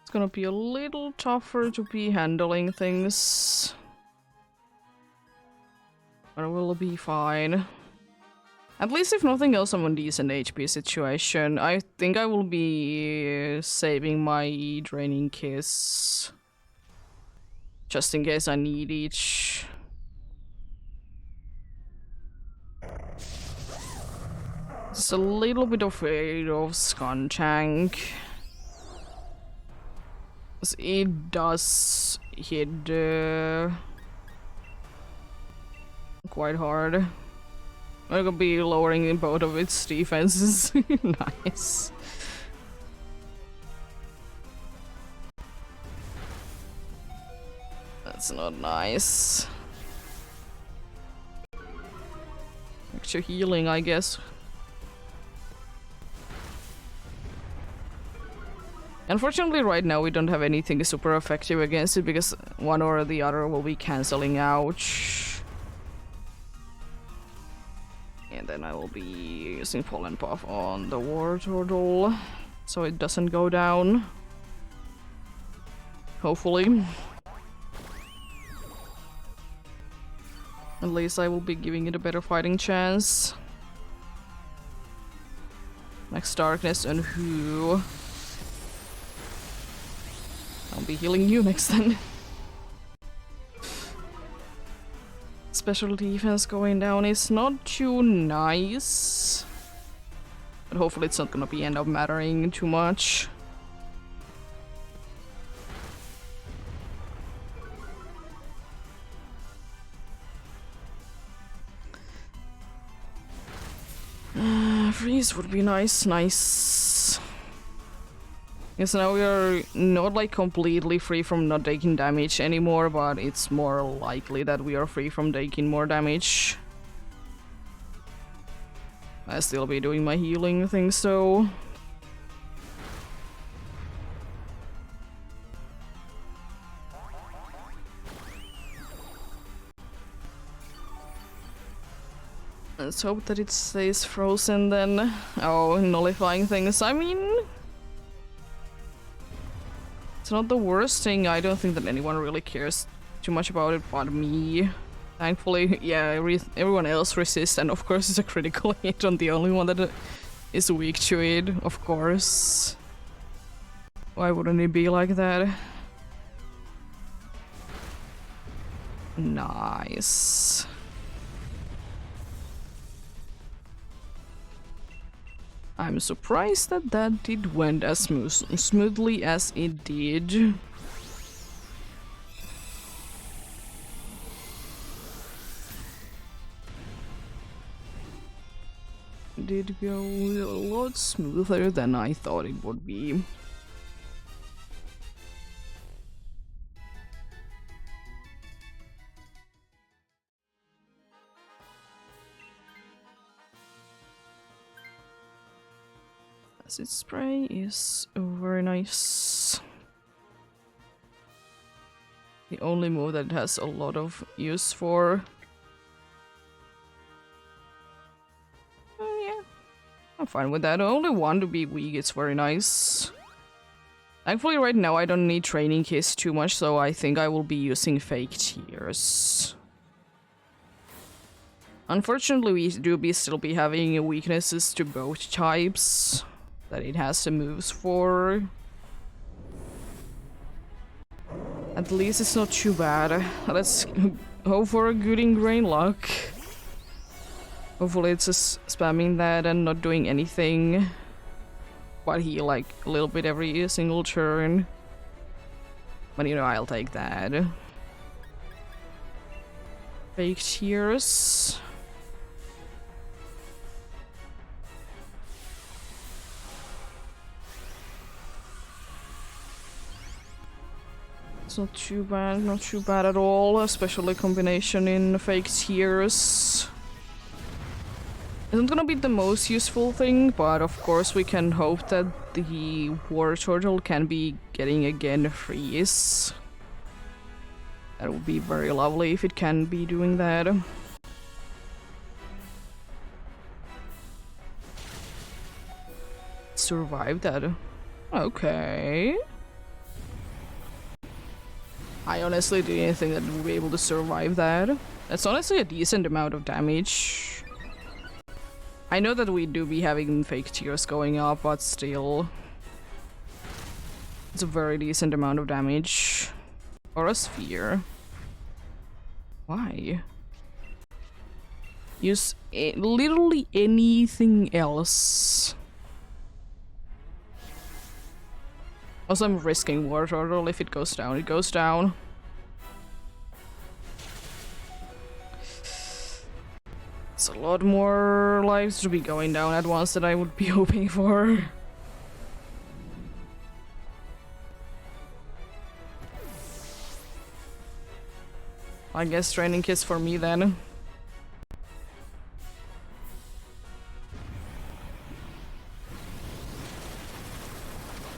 It's gonna be a little tougher to be handling things. But we'll be fine. At least if nothing else, I'm on decent HP situation. I think I will be saving my draining kiss. Just in case I need each. Just a little bit afraid of Skuntank. It does hit quite hard. I'm gonna be lowering both of its defenses. Nice. That's not nice. Extra healing, I guess. Unfortunately, right now we don't have anything super effective against it because one or the other will be cancelling out. And then I will be using Pollen Puff on the War Turtle so it doesn't go down. Hopefully. At least I will be giving it a better fighting chance. Next Darkness and who? I'll be healing you next then. Special defense going down is not too nice. But hopefully it's not gonna be end up mattering too much. Freeze would be nice. Yes, now we are not like completely free from not taking damage anymore, but it's more likely that we are free from taking more damage. I'll still be doing my healing things though. Let's hope that it stays frozen then. Oh, nullifying things. I mean, it's not the worst thing. I don't think that anyone really cares too much about it but me. Thankfully, yeah, everyone else resists, and of course it's a critical hit on the only one that is weak to it, of course. Why wouldn't it be like that? Nice. I'm surprised that that did went as smoothly as it did. Did go a lot smoother than I thought it would be. Acid spray is very nice. The only move that it has a lot of use for. Yeah, I'm fine with that. Only one to be weak, it's very nice. Thankfully right now I don't need Training Kiss too much, so I think I will be using Fake Tears. Unfortunately we do still be having weaknesses to both types that it has the moves for. At least it's not too bad. Let's hope for a good ingrained luck. Hopefully it's just spamming that and not doing anything. but he like a little bit every single turn. But you know, I'll take that. Fake tears. It's not too bad at all, especially combination in fake tears. Isn't gonna be the most useful thing, but of course we can hope that the war turtle can be getting again freeze. That would be very lovely if it can be doing that. Survive that. Okay. I honestly didn't think that we'd be able to survive that. That's honestly a decent amount of damage. I know that we do be having fake tears going up, but still. It's a very decent amount of damage. Or a sphere. Why? Use literally anything else. Also, I'm risking War Turtle. If it goes down, it goes down. It's a lot more lives to be going down at once than I would be hoping for. I guess training kits for me then.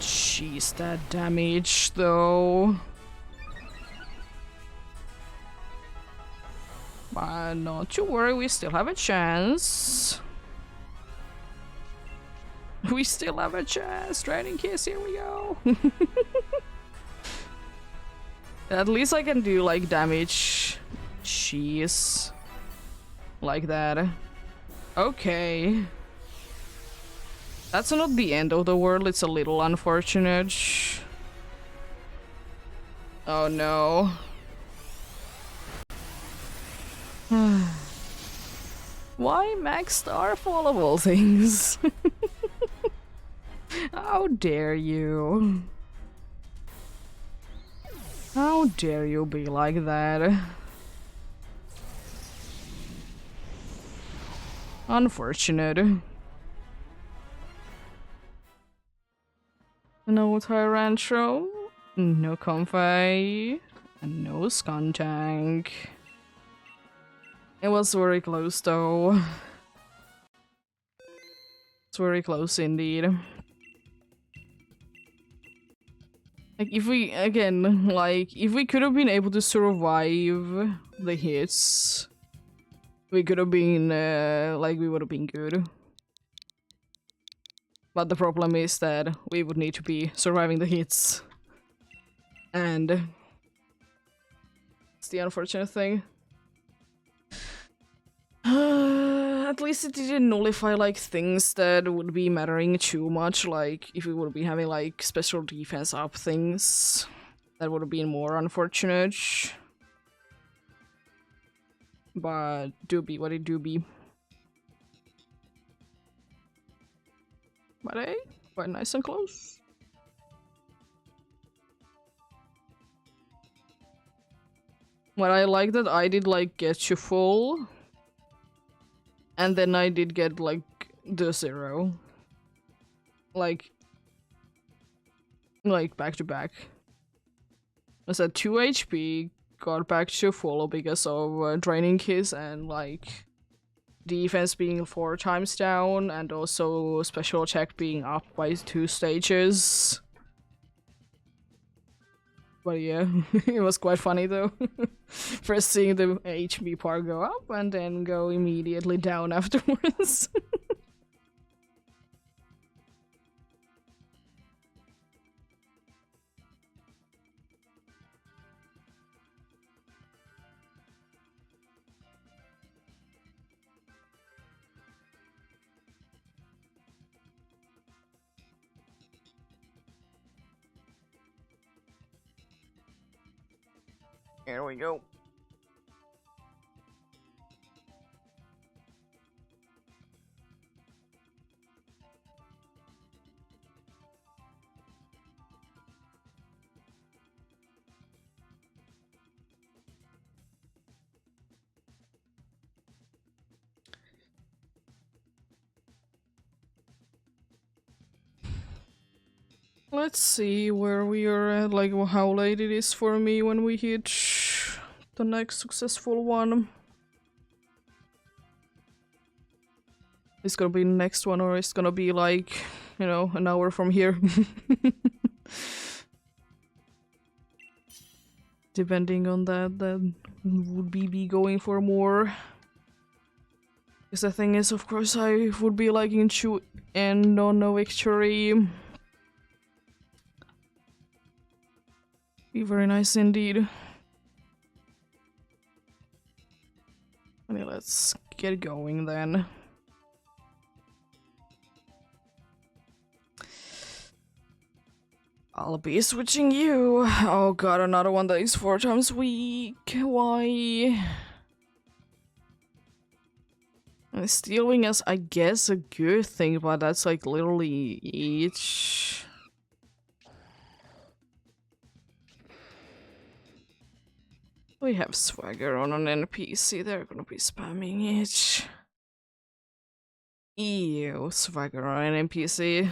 Jeez, that damage though. But not to worry, we still have a chance. We still have a chance. Training kits, here we go. At least I can do like damage. Jeez. Like that. Okay. That's not the end of the world, it's a little unfortunate. Oh no. Why Max Starfall of all things? How dare you? How dare you be like that? Unfortunate. No Tyrantrum, no Comfy, and no Skuntank. It was very close though. It's very close indeed. Like if we, again, like if we could have been able to survive the hits, we could have been, like we would have been good. But the problem is that we would need to be surviving the hits. And it's the unfortunate thing. At least it didn't nullify like things that would be mattering too much, like if we would be having like special defense up things. That would have been more unfortunate. But do be what it do be. But hey, quite nice and close. What I like that I did like get you full. And then I did get like the 0. Like back to back. I said 2 HP, got back to full because of draining kiss and like defense being 4 times down and also special attack being up by 2 stages. But yeah, it was quite funny though. First seeing the HP part go up and then go immediately down afterwards. Here we go. Let's see where we are at, like how late it is for me when we hit the next successful one. It's gonna be the next one, or it's gonna be like, you know, an hour from here. Depending on that, then would be going for more. Because the thing is, of course, I would be liking to end on a victory. Be very nice indeed. Okay, let's get going then. I'll be switching you. Oh god, another one that is 4 times weak. Why? Stealing is, I guess, a good thing, but that's like literally each. We have swagger on an NPC, they're gonna be spamming each. Ew, swagger on an NPC.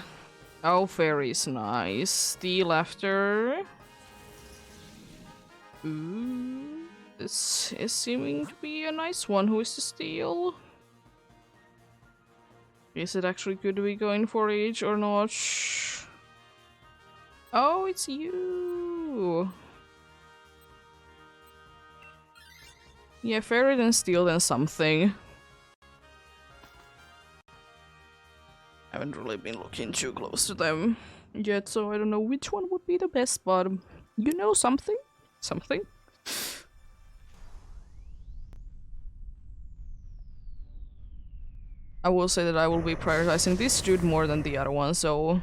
Oh, fairy's nice. Steal after. Ooh, this is seeming to be a nice one. Who is to steal? Is it actually good to be going for each or not? Oh, it's you. Yeah, fairy then steal then something. I haven't really been looking too close to them yet, so I don't know which one would be the best, but you know something? Something? I will say that I will be prioritizing this dude more than the other one, so...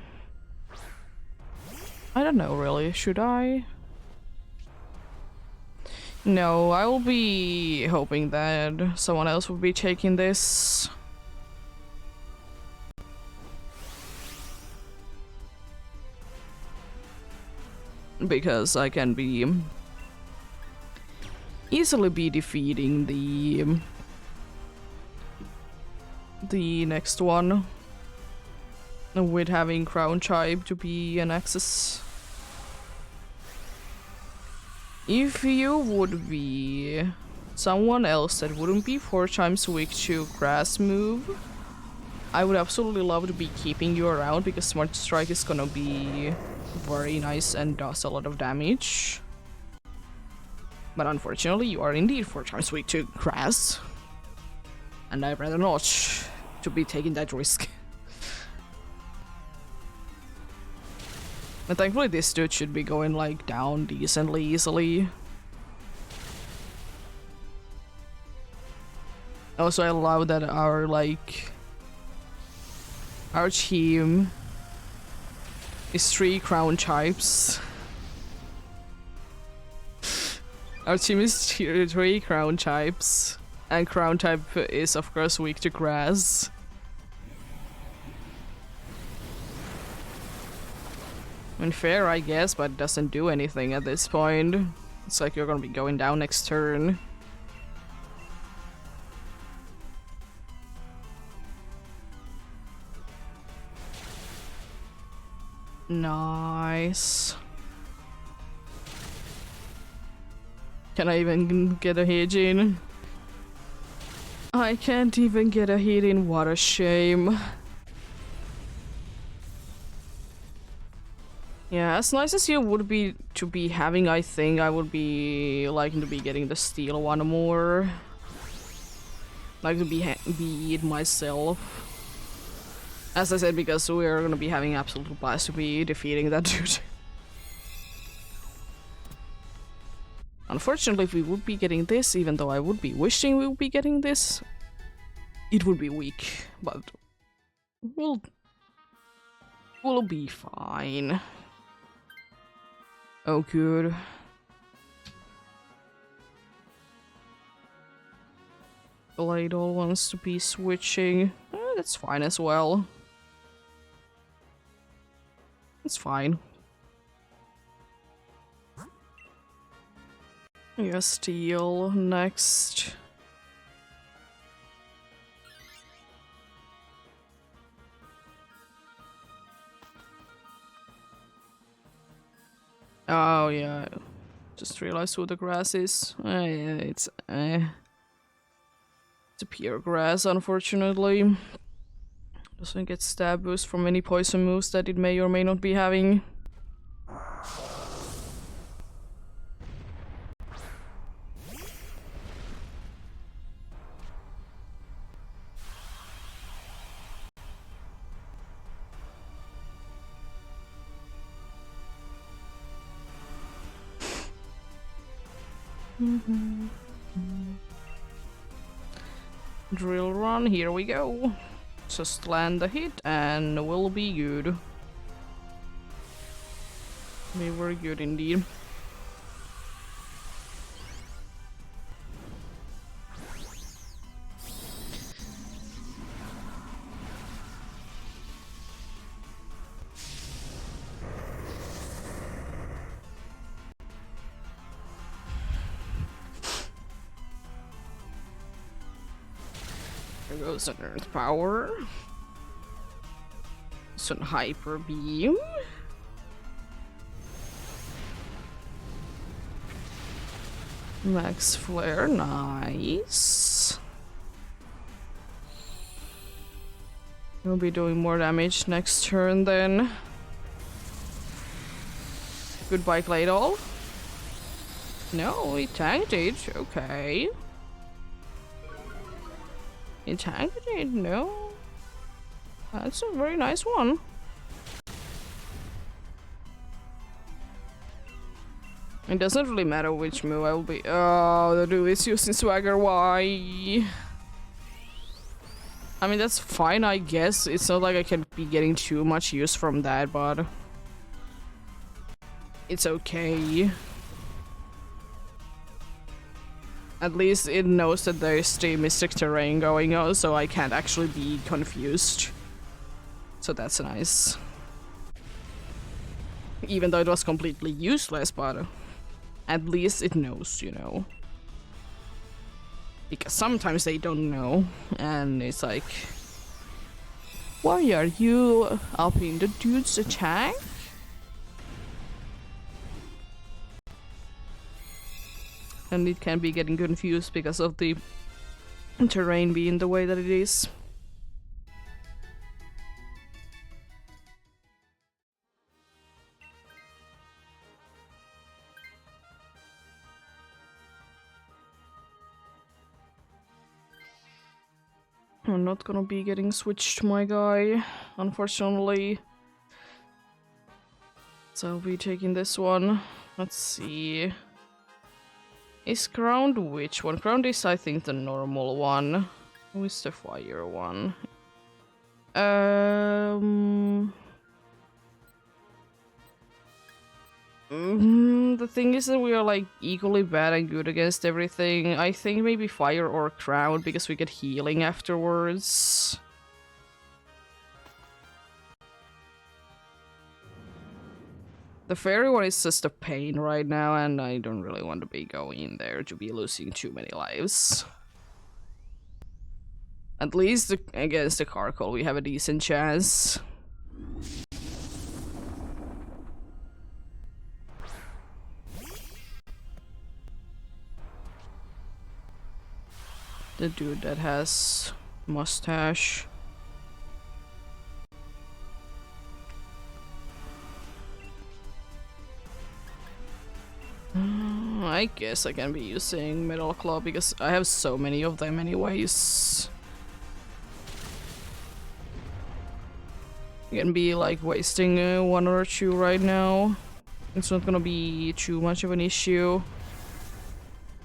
I don't know really, should I? No, I will be hoping that someone else will be taking this. Because I can be easily be defeating the next one with having Crown Tribe to be an access. If you would be someone else that wouldn't be 4 times weak to grass move, I would absolutely love to be keeping you around because Smart Strike is gonna be very nice and does a lot of damage. But unfortunately, you are indeed 4 times weak to grass. And I'd rather not to be taking that risk. And thankfully this dude should be going like down decently easily. Also, I love that our team is 3 crown types. Our team is 3 crown types, and crown type is of course weak to grass. Unfair, I guess, but it doesn't do anything at this point. It's like you're gonna be going down next turn. Nice. Can I even get a hit in? I can't even get a hit in, what a shame. Yeah, as nice as you would be to be having, I think I would be liking to be getting the steel one more. Like to be it myself. As I said, because we're gonna be having absolute blast to be defeating that dude. Unfortunately, if we would be getting this, even though I would be wishing we would be getting this, it would be weak, but we'll be fine. Oh, good. Bladal wants to be switching. That's fine as well. It's fine. Yeah, steel next. Oh yeah, just realized who the grass is. Yeah, it's a pure grass, unfortunately. Doesn't get stab boost from any poison moves that it may or may not be having. Drill run, here we go. Just land a hit and we'll be good. We were good indeed. There goes an earth power. Some hyper beam. Max flare, nice. We'll be doing more damage next turn then. Goodbye, Claydol. No, he tanked it. Okay. He tanked it, no. That's a very nice one. It doesn't really matter which move I will be. Oh, the dude is using Swagger. Why? I mean, that's fine, I guess. It's not like I can be getting too much use from that, but it's okay. At least it knows that there's the Mystic Terrain going on, so I can't actually be confused. So that's nice. Even though it was completely useless, but at least it knows, you know. Because sometimes they don't know, and it's like, why are you upping the dude's attack? And it can be getting confused because of the terrain being the way that it is. I'm not gonna be getting switched, my guy, unfortunately. So I'll be taking this one. Let's see. Is Ground which one? Ground is, I think, the normal one. Who is the fire one? The thing is that we are like equally bad and good against everything. I think maybe fire or Ground because we get healing afterwards. The fairy one is just a pain right now, and I don't really want to be going in there to be losing too many lives. At least against the Carkol we have a decent chance. The dude that has mustache. I guess I can be using Metal Claw because I have so many of them anyways. I can be like wasting one or two right now. It's not gonna be too much of an issue.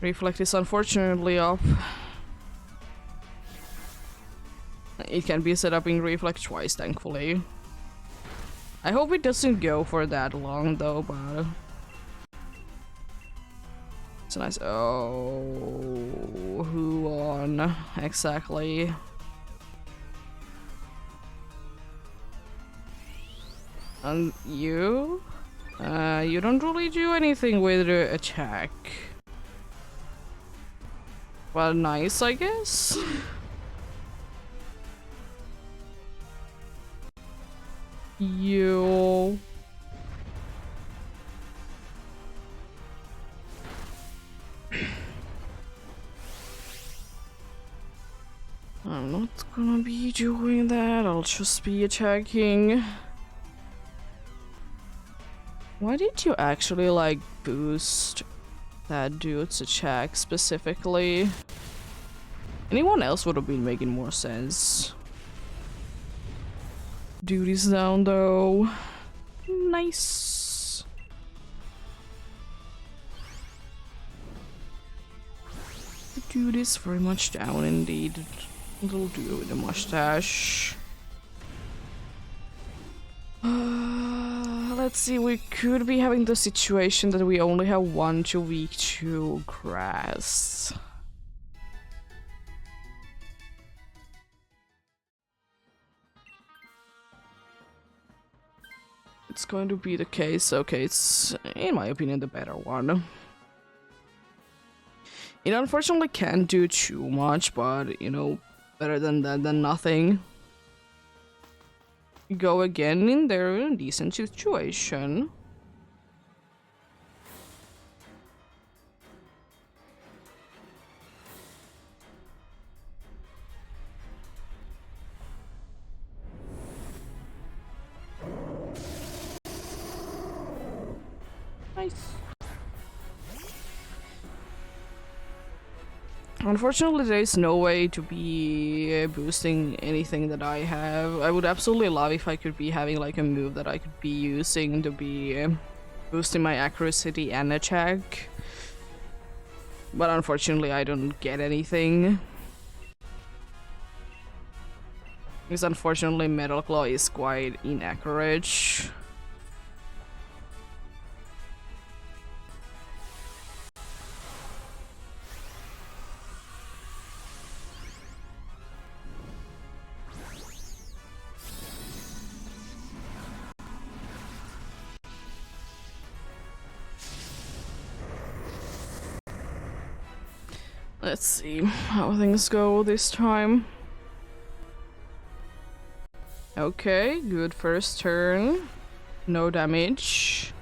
Reflect is unfortunately up. It can be set up in Reflect twice, thankfully. I hope it doesn't go for that long though, but it's nice. Oh, who on exactly? And you? You don't really do anything with the attack. Well, nice, I guess. You. gonna be doing that. I'll just be attacking. Why did you actually like boost that dude's attack specifically? Anyone else would have been making more sense. Dude is down though. Nice. The dude is very much down indeed. Little dude with a mustache. Let's see, we could be having the situation that we only have 1 to week 2 grass. It's going to be the case. Okay, it's, in my opinion, the better one. It unfortunately can't do too much, but, you know, better than that than nothing. Go again in there in a decent situation. Nice. Unfortunately, there is no way to be boosting anything that I have. I would absolutely love if I could be having like a move that I could be using to be boosting my accuracy and attack. But unfortunately, I don't get anything. Because unfortunately, Metal Claw is quite inaccurate. Let's see how things go this time. Okay, good first turn. No damage.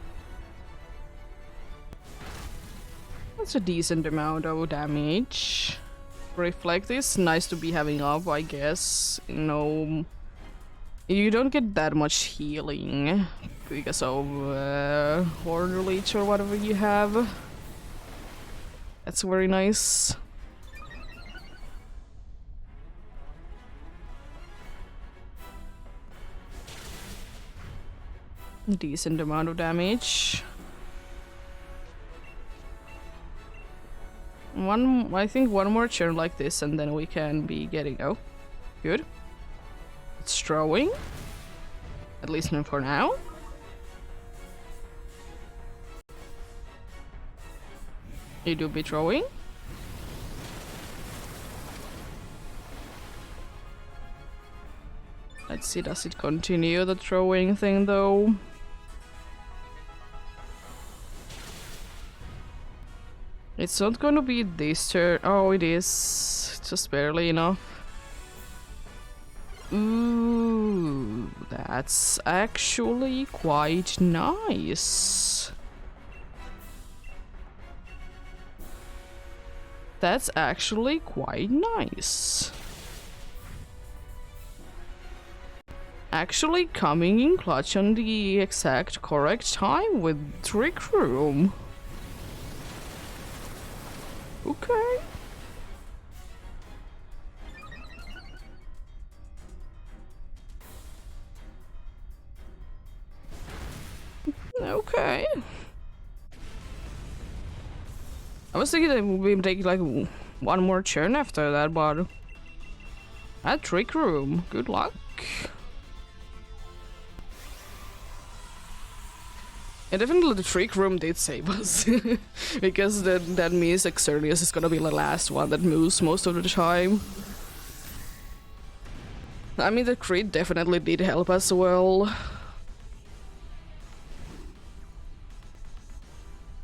That's a decent amount of damage. Reflect is nice to be having up, I guess. No, you don't get that much healing because of Order Leech or whatever you have. That's very nice. Decent amount of damage. I think one more turn like this and then we can be getting... Oh, good. It's throwing. At least not for now. You do be throwing. Let's see, does it continue the throwing thing though? It's not going to be this turn. Oh, it is. Just barely enough. Ooh, that's actually quite nice. That's actually quite nice. Actually coming in clutch on the exact correct time with Trick Room. Okay. Okay. I was thinking that we would take like one more turn after that, but at Trick Room, good luck. And definitely the Trick Room did save us. Because that means Xerneas is gonna be the last one that moves most of the time. I mean, the crit definitely did help us well.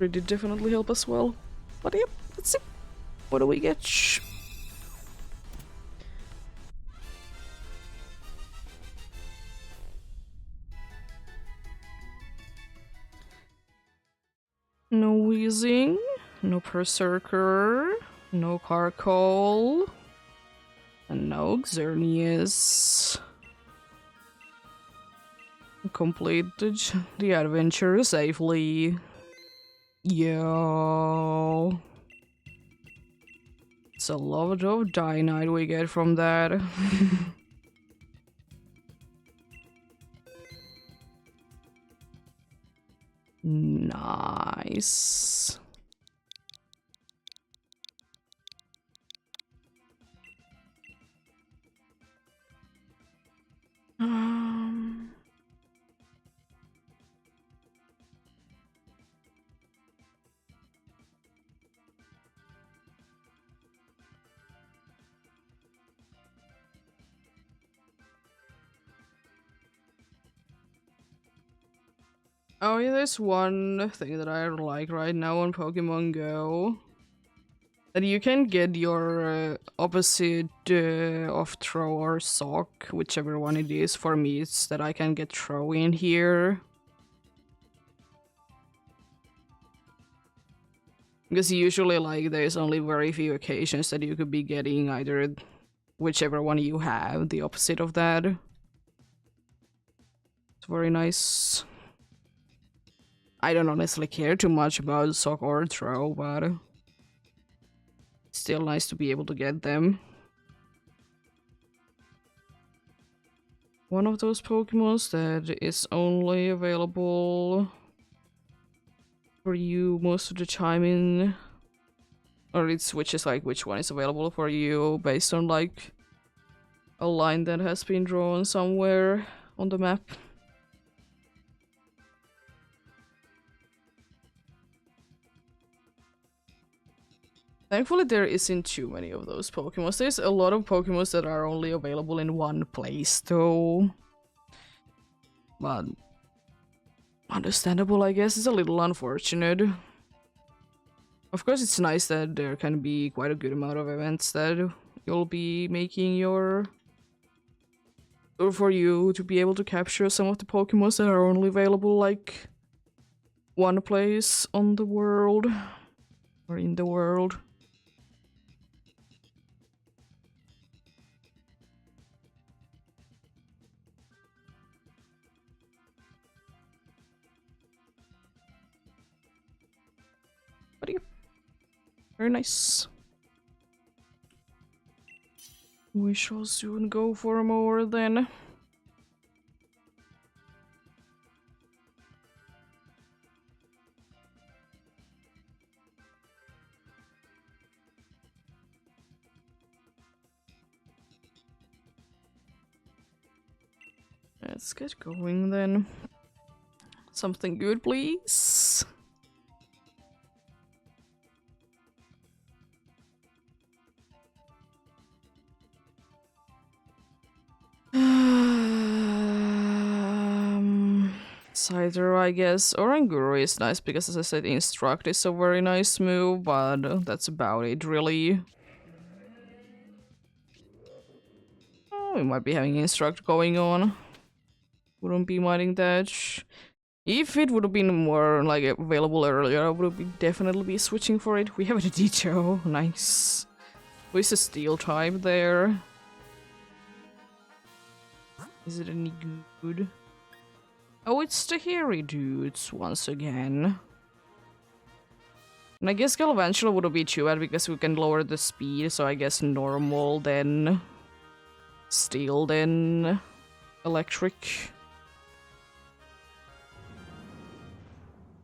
It did definitely help us well. But yep, let's see. What do we get? No wheezing, no berserker, no carcol. And no Xerneas. Completed the adventure safely. Yo. It's a lot of Dynite we get from that. Nice. Oh yeah, there's one thing that I like right now on Pokemon Go. That you can get your opposite of throw or sock, whichever one it is. For me, it's that I can get throw in here. Because usually, like, there's only very few occasions that you could be getting either whichever one you have, the opposite of that. It's very nice. I don't honestly care too much about sock or throw, but it's still nice to be able to get them. One of those Pokemons that is only available for you most of the time in, or it switches like which one is available for you based on like a line that has been drawn somewhere on the map. Thankfully there isn't too many of those Pokemons. There's a lot of Pokemons that are only available in one place though. But understandable, I guess. It's a little unfortunate. Of course it's nice that there can be quite a good amount of events that you'll be making your... or for you to be able to capture some of the Pokemons that are only available like one place on the world. Or in the world. But yeah, very nice. We shall soon go for more then. Let's get going then. Something good, please. Cider, I guess. Oranguru is nice because, as I said, Instruct is a very nice move, but that's about it, really. Oh, we might be having Instruct going on. Wouldn't be minding that. If it would have been more like available earlier, I would definitely be switching for it. We have a Ditto, nice. Who is a Steel type there? Is it any good? Oh, it's the hairy dudes once again. And I guess Galvantula would be too bad because we can lower the speed, so I guess normal, then Steel, then electric.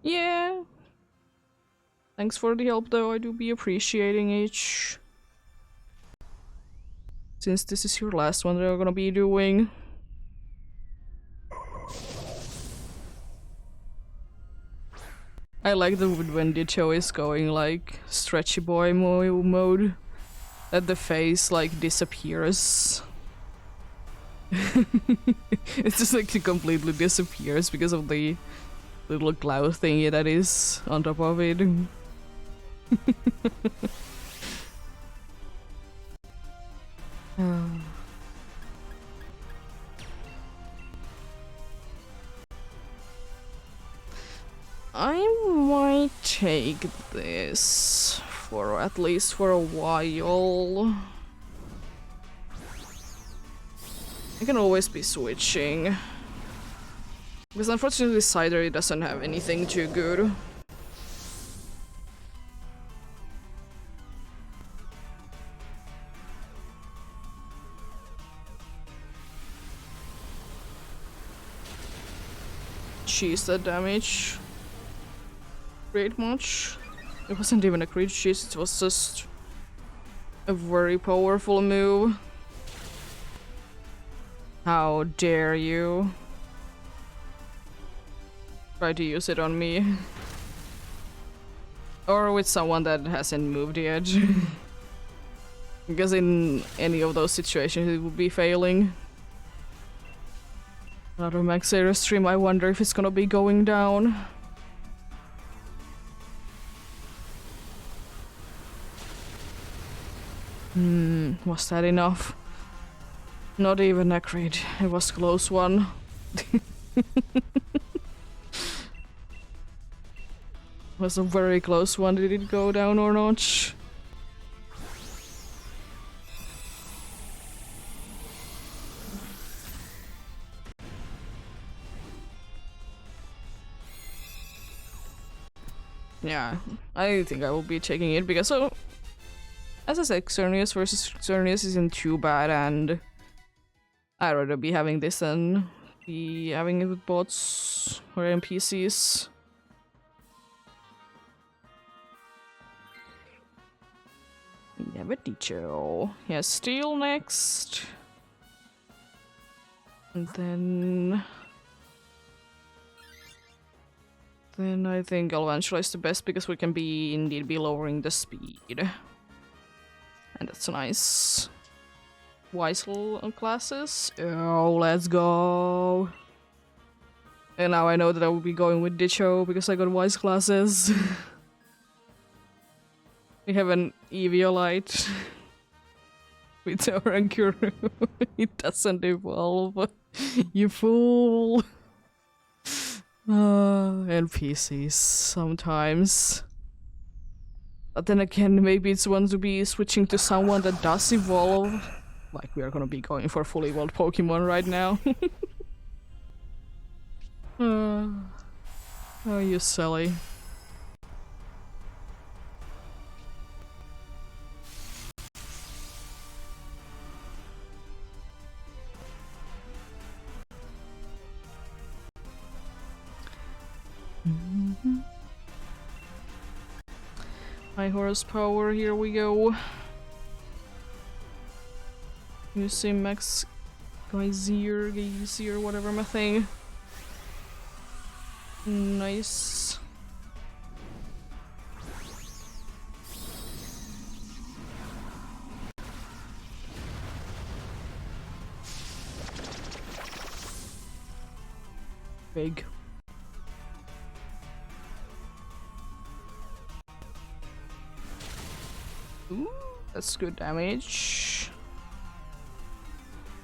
Yeah. Thanks for the help though, I do be appreciating it. Since this is your last one that we're gonna be doing. I like the when Ditto is going like stretchy boy mode, that the face like disappears. It's just like it completely disappears because of the little cloud thingy that is on top of it. I might take this for at least for a while. I can always be switching. Because unfortunately Cider doesn't have anything too good. Cheese that damage. Great much. It wasn't even a crit cheese, it was just a very powerful move. How dare you try to use it on me. Or with someone that hasn't moved yet. Because in any of those situations it would be failing. Another Max Zero stream, I wonder if it's gonna be going down. Was that enough? Not even a crit. It was a close one. Was a very close one. Did it go down or not? Yeah, I think I will be taking it because, so, as I said, Xerneas versus Xerneas isn't too bad, and I'd rather be having this than be having it with bots or NPCs. Never dicho. Yeah, Steel next. And then I think Galvantula is the best because we can indeed be lowering the speed. And that's nice. Weisel classes. Oh, let's go. And now I know that I will be going with Dicho because I got Wise classes. We have an Eviolite with our Ankuru. It doesn't evolve. You fool. NPCs sometimes. But then again, maybe it's one to be switching to someone that does evolve. Like we are gonna be going for fully evolved Pokemon right now. Oh, you silly. High horsepower, here we go. You see Max Geyser, whatever my thing. Nice. Big. Ooh, that's good damage.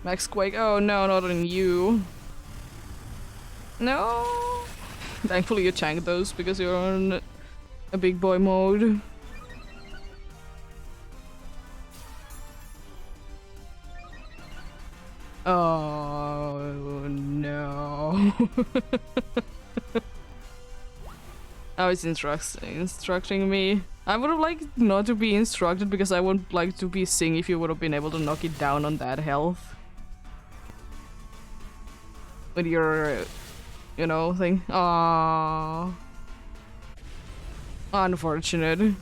Max Quake. Oh no, not on you. No. Thankfully you tanked those because you're on a big boy mode. Oh no. Oh, it's instructing me. I would have liked not to be instructed because I would like to be seeing if you would have been able to knock it down on that health. With your, you know, thing. Aww. Unfortunate.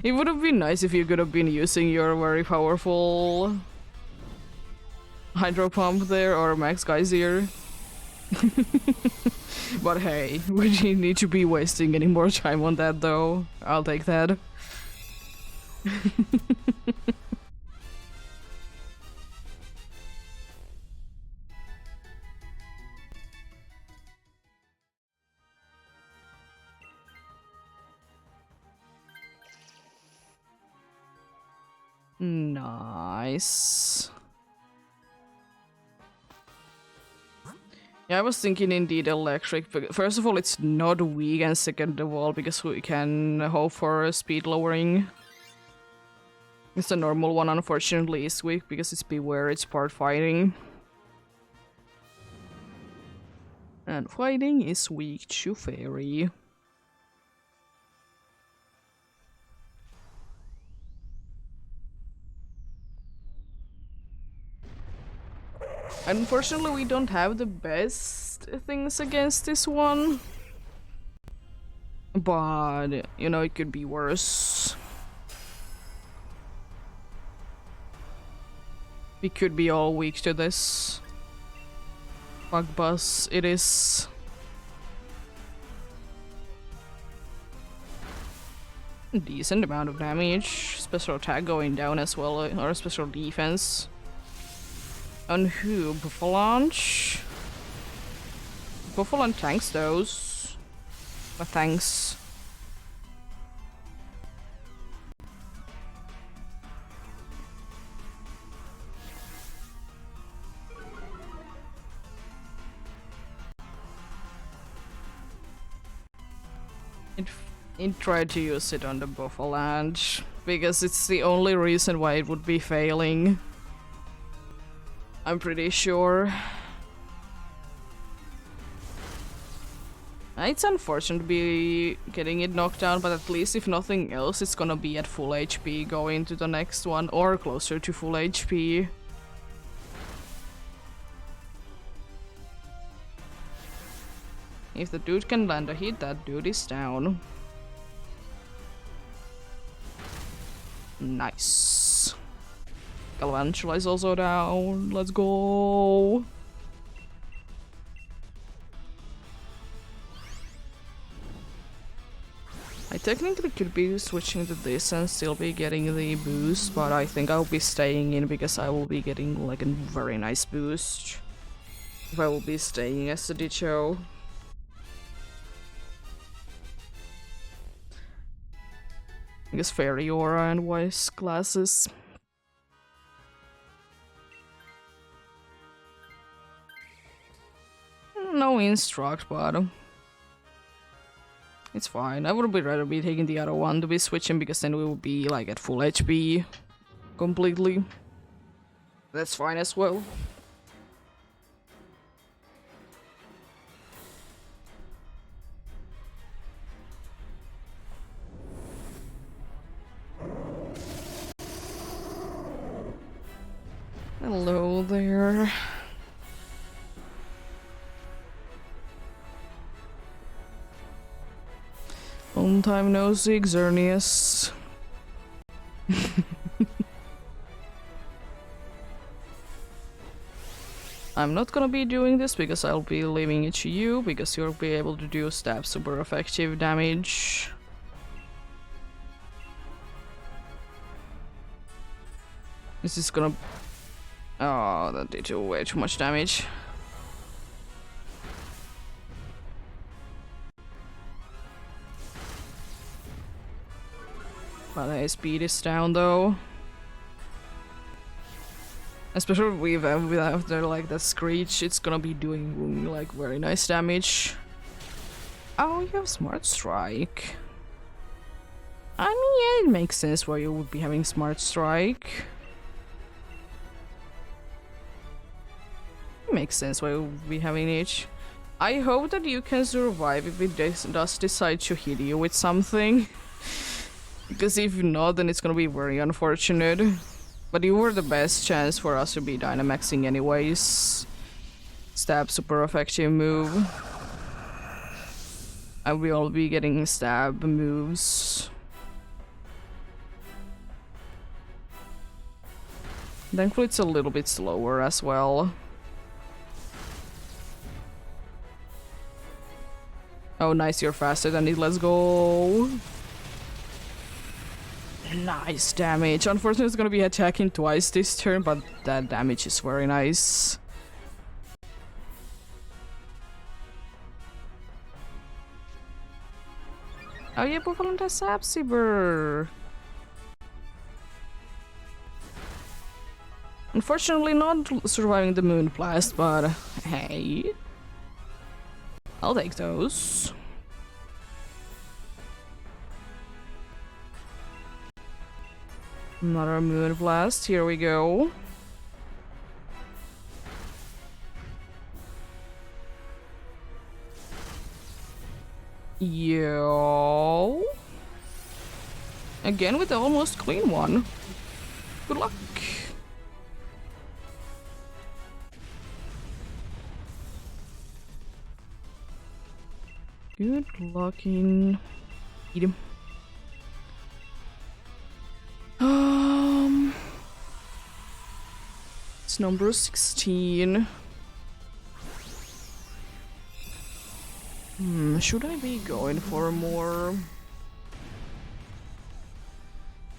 It would have been nice if you could have been using your very powerful Hydro Pump there or Max Geyser. But hey, we didn't need to be wasting any more time on that though. I'll take that. Nice. Yeah, I was thinking indeed electric, but first of all it's not weak, and second of all because we can hope for speed lowering. It's a normal one, unfortunately, is weak because it's Beware, it's part fighting. And fighting is weak to Fairy. Unfortunately, we don't have the best things against this one. But, you know, it could be worse. We could be all weak to this. Bug Buzz, it is. Decent amount of damage. Special attack going down as well, or special defense. On who? Buffalanche? Buffalanche tanks those. But thanks. It tried to use it on the Buffalanche because it's the only reason why it would be failing. I'm pretty sure. It's unfortunate to be getting it knocked down, but at least if nothing else, it's gonna be at full HP going to the next one, or closer to full HP. If the dude can land a hit, that dude is down. Nice. Galvantula is also down. Let's go. I technically could be switching to this and still be getting the boost, but I think I'll be staying in because I will be getting like a very nice boost if I will be staying as a Dicho. I guess Fairy Aura and Wise classes. No instruct, but it's fine. I would rather be taking the other one to be switching because then we will be like at full HP completely. That's fine as well. Hello there. Long time no see, Xerneas. I'm not gonna be doing this because I'll be leaving it to you because you'll be able to do stab super effective damage. This is gonna... Oh, that did way too much damage. But the speed is down though. Especially with after like that screech, it's gonna be doing like very nice damage. Oh, you have Smart Strike. I mean, yeah, it makes sense why you would be having Smart Strike. It makes sense why you would be having it. I hope that you can survive if it does decide to hit you with something. Because if not, then it's gonna be very unfortunate. But you were the best chance for us to be Dynamaxing anyways. Stab super effective move. And we'll be getting stab moves. Thankfully it's a little bit slower as well. Oh nice, you're faster than it, let's go! Nice damage. Unfortunately, it's gonna be attacking twice this turn, but that damage is very nice. Oh yeah, Buffalanche has Sapsiber. Unfortunately, not surviving the Moon Blast, but hey, I'll take those. Another moon blast, here we go. Yo. Again with the almost clean one. Good luck. Good luck in... Eat him. It's number 16. Should I be going for more?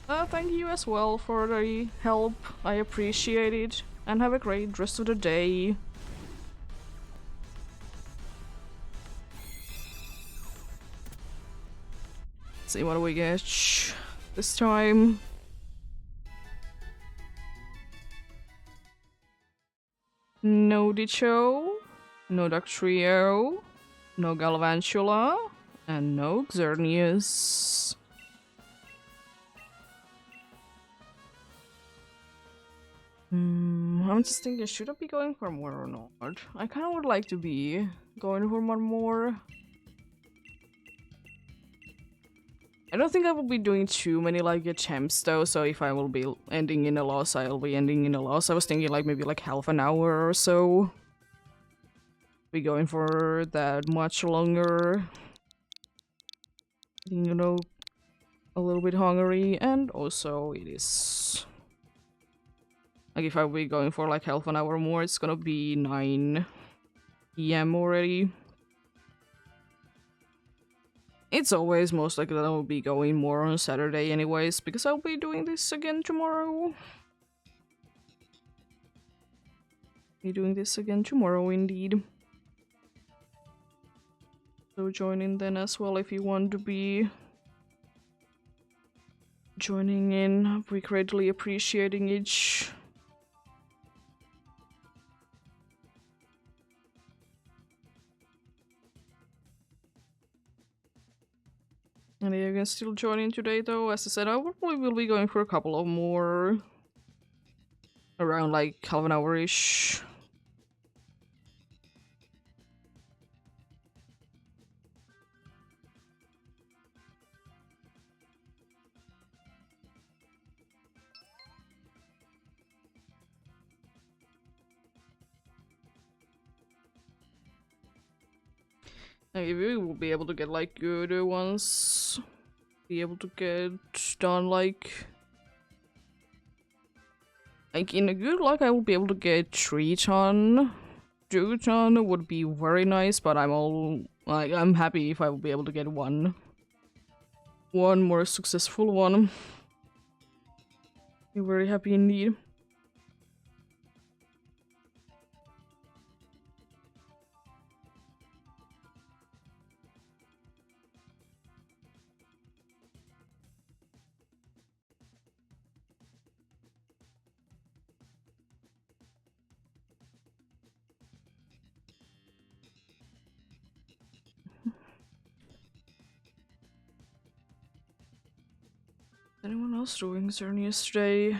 Thank you as well for the help. I appreciate it. And have a great rest of the day. Let's see what we get this time. No Dicho, no Dactrio, no Galvantula, and no Xerneas. I'm just thinking, should I be going for more or not? I kind of would like to be going for one more. I don't think I will be doing too many like attempts though, so if I will be ending in a loss, I'll be ending in a loss. I was thinking like maybe like half an hour or so. Be going for that much longer. You know, a little bit hungry, and also it is... Like if I will be going for like half an hour more, it's gonna be 9 PM already. It's always most likely that I will be going more on Saturday anyways, because I'll be doing this again tomorrow. Be doing this again tomorrow indeed. So join in then as well if you want to be joining in. We greatly appreciating each. And you can still join in today though. As I said, I probably will be going for a couple of more. Around like half an hour-ish. Maybe we will be able to get like good ones. Be able to get done like in a good luck I will be able to get 3 ton. 2 ton would be very nice, but I'm happy if I will be able to get one more successful one. Be very happy indeed. Anyone else doing Xerneas today?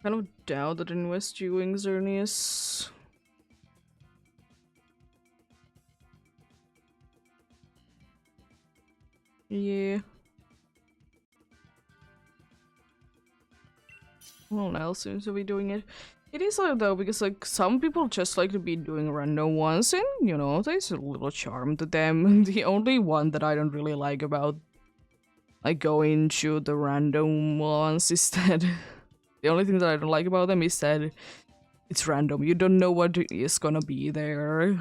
Kind of doubt that anyone's doing Xerneas. Yeah. No one else seems to be doing it. It is like though, because like some people just like to be doing random ones, and you know, there's a little charm to them. The only one that I don't really like about like going to the random ones is that the only thing that I don't like about them is that it's random. You don't know what is gonna be there.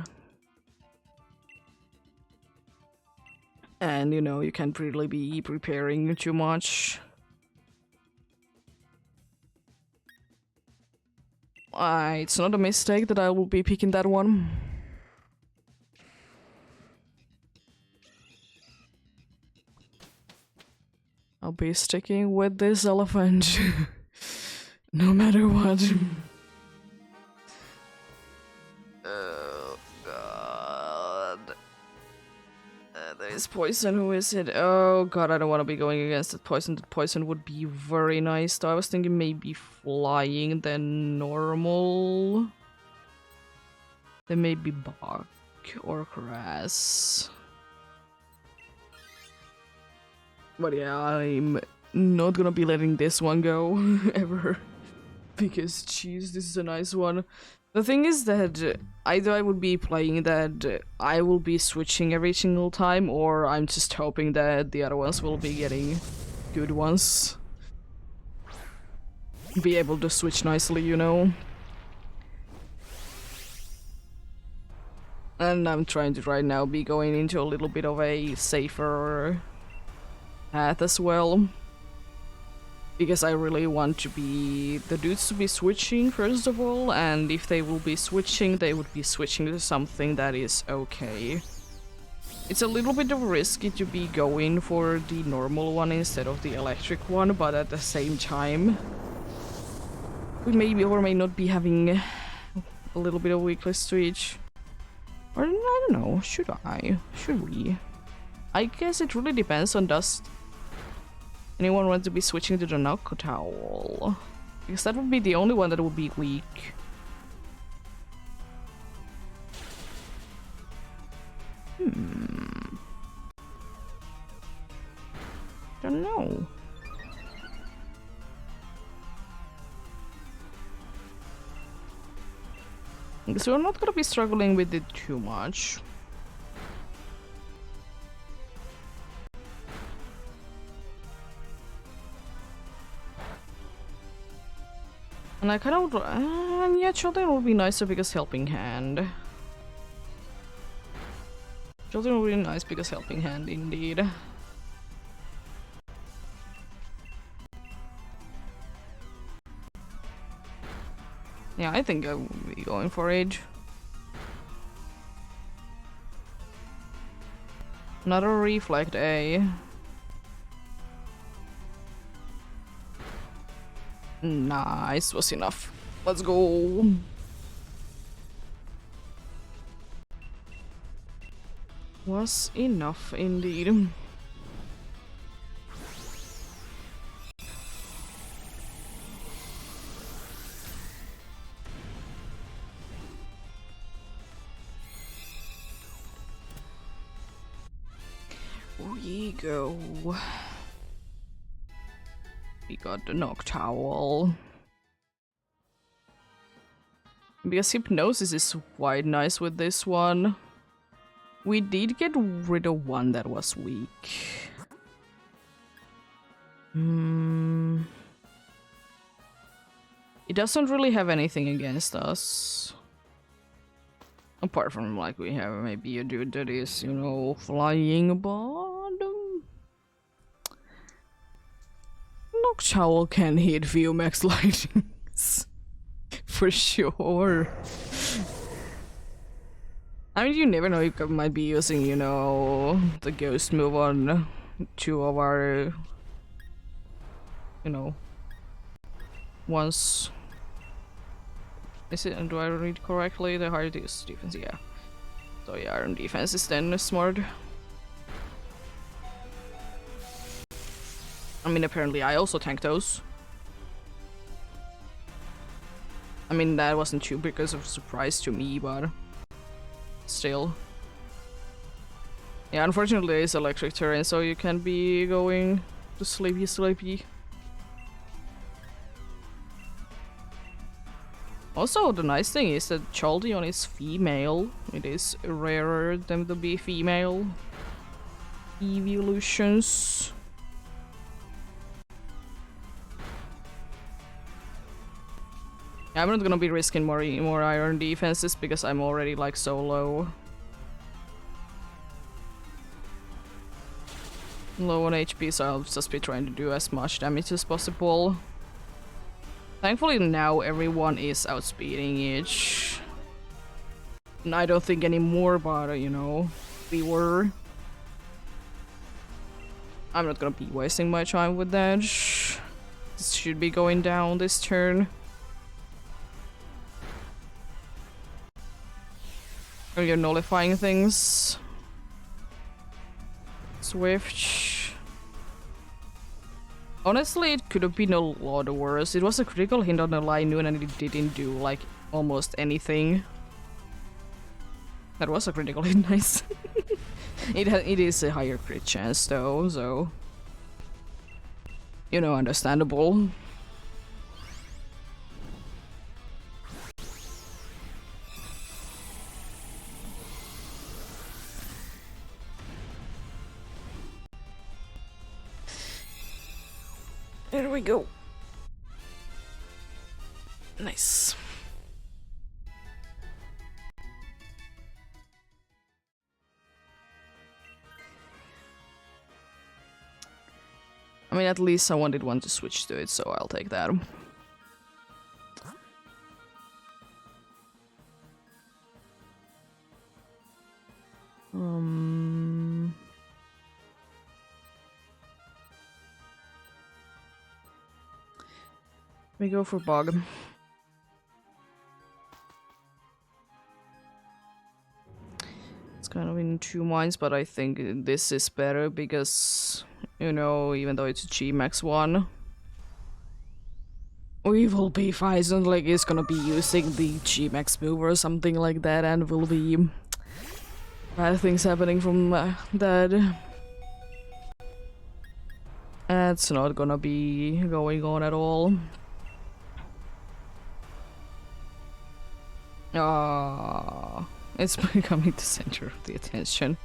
And you know, you can't really be preparing too much. It's not a mistake that I will be picking that one. I'll be sticking with this elephant. No matter what. Oh god. It's poison, who is it? Oh god, I don't want to be going against that poison. That poison would be very nice, though. I was thinking maybe flying, then normal. Then maybe bug or grass. But yeah, I'm not gonna be letting this one go ever. Because, jeez, this is a nice one. The thing is that either I would be playing that I will be switching every single time, or I'm just hoping that the other ones will be getting good ones. Be able to switch nicely, you know? And I'm trying to right now be going into a little bit of a safer path as well. Because I really want to be the dudes to be switching first of all, and if they will be switching, they would be switching to something that is okay. It's a little bit of risky to be going for the normal one instead of the electric one, but at the same time, we may or may not be having a little bit of weakness to each. Or I don't know, should I? Should we? I guess it really depends on Dust. Anyone want to be switching to the Knock Towel? Because that would be the only one that would be weak. Don't know. So we're not gonna be struggling with it too much. And I kind of would, yeah, children would be nicer because helping hand. Children would be nice because helping hand, indeed. Yeah, I think I will be going for it. Another reflect, eh? Nice, was enough. Let's go. Was enough, indeed. We go. We got the Knock Towel. Because Hypnosis is quite nice with this one. We did get rid of one that was weak. It doesn't really have anything against us. Apart from, like, we have maybe a dude that is, you know, flying, but... Knock Towel can hit few max lightnings. For sure. I mean, you never know, you might be using, you know, the ghost move on two of our, you know, ones. Is it, do I read correctly? The hard is defense, yeah. So yeah, our defense is then smart. I mean, apparently I also tank those. I mean, that wasn't too big of a surprise to me, but still. Yeah, unfortunately it's electric terrain, so you can be going to sleepy. Also, the nice thing is that Chaldeon is female. It is rarer than to be female evolutions. I'm not gonna be risking more iron defenses because I'm already like so low. Low on HP, so I'll just be trying to do as much damage as possible. Thankfully now everyone is outspeeding each. And I don't think anymore, but you know, we were. I'm not gonna be wasting my time with that. This should be going down this turn. Are you nullifying things? Swift. Honestly, it could have been a lot worse. It was a critical hit on the line noon and it didn't do like almost anything. That was a critical hit, nice. It is a higher crit chance though, so you know, understandable. There we go. Nice. I mean, at least I wanted one to switch to it, so I'll take that. We go for bug. It's kind of in two minds, but I think this is better because, you know, even though it's a G-Max one, we will be fine. It's not like it's gonna be using the G-Max move or something like that, and will be bad things happening from that. That's not gonna be going on at all. It's becoming the center of the attention.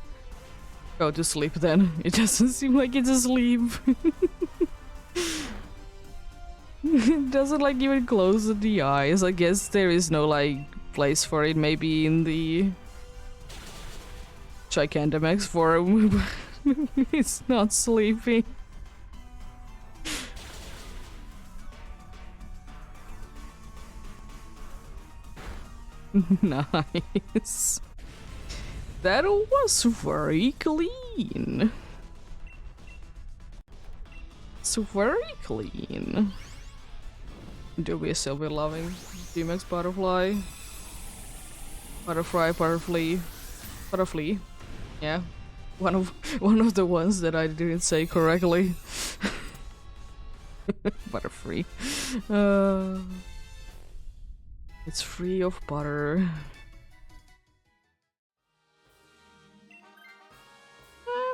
Go to sleep then. It doesn't seem like it's asleep. It doesn't like even close the eyes. I guess there is no like place for it, maybe in the Gigantamax form. It's not sleeping. Nice. That was very clean. It's very clean. Do we still be loving D-Max Butterfly? Butterfly, Butterfly. Butterfly. Yeah. One of the ones that I didn't say correctly. Butterfree. It's free of butter.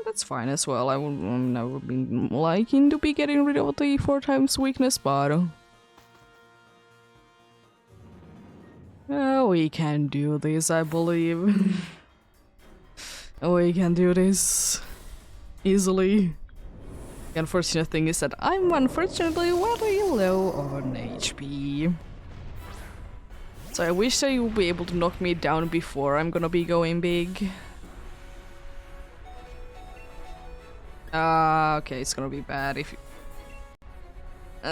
That's fine as well. I would never been liking to be getting rid of the 4x weakness, but we can do this, I believe. We can do this easily. The unfortunate thing is that I'm unfortunately very low on HP. So I wish that you would be able to knock me down before I'm gonna be going big. Okay, it's gonna be bad if you...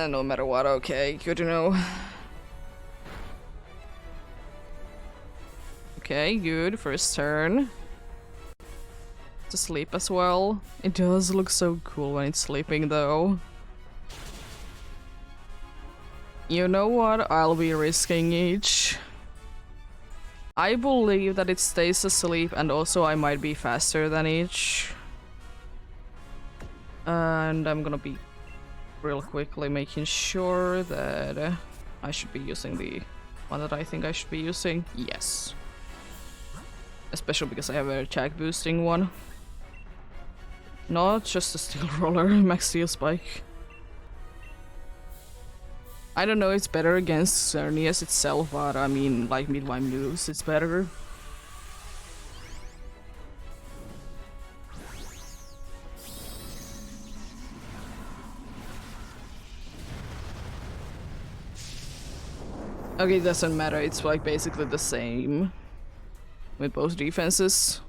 no matter what, okay, good to know. Okay, good, first turn. To sleep as well. It does look so cool when it's sleeping though. You know what? I'll be risking each. I believe that it stays asleep and also I might be faster than each. And I'm gonna be real quickly making sure that I should be using the one that I think I should be using. Yes. Especially because I have a attack boosting one. Not just a steel roller, max steel spike. I don't know, it's better against Xerneas itself, but I mean, like mid-line moves, it's better. Okay, it doesn't matter, it's like basically the same with both defenses.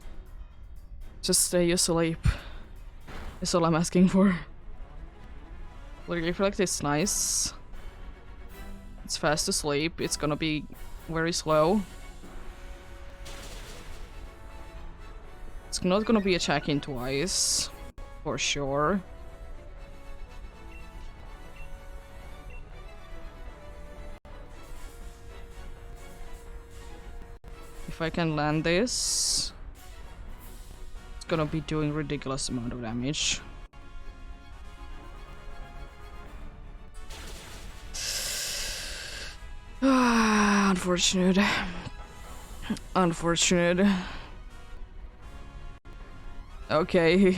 Just stay asleep. That's all I'm asking for. Like, reflect is nice. It's fast asleep, it's gonna be very slow. It's not gonna be attacking twice, for sure. If I can land this, it's gonna be doing ridiculous amount of damage. Unfortunate. Unfortunate. Okay.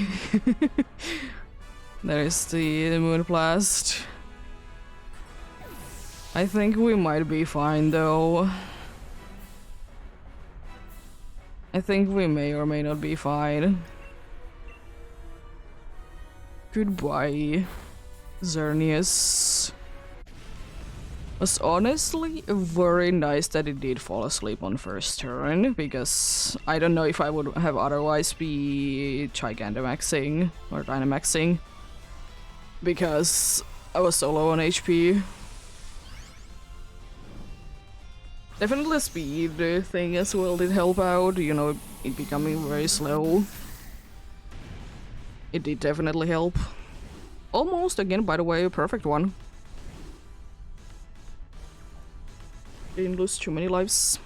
There's the moon blast. I think we might be fine though. I think we may or may not be fine. Goodbye, Xerneas. Was honestly very nice that it did fall asleep on first turn, because I don't know if I would have otherwise be Gigantamaxing or Dynamaxing, because I was so low on HP. Definitely the speed thing as well did help out, you know, it becoming very slow. It did definitely help. Almost, again, by the way, a perfect one. Didn't lose too many lives.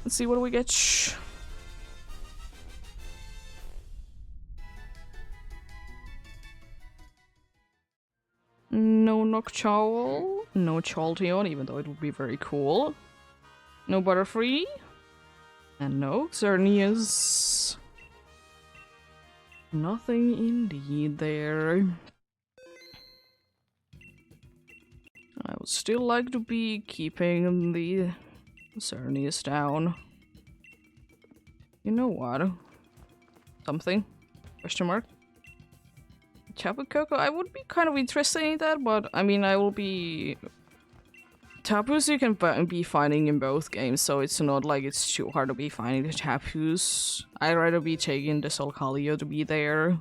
Let's see what we get. No Noctowl, no Chalteon, even though it would be very cool. No Butterfree, and no Xerneas. Nothing indeed there. I would still like to be keeping the Xerneas down. You know what? Something? Question mark? Tapu Koko? I would be kind of interested in that, but I mean, I will be... Tapus you can be finding in both games, so it's not like it's too hard to be finding the Tapus. I'd rather be taking the Solgaleo to be there.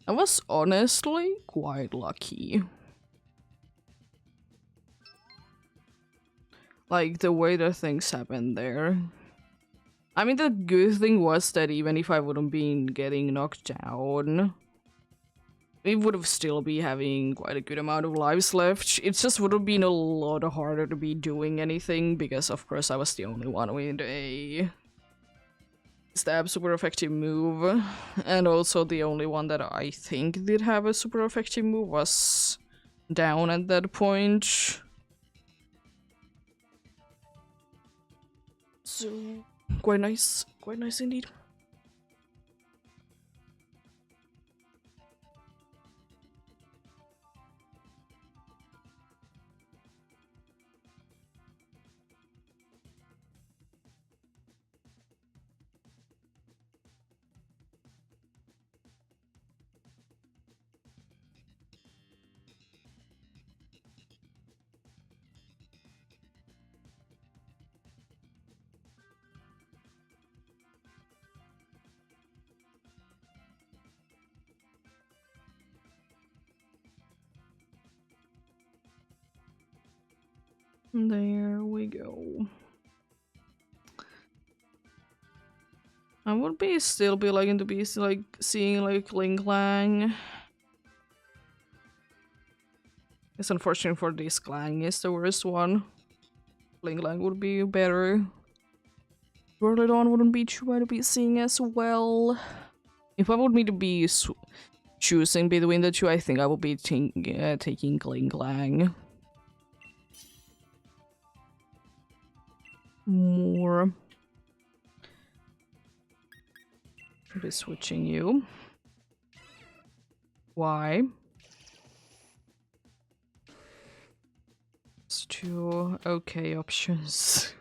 I was honestly quite lucky. Like, the way that things happened there. I mean, the good thing was that even if I wouldn't been getting knocked down, we would have still be having quite a good amount of lives left. It just would have been a lot harder to be doing anything, because of course I was the only one with a stab super effective move, and also the only one that I think did have a super effective move was down at that point. So quite nice indeed. There we go. I would be still be liking to be like seeing like Ling Lang. It's unfortunate for this Clang is the worst one. Ling Lang would be better. Whirliton wouldn't be too bad to be seeing as well. If I would need to be choosing between the two, I think I would be taking Ling Lang. More. I'll be switching you. Why? Let's those two okay options.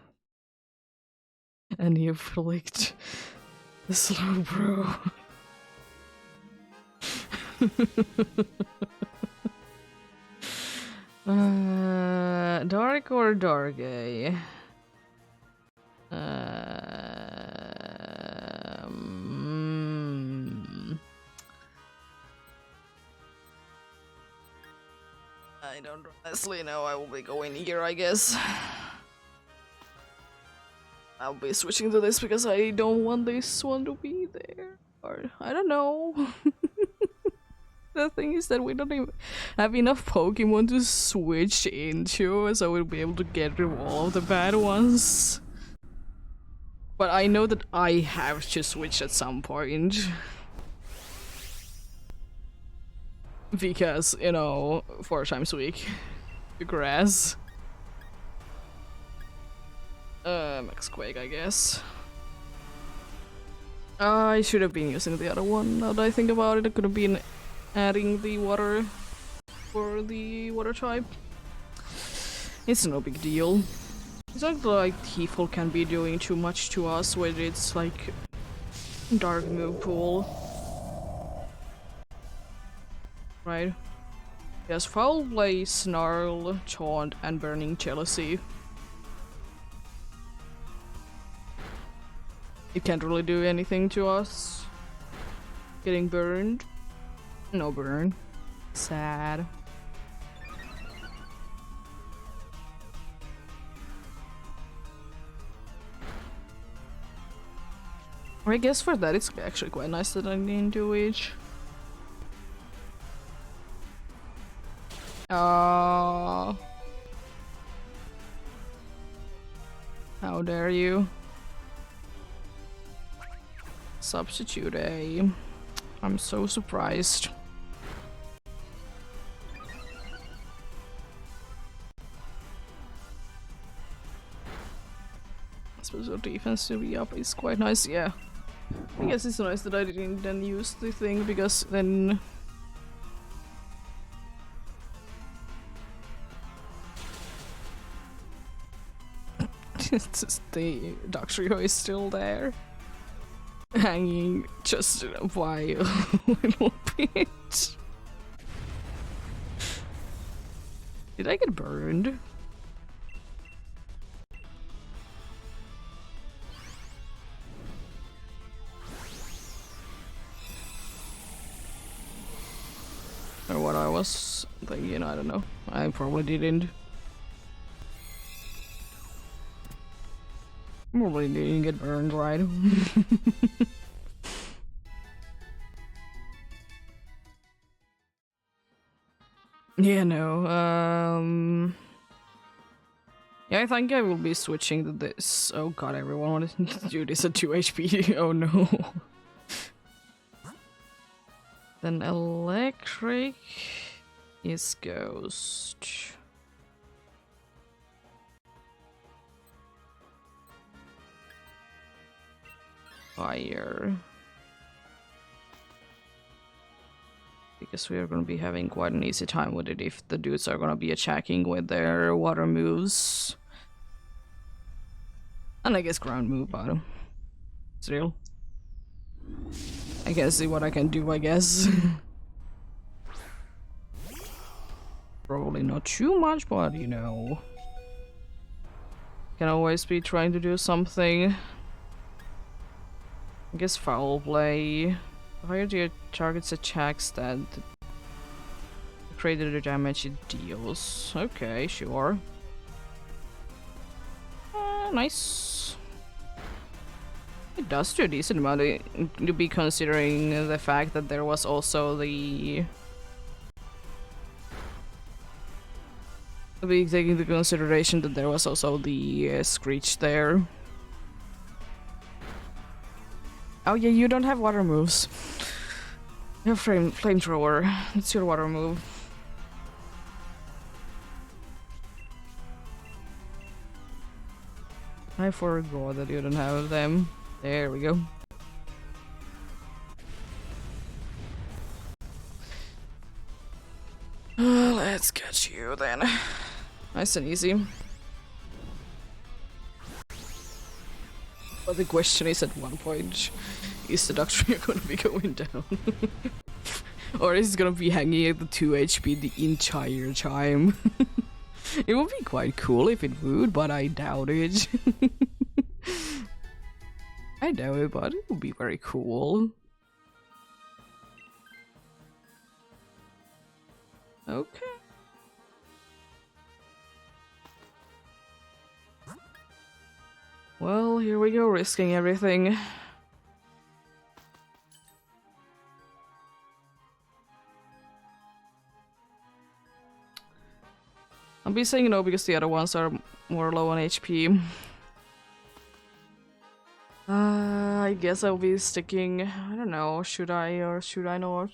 And you flicked the slow bro. Dark or Dargay? I don't honestly know. I will be going here, I guess. I'll be switching to this because I don't want this one to be there. Or, I don't know. The thing is that we don't even have enough Pokemon to switch into, so we'll be able to get rid of all of the bad ones. But I know that I have to switch at some point. Because, you know, 4 times a week. The grass. Max Quake, I guess. I should have been using the other one. Now that I think about it, I could have been adding the water for the water type. It's no big deal. It's not like Tieful can be doing too much to us with its like dark move pool. Right? Yes, Foul Play, Snarl, Taunt, and Burning Jealousy. It can't really do anything to us. Getting burned. No burn. Sad. I guess for that it's actually quite nice that I didn't do each. How dare you? Substitute A. I'm so surprised. Special defense to be up is quite nice, yeah. I guess it's nice that I didn't then use the thing, because then it's just the Doctrio is still there. Hanging just a while, little bit. Did I get burned? Or what I was thinking, I don't know. I probably didn't. Probably didn't get burned, right? Yeah, no, yeah, I think I will be switching to this. Oh god, everyone wanted to do this at 2 HP. Oh no. Then electric is ghost. Fire. Because we are going to be having quite an easy time with it if the dudes are going to be attacking with their water moves. And I guess ground move bottom. Still. I can see what I can do, I guess. Probably not too much, but you know. Can always be trying to do something. I guess foul play. The higher your target's attack stat, the greater the damage it deals. Okay, sure. Nice. It does do a decent amount to be considering the fact that there was also the... Be taking into consideration that there was also the Screech there. Oh yeah, you don't have water moves. You have flamethrower. It's your water move. I forgot that you don't have them. There we go. Let's catch you then. Nice and easy. But the question is, at one point, is the Doctrine gonna be going down? Or is it gonna be hanging at the 2 HP the entire time? It would be quite cool if it would, but I doubt it. I doubt it, but it would be very cool. Okay. Well, here we go, risking everything. I'll be saying no because the other ones are more low on HP. I guess I'll be sticking... I don't know, should I or should I not?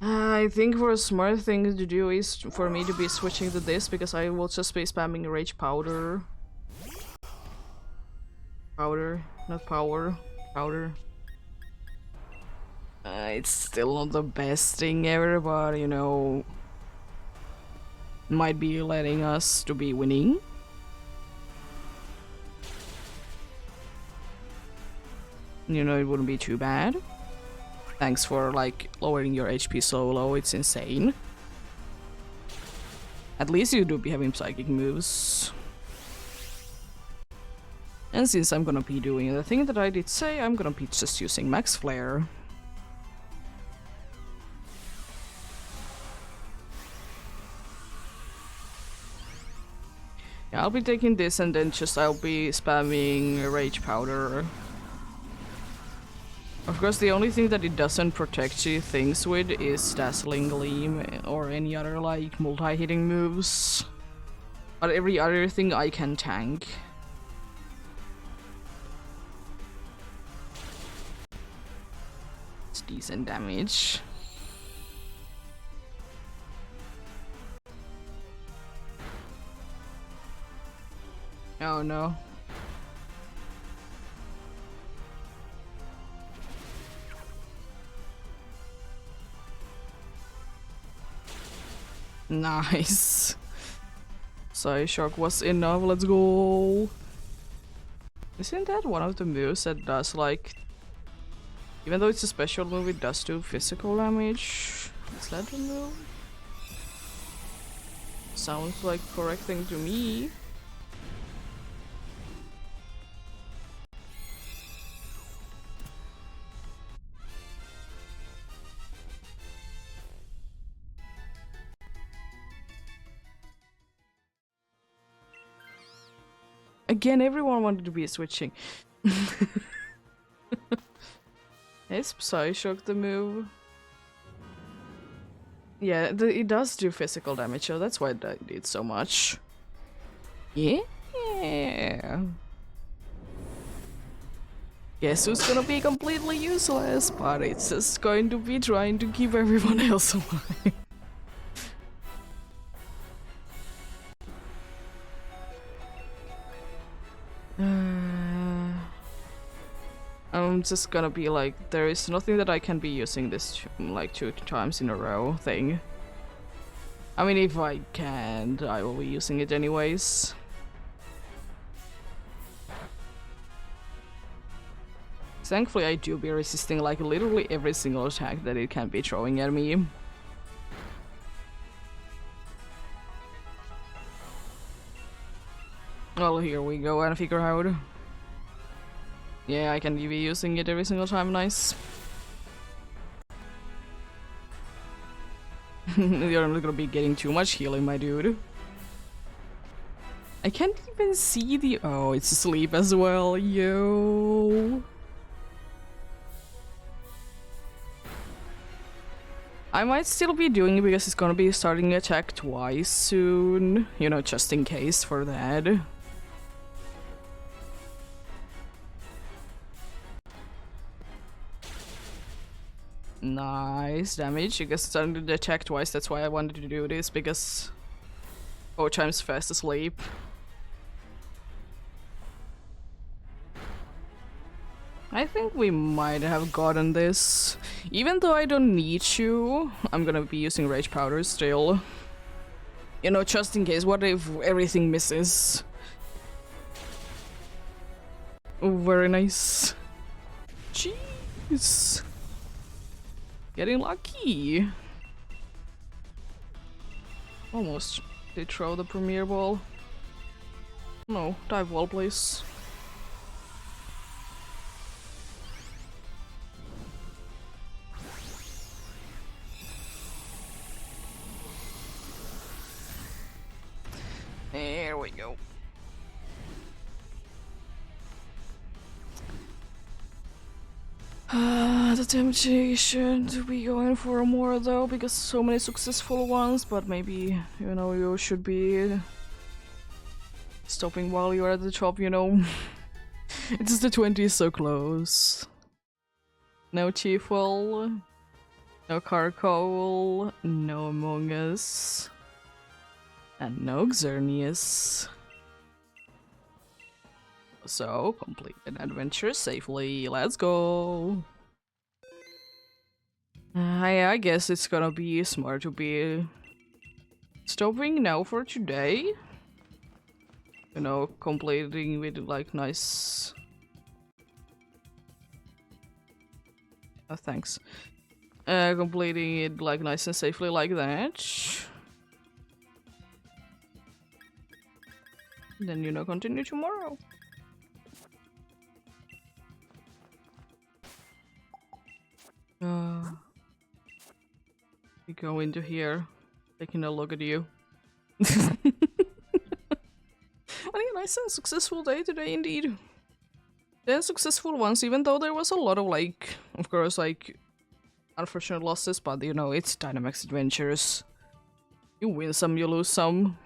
I think for a smart thing to do is for me to be switching to this, because I will just be spamming Rage Powder. Powder, not power. Powder. It's still not the best thing ever, but you know, might be letting us to be winning. You know, it wouldn't be too bad. Thanks for like lowering your HP so low, it's insane. At least you do be having psychic moves. And since I'm gonna be doing the thing that I did say, I'm gonna be just using Max Flare. Yeah, I'll be taking this and then just I'll be spamming Rage Powder. Of course, the only thing that it doesn't protect you things with is Dazzling Gleam or any other like multi-hitting moves. But every other thing I can tank. It's decent damage. Oh no. Nice. Psyshock was enough, let's go. Isn't that one of the moves that does like... Even though it's a special move, it does do physical damage? Is that the move? Sounds like correct thing to me. Again, everyone wanted to be switching. Is Psyshock the move? Yeah, it does do physical damage, so that's why it did so much. Yeah. Guess who's gonna be completely useless, but it's just going to be trying to keep everyone else alive. I'm just gonna be like, there is nothing that I can be using this like 2 times in a row thing. I mean, if I can't, I will be using it anyways. Thankfully, I do be resisting like literally every single attack that it can be throwing at me. Well, here we go and figure out. Yeah, I can be using it every single time, nice. You're not gonna be getting too much healing, my dude. I can't even see the... Oh, it's asleep as well, yo. I might still be doing it because it's gonna be starting to attack twice soon. You know, just in case for that. Nice damage. I guess it's starting to attack twice, that's why I wanted to do this, because 4 times fast asleep. I think we might have gotten this. Even though I don't need to, I'm gonna be using Rage Powder still. You know, just in case, what if everything misses? Oh, very nice. Jeez. Getting lucky. Almost did throw the Premier Ball. No, dive wall, please. There we go. The temptation to be going for more though, because so many successful ones, but maybe, you know, you should be stopping while you're at the top, you know. It's the 20 is so close. No Chiefwell, no Carcoal, no Among Us, and no Xerneas. So, complete an adventure safely. Let's go! I guess it's gonna be smart to be stopping now for today. You know, completing with like nice... Oh, thanks. Completing it like nice and safely like that. Then, you know, continue tomorrow. We go into here, taking a look at you. Well, yeah, nice and successful day today indeed. 10 successful ones, even though there was a lot of like, of course, like unfortunate losses, but you know, it's Dynamax Adventures. You win some, you lose some.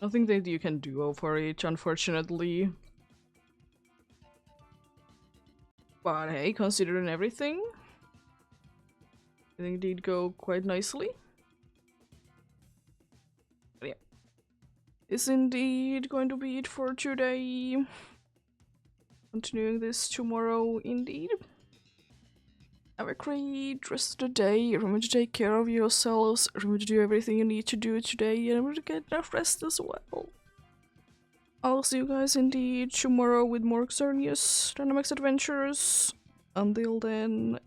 Nothing that you can do over it, unfortunately. But hey, considering everything, I think it did go quite nicely. But yeah, it's indeed going to be it for today. Continuing this tomorrow, indeed. Have a great rest of the day. Remember to take care of yourselves. Remember to do everything you need to do today. And remember to get enough rest as well. I'll see you guys indeed tomorrow with more Xerneas Dynamax Adventures. Until then,